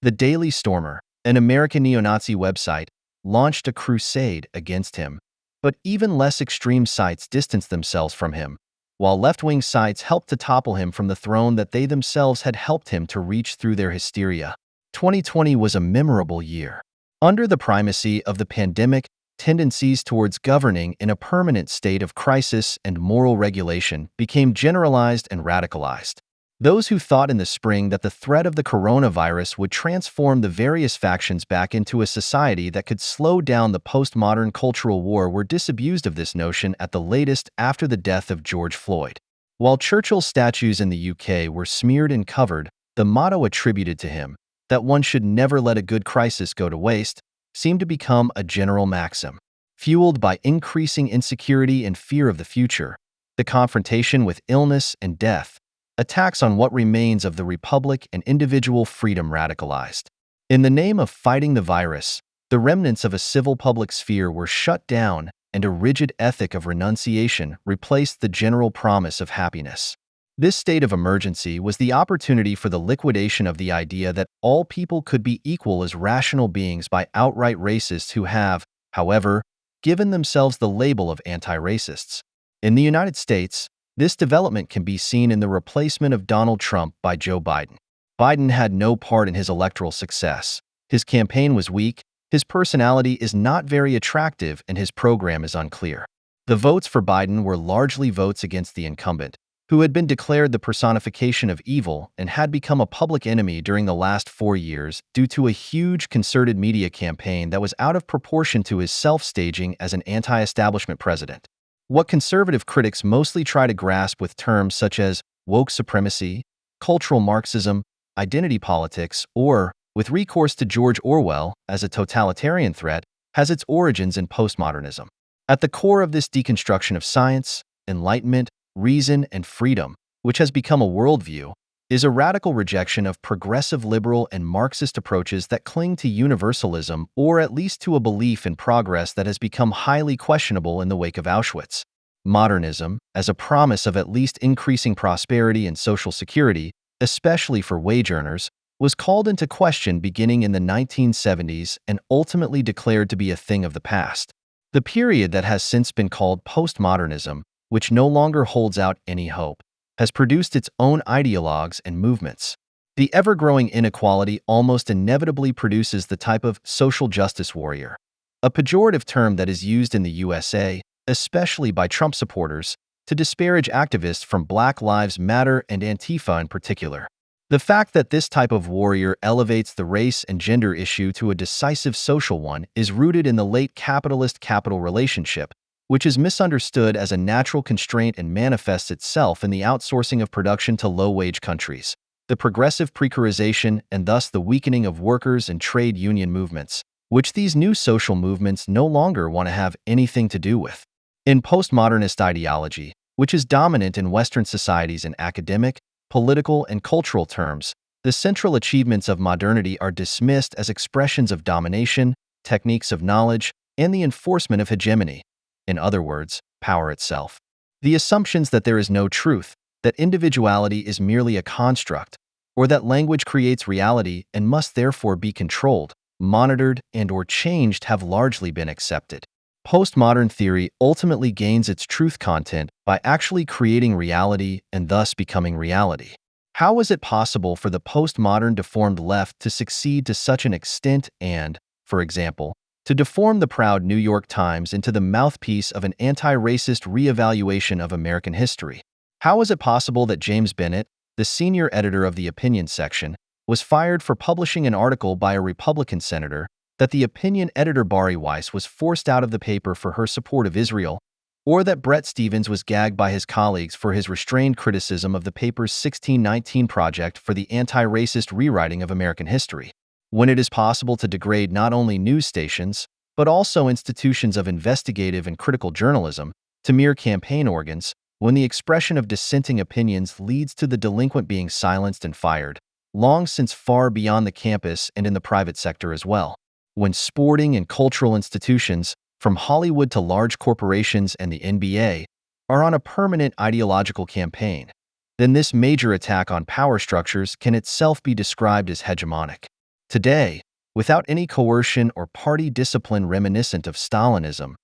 The Daily Stormer, an American neo-Nazi website, launched a crusade against him, but even less extreme sites distanced themselves from him, while left-wing sites helped to topple him from the throne that they themselves had helped him to reach through their hysteria. 2020 was a memorable year. Under the primacy of the pandemic, tendencies towards governing in a permanent state of crisis and moral regulation became generalized and radicalized. Those who thought in the spring that the threat of the coronavirus would transform the various factions back into a society that could slow down the postmodern cultural war were disabused of this notion at the latest after the death of George Floyd. While Churchill's statues in the UK were smeared and covered, the motto attributed to him, that one should never let a good crisis go to waste, seemed to become a general maxim. Fueled by increasing insecurity and fear of the future, the confrontation with illness and death, attacks on what remains of the republic and individual freedom radicalized. In the name of fighting the virus, the remnants of a civil public sphere were shut down and a rigid ethic of renunciation replaced the general promise of happiness. This state of emergency was the opportunity for the liquidation of the idea that all people could be equal as rational beings by outright racists who have, however, given themselves the label of anti-racists. In the United States, this development can be seen in the replacement of Donald Trump by Joe Biden. Biden had no part in his electoral success. His campaign was weak, his personality is not very attractive, and his program is unclear. The votes for Biden were largely votes against the incumbent, who had been declared the personification of evil and had become a public enemy during the last 4 years due to a huge concerted media campaign that was out of proportion to his self-staging as an anti-establishment president. What conservative critics mostly try to grasp with terms such as woke supremacy, cultural Marxism, identity politics, or, with recourse to George Orwell as a totalitarian threat, has its origins in postmodernism. At the core of this deconstruction of science, enlightenment, reason, and freedom, which has become a worldview, is a radical rejection of progressive liberal and Marxist approaches that cling to universalism or at least to a belief in progress that has become highly questionable in the wake of Auschwitz. Modernism, as a promise of at least increasing prosperity and social security, especially for wage earners, was called into question beginning in the 1970s and ultimately declared to be a thing of the past. The period that has since been called postmodernism, which no longer holds out any hope, has produced its own ideologues and movements. The ever-growing inequality almost inevitably produces the type of social justice warrior, a pejorative term that is used in the USA, especially by Trump supporters, to disparage activists from Black Lives Matter and Antifa in particular. The fact that this type of warrior elevates the race and gender issue to a decisive social one is rooted in the late capitalist-capital relationship, which is misunderstood as a natural constraint and manifests itself in the outsourcing of production to low-wage countries, the progressive precarization and thus the weakening of workers and trade union movements, which these new social movements no longer want to have anything to do with. In postmodernist ideology, which is dominant in Western societies in academic, political, and cultural terms, the central achievements of modernity are dismissed as expressions of domination, techniques of knowledge, and the enforcement of hegemony. In other words, power itself. The assumptions that there is no truth, that individuality is merely a construct, or that language creates reality and must therefore be controlled, monitored, and/or changed have largely been accepted. Postmodern theory ultimately gains its truth content by actually creating reality and thus becoming reality. How is it possible for the postmodern deformed left to succeed to such an extent and, for example, to deform the proud New York Times into the mouthpiece of an anti-racist reevaluation of American history? How is it possible that James Bennett, the senior editor of the opinion section, was fired for publishing an article by a Republican senator, that the opinion editor Bari Weiss was forced out of the paper for her support of Israel, or that Bret Stephens was gagged by his colleagues for his restrained criticism of the paper's 1619 project for the anti-racist rewriting of American history? When it is possible to degrade not only news stations, but also institutions of investigative and critical journalism, to mere campaign organs, when the expression of dissenting opinions leads to the delinquent being silenced and fired, long since far beyond the campus and in the private sector as well. When sporting and cultural institutions, from Hollywood to large corporations and the NBA, are on a permanent ideological campaign, then this major attack on power structures can itself be described as hegemonic. Today, without any coercion or party discipline reminiscent of Stalinism,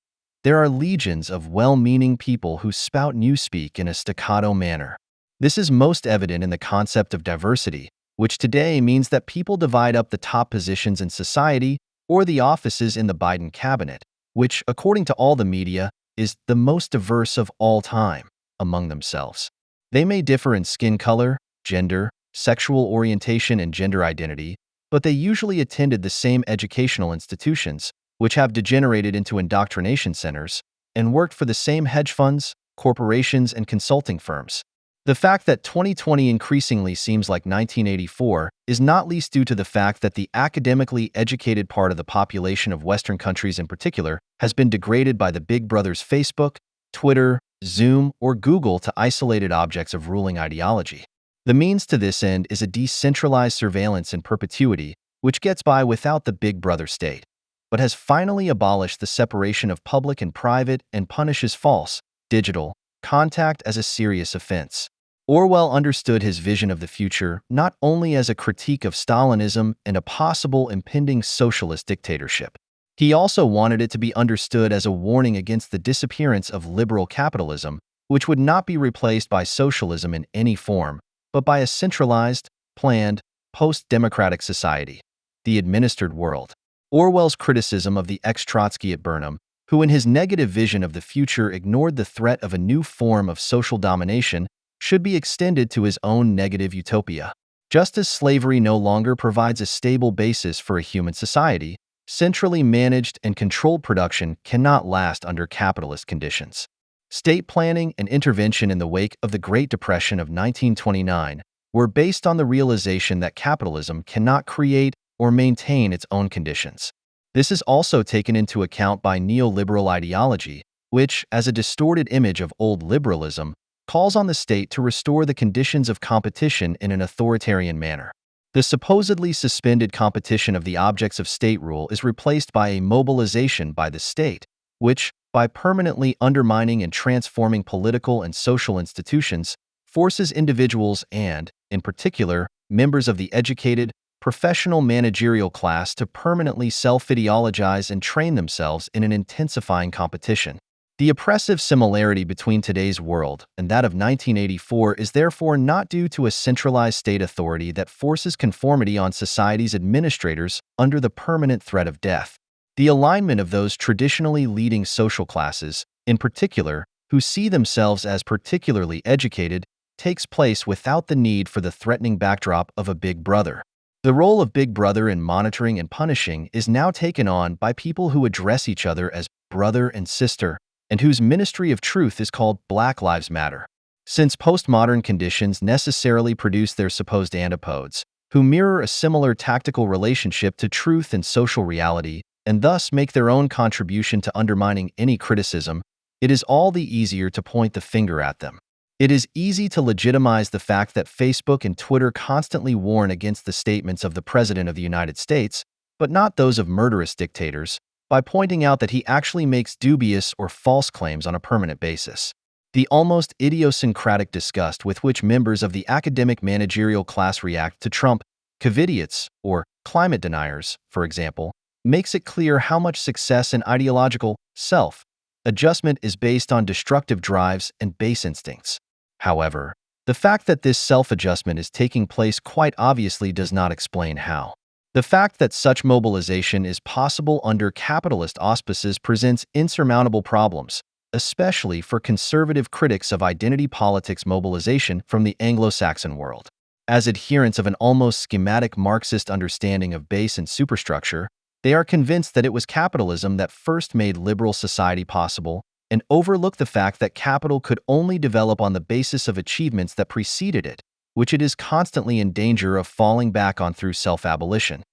there are legions of well-meaning people who spout newspeak in a staccato manner. This is most evident in the concept of diversity, which today means that people divide up the top positions in society or the offices in the Biden cabinet, which, according to all the media, is the most diverse of all time, among themselves. They may differ in skin color, gender, sexual orientation, and gender identity, but they usually attended the same educational institutions, which have degenerated into indoctrination centers, and worked for the same hedge funds, corporations, and consulting firms. The fact that 2020 increasingly seems like 1984 is not least due to the fact that the academically educated part of the population of Western countries in particular has been degraded by the big brothers Facebook, Twitter, Zoom, or Google to isolated objects of ruling ideology. The means to this end is a decentralized surveillance in perpetuity, which gets by without the big brother state, but has finally abolished the separation of public and private and punishes false, digital, contact as a serious offense. Orwell understood his vision of the future not only as a critique of Stalinism and a possible impending socialist dictatorship. He also wanted it to be understood as a warning against the disappearance of liberal capitalism, which would not be replaced by socialism in any form, but by a centralized, planned, post-democratic society, the administered world. Orwell's criticism of the ex-Trotsky at Burnham, who in his negative vision of the future ignored the threat of a new form of social domination, should be extended to his own negative utopia. Just as slavery no longer provides a stable basis for a human society, centrally managed and controlled production cannot last under capitalist conditions. State planning and intervention in the wake of the Great Depression of 1929 were based on the realization that capitalism cannot create or maintain its own conditions. This is also taken into account by neoliberal ideology, which, as a distorted image of old liberalism, calls on the state to restore the conditions of competition in an authoritarian manner. The supposedly suspended competition of the objects of state rule is replaced by a mobilization by the state, which, by permanently undermining and transforming political and social institutions, forces individuals and, in particular, members of the educated, professional managerial class to permanently self-ideologize and train themselves in an intensifying competition. The oppressive similarity between today's world and that of 1984 is therefore not due to a centralized state authority that forces conformity on society's administrators under the permanent threat of death. The alignment of those traditionally leading social classes, in particular, who see themselves as particularly educated, takes place without the need for the threatening backdrop of a big brother. The role of big brother in monitoring and punishing is now taken on by people who address each other as brother and sister, and whose ministry of truth is called Black Lives Matter. Since postmodern conditions necessarily produce their supposed antipodes, who mirror a similar tactical relationship to truth and social reality, and thus make their own contribution to undermining any criticism, it is all the easier to point the finger at them. It is easy to legitimize the fact that Facebook and Twitter constantly warn against the statements of the President of the United States, but not those of murderous dictators, by pointing out that he actually makes dubious or false claims on a permanent basis. The almost idiosyncratic disgust with which members of the academic managerial class react to Trump, COVIDiots, or climate deniers, for example, makes it clear how much success in ideological self-adjustment is based on destructive drives and base instincts. However, the fact that this self-adjustment is taking place quite obviously does not explain how. The fact that such mobilization is possible under capitalist auspices presents insurmountable problems, especially for conservative critics of identity politics mobilization from the Anglo-Saxon world. As adherents of an almost schematic Marxist understanding of base and superstructure, they are convinced that it was capitalism that first made liberal society possible and overlook the fact that capital could only develop on the basis of achievements that preceded it, which it is constantly in danger of falling back on through self-abolition.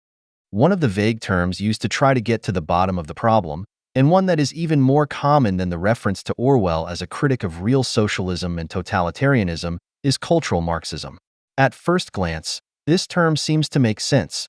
One of the vague terms used to try to get to the bottom of the problem, and one that is even more common than the reference to Orwell as a critic of real socialism and totalitarianism, is cultural Marxism. At first glance, this term seems to make sense.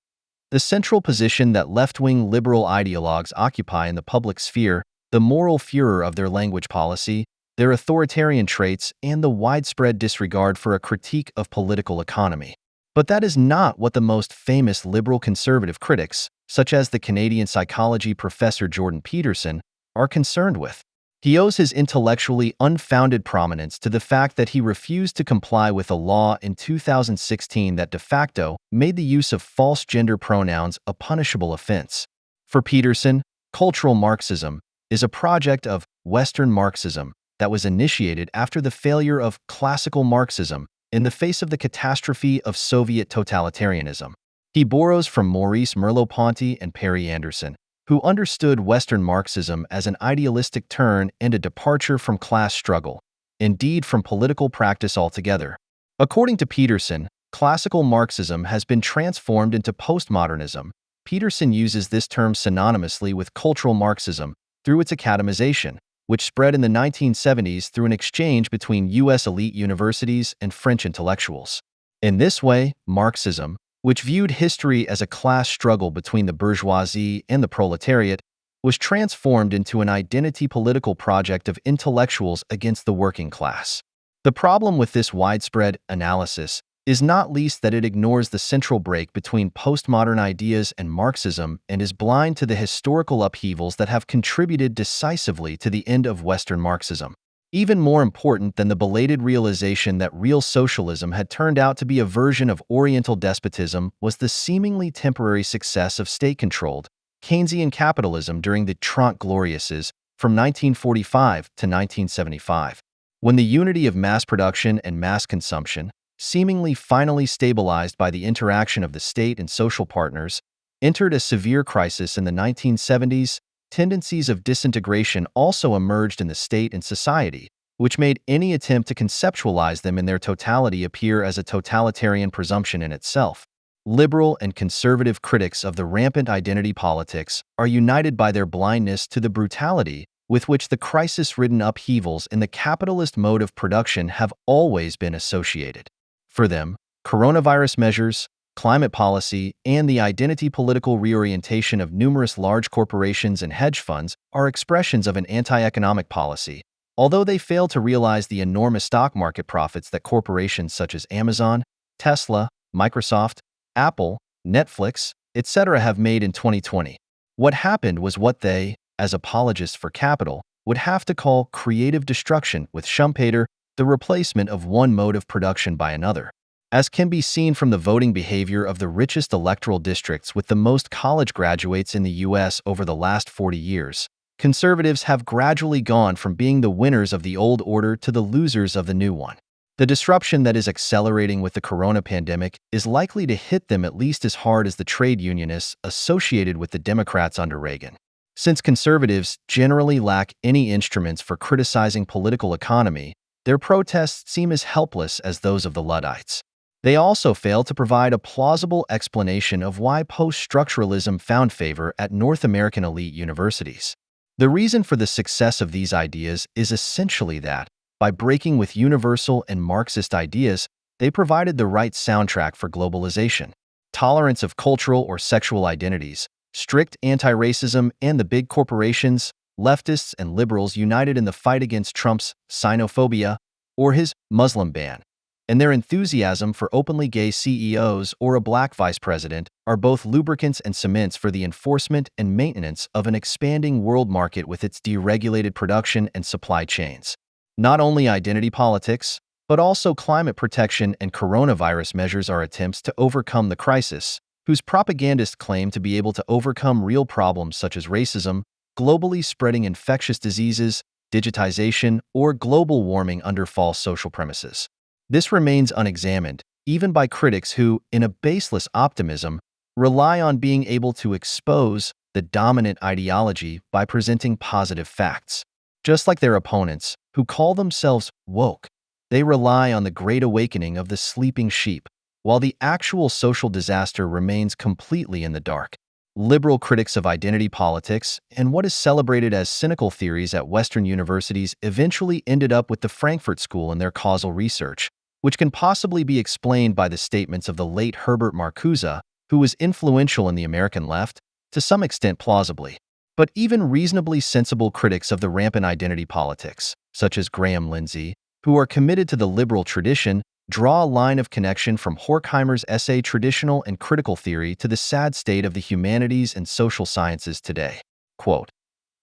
The central position that left-wing liberal ideologues occupy in the public sphere, the moral furor of their language policy, their authoritarian traits, and the widespread disregard for a critique of political economy. But that is not what the most famous liberal conservative critics, such as the Canadian psychology professor Jordan Peterson, are concerned with. He owes his intellectually unfounded prominence to the fact that he refused to comply with a law in 2016 that de facto made the use of false gender pronouns a punishable offense. For Peterson, cultural Marxism is a project of Western Marxism that was initiated after the failure of classical Marxism in the face of the catastrophe of Soviet totalitarianism. He borrows from Maurice Merleau-Ponty and Perry Anderson, who understood Western Marxism as an idealistic turn and a departure from class struggle, indeed from political practice altogether. According to Peterson, classical Marxism has been transformed into postmodernism. Peterson uses this term synonymously with cultural Marxism through its academization, which spread in the 1970s through an exchange between U.S. elite universities and French intellectuals. In this way, Marxism, which viewed history as a class struggle between the bourgeoisie and the proletariat, was transformed into an identity political project of intellectuals against the working class. The problem with this widespread analysis is not least that it ignores the central break between postmodern ideas and Marxism and is blind to the historical upheavals that have contributed decisively to the end of Western Marxism. Even more important than the belated realization that real socialism had turned out to be a version of Oriental despotism was the seemingly temporary success of state-controlled, Keynesian capitalism during the Trente Glorieuses from 1945 to 1975, when the unity of mass production and mass consumption, seemingly finally stabilized by the interaction of the state and social partners, entered a severe crisis in the 1970s. Tendencies of disintegration also emerged in the state and society, which made any attempt to conceptualize them in their totality appear as a totalitarian presumption in itself. Liberal and conservative critics of the rampant identity politics are united by their blindness to the brutality with which the crisis-ridden upheavals in the capitalist mode of production have always been associated. For them, coronavirus measures, climate policy, and the identity political reorientation of numerous large corporations and hedge funds are expressions of an anti-economic policy, although they fail to realize the enormous stock market profits that corporations such as Amazon, Tesla, Microsoft, Apple, Netflix, etc. have made in 2020. What happened was what they, as apologists for capital, would have to call creative destruction, with Schumpeter the replacement of one mode of production by another. As can be seen from the voting behavior of the richest electoral districts with the most college graduates in the U.S. over the last 40 years, conservatives have gradually gone from being the winners of the old order to the losers of the new one. The disruption that is accelerating with the corona pandemic is likely to hit them at least as hard as the trade unionists associated with the Democrats under Reagan. Since conservatives generally lack any instruments for criticizing political economy, their protests seem as helpless as those of the Luddites. They also fail to provide a plausible explanation of why post-structuralism found favor at North American elite universities. The reason for the success of these ideas is essentially that, by breaking with universal and Marxist ideas, they provided the right soundtrack for globalization. Tolerance of cultural or sexual identities, strict anti-racism, and the big corporations, leftists and liberals united in the fight against Trump's xenophobia or his Muslim ban, and their enthusiasm for openly gay CEOs or a black vice president are both lubricants and cements for the enforcement and maintenance of an expanding world market with its deregulated production and supply chains. Not only identity politics, but also climate protection and coronavirus measures are attempts to overcome the crisis, whose propagandists claim to be able to overcome real problems such as racism, globally spreading infectious diseases, digitization, or global warming under false social premises. This remains unexamined, even by critics who, in a baseless optimism, rely on being able to expose the dominant ideology by presenting positive facts. Just like their opponents, who call themselves woke, they rely on the great awakening of the sleeping sheep, while the actual social disaster remains completely in the dark. Liberal critics of identity politics and what is celebrated as cynical theories at Western universities eventually ended up with the Frankfurt School in their causal research, which can possibly be explained by the statements of the late Herbert Marcuse, who was influential in the American left, to some extent plausibly. But even reasonably sensible critics of the rampant identity politics, such as Graham Lindsay, who are committed to the liberal tradition, draw a line of connection from Horkheimer's essay Traditional and Critical Theory to the sad state of the humanities and social sciences today. Quote,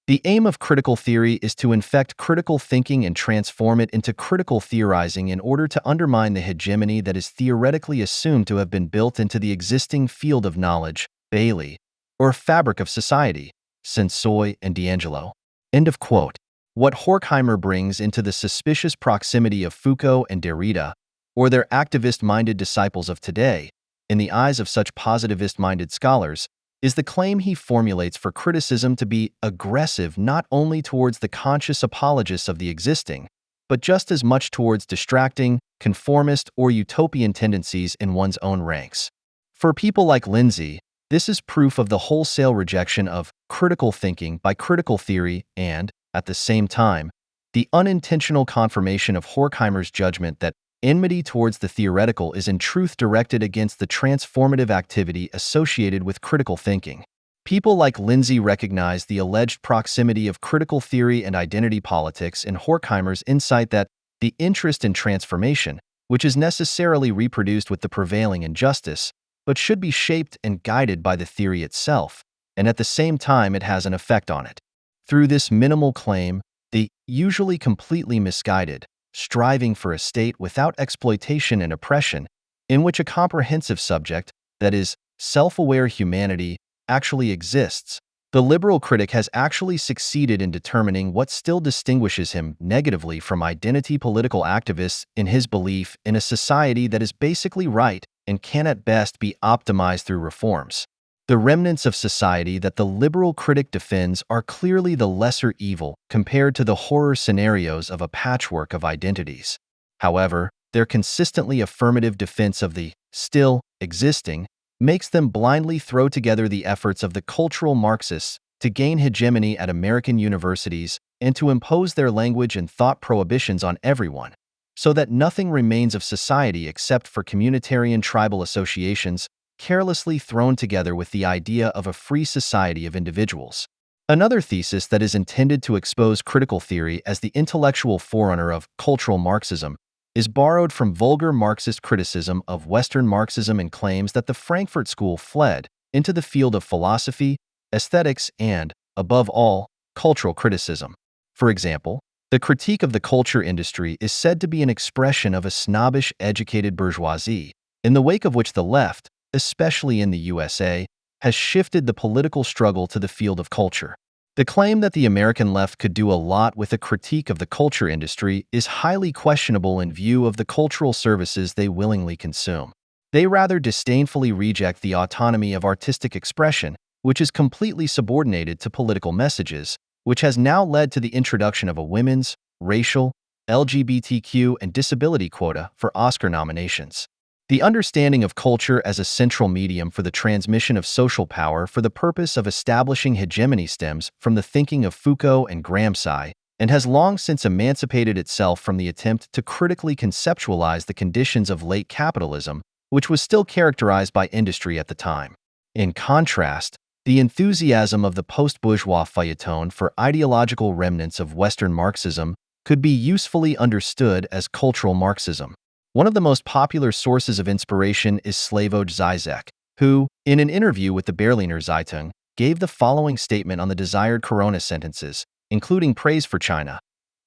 "The aim of critical theory is to infect critical thinking and transform it into critical theorizing in order to undermine the hegemony that is theoretically assumed to have been built into the existing field of knowledge, Bailey, or fabric of society, Sensoy and D'Angelo." End of quote. What Horkheimer brings into the suspicious proximity of Foucault and Derrida, or their activist-minded disciples of today, in the eyes of such positivist-minded scholars, is the claim he formulates for criticism to be aggressive not only towards the conscious apologists of the existing, but just as much towards distracting, conformist, or utopian tendencies in one's own ranks. For people like Lindsay, this is proof of the wholesale rejection of critical thinking by critical theory and, at the same time, the unintentional confirmation of Horkheimer's judgment that enmity towards the theoretical is in truth directed against the transformative activity associated with critical thinking. People like Lindsay recognize the alleged proximity of critical theory and identity politics in Horkheimer's insight that the interest in transformation, which is necessarily reproduced with the prevailing injustice, but should be shaped and guided by the theory itself, and at the same time it has an effect on it. Through this minimal claim, the usually completely misguided, striving for a state without exploitation and oppression, in which a comprehensive subject, that is, self-aware humanity, actually exists, the liberal critic has actually succeeded in determining what still distinguishes him negatively from identity political activists in his belief in a society that is basically right and can at best be optimized through reforms. The remnants of society that the liberal critic defends are clearly the lesser evil compared to the horror scenarios of a patchwork of identities. However, their consistently affirmative defense of the still existing makes them blindly throw together the efforts of the cultural Marxists to gain hegemony at American universities and to impose their language and thought prohibitions on everyone, so that nothing remains of society except for communitarian tribal associations carelessly thrown together with the idea of a free society of individuals. Another thesis that is intended to expose critical theory as the intellectual forerunner of cultural Marxism is borrowed from vulgar Marxist criticism of Western Marxism and claims that the Frankfurt School fled into the field of philosophy, aesthetics, and, above all, cultural criticism. For example, the critique of the culture industry is said to be an expression of a snobbish, educated bourgeoisie, in the wake of which the left, especially in the USA, has shifted the political struggle to the field of culture. The claim that the American left could do a lot with a critique of the culture industry is highly questionable in view of the cultural services they willingly consume. They rather disdainfully reject the autonomy of artistic expression, which is completely subordinated to political messages, which has now led to the introduction of a women's, racial, LGBTQ, and disability quota for Oscar nominations. The understanding of culture as a central medium for the transmission of social power for the purpose of establishing hegemony stems from the thinking of Foucault and Gramsci, and has long since emancipated itself from the attempt to critically conceptualize the conditions of late capitalism, which was still characterized by industry at the time. In contrast, the enthusiasm of the post-bourgeois feuilleton for ideological remnants of Western Marxism could be usefully understood as cultural Marxism. One of the most popular sources of inspiration is Slavoj Žižek, who, in an interview with the Berliner Zeitung, gave the following statement on the desired corona sentences, including praise for China.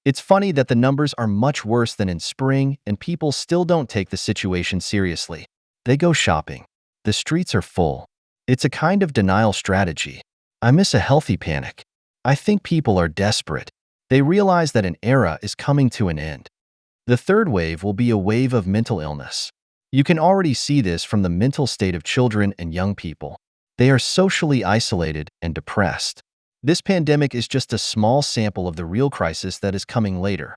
"It's funny that the numbers are much worse than in spring and people still don't take the situation seriously. They go shopping. The streets are full. It's a kind of denial strategy. I miss a healthy panic. I think people are desperate. They realize that an era is coming to an end. The third wave will be a wave of mental illness. You can already see this from the mental state of children and young people. They are socially isolated and depressed. This pandemic is just a small sample of the real crisis that is coming later.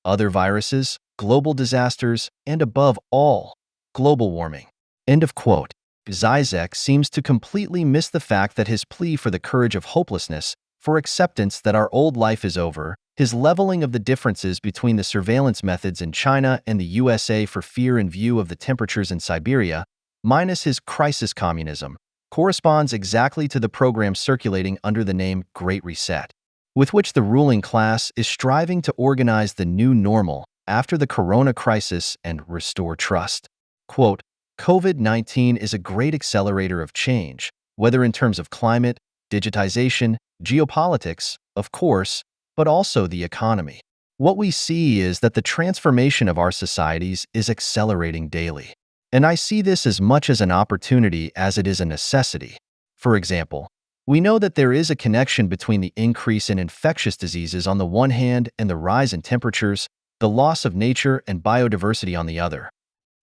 Other viruses, global disasters, and above all, global warming." End of quote. Žižek seems to completely miss the fact that his plea for the courage of hopelessness, for acceptance that our old life is over, his leveling of the differences between the surveillance methods in China and the USA for fear in view of the temperatures in Siberia, minus his crisis communism, corresponds exactly to the program circulating under the name Great Reset, with which the ruling class is striving to organize the new normal after the corona crisis and restore trust. Quote, "COVID-19 is a great accelerator of change, whether in terms of climate, digitization, geopolitics, of course, but also the economy. What we see is that the transformation of our societies is accelerating daily. And I see this as much as an opportunity as it is a necessity. For example, we know that there is a connection between the increase in infectious diseases on the one hand and the rise in temperatures, the loss of nature and biodiversity on the other."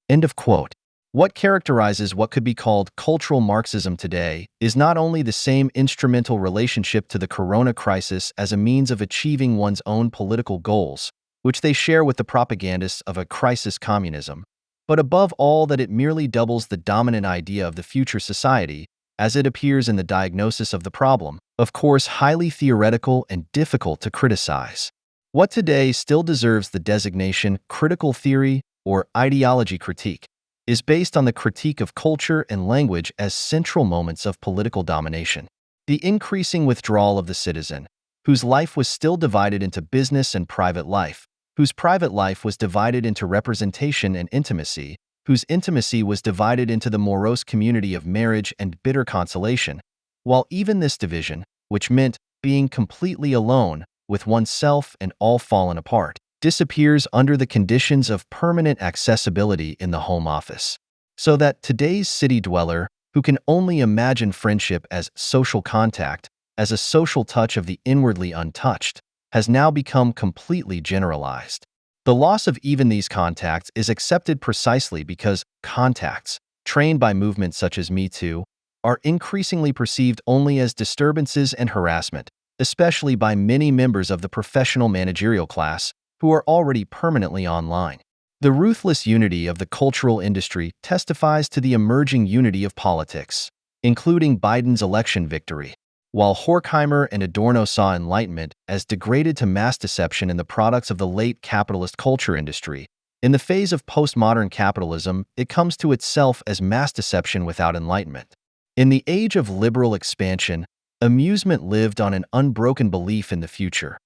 End of quote. What characterizes what could be called cultural Marxism today is not only the same instrumental relationship to the corona crisis as a means of achieving one's own political goals, which they share with the propagandists of a crisis communism, but above all that it merely doubles the dominant idea of the future society as it appears in the diagnosis of the problem, of course highly theoretical and difficult to criticize. What today still deserves the designation critical theory or ideology critique is based on the critique of culture and language as central moments of political domination. The increasing withdrawal of the citizen, whose life was still divided into business and private life, whose private life was divided into representation and intimacy, whose intimacy was divided into the morose community of marriage and bitter consolation, while even this division, which meant being completely alone with oneself and all fallen apart, disappears under the conditions of permanent accessibility in the home office. So that today's city dweller, who can only imagine friendship as social contact, as a social touch of the inwardly untouched, has now become completely generalized. The loss of even these contacts is accepted precisely because contacts, trained by movements such as Me Too, are increasingly perceived only as disturbances and harassment, especially by many members of the professional managerial class, who are already permanently online. The ruthless unity of the cultural industry testifies to the emerging unity of politics, including Biden's election victory. While Horkheimer and Adorno saw Enlightenment as degraded to mass deception in the products of the late capitalist culture industry, in the phase of postmodern capitalism, it comes to itself as mass deception without enlightenment. In the age of liberal expansion, amusement lived on an unbroken belief in the future.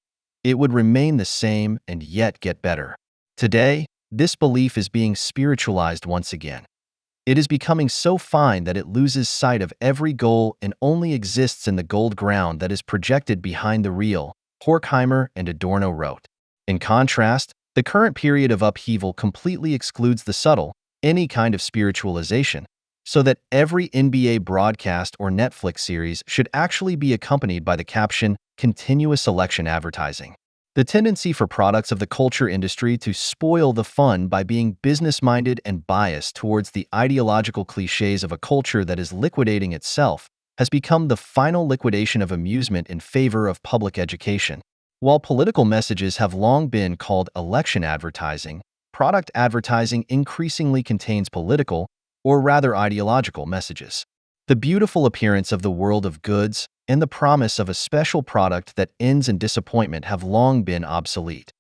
It would remain the same and yet get better. Today, this belief is being spiritualized once again. It is becoming so fine that it loses sight of every goal and only exists in the gold ground that is projected behind the real, Horkheimer and Adorno wrote. In contrast, the current period of upheaval completely excludes the subtle, any kind of spiritualization, so that every NBA broadcast or Netflix series should actually be accompanied by the caption, "Continuous election advertising." The tendency for products of the culture industry to spoil the fun by being business-minded and biased towards the ideological cliches of a culture that is liquidating itself has become the final liquidation of amusement in favor of public education. While political messages have long been called election advertising, product advertising increasingly contains political, or rather ideological, messages. The beautiful appearance of the world of goods and the promise of a special product that ends in disappointment have long been obsolete.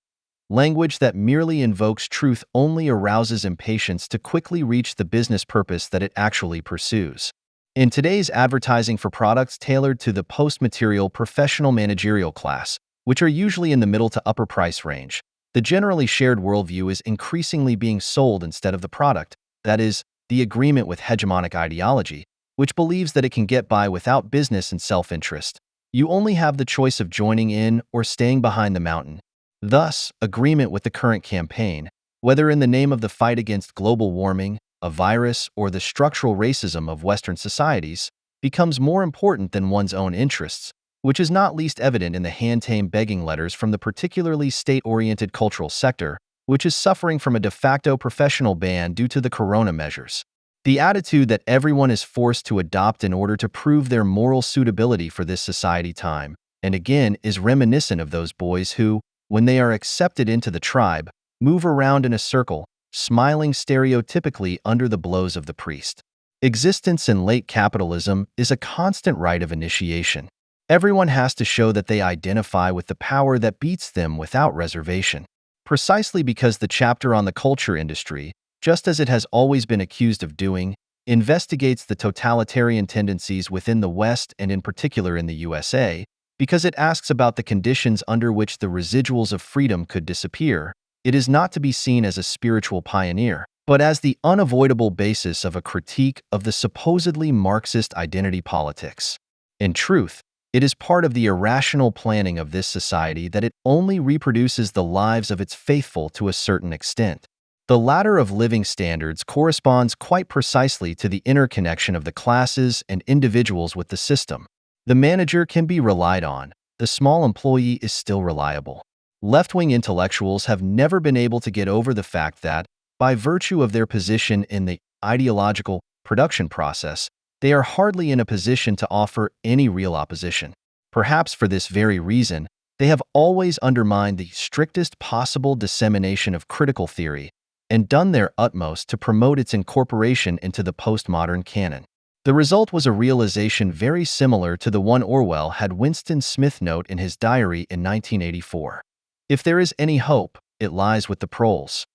Language that merely invokes truth only arouses impatience to quickly reach the business purpose that it actually pursues. In today's advertising for products tailored to the post-material professional managerial class, which are usually in the middle to upper price range, the generally shared worldview is increasingly being sold instead of the product, that is, the agreement with hegemonic ideology, which believes that it can get by without business and self-interest. You only have the choice of joining in or staying behind the mountain. Thus, agreement with the current campaign, whether in the name of the fight against global warming, a virus, or the structural racism of Western societies, becomes more important than one's own interests, which is not least evident in the hand-tame begging letters from the particularly state-oriented cultural sector, which is suffering from a de facto professional ban due to the corona measures. The attitude that everyone is forced to adopt in order to prove their moral suitability for this society time and again is reminiscent of those boys who, when they are accepted into the tribe, move around in a circle, smiling stereotypically under the blows of the priest. Existence in late capitalism is a constant rite of initiation. Everyone has to show that they identify with the power that beats them without reservation. Precisely because the chapter on the culture industry, just as it has always been accused of doing, investigates the totalitarian tendencies within the West and in particular in the USA, because it asks about the conditions under which the residuals of freedom could disappear, it is not to be seen as a spiritual pioneer, but as the unavoidable basis of a critique of the supposedly Marxist identity politics. In truth, it is part of the irrational planning of this society that it only reproduces the lives of its faithful to a certain extent. The ladder of living standards corresponds quite precisely to the interconnection of the classes and individuals with the system. The manager can be relied on, the small employee is still reliable. Left-wing intellectuals have never been able to get over the fact that, by virtue of their position in the ideological production process, they are hardly in a position to offer any real opposition. Perhaps for this very reason, they have always undermined the strictest possible dissemination of critical theory and done their utmost to promote its incorporation into the postmodern canon. The result was a realization very similar to the one Orwell had Winston Smith note in his diary in 1984. If there is any hope, it lies with the proles.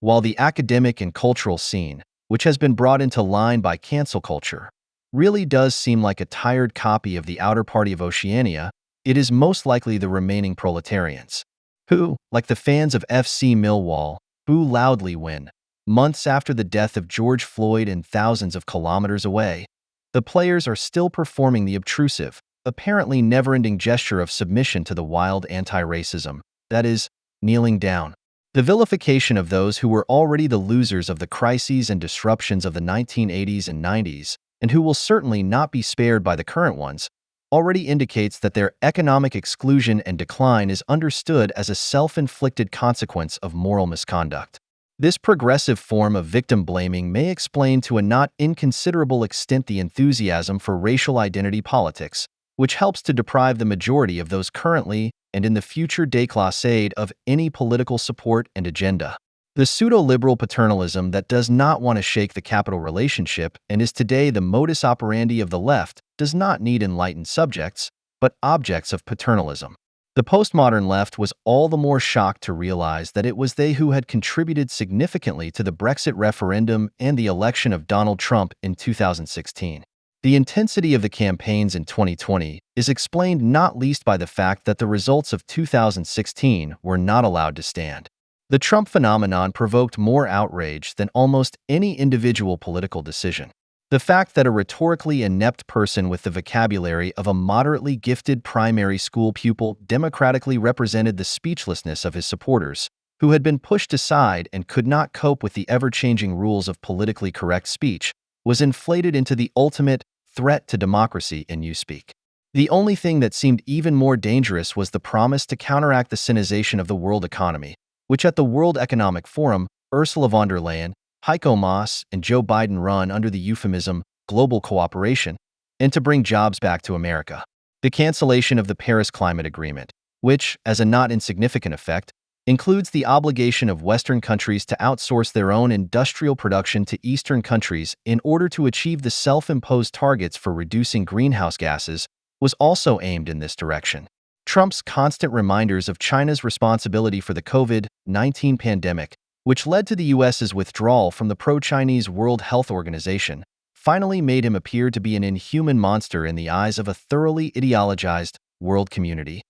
While the academic and cultural scene, which has been brought into line by cancel culture, really does seem like a tired copy of the outer party of Oceania, it is most likely the remaining proletarians, who, like the fans of FC Millwall, boo loudly when, months after the death of George Floyd and thousands of kilometers away, the players are still performing the obtrusive, apparently never-ending gesture of submission to the wild anti-racism, that is, kneeling down. The vilification of those who were already the losers of the crises and disruptions of the 1980s and 90s, and who will certainly not be spared by the current ones, already indicates that their economic exclusion and decline is understood as a self-inflicted consequence of moral misconduct. This progressive form of victim blaming may explain to a not inconsiderable extent the enthusiasm for racial identity politics, which helps to deprive the majority of those currently and in the future déclassés of any political support and agenda. The pseudo-liberal paternalism that does not want to shake the capital relationship and is today the modus operandi of the left does not need enlightened subjects, but objects of paternalism. The postmodern left was all the more shocked to realize that it was they who had contributed significantly to the Brexit referendum and the election of Donald Trump in 2016. The intensity of the campaigns in 2020 is explained not least by the fact that the results of 2016 were not allowed to stand. The Trump phenomenon provoked more outrage than almost any individual political decision. The fact that a rhetorically inept person with the vocabulary of a moderately gifted primary school pupil democratically represented the speechlessness of his supporters, who had been pushed aside and could not cope with the ever-changing rules of politically correct speech, was inflated into the ultimate threat to democracy in newspeak. The only thing that seemed even more dangerous was the promise to counteract the sinicization of the world economy, which at the World Economic Forum, Ursula von der Leyen, Heiko Maas, and Joe Biden run under the euphemism global cooperation, and to bring jobs back to America. The cancellation of the Paris Climate Agreement, which, as a not insignificant effect, includes the obligation of Western countries to outsource their own industrial production to Eastern countries in order to achieve the self-imposed targets for reducing greenhouse gases, was also aimed in this direction. Trump's constant reminders of China's responsibility for the COVID-19 pandemic, which led to the U.S.'s withdrawal from the pro-Chinese World Health Organization, finally made him appear to be an inhuman monster in the eyes of a thoroughly ideologized world community.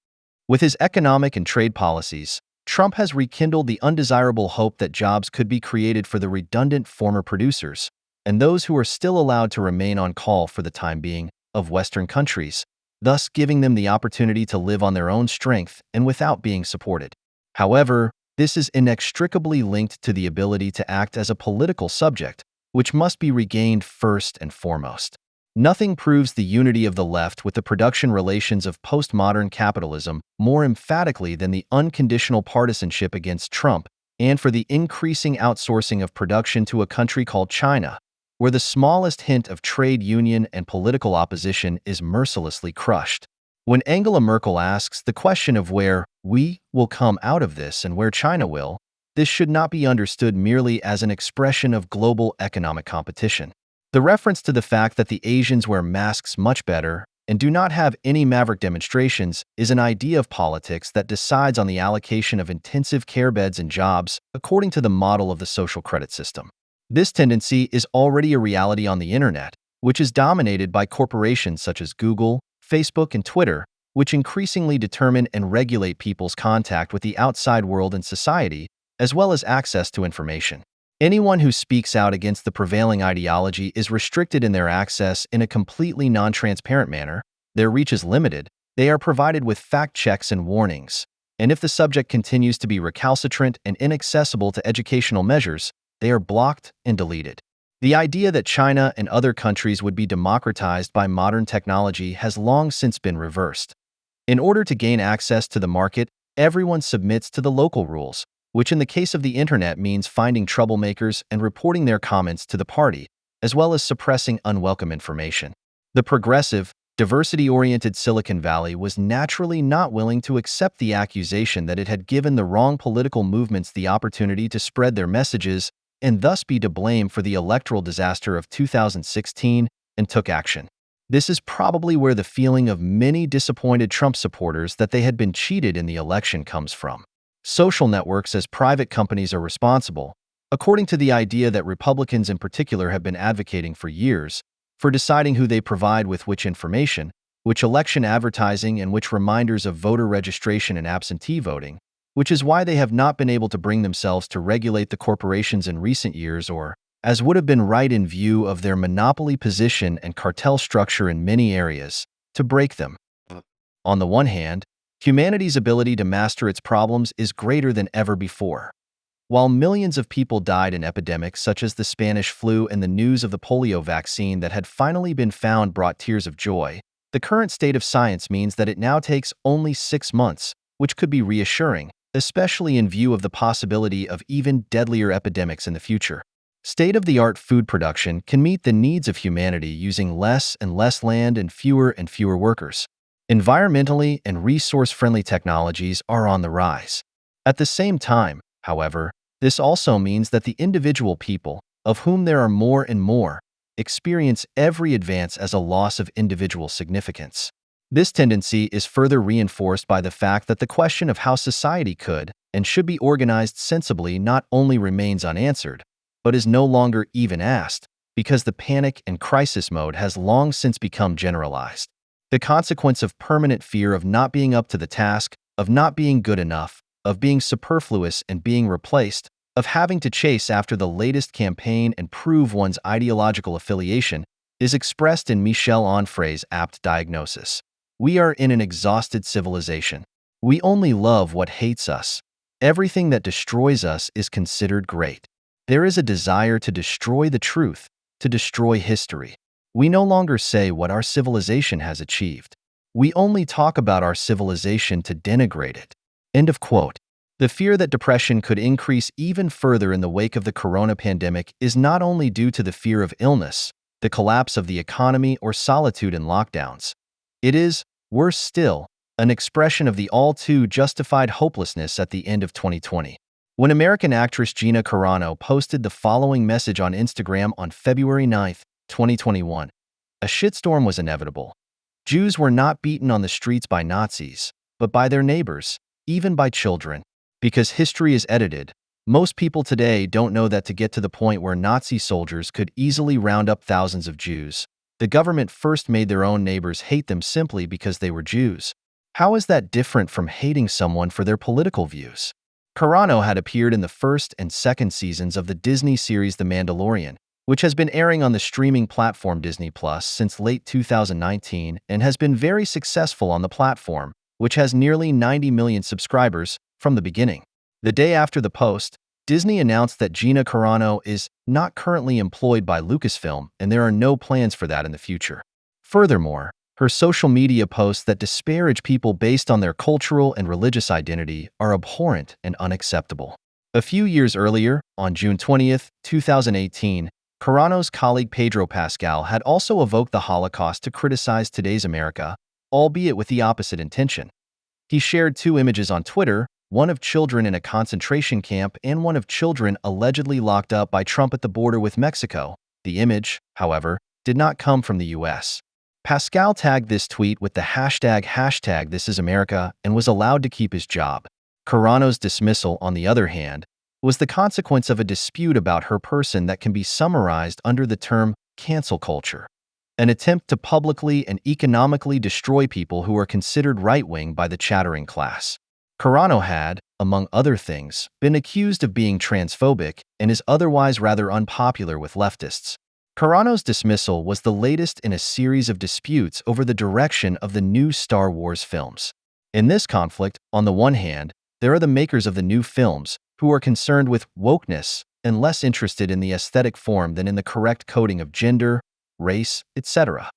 With his economic and trade policies, Trump has rekindled the undesirable hope that jobs could be created for the redundant former producers, and those who are still allowed to remain on call for the time being, of Western countries, thus giving them the opportunity to live on their own strength and without being supported. However, this is inextricably linked to the ability to act as a political subject, which must be regained first and foremost. Nothing proves the unity of the left with the production relations of postmodern capitalism more emphatically than the unconditional partisanship against Trump and for the increasing outsourcing of production to a country called China, where the smallest hint of trade union and political opposition is mercilessly crushed. When Angela Merkel asks the question of where we will come out of this and where China will, this should not be understood merely as an expression of global economic competition. The reference to the fact that the Asians wear masks much better and do not have any maverick demonstrations is an idea of politics that decides on the allocation of intensive care beds and jobs according to the model of the social credit system. This tendency is already a reality on the internet, which is dominated by corporations such as Google, Facebook, and Twitter, which increasingly determine and regulate people's contact with the outside world and society, as well as access to information. Anyone who speaks out against the prevailing ideology is restricted in their access in a completely non-transparent manner, their reach is limited, they are provided with fact checks and warnings, and if the subject continues to be recalcitrant and inaccessible to educational measures, they are blocked and deleted. The idea that China and other countries would be democratized by modern technology has long since been reversed. In order to gain access to the market, everyone submits to the local rules, which in the case of the internet means finding troublemakers and reporting their comments to the party, as well as suppressing unwelcome information. The progressive, diversity-oriented Silicon Valley was naturally not willing to accept the accusation that it had given the wrong political movements the opportunity to spread their messages and thus be to blame for the electoral disaster of 2016 and took action. This is probably where the feeling of many disappointed Trump supporters that they had been cheated in the election comes from. Social networks as private companies are responsible, according to the idea that Republicans in particular have been advocating for years, for deciding who they provide with which information, which election advertising and which reminders of voter registration and absentee voting, which is why they have not been able to bring themselves to regulate the corporations in recent years or, as would have been right in view of their monopoly position and cartel structure in many areas, to break them. On the one hand, humanity's ability to master its problems is greater than ever before. While millions of people died in epidemics such as the Spanish flu and the news of the polio vaccine that had finally been found brought tears of joy, the current state of science means that it now takes only 6 months, which could be reassuring, especially in view of the possibility of even deadlier epidemics in the future. State-of-the-art food production can meet the needs of humanity using less and less land and fewer workers. Environmentally and resource-friendly technologies are on the rise. At the same time, however, this also means that the individual people, of whom there are more and more, experience every advance as a loss of individual significance. This tendency is further reinforced by the fact that the question of how society could and should be organized sensibly not only remains unanswered, but is no longer even asked, because the panic and crisis mode has long since become generalized. The consequence of permanent fear of not being up to the task, of not being good enough, of being superfluous and being replaced, of having to chase after the latest campaign and prove one's ideological affiliation, is expressed in Michel Onfray's apt diagnosis. We are in an exhausted civilization. We only love what hates us. Everything that destroys us is considered great. There is a desire to destroy the truth, to destroy history. We no longer say what our civilization has achieved. We only talk about our civilization to denigrate it. End of quote. The fear that depression could increase even further in the wake of the corona pandemic is not only due to the fear of illness, the collapse of the economy, or solitude in lockdowns. It is, worse still, an expression of the all-too justified hopelessness at the end of 2020. When American actress Gina Carano posted the following message on Instagram on February 9, 2021, a shitstorm was inevitable. Jews were not beaten on the streets by Nazis, but by their neighbors, even by children. Because history is edited, most people today don't know that to get to the point where Nazi soldiers could easily round up thousands of Jews, the government first made their own neighbors hate them simply because they were Jews. How is that different from hating someone for their political views? Carano had appeared in the first and second seasons of the Disney series The Mandalorian, which has been airing on the streaming platform Disney Plus since late 2019 and has been very successful on the platform, which has nearly 90 million subscribers from the beginning. The day after the post, Disney announced that Gina Carano is not currently employed by Lucasfilm, and there are no plans for that in the future. Furthermore, her social media posts that disparage people based on their cultural and religious identity are abhorrent and unacceptable. A few years earlier, on June 20, 2018, Carano's colleague Pedro Pascal had also evoked the Holocaust to criticize today's America, albeit with the opposite intention. He shared two images on Twitter, one of children in a concentration camp and one of children allegedly locked up by Trump at the border with Mexico. The image, however, did not come from the U.S. Pascal tagged this tweet with the hashtag #ThisIsAmerica and was allowed to keep his job. Carano's dismissal, on the other hand, was the consequence of a dispute about her person that can be summarized under the term cancel culture, an attempt to publicly and economically destroy people who are considered right-wing by the chattering class. Carano had, among other things, been accused of being transphobic and is otherwise rather unpopular with leftists. Carano's dismissal was the latest in a series of disputes over the direction of the new Star Wars films. In this conflict, on the one hand, there are the makers of the new films, who are concerned with wokeness and less interested in the aesthetic form than in the correct coding of gender, race, etc.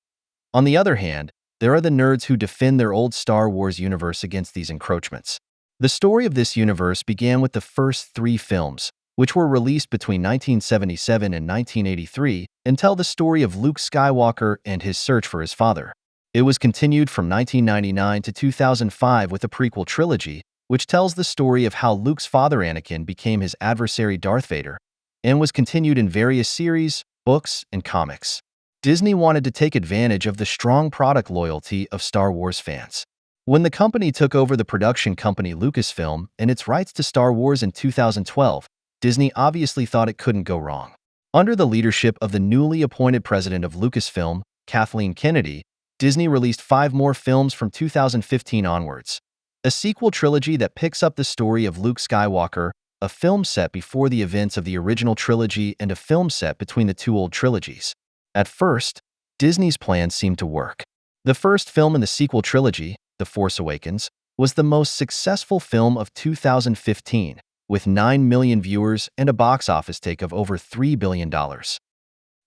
On the other hand, there are the nerds who defend their old Star Wars universe against these encroachments. The story of this universe began with the first three films, which were released between 1977 and 1983, and tell the story of Luke Skywalker and his search for his father. It was continued from 1999 to 2005 with a prequel trilogy, which tells the story of how Luke's father Anakin became his adversary Darth Vader, and was continued in various series, books, and comics. Disney wanted to take advantage of the strong product loyalty of Star Wars fans. When the company took over the production company Lucasfilm and its rights to Star Wars in 2012, Disney obviously thought it couldn't go wrong. Under the leadership of the newly appointed president of Lucasfilm, Kathleen Kennedy, Disney released 5 more films from 2015 onwards. A sequel trilogy that picks up the story of Luke Skywalker, a film set before the events of the original trilogy, and a film set between the two old trilogies. At first, Disney's plans seemed to work. The first film in the sequel trilogy, The Force Awakens, was the most successful film of 2015, with 9 million viewers and a box office take of over $3 billion.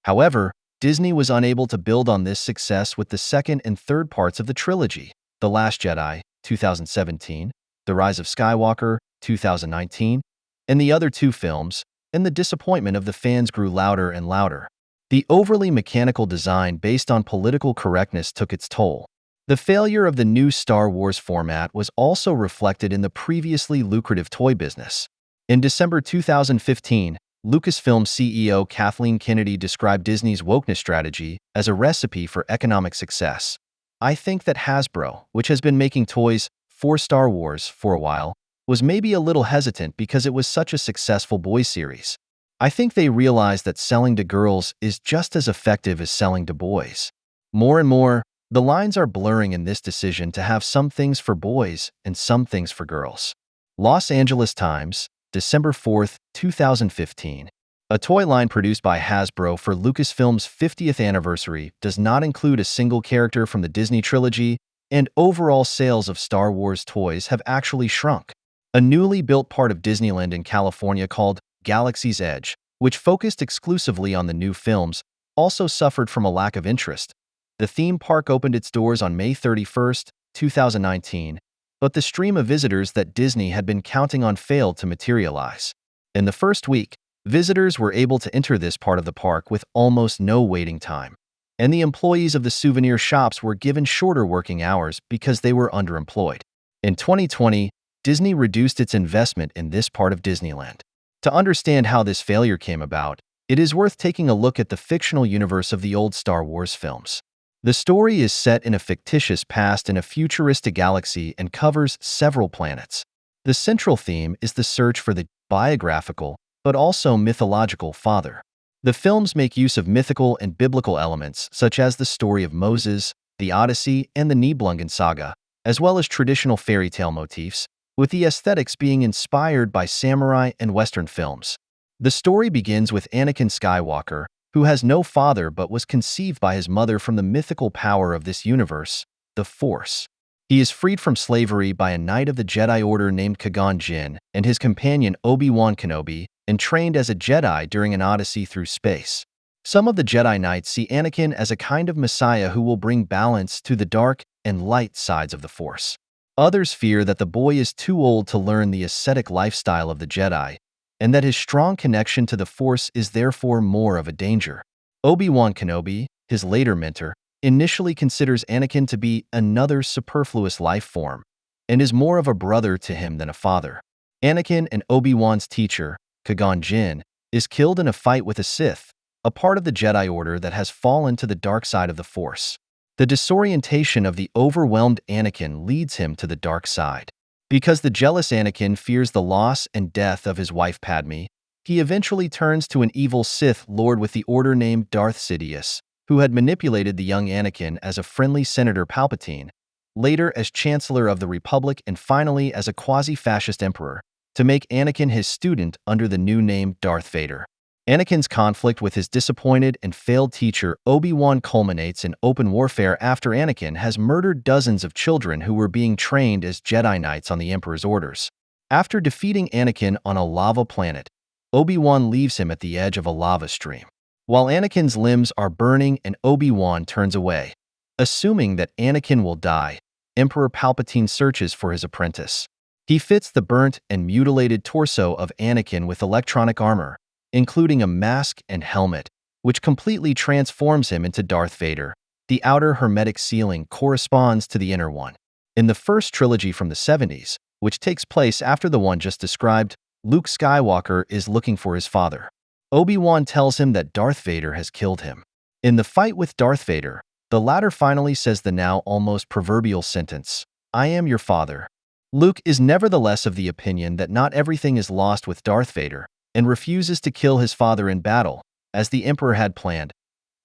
However, Disney was unable to build on this success with the second and third parts of the trilogy, The Last Jedi, 2017, The Rise of Skywalker, 2019, and the other 2 films, and the disappointment of the fans grew louder and louder. The overly mechanical design based on political correctness took its toll. The failure of the new Star Wars format was also reflected in the previously lucrative toy business. In December 2015, Lucasfilm CEO Kathleen Kennedy described Disney's wokeness strategy as a recipe for economic success. I think that Hasbro, which has been making toys for Star Wars for a while, was maybe a little hesitant because it was such a successful boys series. I think they realized that selling to girls is just as effective as selling to boys. More and more, the lines are blurring in this decision to have some things for boys and some things for girls. Los Angeles Times, December 4, 2015. A toy line produced by Hasbro for Lucasfilm's 50th anniversary does not include a single character from the Disney trilogy, and overall sales of Star Wars toys have actually shrunk. A newly built part of Disneyland in California called Galaxy's Edge, which focused exclusively on the new films, also suffered from a lack of interest. The theme park opened its doors on May 31, 2019, but the stream of visitors that Disney had been counting on failed to materialize. In the first week, visitors were able to enter this part of the park with almost no waiting time, and the employees of the souvenir shops were given shorter working hours because they were underemployed. In 2020, Disney reduced its investment in this part of Disneyland. To understand how this failure came about, it is worth taking a look at the fictional universe of the old Star Wars films. The story is set in a fictitious past in a futuristic galaxy and covers several planets. The central theme is the search for the biographical, but also mythological father. The films make use of mythical and biblical elements such as the story of Moses, the Odyssey, and the Nibelungen Saga, as well as traditional fairy tale motifs, with the aesthetics being inspired by samurai and Western films. The story begins with Anakin Skywalker, who has no father but was conceived by his mother from the mythical power of this universe, the Force. He is freed from slavery by a knight of the Jedi Order named Qui-Gon Jinn and his companion Obi-Wan Kenobi, and trained as a Jedi during an odyssey through space. Some of the Jedi Knights see Anakin as a kind of messiah who will bring balance to the dark and light sides of the Force. Others fear that the boy is too old to learn the ascetic lifestyle of the Jedi, and that his strong connection to the Force is therefore more of a danger. Obi-Wan Kenobi, his later mentor, initially considers Anakin to be another superfluous life form, and is more of a brother to him than a father. Anakin and Obi-Wan's teacher, Qui-Gon Jinn, is killed in a fight with a Sith, a part of the Jedi Order that has fallen to the dark side of the Force. The disorientation of the overwhelmed Anakin leads him to the dark side. Because the jealous Anakin fears the loss and death of his wife Padme, he eventually turns to an evil Sith Lord with the Order named Darth Sidious, who had manipulated the young Anakin as a friendly Senator Palpatine, later as Chancellor of the Republic and finally as a quasi-fascist emperor, to make Anakin his student under the new name Darth Vader. Anakin's conflict with his disappointed and failed teacher Obi-Wan culminates in open warfare after Anakin has murdered dozens of children who were being trained as Jedi Knights on the Emperor's orders. After defeating Anakin on a lava planet, Obi-Wan leaves him at the edge of a lava stream. While Anakin's limbs are burning and Obi-Wan turns away. Assuming that Anakin will die, Emperor Palpatine searches for his apprentice. He fits the burnt and mutilated torso of Anakin with electronic armor, including a mask and helmet, which completely transforms him into Darth Vader. The outer hermetic sealing corresponds to the inner one. In the first trilogy from the 70s, which takes place after the one just described, Luke Skywalker is looking for his father. Obi-Wan tells him that Darth Vader has killed him. In the fight with Darth Vader, the latter finally says the now almost proverbial sentence, "I am your father." Luke is nevertheless of the opinion that not everything is lost with Darth Vader, and refuses to kill his father in battle, as the Emperor had planned.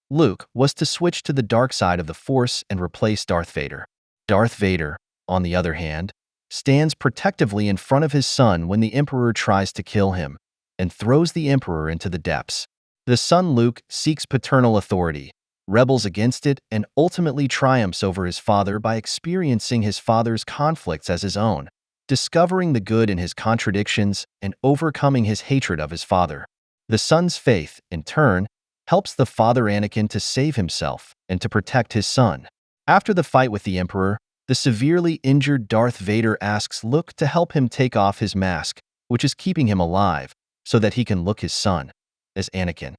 Luke was to switch to the dark side of the Force and replace Darth Vader. Darth Vader, on the other hand, stands protectively in front of his son when the Emperor tries to kill him, and throws the Emperor into the depths. The son Luke seeks paternal authority, rebels against it, and ultimately triumphs over his father by experiencing his father's conflicts as his own, discovering the good in his contradictions and overcoming his hatred of his father. The son's faith, in turn, helps the father Anakin to save himself and to protect his son. After the fight with the Emperor, the severely injured Darth Vader asks Luke to help him take off his mask, which is keeping him alive, so that he can look his son, as Anakin,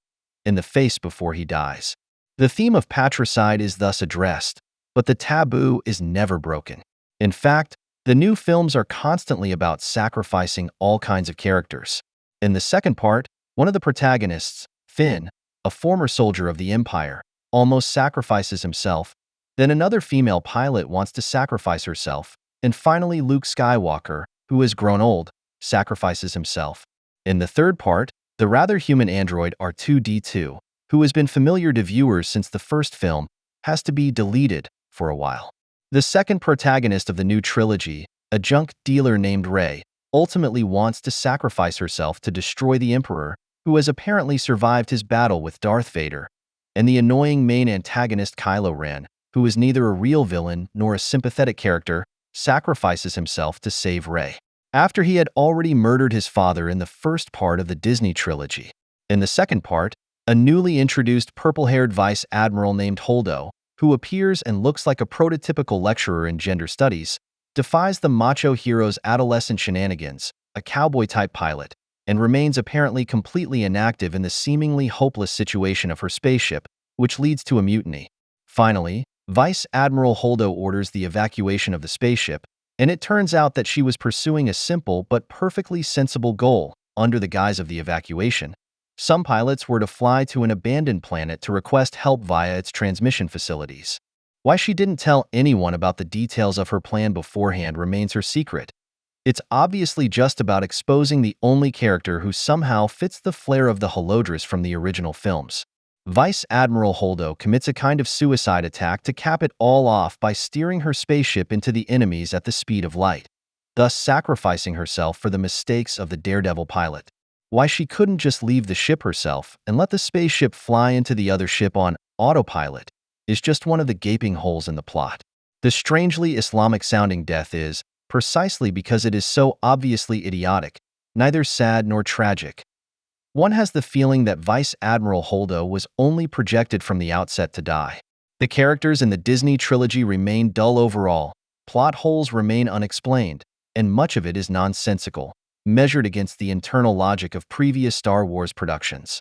in the face before he dies. The theme of patricide is thus addressed, but the taboo is never broken. In fact, the new films are constantly about sacrificing all kinds of characters. In the second part, one of the protagonists, Finn, a former soldier of the Empire, almost sacrifices himself. Then another female pilot wants to sacrifice herself, and finally Luke Skywalker, who has grown old, sacrifices himself. In the third part, the rather human android R2-D2, who has been familiar to viewers since the first film, has to be deleted for a while. The second protagonist of the new trilogy, a junk dealer named Rey, ultimately wants to sacrifice herself to destroy the Emperor, who has apparently survived his battle with Darth Vader, and the annoying main antagonist Kylo Ren, who is neither a real villain nor a sympathetic character, sacrifices himself to save Rey, after he had already murdered his father in the first part of the Disney trilogy. In the second part, a newly introduced purple-haired Vice Admiral named Holdo, who appears and looks like a prototypical lecturer in gender studies, defies the macho hero's adolescent shenanigans, a cowboy-type pilot, and remains apparently completely inactive in the seemingly hopeless situation of her spaceship, which leads to a mutiny. Finally, Vice Admiral Holdo orders the evacuation of the spaceship, and it turns out that she was pursuing a simple but perfectly sensible goal under the guise of the evacuation. Some pilots were to fly to an abandoned planet to request help via its transmission facilities. Why she didn't tell anyone about the details of her plan beforehand remains her secret. It's obviously just about exposing the only character who somehow fits the flair of the Holodrus from the original films. Vice Admiral Holdo commits a kind of suicide attack to cap it all off by steering her spaceship into the enemies at the speed of light, thus sacrificing herself for the mistakes of the daredevil pilot. Why she couldn't just leave the ship herself and let the spaceship fly into the other ship on autopilot is just one of the gaping holes in the plot. The strangely Islamic-sounding death is, precisely because it is so obviously idiotic, neither sad nor tragic. One has the feeling that Vice Admiral Holdo was only projected from the outset to die. The characters in the Disney trilogy remain dull overall, plot holes remain unexplained, and much of it is nonsensical, measured against the internal logic of previous Star Wars productions.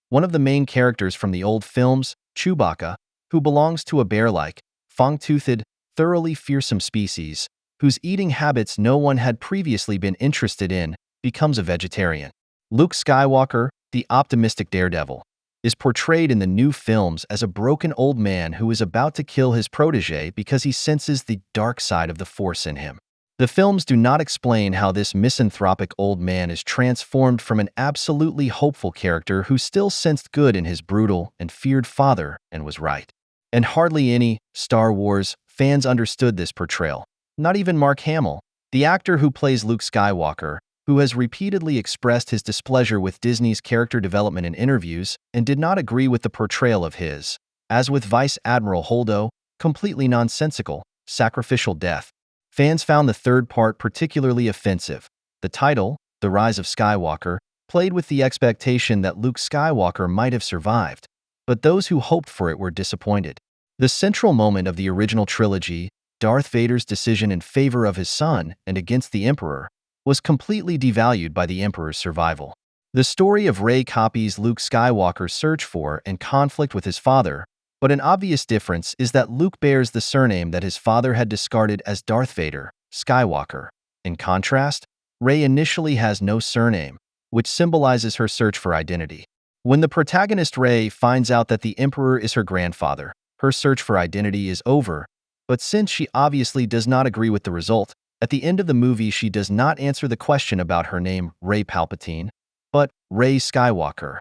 One of the main characters from the old films, Chewbacca, who belongs to a bear-like, fang-toothed, thoroughly fearsome species, whose eating habits no one had previously been interested in, becomes a vegetarian. Luke Skywalker, the optimistic daredevil, is portrayed in the new films as a broken old man who is about to kill his protege because he senses the dark side of the Force in him. The films do not explain how this misanthropic old man is transformed from an absolutely hopeful character who still sensed good in his brutal and feared father and was right. And hardly any Star Wars fans understood this portrayal. Not even Mark Hamill, the actor who plays Luke Skywalker, who has repeatedly expressed his displeasure with Disney's character development in interviews and did not agree with the portrayal of his, as with Vice Admiral Holdo, completely nonsensical, sacrificial death. Fans found the third part particularly offensive. The title, The Rise of Skywalker, played with the expectation that Luke Skywalker might have survived, but those who hoped for it were disappointed. The central moment of the original trilogy, Darth Vader's decision in favor of his son and against the Emperor, was completely devalued by the Emperor's survival. The story of Rey copies Luke Skywalker's search for and conflict with his father, but an obvious difference is that Luke bears the surname that his father had discarded as Darth Vader, Skywalker. In contrast, Rey initially has no surname, which symbolizes her search for identity. When the protagonist Rey finds out that the Emperor is her grandfather, her search for identity is over, but since she obviously does not agree with the result, at the end of the movie she does not answer the question about her name, Rey Palpatine, but Rey Skywalker.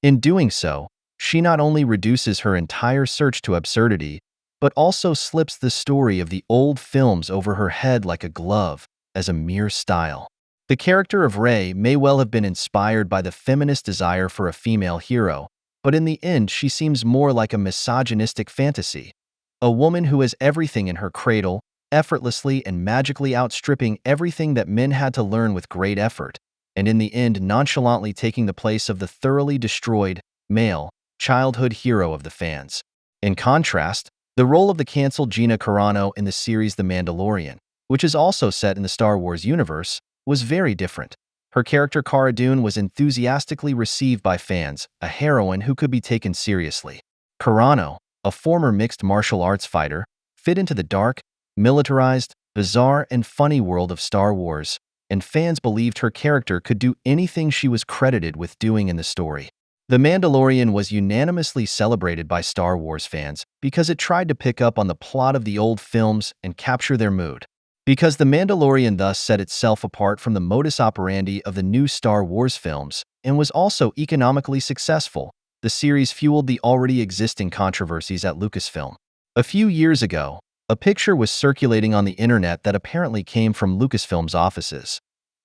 In doing so, she not only reduces her entire search to absurdity, but also slips the story of the old films over her head like a glove, as a mere style. The character of Rey may well have been inspired by the feminist desire for a female hero, but in the end she seems more like a misogynistic fantasy. A woman who has everything in her cradle, effortlessly and magically outstripping everything that men had to learn with great effort, and in the end nonchalantly taking the place of the thoroughly destroyed, male, childhood hero of the fans. In contrast, the role of the cancelled Gina Carano in the series The Mandalorian, which is also set in the Star Wars universe, was very different. Her character Cara Dune was enthusiastically received by fans, a heroine who could be taken seriously. Carano, a former mixed martial arts fighter, fit into the dark, militarized, bizarre, and funny world of Star Wars, and fans believed her character could do anything she was credited with doing in the story. The Mandalorian was unanimously celebrated by Star Wars fans because it tried to pick up on the plot of the old films and capture their mood. Because The Mandalorian thus set itself apart from the modus operandi of the new Star Wars films and was also economically successful, the series fueled the already existing controversies at Lucasfilm. A few years ago, a picture was circulating on the internet that apparently came from Lucasfilm's offices.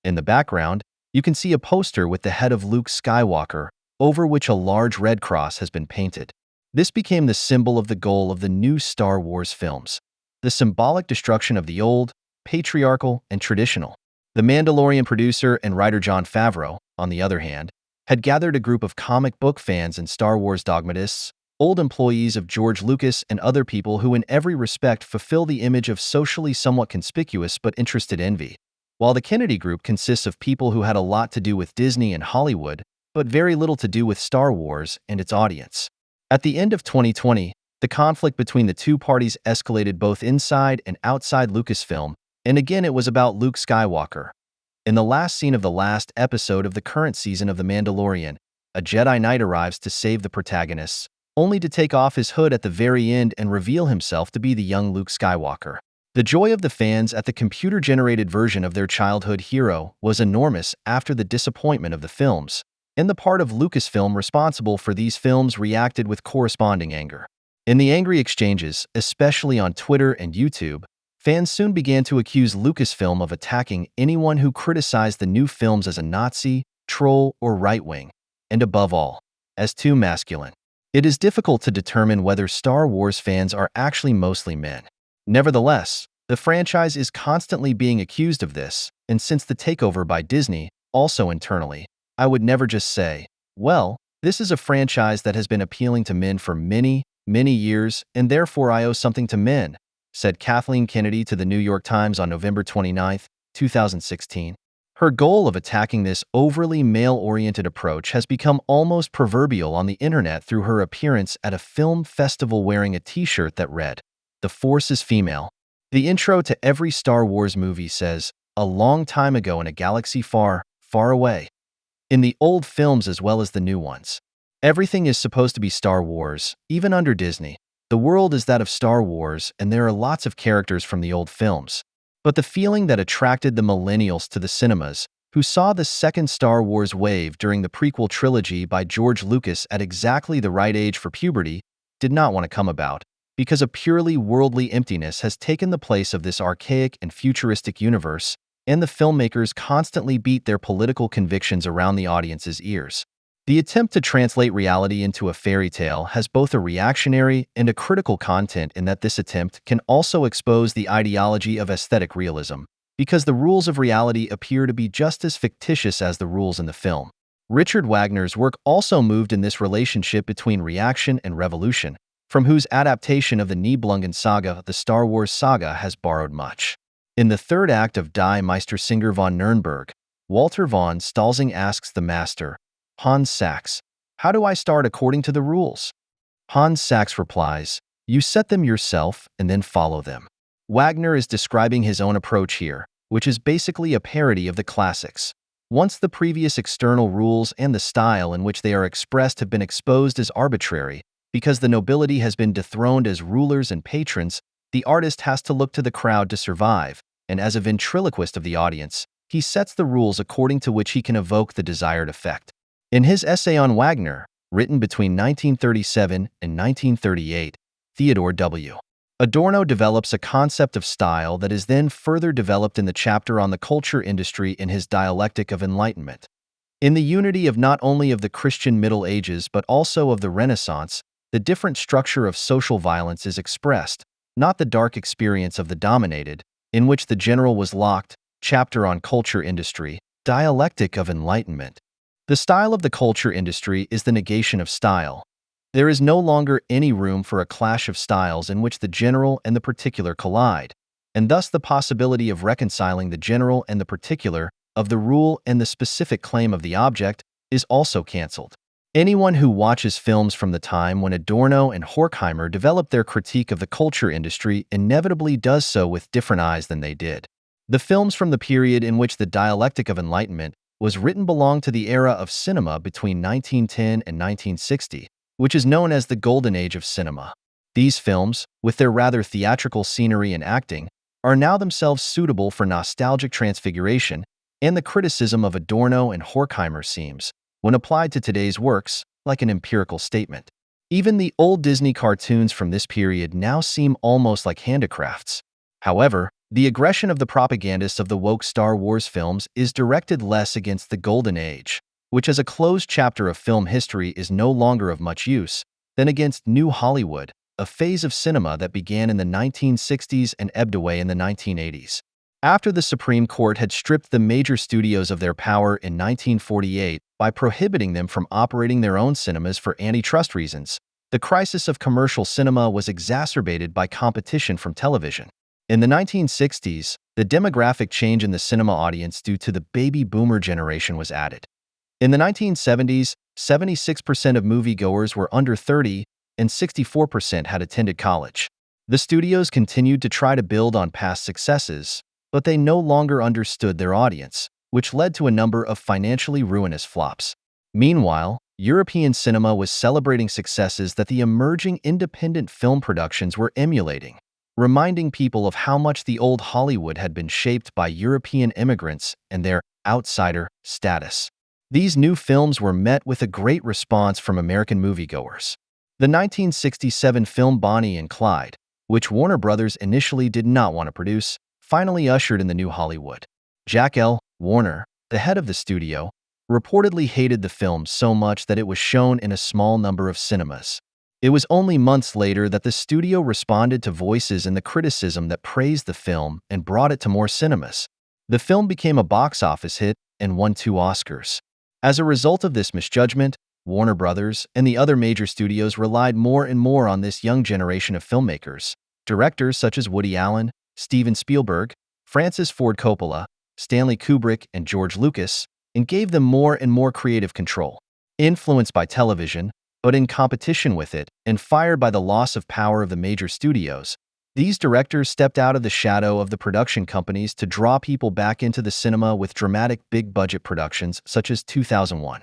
In the background, you can see a poster with the head of Luke Skywalker, over which a large red cross has been painted. This became the symbol of the goal of the new Star Wars films, the symbolic destruction of the old, patriarchal, and traditional. The Mandalorian producer and writer Jon Favreau, on the other hand, had gathered a group of comic book fans and Star Wars dogmatists, old employees of George Lucas and other people who in every respect fulfill the image of socially somewhat conspicuous but interested envy. While the Kennedy Group consists of people who had a lot to do with Disney and Hollywood, but very little to do with Star Wars and its audience. At the end of 2020, the conflict between the two parties escalated both inside and outside Lucasfilm, and again it was about Luke Skywalker. In the last scene of the last episode of the current season of The Mandalorian, a Jedi Knight arrives to save the protagonists, only to take off his hood at the very end and reveal himself to be the young Luke Skywalker. The joy of the fans at the computer-generated version of their childhood hero was enormous after the disappointment of the films, and the part of Lucasfilm responsible for these films reacted with corresponding anger. In the angry exchanges, especially on Twitter and YouTube, fans soon began to accuse Lucasfilm of attacking anyone who criticized the new films as a Nazi, troll, or right-wing, and above all, as too masculine. It is difficult to determine whether Star Wars fans are actually mostly men. Nevertheless, the franchise is constantly being accused of this, and since the takeover by Disney, also internally, I would never just say, well, this is a franchise that has been appealing to men for many, many years, and therefore I owe something to men, said Kathleen Kennedy to the New York Times on November 29, 2016. Her goal of attacking this overly male-oriented approach has become almost proverbial on the internet through her appearance at a film festival wearing a t-shirt that read, "The Force is female." The intro to every Star Wars movie says, "A long time ago in a galaxy far, far away." In the old films as well as the new ones, everything is supposed to be Star Wars, even under Disney. The world is that of Star Wars, and there are lots of characters from the old films. But the feeling that attracted the millennials to the cinemas, who saw the second Star Wars wave during the prequel trilogy by George Lucas at exactly the right age for puberty, did not want to come about, because a purely worldly emptiness has taken the place of this archaic and futuristic universe, and the filmmakers constantly beat their political convictions around the audience's ears. The attempt to translate reality into a fairy tale has both a reactionary and a critical content in that this attempt can also expose the ideology of aesthetic realism, because the rules of reality appear to be just as fictitious as the rules in the film. Richard Wagner's work also moved in this relationship between reaction and revolution, from whose adaptation of the Nibelungen saga, the Star Wars saga, has borrowed much. In the third act of Die Meistersinger von Nürnberg, Walter von Stalzing asks the master, Hans Sachs, "How do I start according to the rules?" Hans Sachs replies, "You set them yourself and then follow them." Wagner is describing his own approach here, which is basically a parody of the classics. Once the previous external rules and the style in which they are expressed have been exposed as arbitrary, because the nobility has been dethroned as rulers and patrons, the artist has to look to the crowd to survive, and as a ventriloquist of the audience, he sets the rules according to which he can evoke the desired effect. In his essay on Wagner, written between 1937 and 1938, Theodore W. Adorno develops a concept of style that is then further developed in the chapter on the culture industry in his Dialectic of Enlightenment. In the unity of not only of the Christian Middle Ages but also of the Renaissance, the different structure of social violence is expressed, not the dark experience of the dominated, in which the general was locked, chapter on culture industry, Dialectic of Enlightenment. The style of the culture industry is the negation of style. There is no longer any room for a clash of styles in which the general and the particular collide, and thus the possibility of reconciling the general and the particular, of the rule and the specific claim of the object, is also cancelled. Anyone who watches films from the time when Adorno and Horkheimer developed their critique of the culture industry inevitably does so with different eyes than they did. The films from the period in which the Dialectic of Enlightenment was written belong to the era of cinema between 1910 and 1960, which is known as the Golden Age of cinema. These films, with their rather theatrical scenery and acting, are now themselves suitable for nostalgic transfiguration, and the criticism of Adorno and Horkheimer seems, when applied to today's works, like an empirical statement. Even the old Disney cartoons from this period now seem almost like handicrafts. However, The aggression of the propagandists of the woke Star Wars films is directed less against the Golden Age, which as a closed chapter of film history is no longer of much use, than against New Hollywood, a phase of cinema that began in the 1960s and ebbed away in the 1980s. After the Supreme Court had stripped the major studios of their power in 1948 by prohibiting them from operating their own cinemas for antitrust reasons, the crisis of commercial cinema was exacerbated by competition from television. In the 1960s, the demographic change in the cinema audience due to the baby boomer generation was added. In the 1970s, 76% of moviegoers were under 30 and 64% had attended college. The studios continued to try to build on past successes, but they no longer understood their audience, which led to a number of financially ruinous flops. Meanwhile, European cinema was celebrating successes that the emerging independent film productions were emulating, reminding people of how much the old Hollywood had been shaped by European immigrants and their outsider status. These new films were met with a great response from American moviegoers. The 1967 film Bonnie and Clyde, which Warner Brothers initially did not want to produce, finally ushered in the new Hollywood. Jack L. Warner, the head of the studio, reportedly hated the film so much that it was shown in a small number of cinemas. It was only months later that the studio responded to voices in the criticism that praised the film and brought it to more cinemas. The film became a box office hit and won 2 Oscars. As a result of this misjudgment, Warner Brothers and the other major studios relied more and more on this young generation of filmmakers, directors such as Woody Allen, Steven Spielberg, Francis Ford Coppola, Stanley Kubrick, and George Lucas, and gave them more and more creative control. Influenced by television, but in competition with it, and fired by the loss of power of the major studios, these directors stepped out of the shadow of the production companies to draw people back into the cinema with dramatic big-budget productions such as 2001,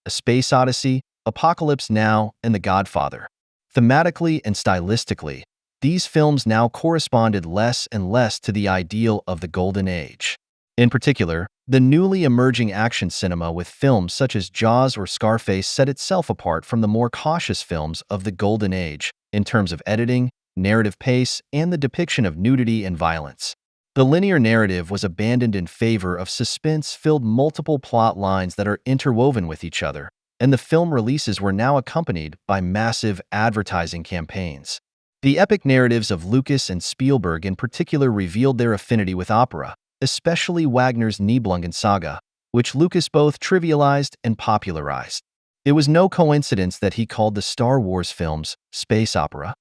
A Space Odyssey, Apocalypse Now, and The Godfather. Thematically and stylistically, these films now corresponded less and less to the ideal of the Golden Age. In particular, the newly emerging action cinema with films such as Jaws or Scarface set itself apart from the more cautious films of the Golden Age in terms of editing, narrative pace, and the depiction of nudity and violence. The linear narrative was abandoned in favor of suspense-filled multiple plot lines that are interwoven with each other, and the film releases were now accompanied by massive advertising campaigns. The epic narratives of Lucas and Spielberg in particular revealed their affinity with opera, especially Wagner's Nibelungen saga, which Lucas both trivialized and popularized. It was no coincidence that he called the Star Wars films space opera.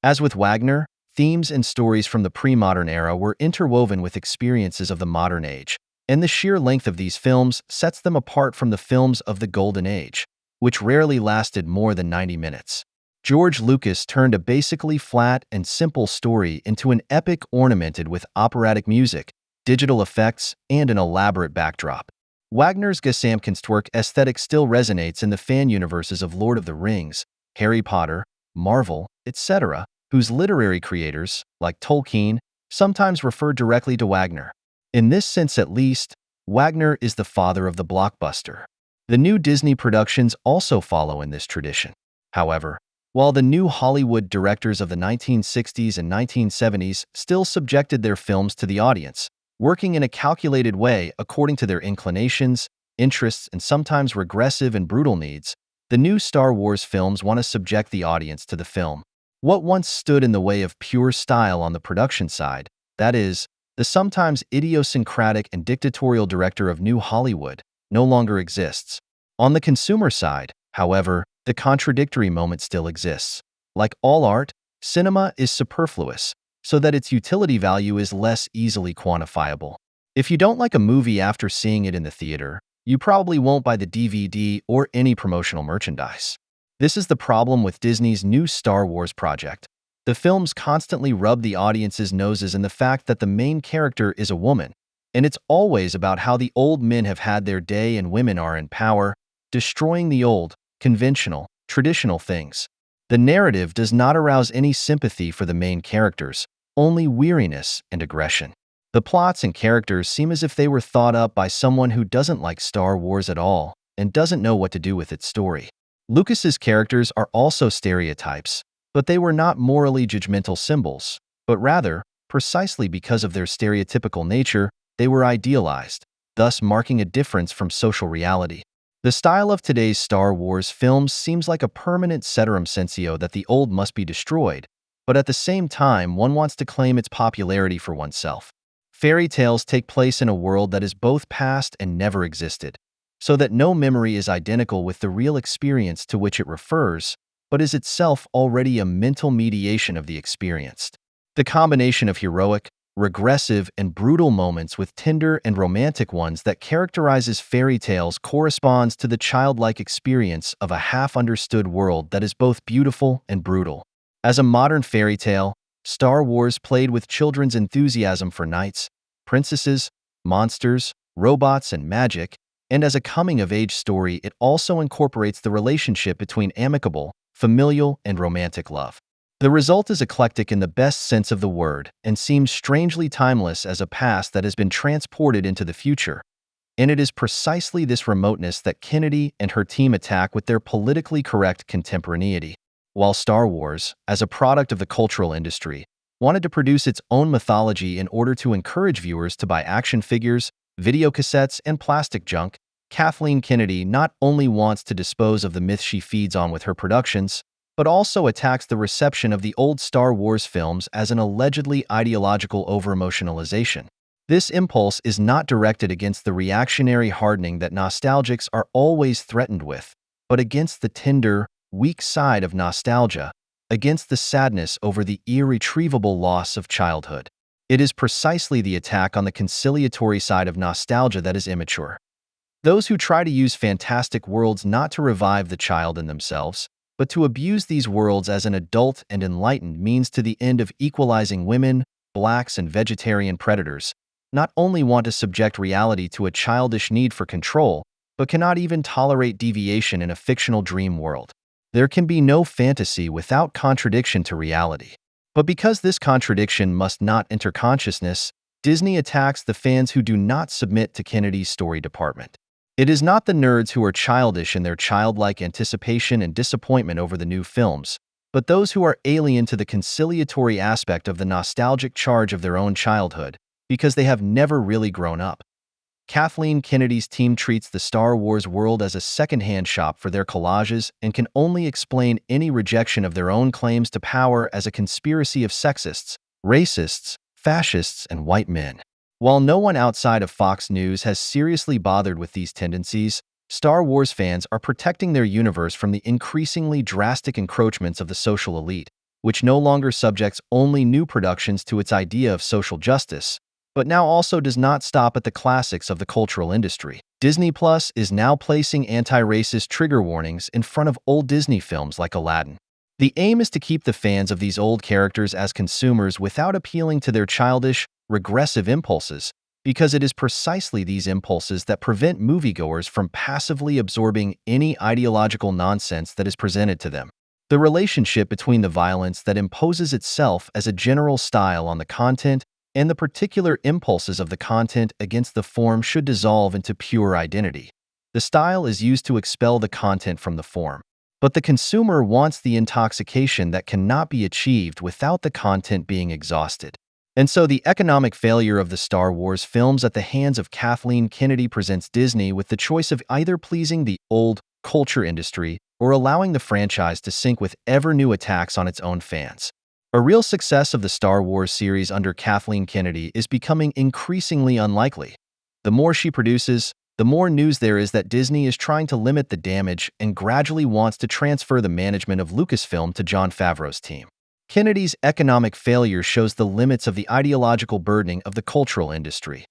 As with Wagner, themes and stories from the pre-modern era were interwoven with experiences of the modern age, and the sheer length of these films sets them apart from the films of the Golden Age, which rarely lasted more than 90 minutes. George Lucas turned a basically flat and simple story into an epic ornamented with operatic music, digital effects, and an elaborate backdrop. Wagner's Gesamtkunstwerk aesthetic still resonates in the fan universes of Lord of the Rings, Harry Potter, Marvel, etc., whose literary creators, like Tolkien, sometimes refer directly to Wagner. In this sense at least, Wagner is the father of the blockbuster. The new Disney productions also follow in this tradition. However, while the new Hollywood directors of the 1960s and 1970s still subjected their films to the audience, working in a calculated way according to their inclinations, interests, and sometimes regressive and brutal needs, the new Star Wars films want to subject the audience to the film. What once stood in the way of pure style on the production side, that is, the sometimes idiosyncratic and dictatorial director of New Hollywood, no longer exists. On the consumer side, however, the contradictory moment still exists. Like all art, cinema is superfluous, so that its utility value is less easily quantifiable. If you don't like a movie after seeing it in the theater, you probably won't buy the DVD or any promotional merchandise. This is the problem with Disney's new Star Wars project. The films constantly rub the audience's noses in the fact that the main character is a woman, and it's always about how the old men have had their day and women are in power, destroying the old, conventional, traditional things. The narrative does not arouse any sympathy for the main characters, only weariness and aggression. The plots and characters seem as if they were thought up by someone who doesn't like Star Wars at all and doesn't know what to do with its story. Lucas's characters are also stereotypes, but they were not morally judgmental symbols, but rather precisely because of their stereotypical nature, they were idealized, thus marking a difference from social reality. The style of today's Star Wars films seems like a permanent ceterum censeo that the old must be destroyed, but at the same time, one wants to claim its popularity for oneself. Fairy tales take place in a world that is both past and never existed, so that no memory is identical with the real experience to which it refers, but is itself already a mental mediation of the experienced. The combination of heroic, regressive, and brutal moments with tender and romantic ones that characterizes fairy tales corresponds to the childlike experience of a half-understood world that is both beautiful and brutal. As a modern fairy tale, Star Wars played with children's enthusiasm for knights, princesses, monsters, robots, and magic, and as a coming-of-age story, it also incorporates the relationship between amicable, familial, and romantic love. The result is eclectic in the best sense of the word and seems strangely timeless as a past that has been transported into the future. And it is precisely this remoteness that Kennedy and her team attack with their politically correct contemporaneity. While Star Wars, as a product of the cultural industry, wanted to produce its own mythology in order to encourage viewers to buy action figures, videocassettes, and plastic junk, Kathleen Kennedy not only wants to dispose of the myth she feeds on with her productions, but also attacks the reception of the old Star Wars films as an allegedly ideological over-emotionalization. This impulse is not directed against the reactionary hardening that nostalgics are always threatened with, but against the tender, weak side of nostalgia, against the sadness over the irretrievable loss of childhood. It is precisely the attack on the conciliatory side of nostalgia that is immature. Those who try to use fantastic worlds not to revive the child in themselves, but to abuse these worlds as an adult and enlightened means to the end of equalizing women, blacks, and vegetarian predators, not only want to subject reality to a childish need for control, but cannot even tolerate deviation in a fictional dream world. There can be no fantasy without contradiction to reality. But because this contradiction must not enter consciousness, Disney attacks the fans who do not submit to Kennedy's story department. It is not the nerds who are childish in their childlike anticipation and disappointment over the new films, but those who are alien to the conciliatory aspect of the nostalgic charge of their own childhood, because they have never really grown up. Kathleen Kennedy's team treats the Star Wars world as a second-hand shop for their collages and can only explain any rejection of their own claims to power as a conspiracy of sexists, racists, fascists, and white men. While no one outside of Fox News has seriously bothered with these tendencies, Star Wars fans are protecting their universe from the increasingly drastic encroachments of the social elite, which no longer subjects only new productions to its idea of social justice, but now also does not stop at the classics of the cultural industry. Disney Plus is now placing anti-racist trigger warnings in front of old Disney films like Aladdin. The aim is to keep the fans of these old characters as consumers without appealing to their childish, regressive impulses, because it is precisely these impulses that prevent moviegoers from passively absorbing any ideological nonsense that is presented to them. The relationship between the violence that imposes itself as a general style on the content and the particular impulses of the content against the form should dissolve into pure identity. The style is used to expel the content from the form, but the consumer wants the intoxication that cannot be achieved without the content being exhausted. And so the economic failure of the Star Wars films at the hands of Kathleen Kennedy presents Disney with the choice of either pleasing the old culture industry or allowing the franchise to sink with ever-new attacks on its own fans. A real success of the Star Wars series under Kathleen Kennedy is becoming increasingly unlikely. The more she produces, the more news there is that Disney is trying to limit the damage and gradually wants to transfer the management of Lucasfilm to Jon Favreau's team. Kennedy's economic failure shows the limits of the ideological burdening of the cultural industry.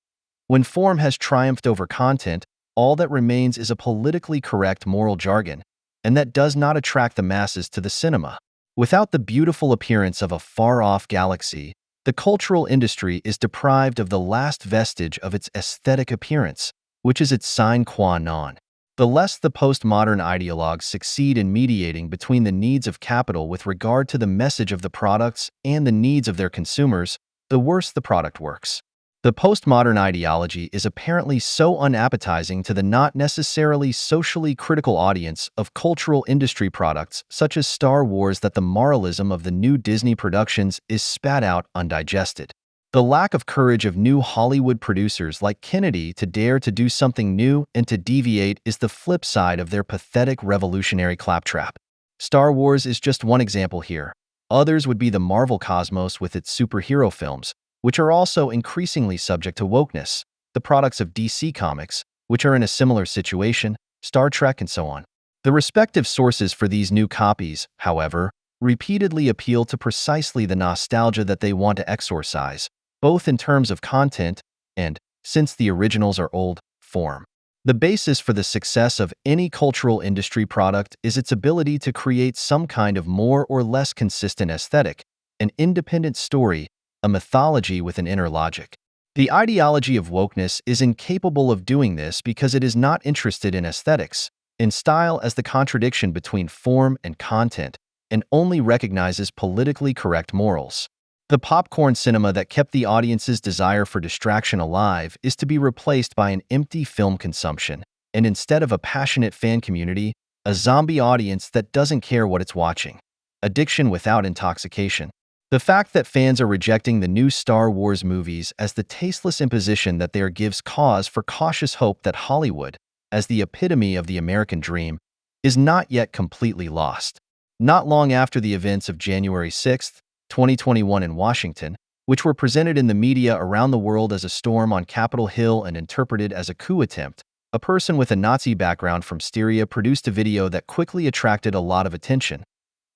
When form has triumphed over content, all that remains is a politically correct moral jargon, and that does not attract the masses to the cinema. Without the beautiful appearance of a far-off galaxy, the cultural industry is deprived of the last vestige of its aesthetic appearance, which is its sine qua non. The less the postmodern ideologues succeed in mediating between the needs of capital with regard to the message of the products and the needs of their consumers, the worse the product works. The postmodern ideology is apparently so unappetizing to the not necessarily socially critical audience of cultural industry products such as Star Wars that the moralism of the new Disney productions is spat out undigested. The lack of courage of new Hollywood producers like Kennedy to dare to do something new and to deviate is the flip side of their pathetic revolutionary claptrap. Star Wars is just one example here. Others would be the Marvel cosmos with its superhero films, which are also increasingly subject to wokeness, the products of DC Comics, which are in a similar situation, Star Trek, and so on. The respective sources for these new copies, however, repeatedly appeal to precisely the nostalgia that they want to exorcise, both in terms of content and, since the originals are old, form. The basis for the success of any cultural industry product is its ability to create some kind of more or less consistent aesthetic, an independent story, a mythology with an inner logic. The ideology of wokeness is incapable of doing this because it is not interested in aesthetics, in style as the contradiction between form and content, and only recognizes politically correct morals. The popcorn cinema that kept the audience's desire for distraction alive is to be replaced by an empty film consumption, and instead of a passionate fan community, a zombie audience that doesn't care what it's watching. Addiction without intoxication. The fact that fans are rejecting the new Star Wars movies as the tasteless imposition that they are gives cause for cautious hope that Hollywood, as the epitome of the American dream, is not yet completely lost. Not long after the events of January 6, 2021 in Washington, which were presented in the media around the world as a storm on Capitol Hill and interpreted as a coup attempt, a person with a Nazi background from Styria produced a video that quickly attracted a lot of attention.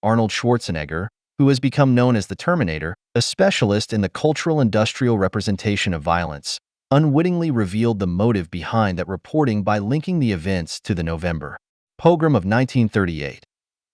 Arnold Schwarzenegger, who has become known as the Terminator, a specialist in the cultural-industrial representation of violence, unwittingly revealed the motive behind that reporting by linking the events to the November pogrom of 1938.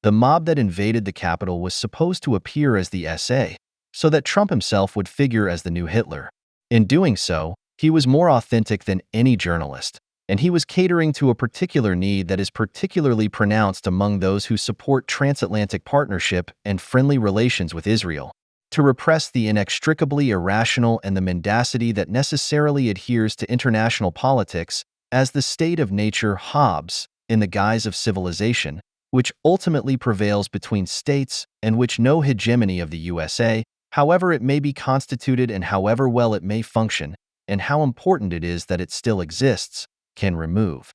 The mob that invaded the Capitol was supposed to appear as the SA, so that Trump himself would figure as the new Hitler. In doing so, he was more authentic than any journalist, and he was catering to a particular need that is particularly pronounced among those who support transatlantic partnership and friendly relations with Israel, to repress the inextricably irrational and the mendacity that necessarily adheres to international politics as the state of nature Hobbes, in the guise of civilization, which ultimately prevails between states and which no hegemony of the USA, however it may be constituted and however well it may function, and how important it is that it still exists, can remove.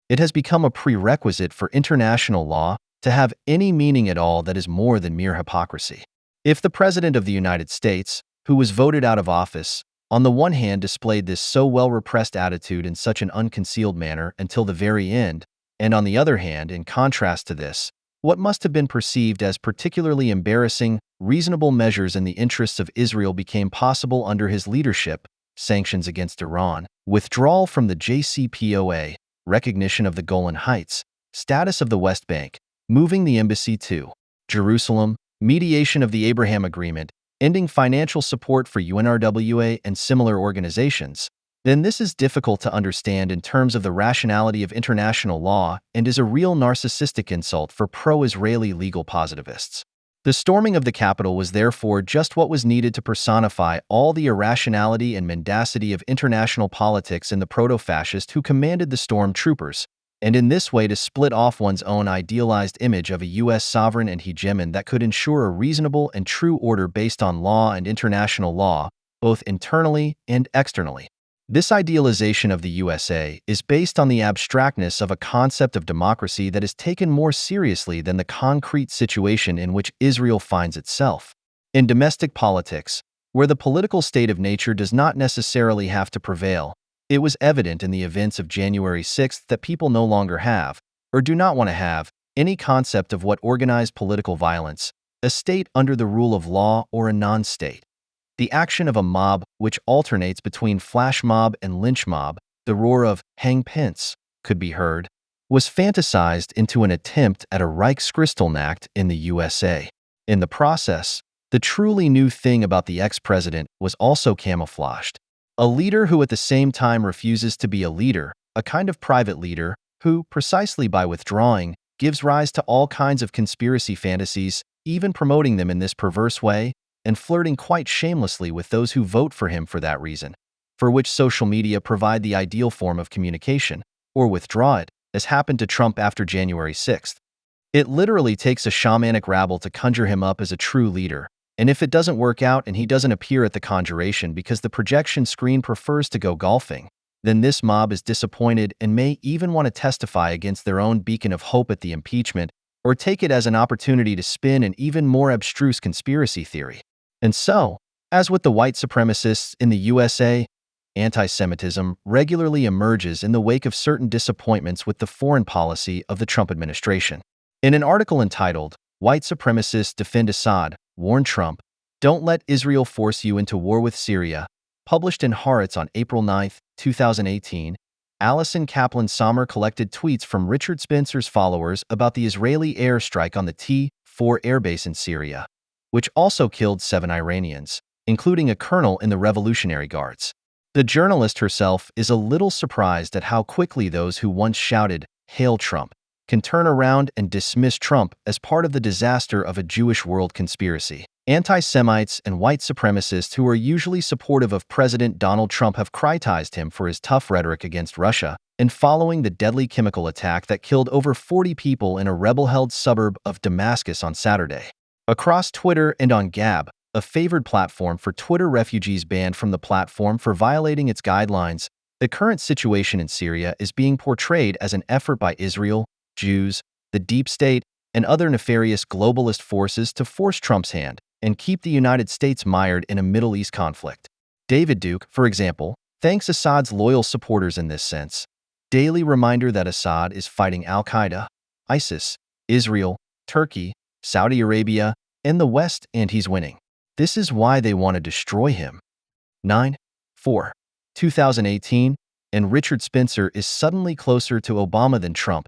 It has become a prerequisite for international law to have any meaning at all that is more than mere hypocrisy. If the President of the United States, who was voted out of office, on the one hand displayed this so well-repressed attitude in such an unconcealed manner until the very end, and on the other hand, in contrast to this, what must have been perceived as particularly embarrassing, reasonable measures in the interests of Israel became possible under his leadership: sanctions against Iran, withdrawal from the JCPOA, recognition of the Golan Heights, status of the West Bank, moving the embassy to Jerusalem, mediation of the Abraham Agreement, ending financial support for UNRWA and similar organizations, then this is difficult to understand in terms of the rationality of international law and is a real narcissistic insult for pro-Israeli legal positivists. The storming of the Capitol was therefore just what was needed to personify all the irrationality and mendacity of international politics in the proto-fascist who commanded the storm troopers, and in this way to split off one's own idealized image of a U.S. sovereign and hegemon that could ensure a reasonable and true order based on law and international law, both internally and externally. This idealization of the USA is based on the abstractness of a concept of democracy that is taken more seriously than the concrete situation in which Israel finds itself. In domestic politics, where the political state of nature does not necessarily have to prevail, it was evident in the events of January 6 that people no longer have, or do not want to have, any concept of what organized political violence, a state under the rule of law or a non-state. The action of a mob which alternates between flash mob and lynch mob, the roar of "hang Pence" could be heard, was fantasized into an attempt at a Reichskristallnacht in the USA. In the process, the truly new thing about the ex-president was also camouflaged. A leader who at the same time refuses to be a leader, a kind of private leader who, precisely by withdrawing, gives rise to all kinds of conspiracy fantasies, even promoting them in this perverse way, and flirting quite shamelessly with those who vote for him for that reason, for which social media provide the ideal form of communication, or withdraw it, as happened to Trump after January 6. It literally takes a shamanic rabble to conjure him up as a true leader, And if it doesn't work out and he doesn't appear at the conjuration because the projection screen prefers to go golfing, then this mob is disappointed and may even want to testify against their own beacon of hope at the impeachment, or take it as an opportunity to spin an even more abstruse conspiracy theory. And so, as with the white supremacists in the USA, anti-Semitism regularly emerges in the wake of certain disappointments with the foreign policy of the Trump administration. In an article entitled, "White Supremacists Defend Assad, Warn Trump, Don't Let Israel Force You into War with Syria," published in Haaretz on April 9, 2018, Alison Kaplan-Sommer collected tweets from Richard Spencer's followers about the Israeli airstrike on the T-4 airbase in Syria, which also killed 7 Iranians, including a colonel in the Revolutionary Guards. The journalist herself is a little surprised at how quickly those who once shouted, "Hail Trump," can turn around and dismiss Trump as part of the disaster of a Jewish world conspiracy. Anti-Semites and white supremacists who are usually supportive of President Donald Trump have criticized him for his tough rhetoric against Russia and following the deadly chemical attack that killed over 40 people in a rebel-held suburb of Damascus on Saturday. Across Twitter and on Gab, a favored platform for Twitter refugees banned from the platform for violating its guidelines, the current situation in Syria is being portrayed as an effort by Israel, Jews, the deep state, and other nefarious globalist forces to force Trump's hand and keep the United States mired in a Middle East conflict. David Duke, for example, thanks Assad's loyal supporters in this sense. Daily reminder that Assad is fighting Al-Qaeda, ISIS, Israel, Turkey, Saudi Arabia, and the West, and he's winning. This is why they want to destroy him. 9/4, 2018, and Richard Spencer is suddenly closer to Obama than Trump.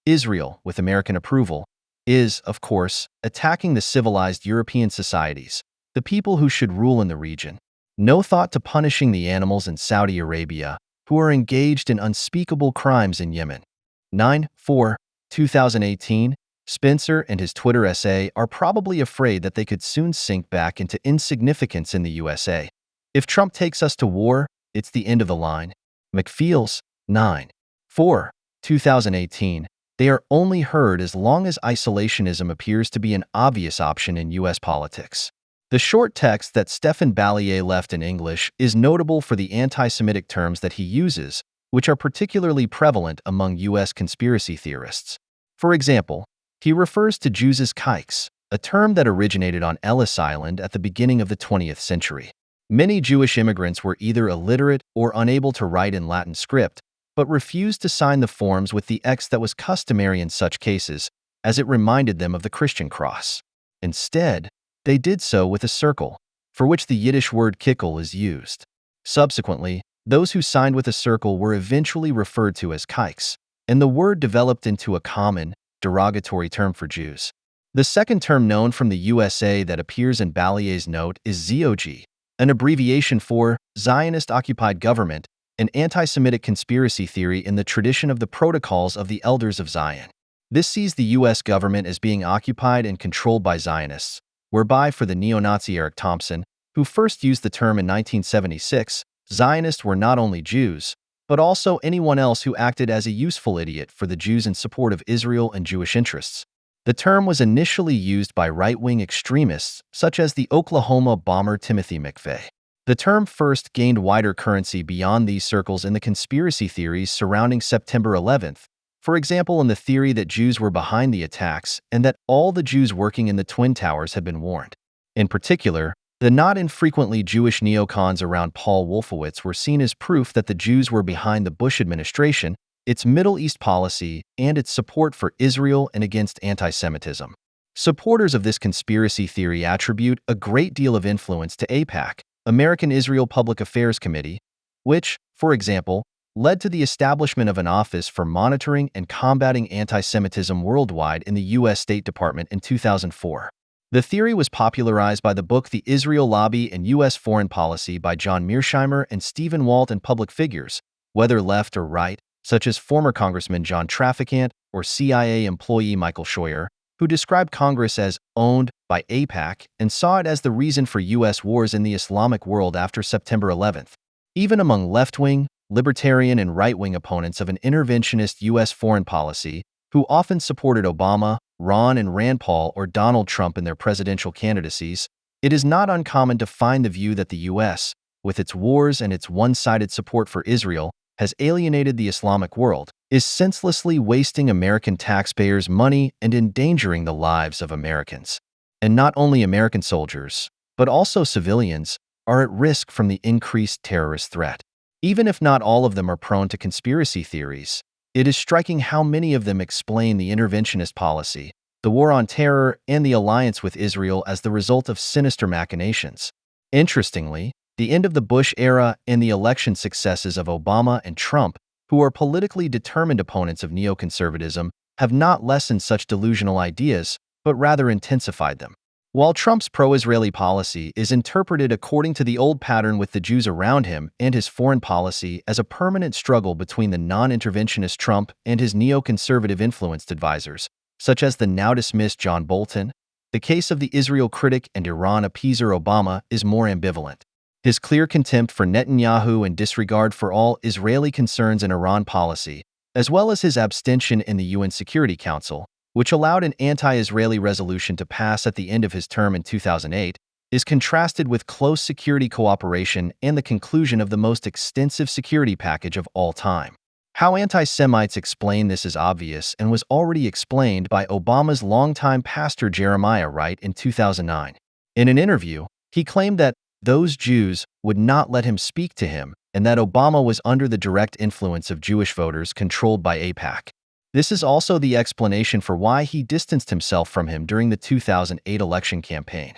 Israel, with American approval, is, of course, attacking the civilized European societies, the people who should rule in the region. No thought to punishing the animals in Saudi Arabia, who are engaged in unspeakable crimes in Yemen. 9/4, 2018, Spencer and his Twitter essay are probably afraid that they could soon sink back into insignificance in the USA. If Trump takes us to war, it's the end of the line. McFeels, 9/4, 2018, they are only heard as long as isolationism appears to be an obvious option in U.S. politics. The short text that Stephen Ballier left in English is notable for the anti-Semitic terms that he uses, which are particularly prevalent among U.S. conspiracy theorists. For example, he refers to Jews as kikes, a term that originated on Ellis Island at the beginning of the 20th century. Many Jewish immigrants were either illiterate or unable to write in Latin script, but refused to sign the forms with the X that was customary in such cases, as it reminded them of the Christian cross. Instead, they did so with a circle, for which the Yiddish word kickel is used. Subsequently, those who signed with a circle were eventually referred to as kikes, and the word developed into a common, derogatory term for Jews. The second term known from the USA that appears in Ballier's note is ZOG, an abbreviation for Zionist-Occupied Government, an anti-Semitic conspiracy theory in the tradition of the Protocols of the Elders of Zion. This sees the U.S. government as being occupied and controlled by Zionists, whereby for the neo-Nazi Eric Thompson, who first used the term in 1976, Zionists were not only Jews, but also anyone else who acted as a useful idiot for the Jews in support of Israel and Jewish interests. The term was initially used by right-wing extremists, such as the Oklahoma bomber Timothy McVeigh. The term first gained wider currency beyond these circles in the conspiracy theories surrounding September 11th, for example in the theory that Jews were behind the attacks and that all the Jews working in the Twin Towers had been warned. In particular, the not infrequently Jewish neocons around Paul Wolfowitz were seen as proof that the Jews were behind the Bush administration, its Middle East policy, and its support for Israel and against anti-Semitism. Supporters of this conspiracy theory attribute a great deal of influence to AIPAC, American Israel Public Affairs Committee, which, for example, led to the establishment of an office for monitoring and combating anti-Semitism worldwide in the U.S. State Department in 2004. The theory was popularized by the book The Israel Lobby and U.S. Foreign Policy by John Mearsheimer and Stephen Walt, and public figures, whether left or right, such as former Congressman John Traficant or CIA employee Michael Scheuer, who described Congress as owned by AIPAC and saw it as the reason for U.S. wars in the Islamic world after September 11th. Even among left-wing, libertarian, and right-wing opponents of an interventionist U.S. foreign policy, who often supported Obama, Ron and Rand Paul, or Donald Trump in their presidential candidacies, It is not uncommon to find the view that the U.S., with its wars and its one-sided support for Israel, has alienated the Islamic world, is senselessly wasting American taxpayers' money and endangering the lives of Americans. And not only American soldiers, but also civilians, are at risk from the increased terrorist threat. Even if not all of them are prone to conspiracy theories, it is striking how many of them explain the interventionist policy, the war on terror, and the alliance with Israel as the result of sinister machinations. Interestingly, the end of the Bush era and the election successes of Obama and Trump, who are politically determined opponents of neoconservatism, have not lessened such delusional ideas, but rather intensified them. While Trump's pro-Israeli policy is interpreted according to the old pattern with the Jews around him and his foreign policy as a permanent struggle between the non-interventionist Trump and his neoconservative influenced advisors, such as the now-dismissed John Bolton, the case of the Israel critic and Iran appeaser Obama is more ambivalent. His clear contempt for Netanyahu and disregard for all Israeli concerns in Iran policy, as well as his abstention in the UN Security Council, which allowed an anti-Israeli resolution to pass at the end of his term in 2008, is contrasted with close security cooperation and the conclusion of the most extensive security package of all time. How anti-Semites explain this is obvious and was already explained by Obama's longtime pastor Jeremiah Wright in 2009. In an interview, he claimed that those Jews would not let him speak to him and that Obama was under the direct influence of Jewish voters controlled by AIPAC. This is also the explanation for why he distanced himself from him during the 2008 election campaign.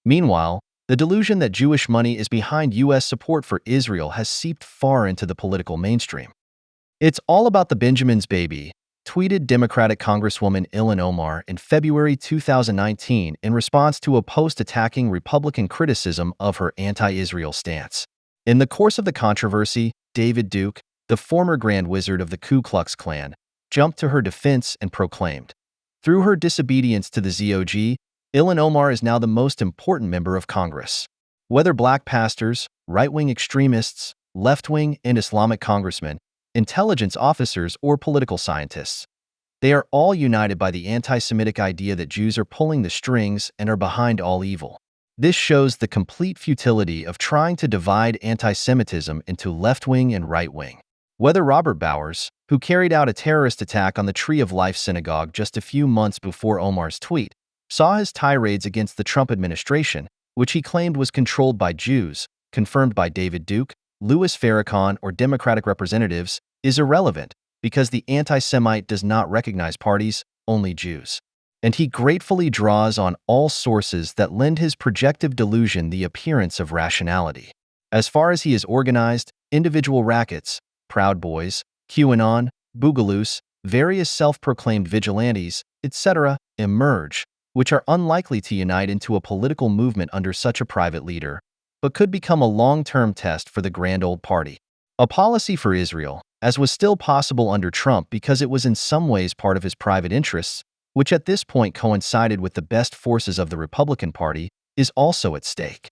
Meanwhile, the delusion that Jewish money is behind U.S. support for Israel has seeped far into the political mainstream. "It's all about the Benjamins, baby," tweeted Democratic Congresswoman Ilhan Omar in February 2019 in response to a post attacking Republican criticism of her anti-Israel stance. In the course of the controversy, David Duke, the former Grand Wizard of the Ku Klux Klan, jumped to her defense and proclaimed, "Through her disobedience to the ZOG, Ilhan Omar is now the most important member of Congress." Whether black pastors, right-wing extremists, left-wing and Islamic congressmen, intelligence officers, or political scientists, they are all united by the anti-Semitic idea that Jews are pulling the strings and are behind all evil. This shows the complete futility of trying to divide anti-Semitism into left-wing and right-wing. Whether Robert Bowers, who carried out a terrorist attack on the Tree of Life synagogue just a few months before Omar's tweet, saw his tirades against the Trump administration, which he claimed was controlled by Jews, confirmed by David Duke, Louis Farrakhan, or Democratic representatives, is irrelevant because the anti-Semite does not recognize parties, only Jews. And he gratefully draws on all sources that lend his projective delusion the appearance of rationality. As far as he is organized, individual rackets, Proud Boys, QAnon, Boogaloos, various self-proclaimed vigilantes, etc., emerge, which are unlikely to unite into a political movement under such a private leader, but could become a long-term test for the grand old party. A policy for Israel, as was still possible under Trump because it was in some ways part of his private interests, which at this point coincided with the best forces of the Republican Party, is also at stake.